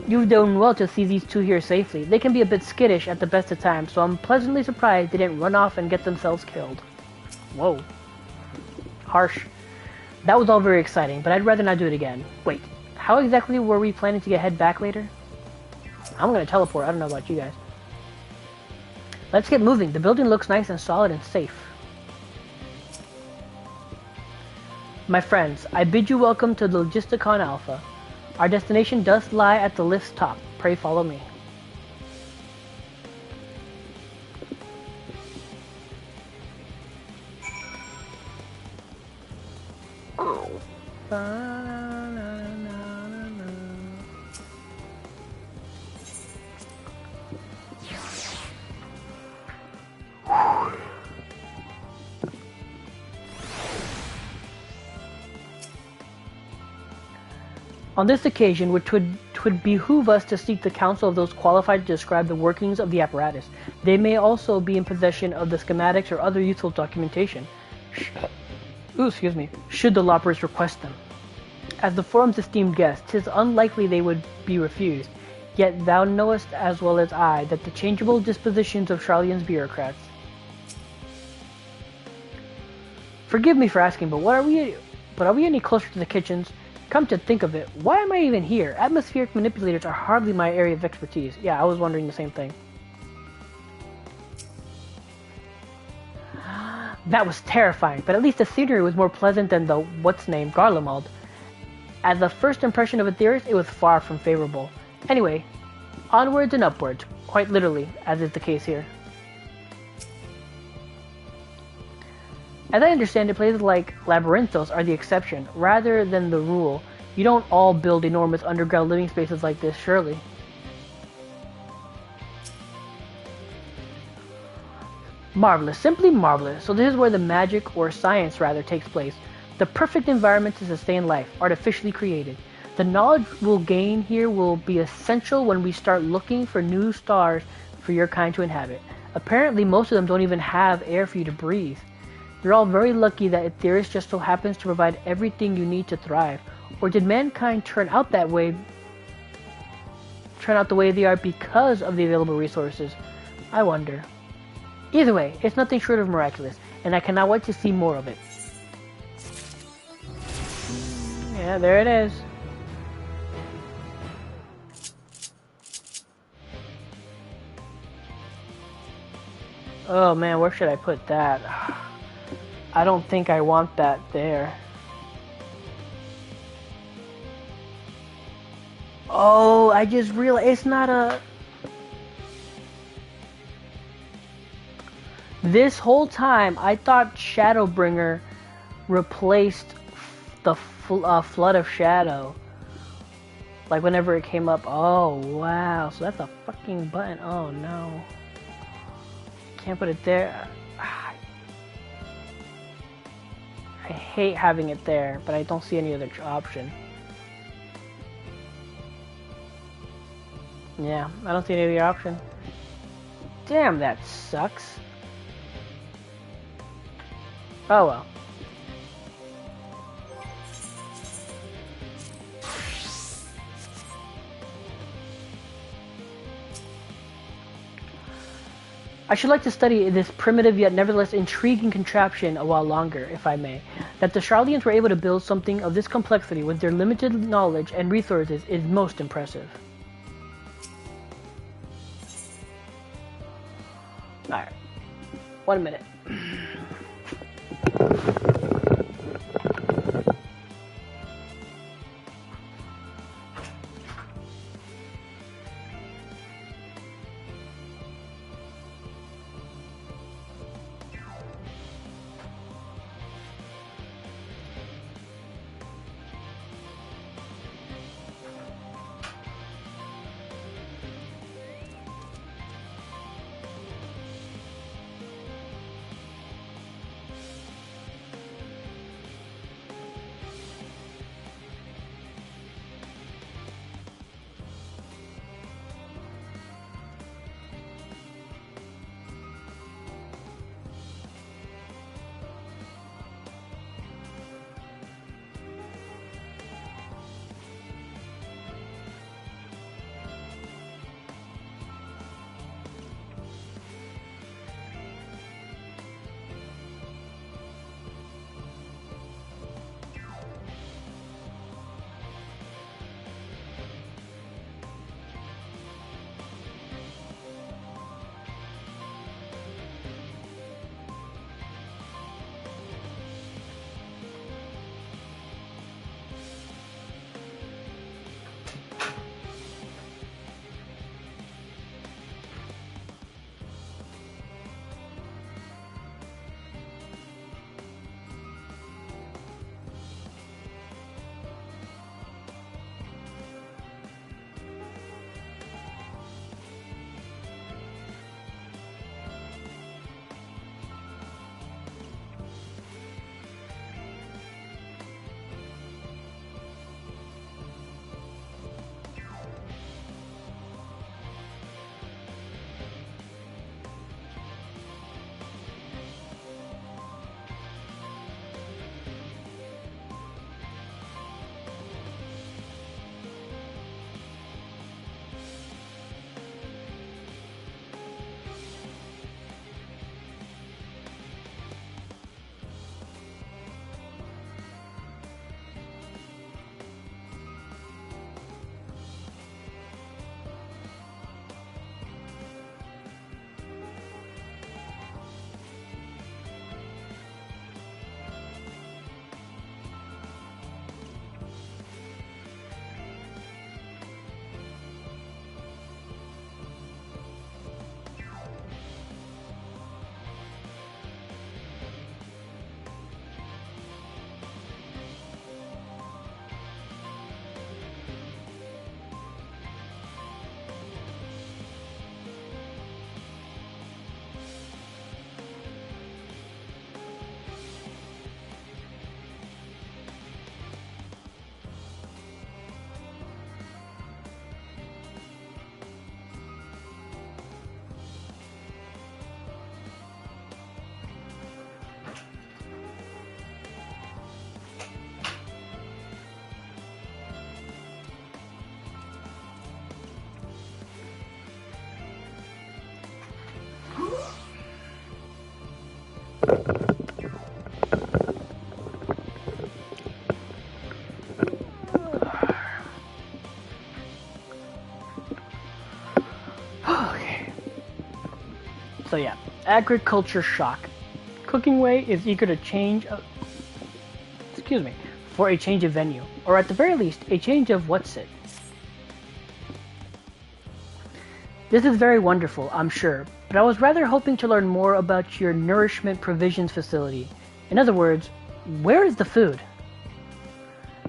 You've done well to see these two here safely. They can be a bit skittish at the best of times, so I'm pleasantly surprised they didn't run off and get themselves killed. Whoa. Harsh. That was all very exciting, but I'd rather not do it again. Wait, how exactly were we planning to head back later? I'm gonna teleport, I don't know about you guys. Let's get moving. The building looks nice and solid and safe. My friends, I bid you welcome to the Logisticon Alpha. Our destination does lie at the lift's top. Pray follow me. On this occasion, it would behoove us to seek the counsel of those qualified to describe the workings of the apparatus. They may also be in possession of the schematics or other useful documentation. Excuse me. Should the loppers request them. As the forum's esteemed guest, 'tis unlikely they would be refused. Yet thou knowest as well as I that the changeable dispositions of Sharlayan's bureaucrats. Forgive me for asking, but are we any closer to the kitchens? Come to think of it, why am I even here? Atmospheric manipulators are hardly my area of expertise. Yeah, I was wondering the same thing. That was terrifying, but at least the scenery was more pleasant than the what's-name Garlemald. As a first impression of a theorist, it was far from favorable. Anyway, onwards and upwards, quite literally, as is the case here. As I understand it, places like Labyrinthos are the exception, rather than the rule. You don't all build enormous underground living spaces like this, surely. Marvelous, simply marvelous. So this is where the magic, or science rather, takes place. The perfect environment to sustain life, artificially created. The knowledge we'll gain here will be essential when we start looking for new stars for your kind to inhabit. Apparently most of them don't even have air for you to breathe. You're all very lucky that Aetheris just so happens to provide everything you need to thrive. Or did mankind turn out the way they are because of the available resources? I wonder. Either way, it's nothing short of miraculous, and I cannot wait to see more of it. Yeah, there it is. Oh man, where should I put that? I don't think I want that there. Oh, I just realized it's not a... This whole time, I thought Shadowbringer replaced the Flood of Shadow. Like whenever it came up. Oh, wow. So that's a fucking button. Oh, no. Can't put it there. I hate having it there, but I don't see any other option. Yeah, I don't see any other option. Damn, that sucks. Oh well. I should like to study this primitive yet nevertheless intriguing contraption a while longer, if I may. That the Charlians were able to build something of this complexity with their limited knowledge and resources is most impressive. Alright. 1 minute. agriculture shock. Cooking Way is eager to change, for a change of venue, or at the very least, a change of what's it. This is very wonderful, I'm sure, but I was rather hoping to learn more about your nourishment provisions facility. In other words, where is the food?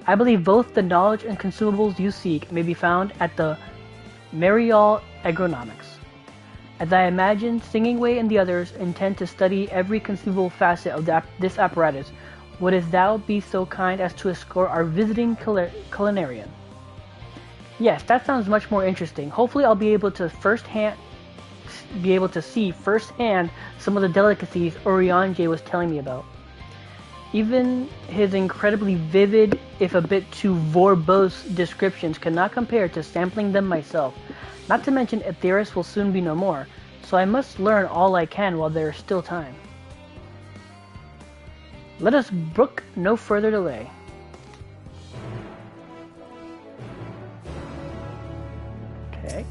I believe both the knowledge and consumables you seek may be found at the Marial Agronomics. As I imagine, Singing Way and the others intend to study every conceivable facet of this apparatus, wouldst thou be so kind as to escort our visiting culinarian? Yes, that sounds much more interesting. Hopefully I'll be able to see firsthand some of the delicacies Oriange was telling me about. Even his incredibly vivid, if a bit too verbose descriptions cannot compare to sampling them myself. Not to mention Aetheris will soon be no more, so I must learn all I can while there is still time. Let us brook no further delay. Okay.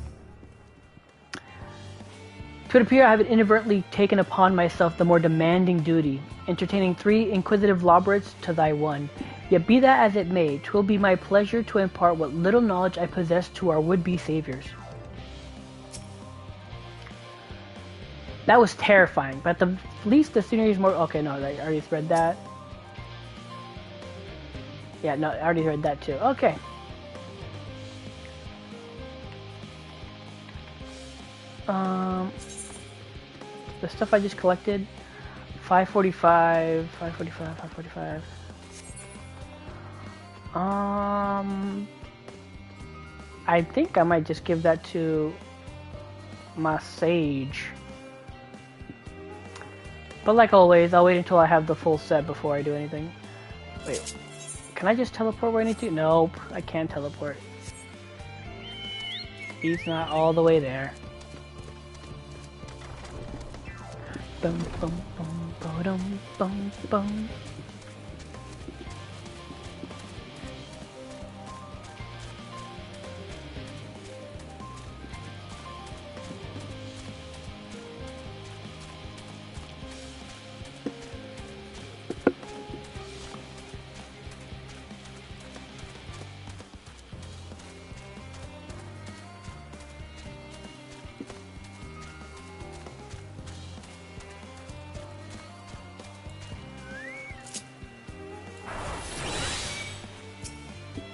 It would appear I have inadvertently taken upon myself the more demanding duty, entertaining 3 inquisitive lobbrits to thy 1. Yet be that as it may, 'twill be my pleasure to impart what little knowledge I possess to our would-be saviors. That was terrifying, but at the least the scenery is more... Okay, no, I already read that. Yeah, no, I already read that too. Okay. The stuff I just collected, 545, 545, 545. I think I might just give that to my sage. But like always, I'll wait until I have the full set before I do anything. Wait, can I just teleport where I need to? Nope, I can't teleport. He's not all the way there. Bum bum bum ba-dum bum bum.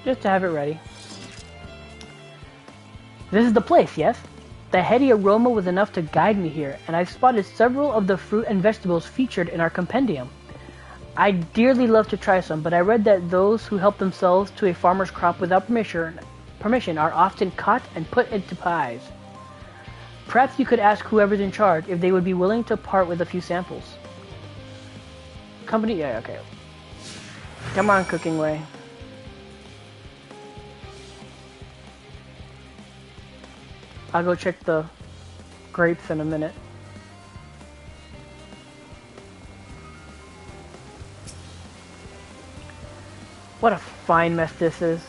Just to have it ready. This is the place, yes? The heady aroma was enough to guide me here, and I've spotted several of the fruit and vegetables featured in our compendium. I'd dearly love to try some, but I read that those who help themselves to a farmer's crop without permission are often caught and put into pies. Perhaps you could ask whoever's in charge if they would be willing to part with a few samples. Company, yeah, okay. Come on, Cooking Way. I'll go check the grapes in a minute. What a fine mess this is.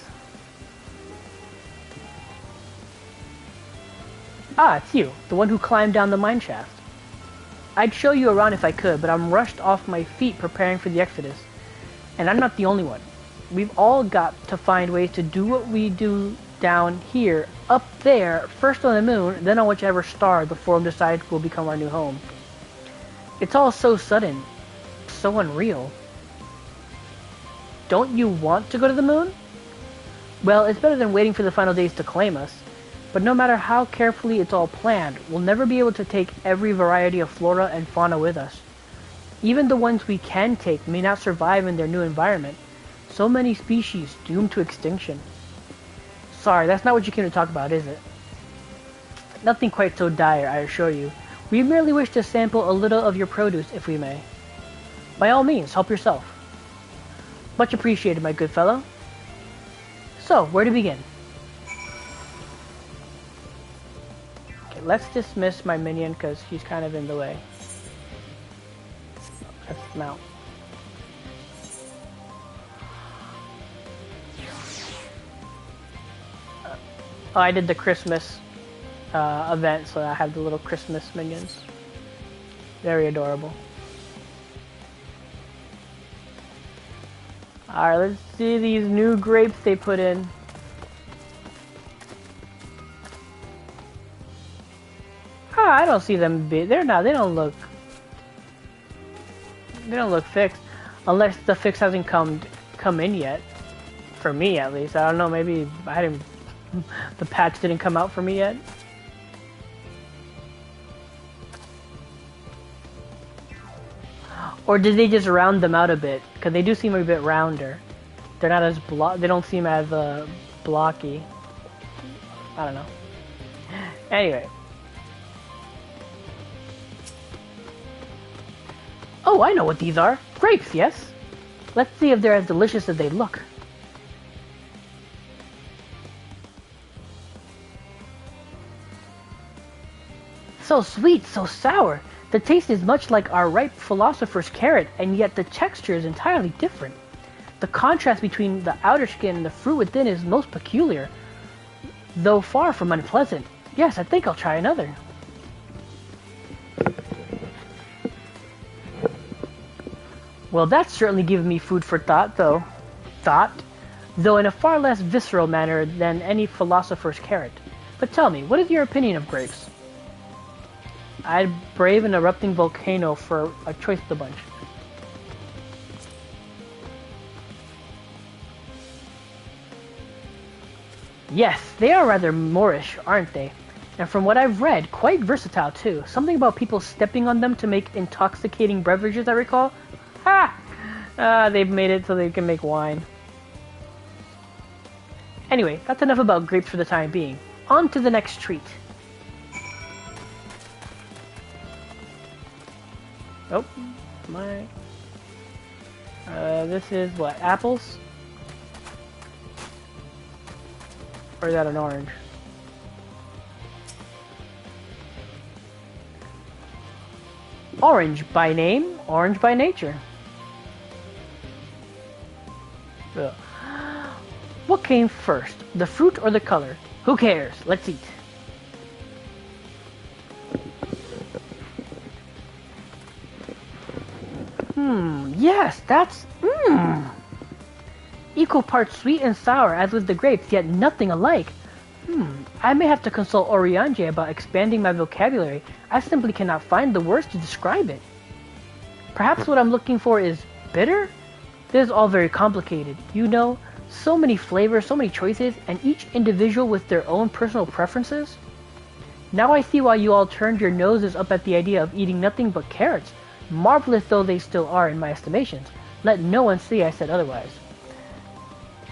Ah, it's you, the one who climbed down the mine shaft. I'd show you around if I could, but I'm rushed off my feet preparing for the Exodus. And I'm not the only one. We've all got to find ways to do what we do down here, up there, first on the moon, then on whichever star the Forum decides will become our new home. It's all so sudden, so unreal. Don't you want to go to the moon? Well, it's better than waiting for the final days to claim us. But no matter how carefully it's all planned, we'll never be able to take every variety of flora and fauna with us. Even the ones we can take may not survive in their new environment. So many species doomed to extinction. Sorry, that's not what you came to talk about, is it? Nothing quite so dire, I assure you. We merely wish to sample a little of your produce, if we may. By all means, help yourself. Much appreciated, my good fellow. So, where to begin? Okay, let's dismiss my minion, because he's kind of in the way. Let's mount. Oh, I did the Christmas event, so I have the little Christmas minions. Very adorable. Alright, let's see these new grapes they put in. Ah, I don't see them big. They don't look fixed. Unless the fix hasn't come in yet. For me at least. I don't know, maybe I didn't the patch didn't come out for me yet. Or did they just round them out a bit? Because they do seem a bit rounder. They're not as they don't seem as blocky. I don't know. Anyway. Oh, I know what these are. Grapes, yes? Let's see if they're as delicious as they look. So sweet, so sour. The taste is much like our ripe philosopher's carrot, and yet the texture is entirely different. The contrast between the outer skin and the fruit within is most peculiar, though far from unpleasant. Yes, I think I'll try another. Well, that's certainly given me food for thought, though. Though in a far less visceral manner than any philosopher's carrot. But tell me, what is your opinion of grapes? I'd brave an erupting volcano for a choice of the bunch. Yes, they are rather Moorish, aren't they? And from what I've read, quite versatile too. Something about people stepping on them to make intoxicating beverages, I recall. Ha! They've made it so they can make wine. Anyway, that's enough about grapes for the time being. On to the next treat. Oh, my... this is what, apples? Or is that an orange? Orange by name, orange by nature. Ugh. What came first, the fruit or the color? Who cares? Let's eat. Yes, that's... Equal parts sweet and sour as with the grapes, yet nothing alike. I may have to consult Oriange about expanding my vocabulary. I simply cannot find the words to describe it. Perhaps what I'm looking for is bitter? This is all very complicated. You know, so many flavors, so many choices, and each individual with their own personal preferences. Now I see why you all turned your noses up at the idea of eating nothing but carrots. Marvelous though they still are in my estimations. Let no one see I said otherwise.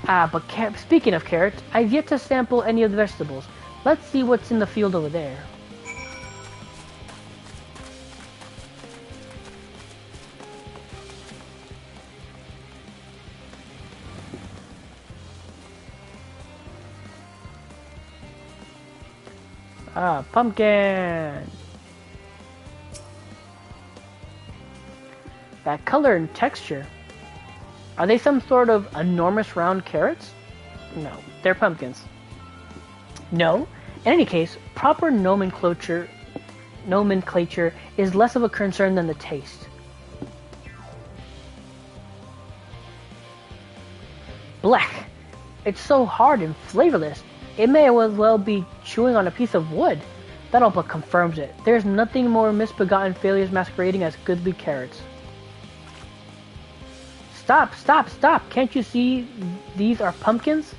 But speaking of carrots, I've yet to sample any of the vegetables. Let's see what's in the field over there. Pumpkin! That color and texture. Are they some sort of enormous round carrots? No, they're pumpkins. No, in any case, proper nomenclature is less of a concern than the taste. Blech! It's so hard and flavorless. It may as well be chewing on a piece of wood. That all but confirms it. There's nothing more misbegotten failures masquerading as goodly carrots. Stop, stop, stop! Can't you see these are pumpkins?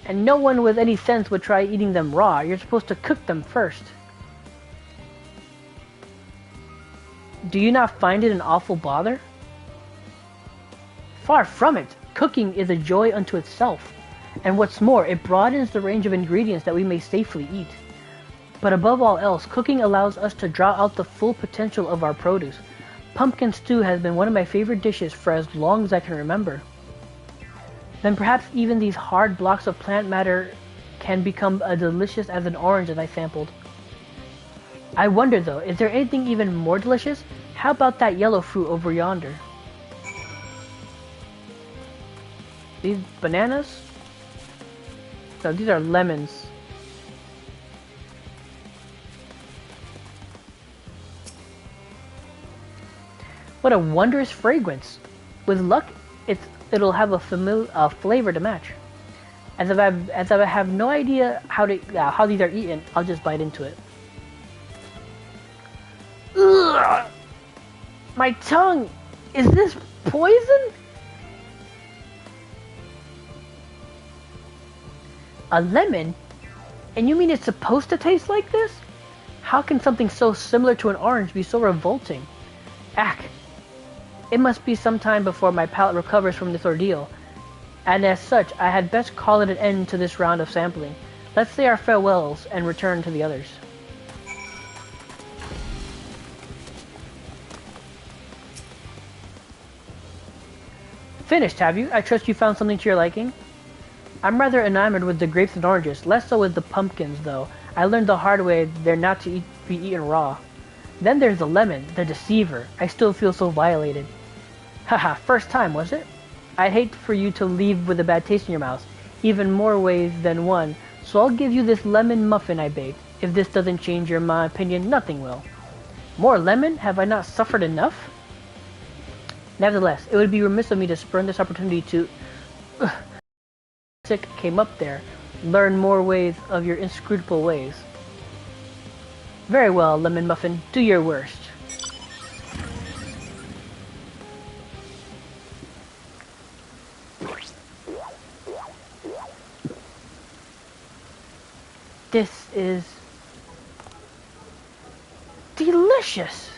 And no one with any sense would try eating them raw. You're supposed to cook them first. Do you not find it an awful bother? Far from it. Cooking is a joy unto itself. And what's more, it broadens the range of ingredients that we may safely eat. But above all else, cooking allows us to draw out the full potential of our produce. Pumpkin stew has been one of my favorite dishes for as long as I can remember. Then perhaps even these hard blocks of plant matter can become as delicious as an orange that I sampled. I wonder though, is there anything even more delicious? How about that yellow fruit over yonder? These bananas? No, these are lemons. What a wondrous fragrance! With luck, it'll have a flavor to match. As I have no idea how these are eaten, I'll just bite into it. Ugh! My tongue! Is this poison? A lemon? And you mean it's supposed to taste like this? How can something so similar to an orange be so revolting? Ack! It must be some time before my palate recovers from this ordeal, and as such, I had best call it an end to this round of sampling. Let's say our farewells and return to the others. Finished, have you? I trust you found something to your liking? I'm rather enamored with the grapes and oranges, less so with the pumpkins, though. I learned the hard way they're not to be eaten raw. Then there's the lemon, the deceiver. I still feel so violated. Haha, first time, was it? I'd hate for you to leave with a bad taste in your mouth, even more ways than one, so I'll give you this lemon muffin I baked. If this doesn't change your opinion, nothing will. More lemon? Have I not suffered enough? Nevertheless, it would be remiss of me to spurn this opportunity to... Sick came up there. Learn more ways of your inscrutable ways. Very well, Lemon Muffin. Do your worst. This is... delicious!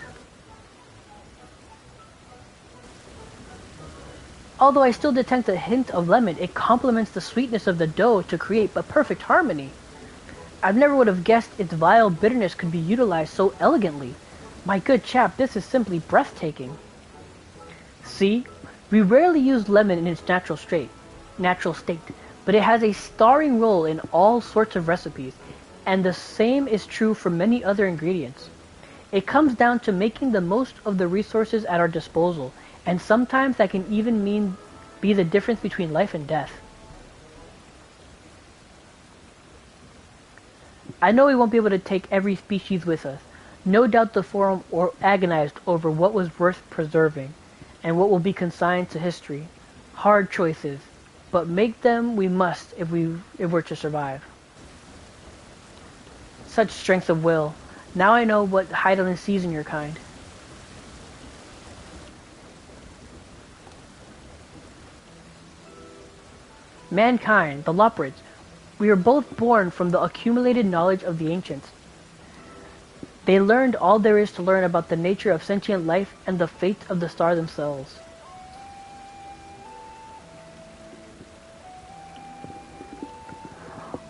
Although I still detect a hint of lemon, it complements the sweetness of the dough to create a perfect harmony. I never would have guessed its vile bitterness could be utilized so elegantly. My good chap, this is simply breathtaking. See, we rarely use lemon in its natural state, but it has a starring role in all sorts of recipes, and the same is true for many other ingredients. It comes down to making the most of the resources at our disposal, and sometimes that can even be the difference between life and death. I know we won't be able to take every species with us. No doubt the Forum agonized over what was worth preserving, and what will be consigned to history. Hard choices, but make them we must if we're to survive. Such strength of will. Now I know what Heidelin sees in your kind. Mankind, the Loporrids, we are both born from the accumulated knowledge of the ancients. They learned all there is to learn about the nature of sentient life and the fate of the stars themselves.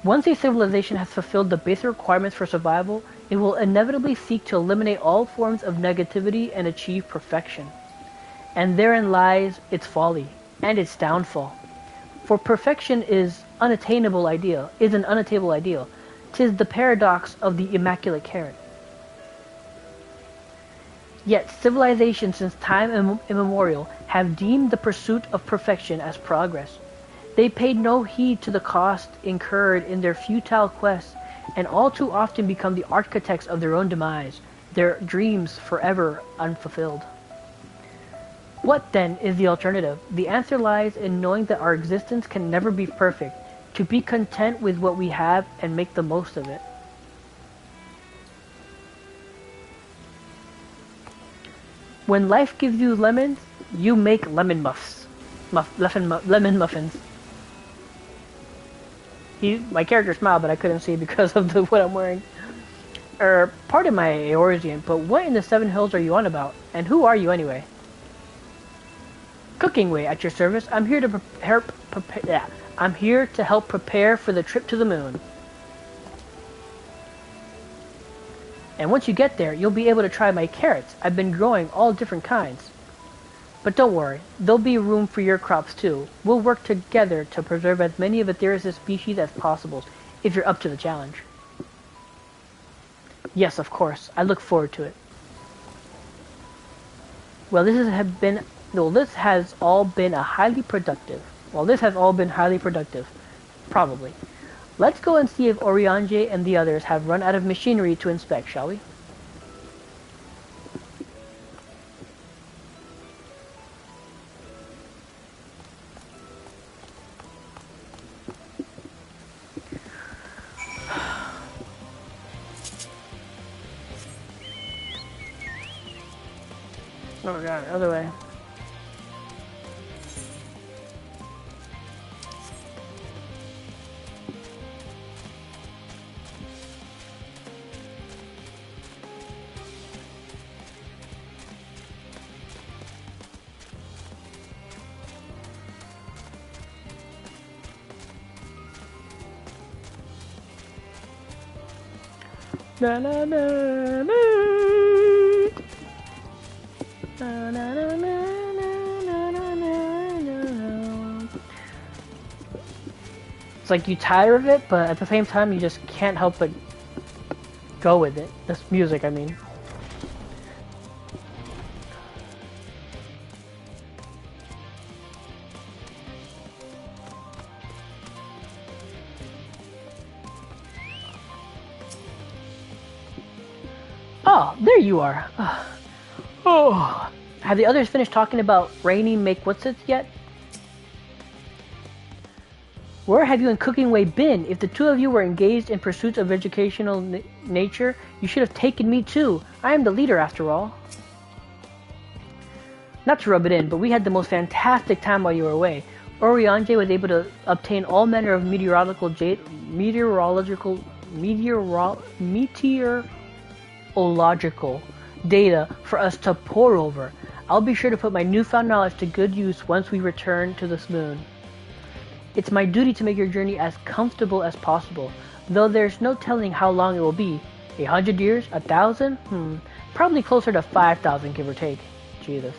Once a civilization has fulfilled the basic requirements for survival, it will inevitably seek to eliminate all forms of negativity and achieve perfection. And therein lies its folly and its downfall. For perfection is an unattainable ideal. 'Tis the paradox of the immaculate carrot. Yet civilizations since time immemorial have deemed the pursuit of perfection as progress. They paid no heed to the cost incurred in their futile quests, and all too often become the architects of their own demise, their dreams forever unfulfilled. What, then, is the alternative? The answer lies in knowing that our existence can never be perfect, to be content with what we have and make the most of it. When life gives you lemons, you make lemon muffs. Lemon muffins. My character smiled, but I couldn't see because of what I'm wearing. Pardon my Eorzean, but what in the Seven Hills are you on about? And who are you anyway? Cooking way at your service. I'm here to help prepare for the trip to the moon. And once you get there, you'll be able to try my carrots. I've been growing all different kinds. But don't worry, there'll be room for your crops too. We'll work together to preserve as many of Aetherius' species as possible, if you're up to the challenge. Yes, of course. I look forward to it. Well, this has all been highly productive. Probably. Let's go and see if Oriange and the others have run out of machinery to inspect, shall we? Oh god, other way. Na na na na. Na na na na na na na. It's like you tire of it, but at the same time you just can't help but go with it. This music, I mean. Oh, there you are. Oh, have the others finished talking about Rainy Make-Whatsits yet? Where have you and Cooking Way been? If the two of you were engaged in pursuits of educational nature, you should have taken me too. I am the leader after all. Not to rub it in, but we had the most fantastic time while you were away. Oriange was able to obtain all manner of meteorological data for us to pore over. I'll be sure to put my newfound knowledge to good use once we return to this moon. It's my duty to make your journey as comfortable as possible, though there's no telling how long it will be. 100 years? 1,000? Probably closer to 5,000, give or take. Jesus.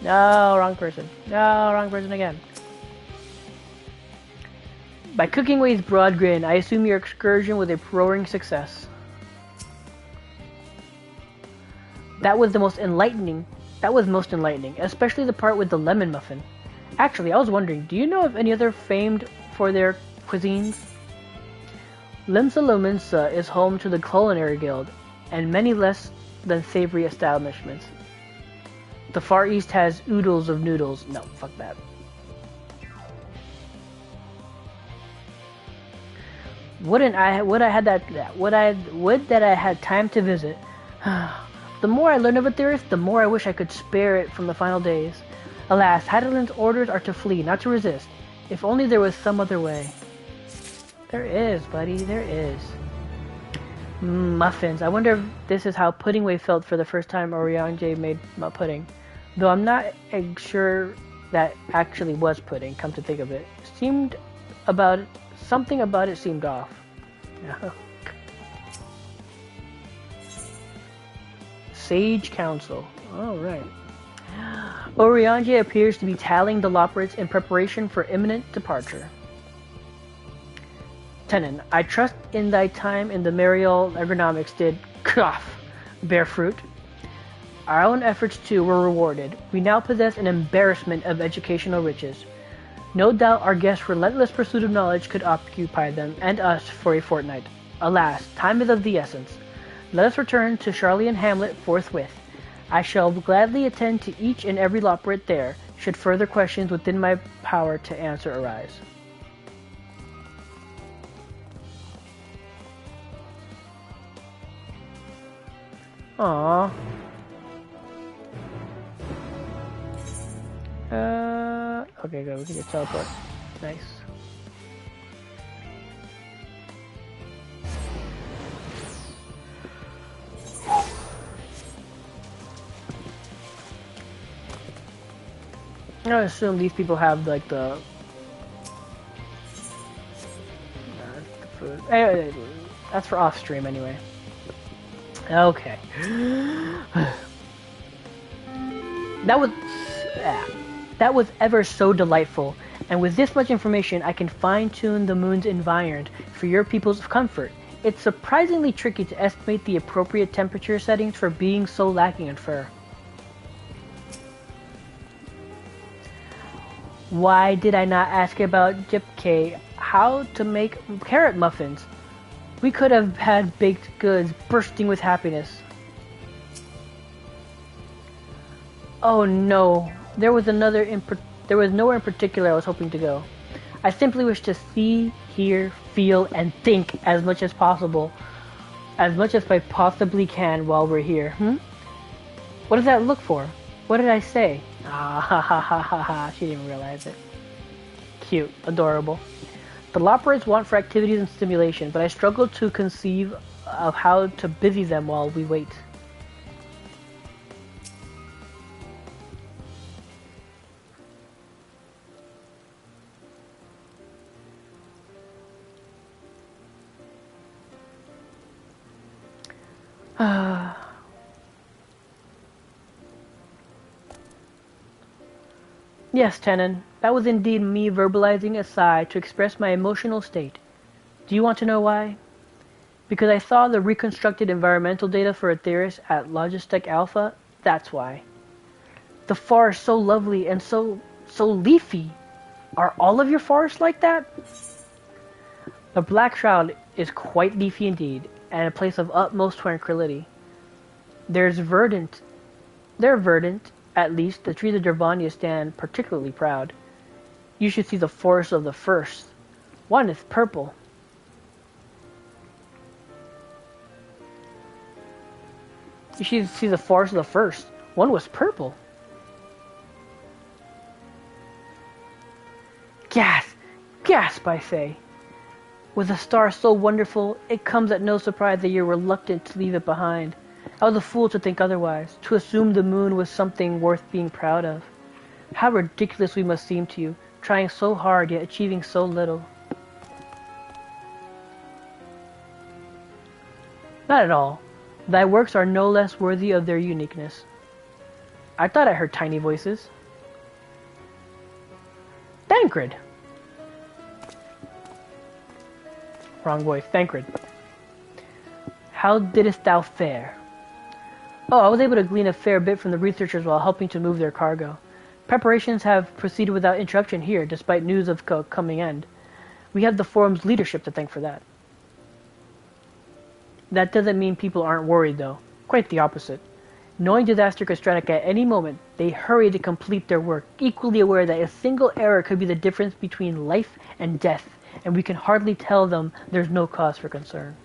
No, wrong person. No, wrong person again. By Cooking Way's broad grin, I assume your excursion was a roaring success. That was most enlightening, especially the part with the lemon muffin. Actually, I was wondering, do you know of any other famed for their cuisines? Limsa Lominsa is home to the Culinary Guild, and many less than savory establishments. The Far East has oodles of noodles. No, fuck that. Would that I had time to visit. The more I learn of Aetheris, the more I wish I could spare it from the final days. Alas, Hadelin's orders are to flee, not to resist. If only there was some other way. There is, buddy, there is. Muffins. I wonder if this is how Pudding Way felt for the first time Oriange made pudding. Though I'm not sure that actually was pudding, come to think of it. Something about it seemed off. Sage Council. Alright. Oriange appears to be tallying the Loporrits in preparation for imminent departure. Tenon, I trust in thy time in the Mariel ergonomics did bear fruit. Our own efforts too were rewarded. We now possess an embarrassment of educational riches. No doubt our guests' relentless pursuit of knowledge could occupy them and us for a fortnight. Alas, time is of the essence. Let us return to Charlian Hamlet forthwith. I shall gladly attend to each and every Loporrit there, should further questions within my power to answer arise. Aww. Okay, good. We can just teleport. Nice. I assume these people have like the food. Hey, that's for off stream anyway. Okay. That was ever so delightful, and with this much information I can fine-tune the moon's environment for your people's comfort. It's surprisingly tricky to estimate the appropriate temperature settings for being so lacking in fur. Why did I not ask about Jipke how to make carrot muffins? We could have had baked goods bursting with happiness. Oh no, there was nowhere in particular I was hoping to go. I simply wish to see, hear, feel, and think as much as possible, as much as I possibly can while we're here. What does that look for? What did I say? Ah, ha ha ha ha ha. She didn't realize it. Cute. Adorable. The Loperites want for activities and stimulation, but I struggle to conceive of how to busy them while we wait. Yes, Tenon, that was indeed me verbalizing a sigh to express my emotional state. Do you want to know why? Because I saw the reconstructed environmental data for Aetheris at Logistec Alpha, that's why. The forest so lovely and so leafy. Are all of your forests like that? The Black Shroud is quite leafy indeed, and a place of utmost tranquility. They're verdant, at least the trees of Gervania stand particularly proud. You should see the forest of the first. One is purple. You should see the forest of the first. One was purple. Gasp! Gasp, I say. With a star so wonderful, it comes at no surprise that you're reluctant to leave it behind. I was a fool to think otherwise, to assume the moon was something worth being proud of. How ridiculous we must seem to you, trying so hard yet achieving so little. Not at all. Thy works are no less worthy of their uniqueness. I thought I heard tiny voices. Thancred! Wrong voice. Thancred. How didst thou fare? Oh, I was able to glean a fair bit from the researchers while helping to move their cargo. Preparations have proceeded without interruption here, despite news of coming end. We have the forum's leadership to thank for that. That doesn't mean people aren't worried, though. Quite the opposite. Knowing disaster could strike at any moment, they hurry to complete their work, equally aware that a single error could be the difference between life and death, and we can hardly tell them there's no cause for concern.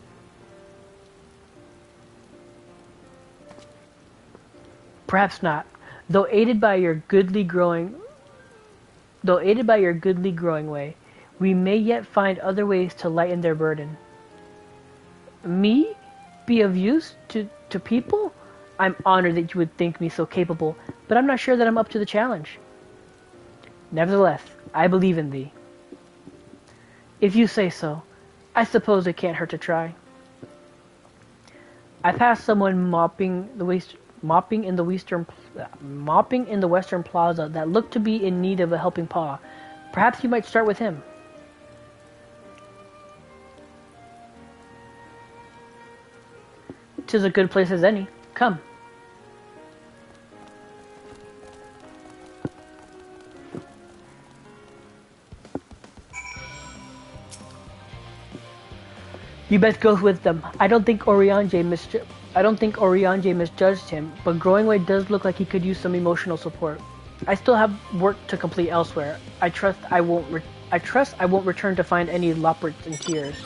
Perhaps not, though aided by your goodly growing way, we may yet find other ways to lighten their burden. Me? Be of use to people? I'm honored that you would think me so capable, but I'm not sure that I'm up to the challenge. Nevertheless, I believe in thee. If you say so, I suppose it can't hurt to try. I passed someone mopping in the western plaza that looked to be in need of a helping paw. Perhaps you might start with him. 'Tis a good place as any. Come. You best go with them. I don't think Oriange misjudged him, but Growingway does look like he could use some emotional support. I still have work to complete elsewhere. I trust I won't return to find any Loperts in tears.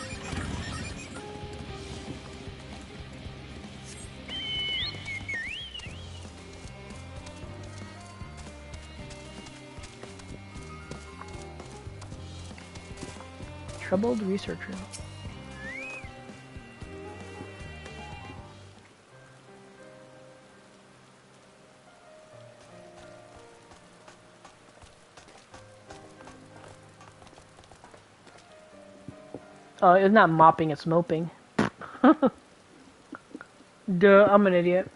Troubled researcher. Oh, it's not mopping, it's moping. Duh, I'm an idiot.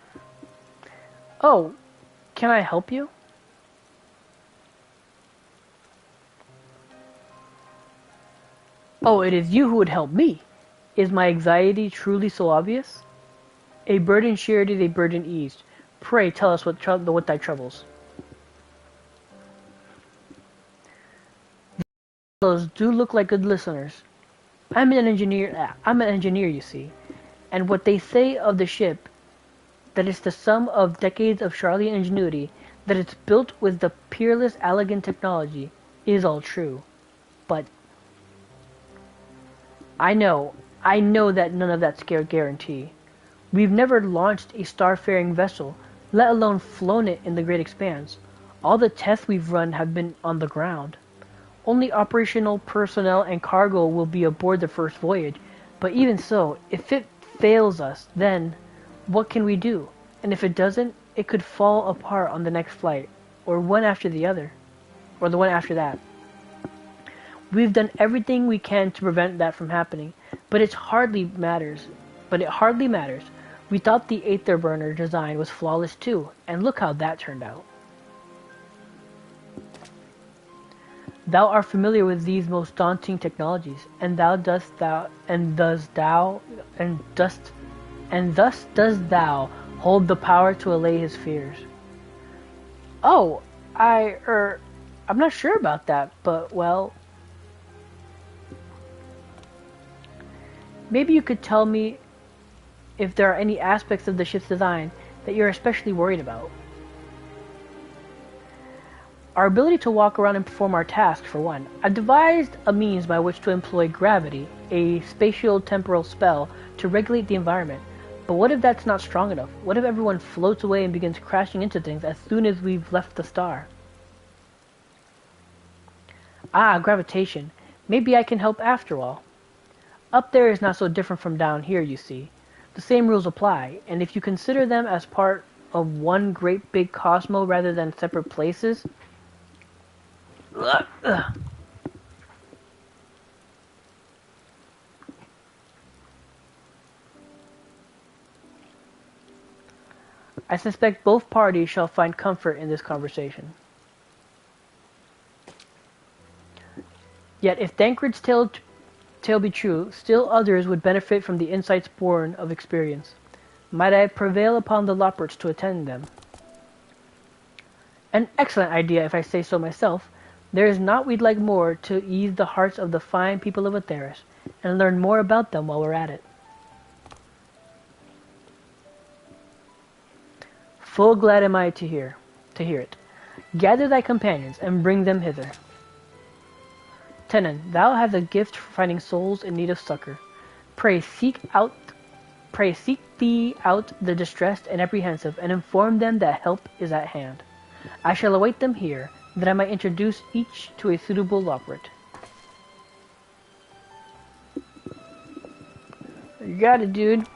Oh, can I help you? Oh, it is you who would help me. Is my anxiety truly so obvious? A burden shared is a burden eased. Pray tell us what thy troubles. Those do look like good listeners. I'm an engineer, you see, and what they say of the ship, that it's the sum of decades of Charlian ingenuity, that it's built with the peerless Allegan technology, is all true. But I know that none of that's guarantee. We've never launched a starfaring vessel, let alone flown it in the great expanse. All the tests we've run have been on the ground. Only operational personnel and cargo will be aboard the first voyage, but even so, if it fails us, then what can we do? And if it doesn't, it could fall apart on the next flight, or one after the other, or the one after that. We've done everything we can to prevent that from happening, but it hardly matters. We thought the Aether Burner design was flawless too, and look how that turned out. Thou art familiar with these most daunting technologies, and thus dost thou hold the power to allay his fears. Oh, I'm not sure about that, but well, maybe you could tell me if there are any aspects of the ship's design that you're especially worried about. Our ability to walk around and perform our tasks, for one. I've devised a means by which to employ gravity, a spatio-temporal spell, to regulate the environment. But what if that's not strong enough? What if everyone floats away and begins crashing into things as soon as we've left the star? Ah, gravitation. Maybe I can help after all. Up there is not so different from down here, you see. The same rules apply, and if you consider them as part of one great big cosmos rather than separate places... I suspect both parties shall find comfort in this conversation. Yet if Thancred's tale be true, still others would benefit from the insights born of experience. Might I prevail upon the Loports to attend them? An excellent idea, if I say so myself. There is naught we'd like more to ease the hearts of the fine people of Atheris, and learn more about them while we're at it. Full glad am I to hear it. Gather thy companions, and bring them hither. Tenon, thou hast a gift for finding souls in need of succor. Pray seek thee out the distressed and apprehensive, and inform them that help is at hand. I shall await them here, that I might introduce each to a suitable Loporot. You got it, dude.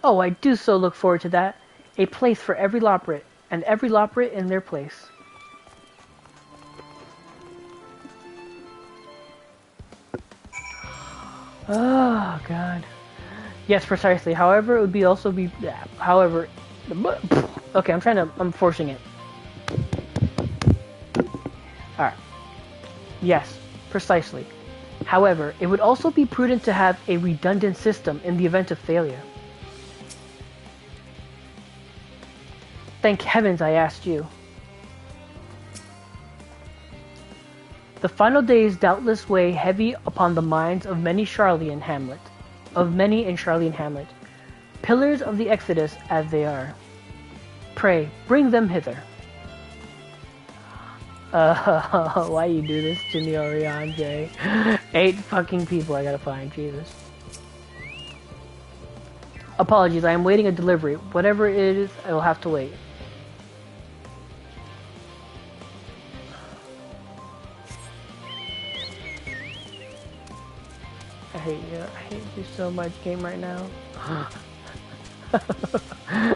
Oh, I do so look forward to that. A place for every Loporot, and every Loporot in their place. Oh, God. Yes, precisely. However, it would be also be... However... Okay, I'm forcing it. Alright. Yes, precisely. However, it would also be prudent to have a redundant system in the event of failure. Thank heavens I asked you. The final days doubtless weigh heavy upon the minds of many in Charlian Hamlet. Pillars of the Exodus as they are. Pray, bring them hither. Why you do this to me, Orianze? 8 fucking people I gotta find, Jesus. Apologies, I am waiting a delivery. Whatever it is, I will have to wait. I hate you. I hate you so much, game right now.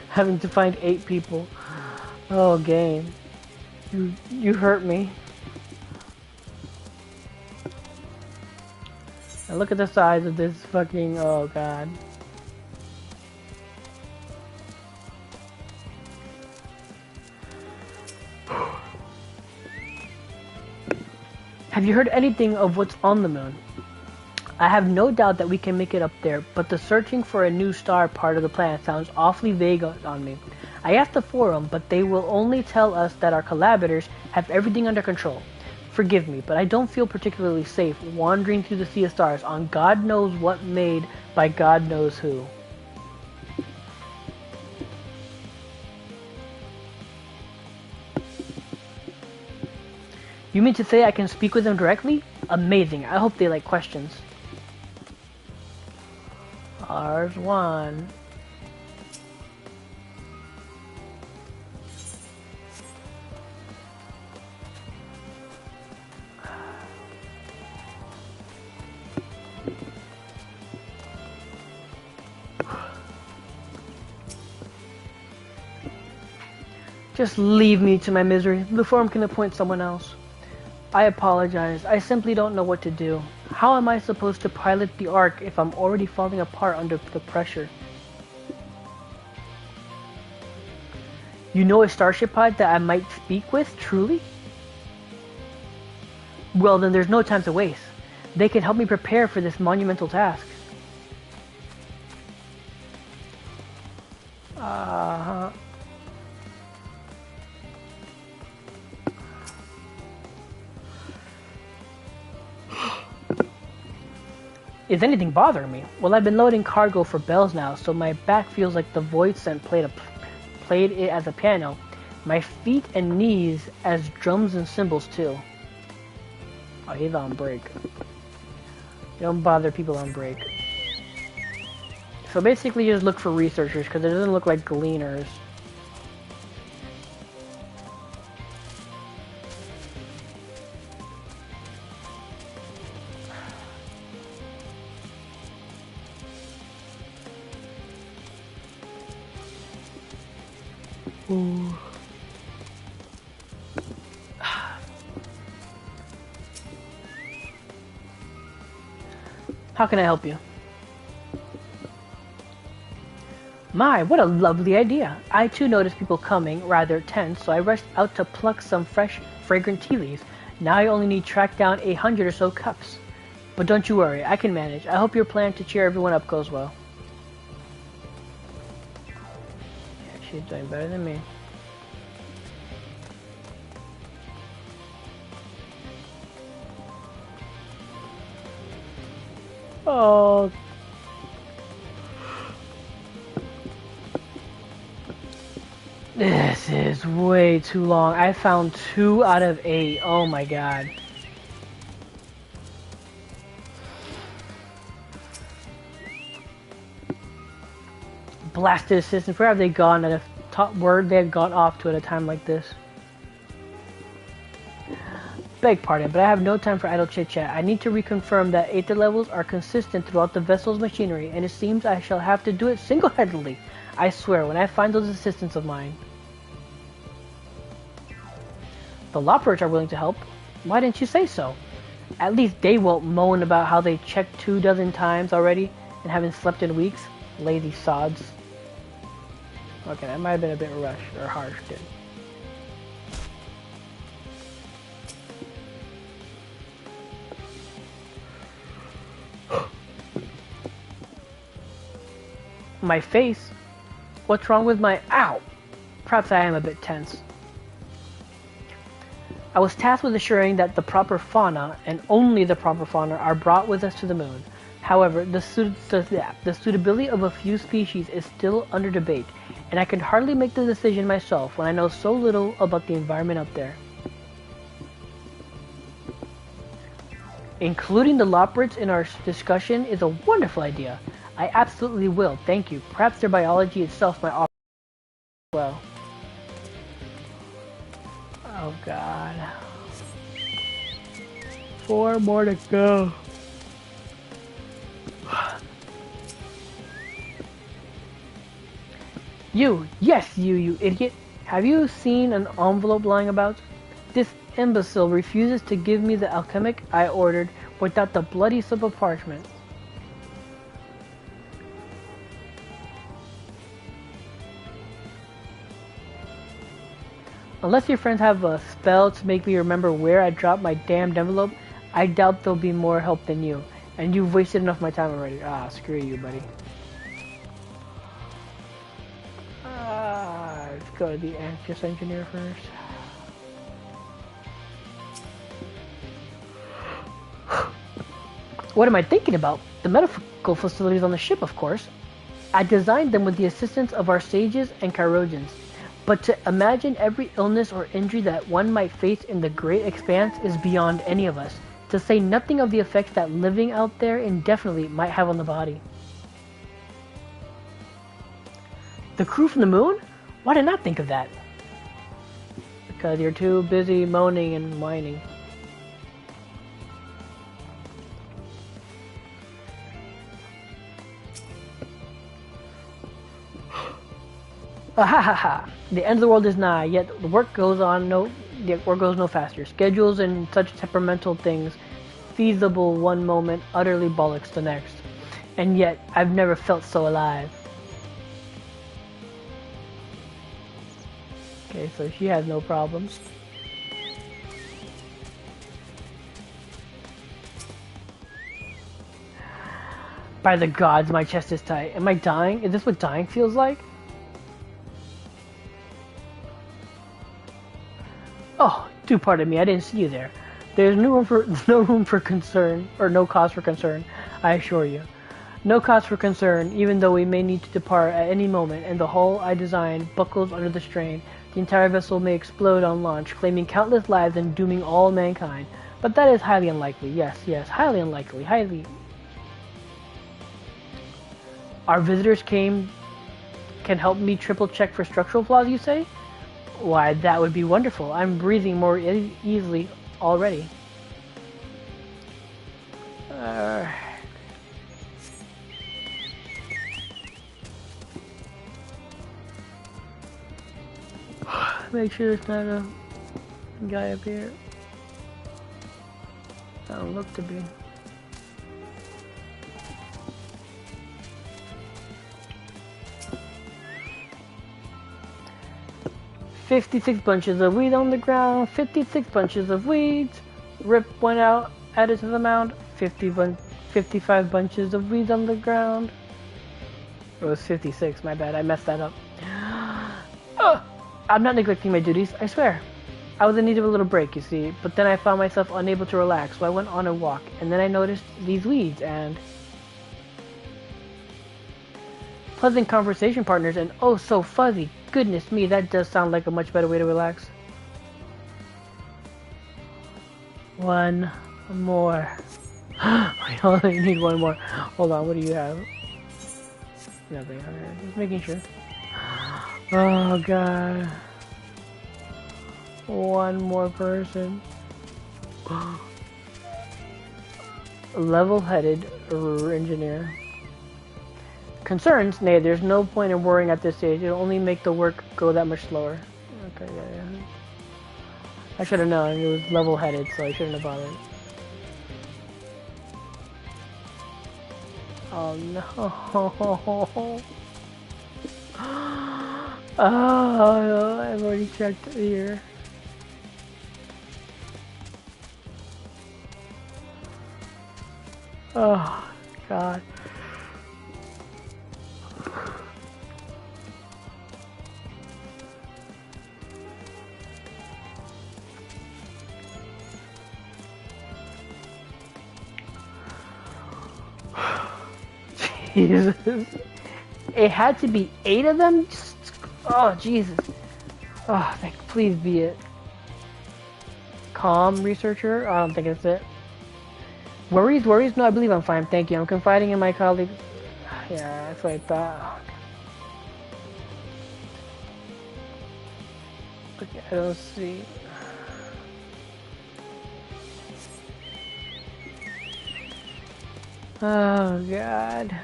Having to find 8 people. Oh, game. You hurt me. And look at the size of this fucking... Oh, God. Have you heard anything of what's on the moon? I have no doubt that we can make it up there, but the searching for a new star part of the plan sounds awfully vague on me. I asked the forum, but they will only tell us that our collaborators have everything under control. Forgive me, but I don't feel particularly safe wandering through the sea of stars on God knows what made by God knows who. You mean to say I can speak with them directly? Amazing. I hope they like questions. There's one. Just leave me to my misery. The form can appoint someone else. I apologize. I simply don't know what to do. How am I supposed to pilot the Ark if I'm already falling apart under the pressure? You know a starship pod that I might speak with, truly? Well, then there's no time to waste. They can help me prepare for this monumental task. Is anything bothering me? Well, I've been loading cargo for bells now, so my back feels like the void scent played it as a piano. My feet and knees as drums and cymbals too. Oh, he's on break. Don't bother people on break. So basically just look for researchers, because it doesn't look like gleaners. Ooh. How can I help you? My, what a lovely idea. I too noticed people coming, rather tense, so I rushed out to pluck some fresh, fragrant tea leaves. Now I only need to track down 100 or so cups. But don't you worry, I can manage. I hope your plan to cheer everyone up goes well. Yeah, she's doing better than me. Oh. This is way too long. I found 2 out of 8. Oh my god. Blasted assistants. Where have they gone at a top word they had gone off to at a time like this? Beg pardon, but I have no time for idle chit-chat. I need to reconfirm that aether levels are consistent throughout the vessel's machinery, and it seems I shall have to do it single-handedly. I swear, when I find those assistants of mine. The Loppers are willing to help. Why didn't you say so? At least they won't moan about how they checked 24 times already and haven't slept in weeks. Lazy sods. Okay, that might have been a bit rushed or harsh, dude. My face? What's wrong with my... Ow! Perhaps I am a bit tense. I was tasked with assuring that the proper fauna, and only the proper fauna, are brought with us to the moon. However, the suitability of a few species is still under debate, and I can hardly make the decision myself when I know so little about the environment up there. Including the Lopperids in our discussion is a wonderful idea. I absolutely will, thank you. Perhaps their biology itself might offer well. Oh god. 4 more to go. Yes, you idiot. Have you seen an envelope lying about? This imbecile refuses to give me the alchemic I ordered without the bloody slip of parchment. Unless your friends have a spell to make me remember where I dropped my damned envelope, I doubt they'll be more help than you. And you've wasted enough of my time already. Ah, screw you, buddy. Let's go to the anxious engineer first. What am I thinking about? The medical facilities on the ship, of course. I designed them with the assistance of our sages and chirurgeons. But to imagine every illness or injury that one might face in the great expanse is beyond any of us, to say nothing of the effects that living out there indefinitely might have on the body. The crew from the moon? Why did I not think of that? Because you're too busy moaning and whining. Ahahaha! The end of the world is nigh, yet the work goes no faster. Schedules and such temperamental things, feasible one moment, utterly bollocks the next. And yet, I've never felt so alive. Okay, so she has no problems. By the gods, my chest is tight. Am I dying? Is this what dying feels like? Oh, do pardon me, I didn't see you there. There's no room for concern, or no cause for concern, I assure you. No cause for concern, even though we may need to depart at any moment, and the hull I designed buckles under the strain. The entire vessel may explode on launch, claiming countless lives and dooming all mankind. But that is highly unlikely. Yes, highly unlikely. Highly. Our visitors can help me triple check for structural flaws, you say? Why, that would be wonderful. I'm breathing more easily already. Make sure there's not a guy up here. I don't look to be. "56 bunches of weed on the ground, 56 bunches of weeds." Rip went out, added to the mound. 55 bunches of weeds on the ground. It was 56, my bad, I messed that up. I'm not neglecting my duties, I swear. I was in need of a little break, you see, but then I found myself unable to relax, so I went on a walk, and then I noticed these weeds, and... pleasant conversation partners, and oh so fuzzy. Goodness me, that does sound like a much better way to relax. One more. I only need one more. Hold on, what do you have? Nothing, alright, just making sure. Oh god. One more person. Level-headed engineer. Concerns? Nay, there's no point in worrying at this stage. It'll only make the work go that much slower. Okay, yeah. I should have known. It was level-headed, so I shouldn't have bothered. Oh no. Oh, I've already checked here. Oh, God. Jesus. It had to be 8 of them? Oh, Jesus. Oh, please be it. Calm, researcher? I don't think it's it. Worries? No, I believe I'm fine, thank you. I'm confiding in my colleagues. Yeah, that's what I thought. Okay, I don't see. Oh, God.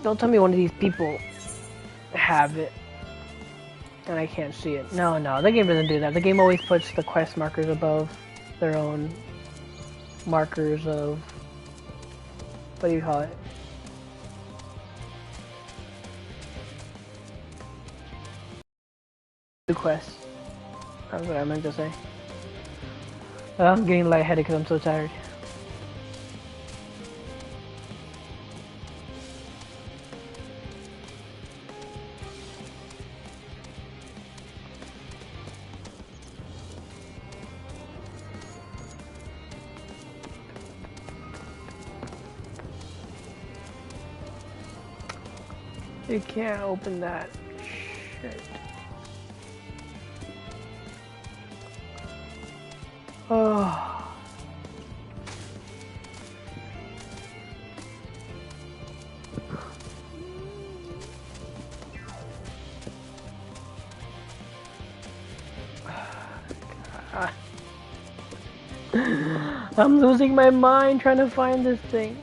Don't tell me one of these people have it and I can't see it. No, the game doesn't do that. The game always puts the quest markers above their own markers of, what do you call it? The quest. That's what I meant to say. I'm getting lightheaded because I'm so tired. You can't open that. Shit. Oh. I'm losing my mind trying to find this thing.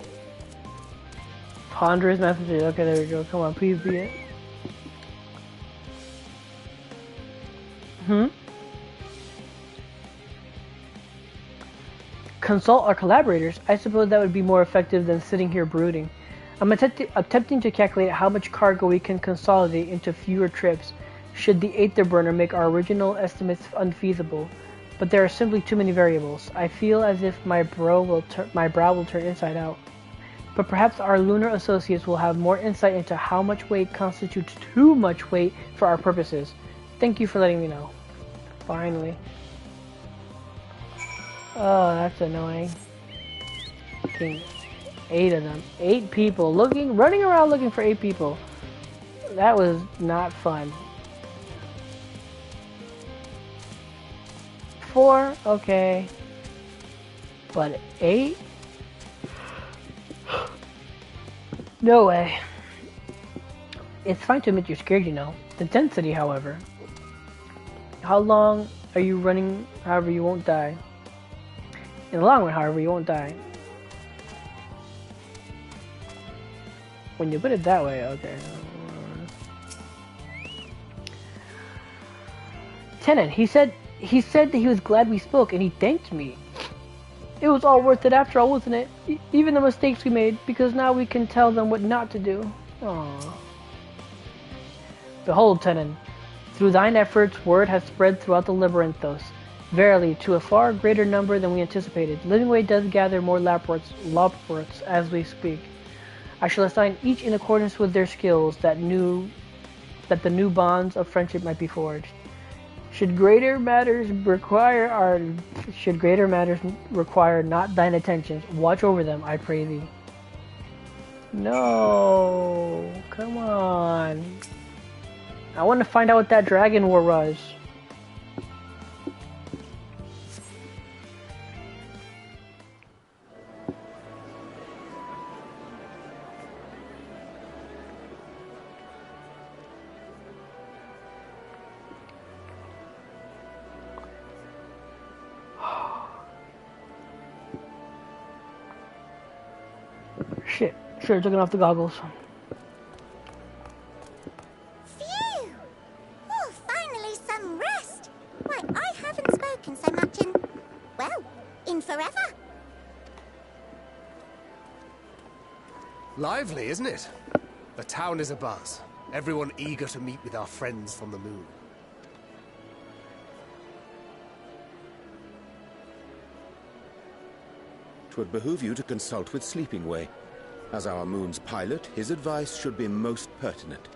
Ponderous messages. Okay, there we go. Come on, please be it. Consult our collaborators. I suppose that would be more effective than sitting here brooding. I'm attempting to calculate how much cargo we can consolidate into fewer trips should the Aether Burner make our original estimates unfeasible. But there are simply too many variables. I feel as if my brow will turn inside out. But perhaps our lunar associates will have more insight into how much weight constitutes too much weight for our purposes. Thank you for letting me know. Finally. Oh, that's annoying. Fucking 8 of them. 8 people running around looking for 8 people. That was not fun. 4, okay. But 8? No way. It's fine to admit you're scared, you know. The density, however. How long are you running? However, you won't die. In the long run, however, you won't die. When you put it that way, okay. Tenant, he said that he was glad we spoke and he thanked me. It was all worth it after all, wasn't it? Even the mistakes we made, because now we can tell them what not to do. Aww. Behold, Tenant, through thine efforts, word has spread throughout the Labyrinthos. Verily, to a far greater number than we anticipated. Livingway does gather more laports as we speak. I shall assign each in accordance with their skills that the new bonds of friendship might be forged. Should greater matters require not thine attentions, watch over them, I pray thee. No, come on. I want to find out what that dragon war was. Shit, should have taken off the goggles. Phew! Oh, finally some rest! Why, I haven't spoken so much in forever. Lively, isn't it? The town is abuzz. Everyone eager to meet with our friends from the moon. Twould behoove you to consult with Sleepingway. As our moon's pilot, his advice should be most pertinent.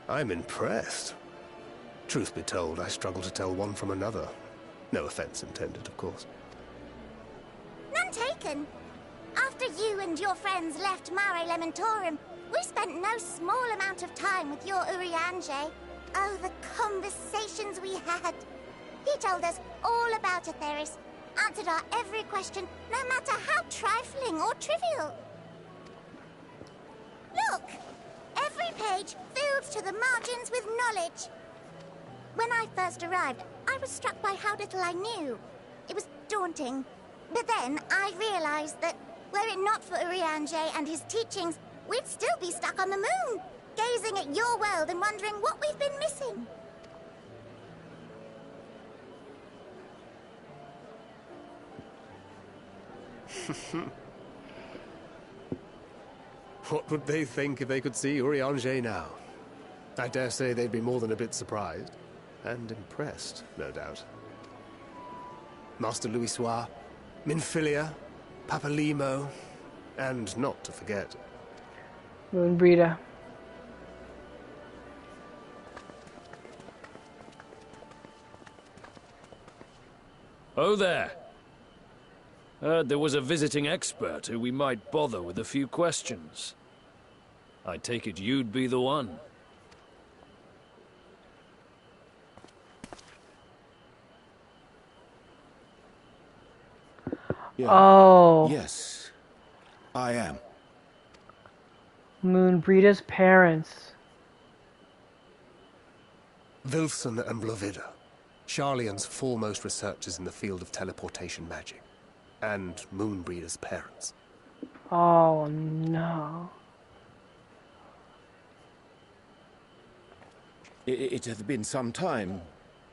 I'm impressed. Truth be told, I struggle to tell one from another. No offense intended, of course. None taken. After you and your friends left Mare Elementorum, we spent no small amount of time with your Urianger. Oh, the conversations we had. He told us all about Atheris, answered our every question, no matter how trifling or trivial. Look! Every page filled to the margins with knowledge. When I first arrived, I was struck by how little I knew. It was daunting. But then I realized that were it not for Urianger and his teachings, we'd still be stuck on the moon, gazing at your world and wondering what we've been missing. What would they think if they could see Urianger now? I dare say they'd be more than a bit surprised. And impressed, no doubt. Master Louisoix, Minfilia, Papalimo, and not to forget... Moonbreeder. Oh there. Heard there was a visiting expert who we might bother with a few questions. I take it you'd be the one. Yeah. Oh. Yes, I am. Moonbreeder's parents. Wilson and Blovida. Sharlayan's foremost researchers in the field of teleportation magic, and Moonbreeder's parents. Oh no. It hath been some time.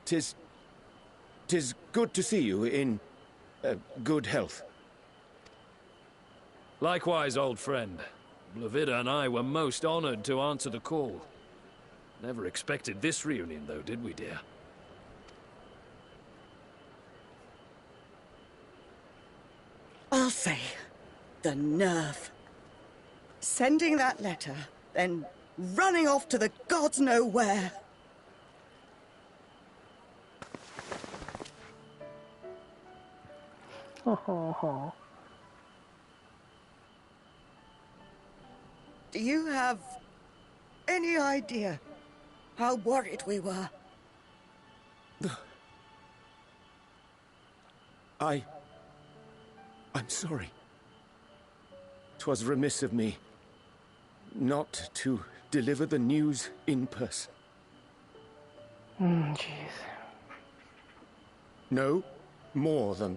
'Tis good to see you in good health. Likewise, old friend. Blavida and I were most honored to answer the call. Never expected this reunion, though, did we, dear? Arthur, the nerve. Sending that letter, then running off to the gods know where. Oh. Do you have any idea how worried we were? I'm sorry. 'Twas remiss of me not to deliver the news in person. Jeez. No, more than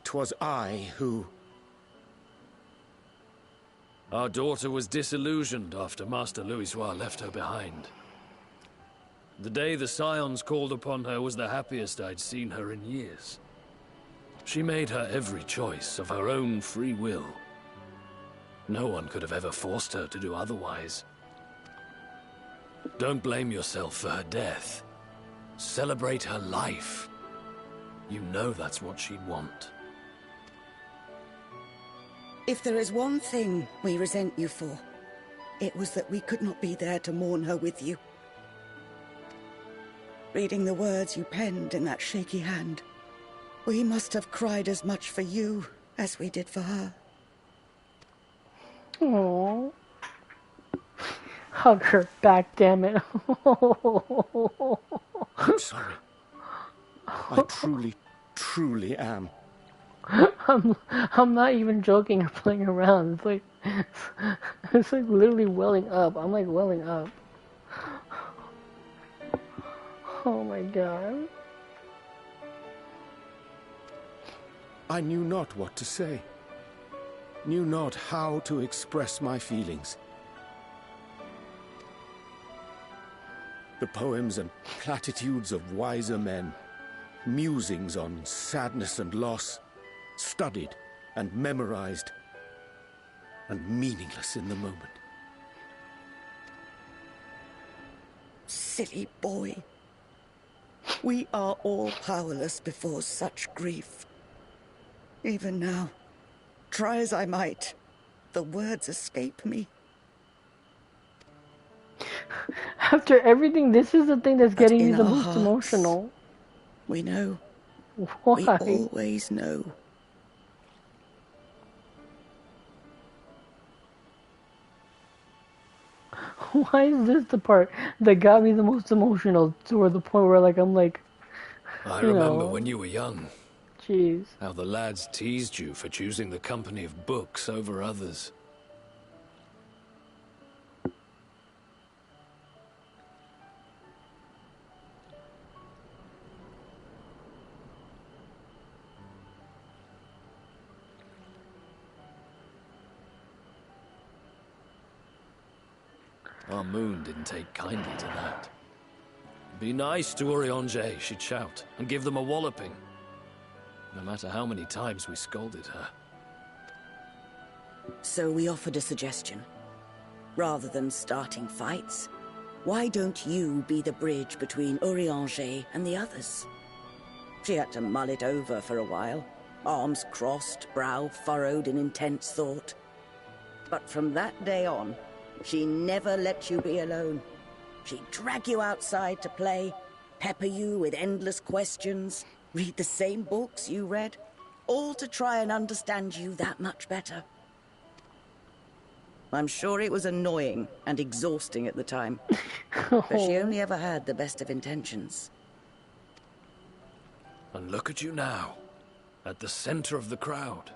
'twas I who... Our daughter was disillusioned after Master Louisoix left her behind. The day the Scions called upon her was the happiest I'd seen her in years. She made her every choice of her own free will. No one could have ever forced her to do otherwise. Don't blame yourself for her death. Celebrate her life. You know that's what she'd want. If there is one thing we resent you for, it was that we could not be there to mourn her with you. Reading the words you penned in that shaky hand, we must have cried as much for you as we did for her. Aww. Hug her back, damn it. I'm sorry. I truly am. I'm not even joking or playing around. It's like literally welling up. I'm like welling up. Oh my god. I knew not what to say. Knew not how to express my feelings. The poems and platitudes of wiser men, musings on sadness and loss, studied and memorized, and meaningless in the moment. Silly boy. We are all powerless before such grief. Even now, try as I might, the words escape me. After everything, this is the thing that's But getting in you the our most hearts, emotional. We know. Why? We always know. Why is this the part that got me the most emotional to the point where I'm like, I you remember know, when you were young. Jeez. How the lads teased you for choosing the company of books over others. Our moon didn't take kindly to that. Be nice to Urianger, she'd shout, and give them a walloping. No matter how many times we scolded her. So we offered a suggestion. Rather than starting fights, why don't you be the bridge between Urianger and the others? She had to mull it over for a while, arms crossed, brow furrowed in intense thought. But from that day on, she never let you be alone. She'd drag you outside to play, pepper you with endless questions, read the same books you read, all to try and understand you that much better. I'm sure it was annoying and exhausting at the time, but she only ever had the best of intentions. And look at you now, at the center of the crowd.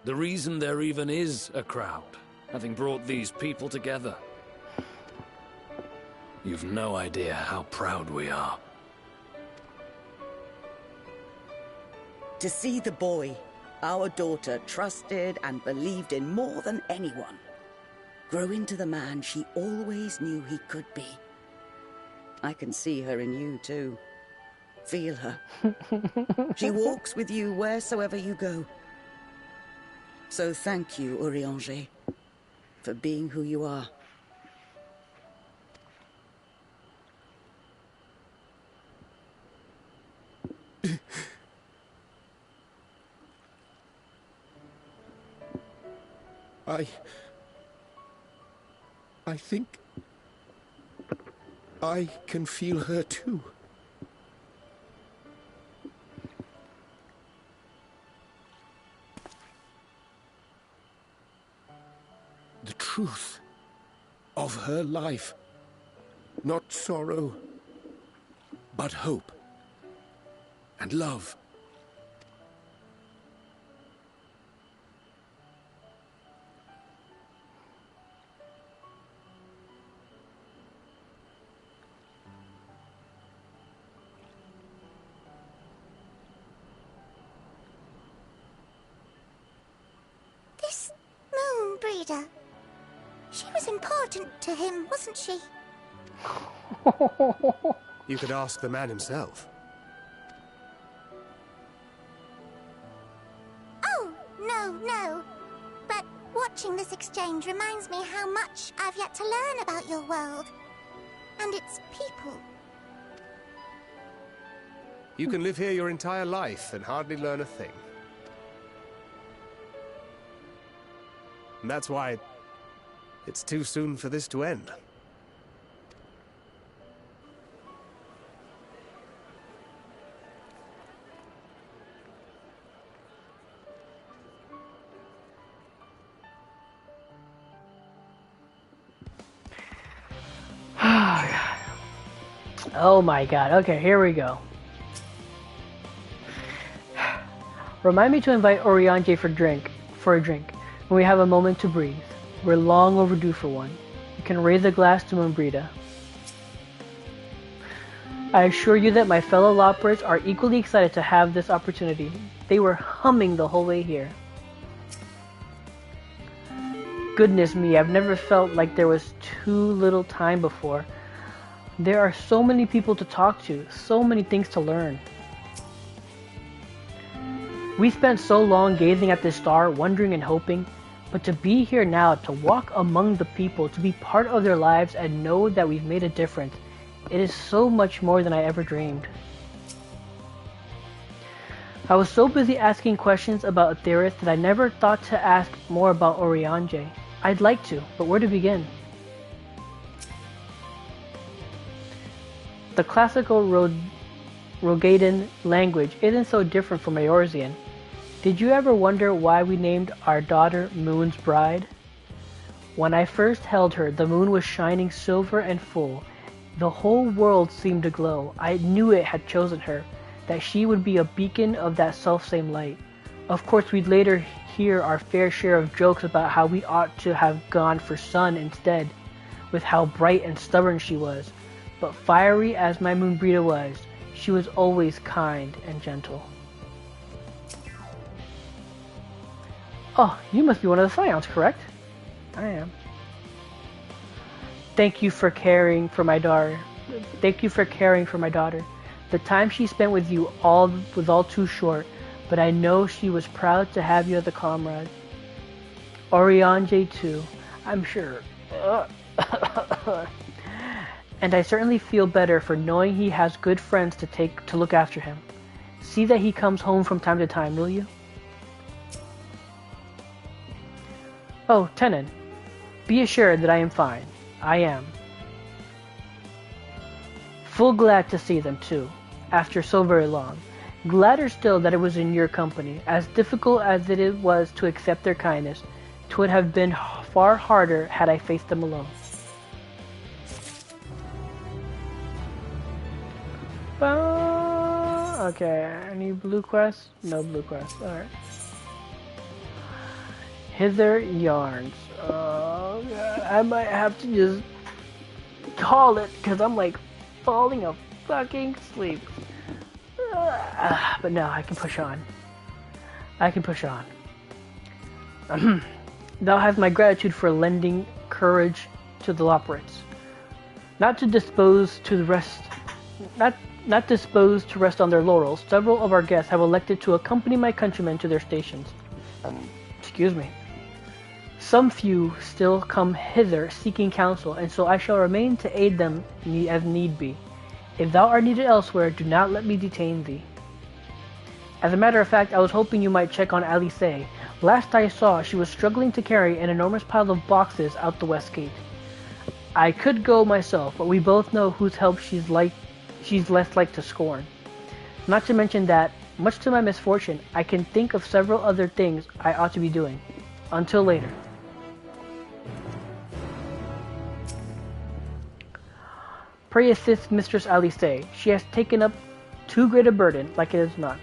The reason there even is a crowd, having brought these people together. You've no idea how proud we are. To see the boy our daughter trusted and believed in more than anyone grow into the man she always knew he could be. I can see her in you too. Feel her. She walks with you wheresoever you go. So thank you, Urianger, for being who you are. I think I can feel her too. The truth of her life. Not sorrow, but hope and love. This moon breeder. She was important to him, wasn't she? You could ask the man himself. Oh, no. But watching this exchange reminds me how much I've yet to learn about your world. And its people. You can live here your entire life and hardly learn a thing. And that's why it's too soon for this to end. Oh my god. Okay, here we go. Remind me to invite Urianger for a drink when we have a moment to breathe. We're long overdue for one. You can raise a glass to Mumbrita. I assure you that my fellow Loppers are equally excited to have this opportunity. They were humming the whole way here. Goodness me, I've never felt like there was too little time before. There are so many people to talk to, so many things to learn. We spent so long gazing at this star, wondering and hoping, but to be here now, to walk among the people, to be part of their lives and know that we've made a difference, it is so much more than I ever dreamed. I was so busy asking questions about Aetheris that I never thought to ask more about Urianger. I'd like to, but where to begin? The classical Rogadan language isn't so different from Eorzean. Did you ever wonder why we named our daughter Moon's Bride? When I first held her, the moon was shining silver and full. The whole world seemed to glow. I knew it had chosen her, that she would be a beacon of that selfsame light. Of course, we'd later hear our fair share of jokes about how we ought to have gone for Sun instead, with how bright and stubborn she was. But fiery as my Moonbrita was, she was always kind and gentle. Oh, you must be one of the Scions, correct? I am. Thank you for caring for my daughter. Thank you for caring for my daughter. The time she spent with you was all too short, but I know she was proud to have you as a comrade. Urianger too, I'm sure. And I certainly feel better for knowing he has good friends to look after him. See that he comes home from time to time, will you? Oh, Tenon, be assured that I am fine. I am. Full glad to see them too, after so very long. Gladder still that it was in your company. As difficult as it was to accept their kindness, 'twould have been far harder had I faced them alone. Okay, any blue quests? No blue quests, alright. Hither yarns. Oh god, I might have to just call it, because I'm like falling a fucking sleep. But no, I can push on. I can push on. Thou hast my gratitude for lending courage to the Loperates. Not disposed to rest on their laurels, several of our guests have elected to accompany my countrymen to their stations. Excuse me. Some few still come hither seeking counsel, and so I shall remain to aid them as need be. If thou art needed elsewhere, do not let me detain thee. As a matter of fact, I was hoping you might check on Alice. Last I saw, she was struggling to carry an enormous pile of boxes out the west gate. I could go myself, but we both know whose help she's less like to scorn. Not to mention that, much to my misfortune, I can think of several other things I ought to be doing. Until later. Pray assist Mistress Alice. She has taken up too great a burden, like it is not.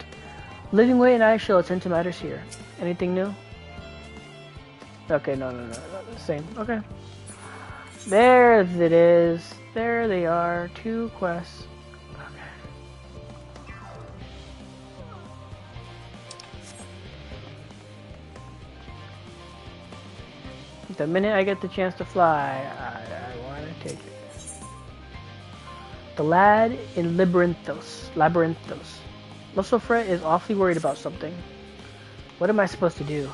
Livingway and I shall attend to matters here. Anything new? Okay, no, the same. Okay. There it is. There they are. 2 quests. Okay. The minute I get the chance to fly, I want to take it. The lad in Labyrinthos. Losofre is awfully worried about something. What am I supposed to do?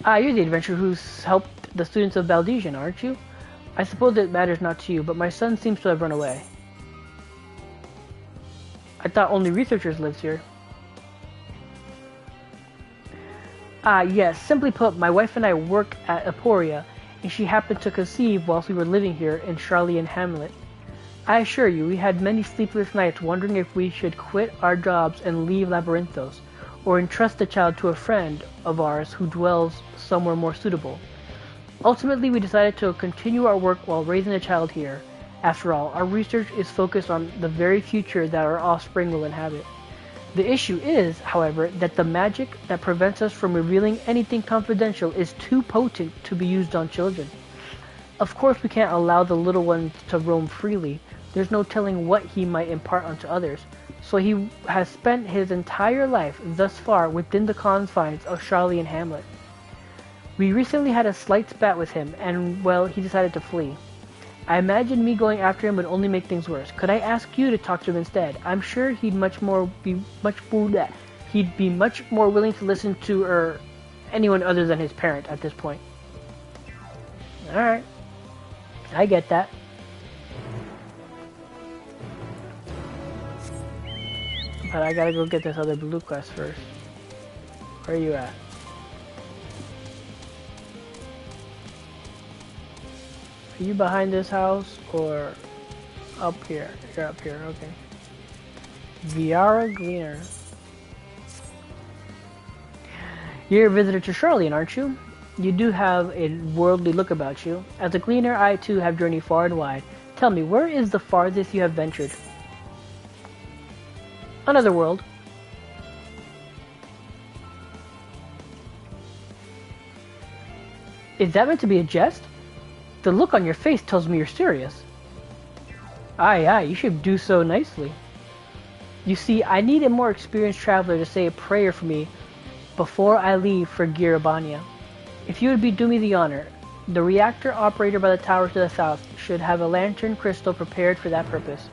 Ah, you're the adventurer who's helped the students of Baldesian, aren't you? I suppose it matters not to you, but my son seems to have run away. I thought only researchers lived here. Ah, yes. Simply put, my wife and I work at Aporia, and she happened to conceive whilst we were living here in Charlian Hamlet. I assure you, we had many sleepless nights wondering if we should quit our jobs and leave Labyrinthos, or entrust the child to a friend of ours who dwells somewhere more suitable. Ultimately, we decided to continue our work while raising a child here. After all, our research is focused on the very future that our offspring will inhabit. The issue is, however, that the magic that prevents us from revealing anything confidential is too potent to be used on children. Of course, we can't allow the little ones to roam freely. There's no telling what he might impart onto others. So he has spent his entire life thus far within the confines of Charlian Hamlet. We recently had a slight spat with him, and, well, he decided to flee. I imagine me going after him would only make things worse. Could I ask you to talk to him instead? I'm sure he'd be much more willing to listen to anyone other than his parent at this point. Alright. I get that. But I gotta go get this other blue quest first. Where are you at? Are you behind this house or up here? You're up here, okay. Viara Gleaner. You're a visitor to Charlian, aren't you? You do have a worldly look about you. As a gleaner, I too have journeyed far and wide. Tell me, where is the farthest you have ventured? Another world. Is that meant to be a jest? The look on your face tells me you're serious. Aye, you should do so nicely. You see, I need a more experienced traveler to say a prayer for me before I leave for Girabania. If you would do me the honor, the reactor operator by the tower to the south should have a lantern crystal prepared for that purpose.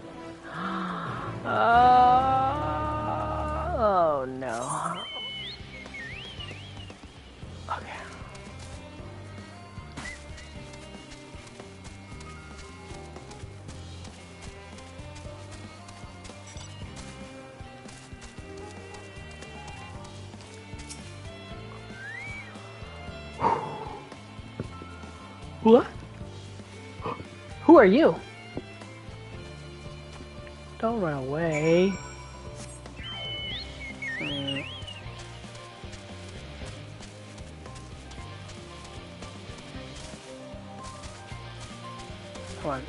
Oh no. Okay. What? Who are you? Don't run away. Come on.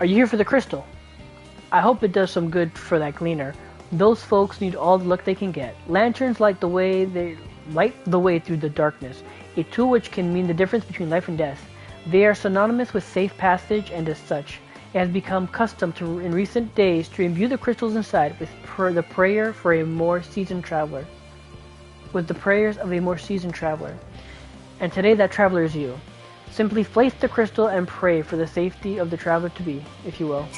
Are you here for the crystal? I hope it does some good for that gleaner. Those folks need all the luck they can get. Lanterns light the way through the darkness, a tool which can mean the difference between life and death. They are synonymous with safe passage, and as such, it has become custom in recent days to imbue the crystals inside with the prayer for a more seasoned traveler. With the prayers of a more seasoned traveler. And today that traveler is you. Simply place the crystal and pray for the safety of the traveler to be, if you will.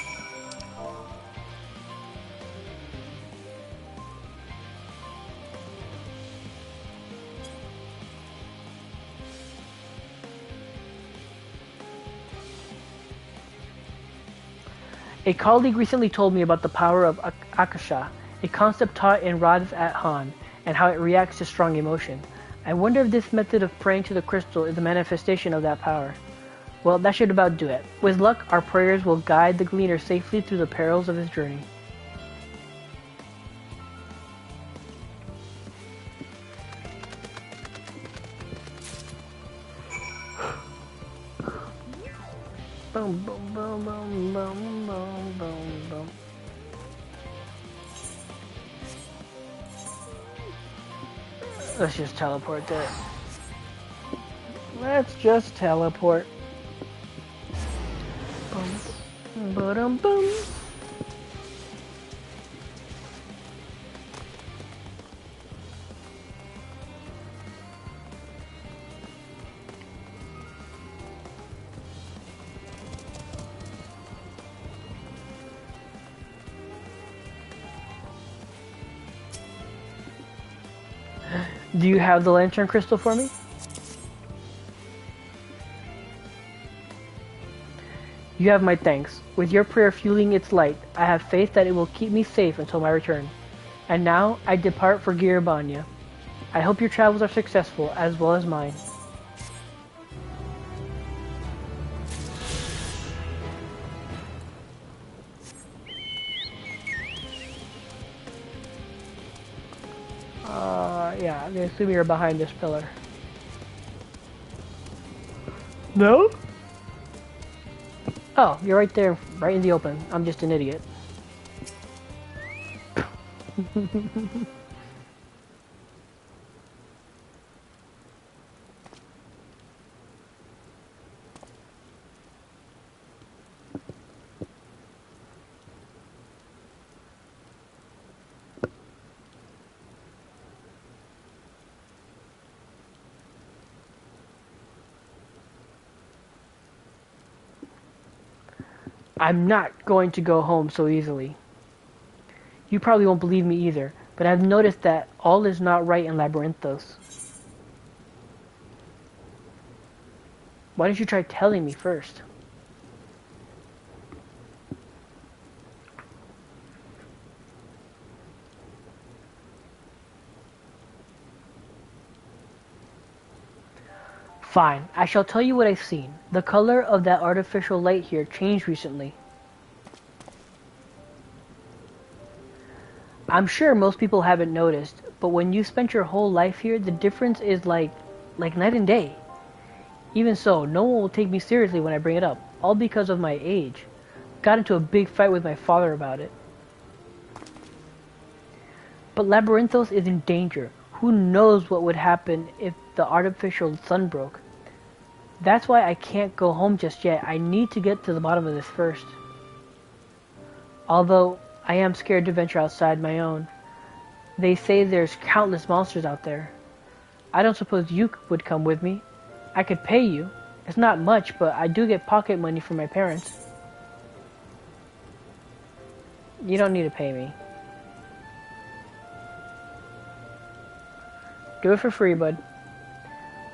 A colleague recently told me about the power of Akasha, a concept taught in Radv at Han, and how it reacts to strong emotion. I wonder if this method of praying to the crystal is a manifestation of that power. Well, that should about do it. With luck, our prayers will guide the gleaner safely through the perils of his journey. Boom, boom, boom, boom, boom, boom, boom, boom. Let's just teleport there. Let's just teleport. Boom, boom, boom. Do you have the lantern crystal for me? You have my thanks. With your prayer fueling its light, I have faith that it will keep me safe until my return. And now, I depart for Girabanya. I hope your travels are successful, as well as mine. Yeah, I'm gonna assume you're behind this pillar. No? Oh, you're right there, right in the open. I'm just an idiot. I'm not going to go home so easily. You probably won't believe me either, but I've noticed that all is not right in Labyrinthos. Why didn't you try telling me first? Fine, I shall tell you what I've seen. The color of that artificial light here changed recently. I'm sure most people haven't noticed, but when you spent your whole life here, the difference is like night and day. Even so, no one will take me seriously when I bring it up, all because of my age. Got into a big fight with my father about it. But Labyrinthos is in danger. Who knows what would happen if the artificial sun broke. That's why I can't go home just yet. I need to get to the bottom of this first. Although, I am scared to venture outside my own. They say there's countless monsters out there. I don't suppose you would come with me. I could pay you. It's not much, but I do get pocket money from my parents. You don't need to pay me. Do it for free, bud.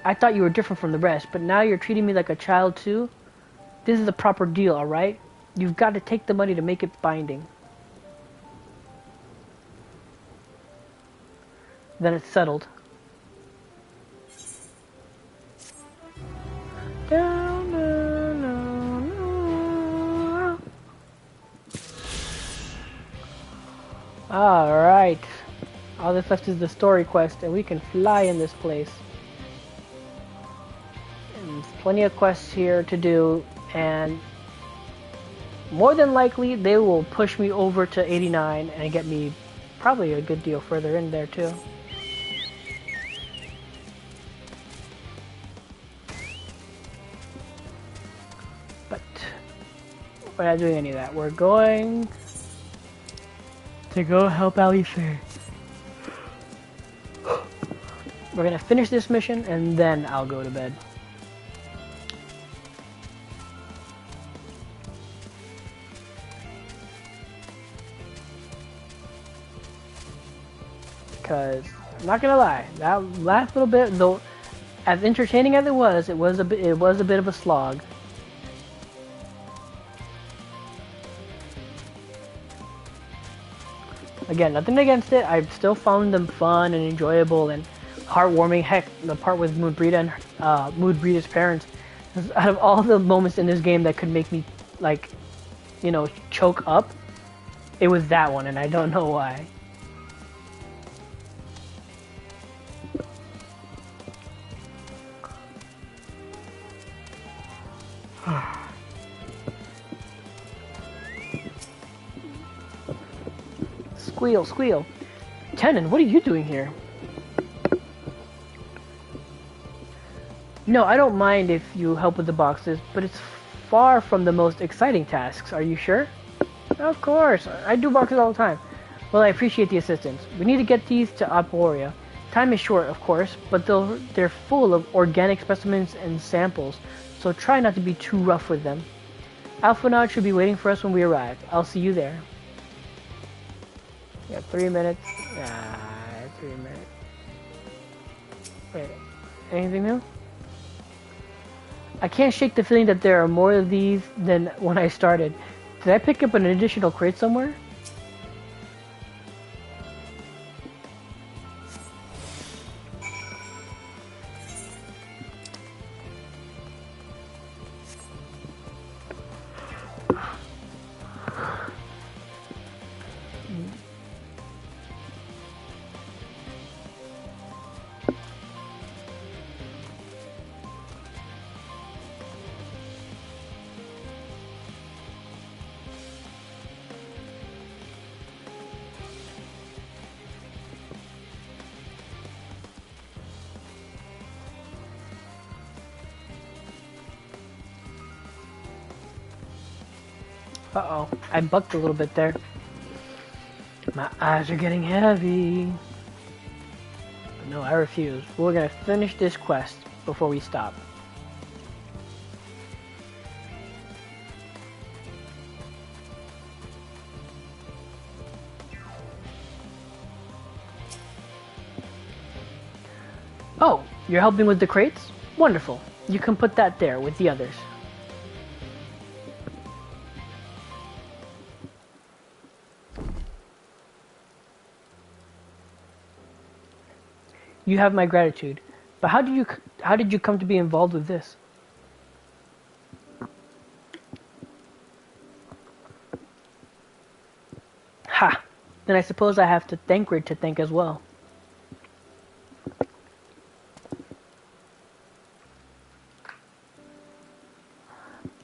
I thought you were different from the rest, but now you're treating me like a child too? This is a proper deal, alright? You've got to take the money to make it binding. Then it's settled. Down, down, down, down. Alright. All that's left is the story quest, and we can fly in this place. And there's plenty of quests here to do, and more than likely they will push me over to 89 and get me probably a good deal further in there too. But we're not doing any of that. We're going to go help Alistair. We're gonna finish this mission and then I'll go to bed. Because I'm not gonna lie, that last little bit, though, as entertaining as it was a bit of a slog. Again, nothing against it. I still found them fun and enjoyable and heartwarming. Heck, the part with Moodbrita and Moodbrita's parents, out of all the moments in this game that could make me, like, you know, choke up, it was that one, and I don't know why. Squeal, squeal. Tenon, what are you doing here? No, I don't mind if you help with the boxes, but it's far from the most exciting tasks. Are you sure? Of course. I do boxes all the time. Well, I appreciate the assistance. We need to get these to Aporia. Time is short, of course, but they're full of organic specimens and samples, so try not to be too rough with them. Alphanaud should be waiting for us when we arrive. I'll see you there. Yeah, 3 minutes. 3 minutes. Wait, anything new? I can't shake the feeling that there are more of these than when I started. Did I pick up an additional crate somewhere? Uh-oh, I bucked a little bit there. My eyes are getting heavy. But no, I refuse. We're gonna finish this quest before we stop. Oh, you're helping with the crates? Wonderful. You can put that there with the others. You have my gratitude. But how did you come to be involved with this? Ha! Then I suppose I have to Thancred to thank as well.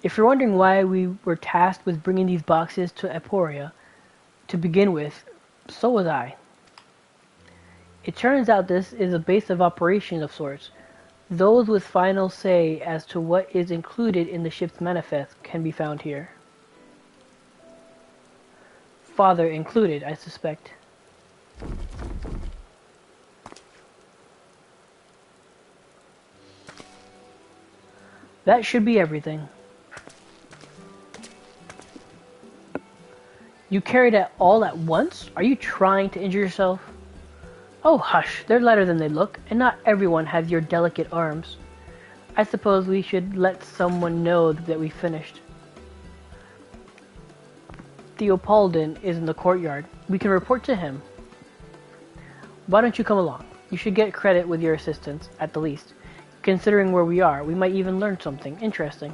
If you're wondering why we were tasked with bringing these boxes to Aporia to begin with, so was I. It turns out this is a base of operations of sorts. Those with final say as to what is included in the ship's manifest can be found here. Father included, I suspect. That should be everything. You carried it all at once? Are you trying to injure yourself? Oh, hush, they're lighter than they look, and not everyone has your delicate arms. I suppose we should let someone know that we finished. Theopaldin is in the courtyard. We can report to him. Why don't you come along? You should get credit with your assistance, at the least. Considering where we are, we might even learn something interesting.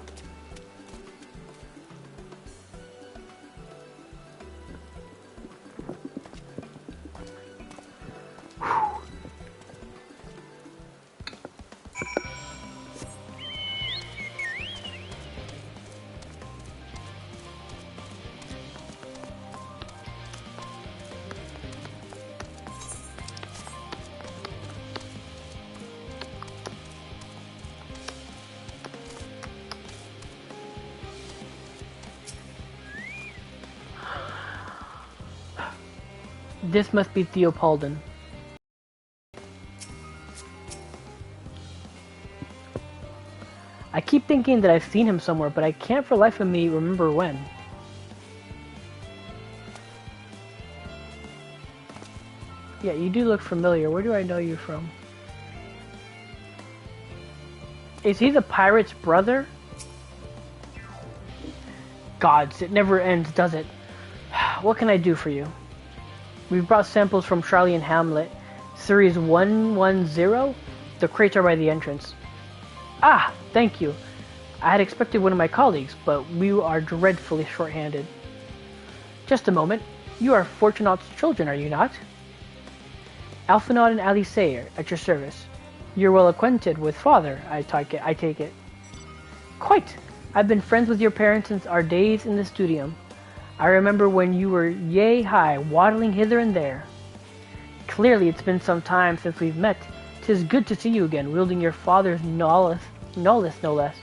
This must be Theopaldon. I keep thinking that I've seen him somewhere, but I can't for the life of me remember when. Yeah, you do look familiar. Where do I know you from? Is he the pirate's brother? Gods, it never ends, does it? What can I do for you? We've brought samples from Charlie and Hamlet. Series 110? The crates are by the entrance. Ah, thank you. I had expected one of my colleagues, but we are dreadfully short-handed. Just a moment. You are Fortunate's children, are you not? Alphinaud and Alice are at your service. You're well acquainted with father, I take it. Quite. I've been friends with your parents since our days in the studium. I remember when you were yay high, waddling hither and there. Clearly it's been some time since we've met. 'Tis good to see you again, wielding your father's nollis, no less.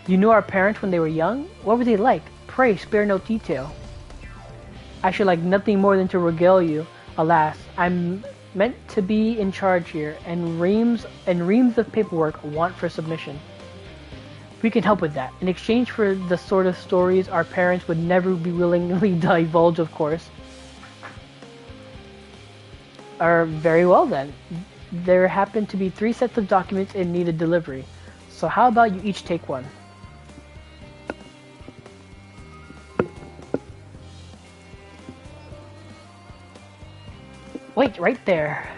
You knew our parents when they were young? What were they like? Pray spare no detail. I should like nothing more than to regale you. Alas, I'm meant to be in charge here, and reams of paperwork want for submission. We can help with that, in exchange for the sort of stories our parents would never be willingly divulge, of course. Very well then. There happen to be 3 sets of documents in need of delivery, so how about you each take one? Wait, right there.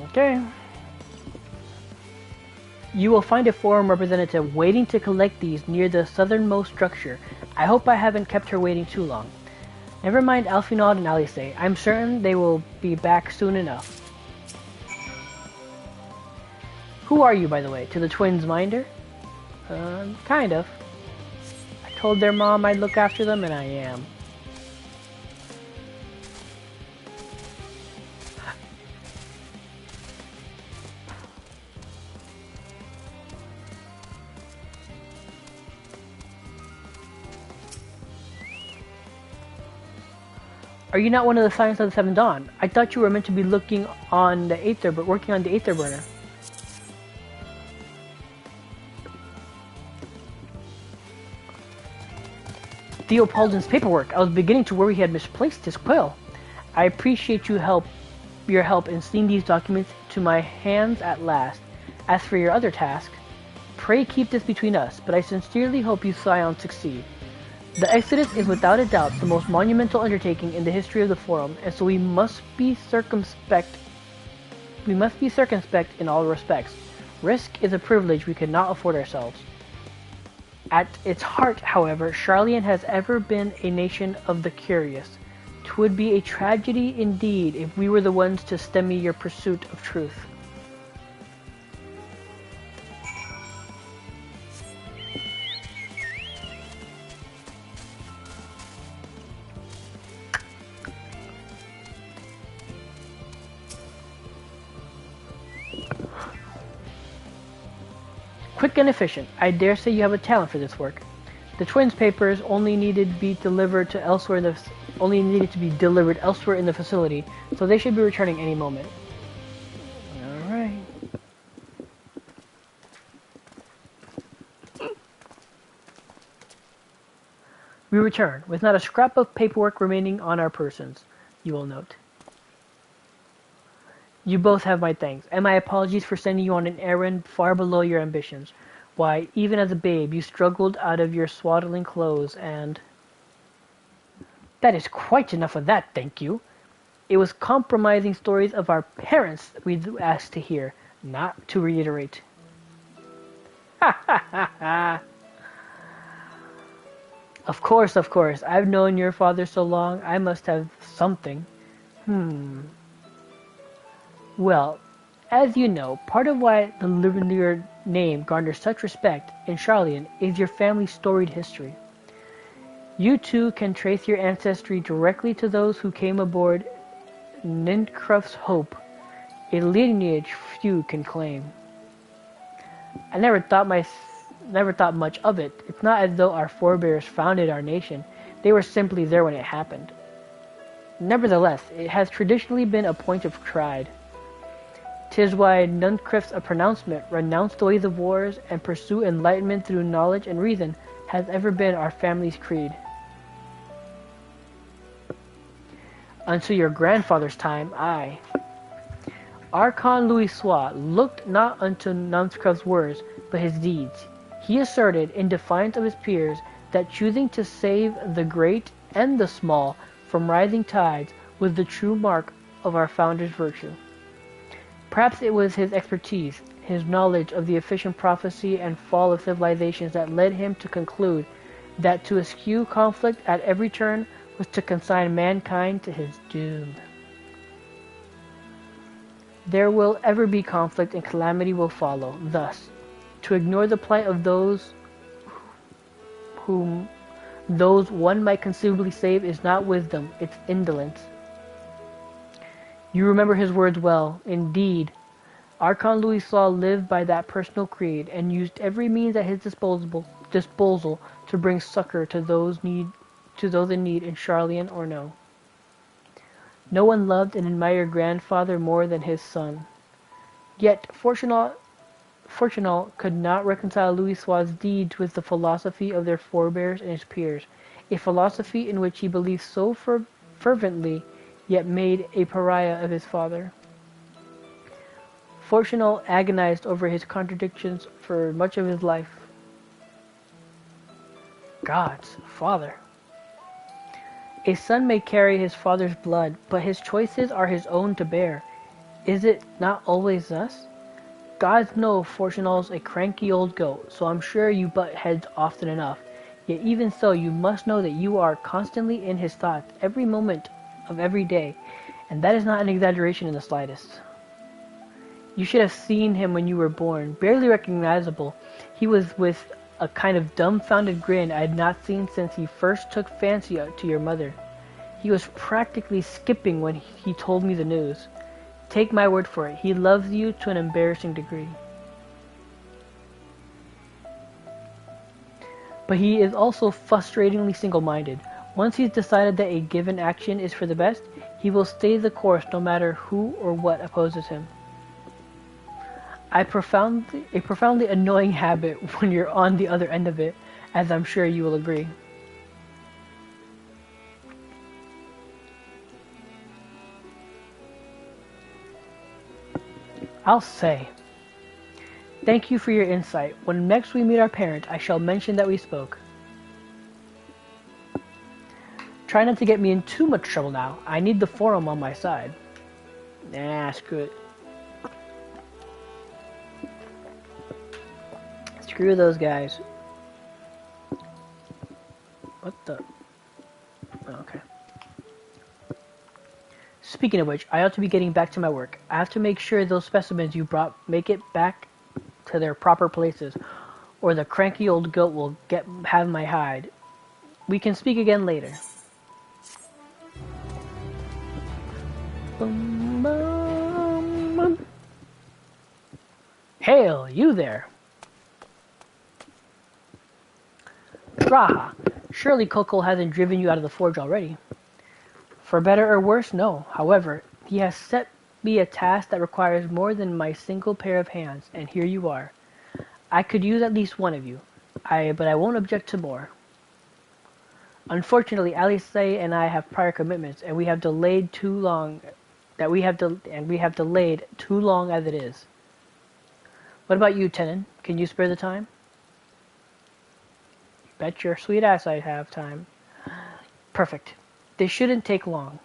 Okay. You will find a forum representative waiting to collect these near the southernmost structure. I hope I haven't kept her waiting too long. Never mind Alphinaud and Alice. I'm certain they will be back soon enough. Who are you, by the way? To the twins' minder? Kind of. I told their mom I'd look after them, and I am. Are you not one of the Science of the Seven Dawn? I thought you were meant to be looking on the Aether, but working on the Aether burner. Theopaldon's paperwork. I was beginning to worry he had misplaced his quill. I appreciate your help in seeing these documents to my hands at last. As for your other task, pray keep this between us, but I sincerely hope you Scions succeed. The Exodus is without a doubt the most monumental undertaking in the history of the Forum, and so we must be circumspect. We must be circumspect in all respects. Risk is a privilege we cannot afford ourselves. At its heart, however, Charlian has ever been a nation of the curious. 'Twould be a tragedy indeed if we were the ones to stymie your pursuit of truth. Quick and efficient. I dare say you have a talent for this work. The twins' papers only needed to be delivered elsewhere in the facility, so they should be returning any moment. All right. We return with not a scrap of paperwork remaining on our persons. You will note. You both have my thanks, and my apologies for sending you on an errand far below your ambitions. Why, even as a babe, you struggled out of your swaddling clothes and... That is quite enough of that, thank you. It was compromising stories of our parents we'd asked to hear, not to reiterate. Ha ha ha ha! Of course. I've known your father so long, I must have something. Well, as you know, part of why the Livenier name garners such respect in Charlian is your family's storied history. You too can trace your ancestry directly to those who came aboard Nincruff's Hope, a lineage few can claim. I never thought never thought much of it. It's not as though our forebears founded our nation. They were simply there when it happened. Nevertheless, it has traditionally been a point of pride. 'Tis why Nuncrift's a pronouncement, renounce the ways of wars, and pursue enlightenment through knowledge and reason, has ever been our family's creed. Until your grandfather's time, I. Archon Louisoix looked not unto Nuncrift's words, but his deeds. He asserted, in defiance of his peers, that choosing to save the great and the small from rising tides was the true mark of our founder's virtue. Perhaps it was his expertise, his knowledge of the efficient prophecy and fall of civilizations that led him to conclude that to eschew conflict at every turn was to consign mankind to his doom. There will ever be conflict and calamity will follow. Thus, to ignore the plight of those whom those one might conceivably save is not wisdom, it's indolence. You remember his words well. Indeed, Archon Louisoix lived by that personal creed and used every means at his disposal to bring succor to those in need in Charlian or no. No one loved and admired your grandfather more than his son. Yet Fortunal could not reconcile Louisoix's deeds with the philosophy of their forebears and his peers, a philosophy in which he believed so fervently, yet made a pariah of his father. Fortunal agonized over his contradictions for much of his life. God's father. A son may carry his father's blood, but his choices are his own to bear. Is it not always thus? Gods know Fortunal's a cranky old goat, so I'm sure you butt heads often enough. Yet even so, you must know that you are constantly in his thoughts every moment of every day, and that is not an exaggeration in the slightest. You should have seen him when you were born, barely recognizable. He was with a kind of dumbfounded grin I had not seen since he first took fancy to your mother. He was practically skipping when he told me the news. Take my word for it, he loves you to an embarrassing degree. But he is also frustratingly single-minded. Once he's decided that a given action is for the best, he will stay the course no matter who or what opposes him. A profoundly annoying habit when you're on the other end of it, as I'm sure you will agree. I'll say. Thank you for your insight. When next we meet our parent, I shall mention that we spoke. Try not to get me in too much trouble now. I need the forum on my side. Nah, screw it. Screw those guys. What the? Okay. Speaking of which, I ought to be getting back to my work. I have to make sure those specimens you brought make it back to their proper places, or the cranky old goat will have my hide. We can speak again later. Boom, boom, boom. Hail, you there! Raha, surely Coco hasn't driven you out of the forge already. For better or worse, no. However, he has set me a task that requires more than my single pair of hands, and here you are. I could use at least one of you, but I won't object to more. Unfortunately, Alice and I have prior commitments, and we have delayed too long. We have delayed too long as it is. What about you, Tenon? Can you spare the time? Bet your sweet ass I have time. Perfect. This shouldn't take long.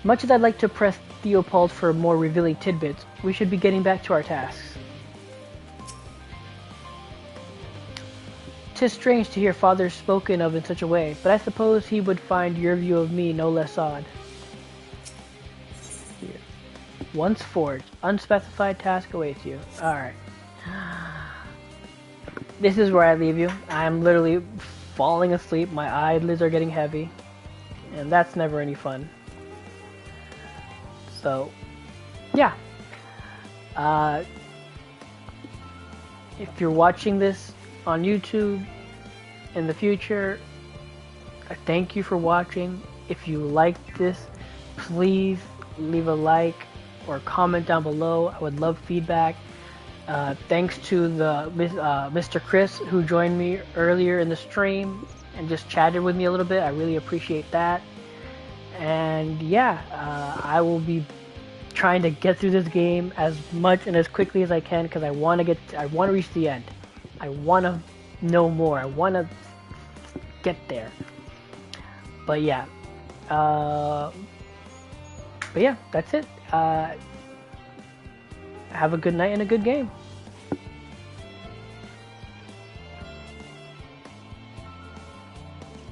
Much as I'd like to press Theopold for more revealing tidbits, we should be getting back to our tasks. 'Tis strange to hear father spoken of in such a way, but I suppose he would find your view of me no less odd. Here. Once forged, unspecified task awaits you. Alright. This is where I leave you. I'm literally falling asleep, my eyelids are getting heavy, and that's never any fun. So, yeah. If you're watching this on YouTube in the future, I thank you for watching. If you liked this, please leave a like or comment down below. I would love feedback. Thanks to the Mr. Chris who joined me earlier in the stream and just chatted with me a little bit. I really appreciate that. And yeah, I will be trying to get through this game as much and as quickly as I can because I want to reach the end. I want to know more. I want to get there. But yeah, that's it. Have a good night and a good game.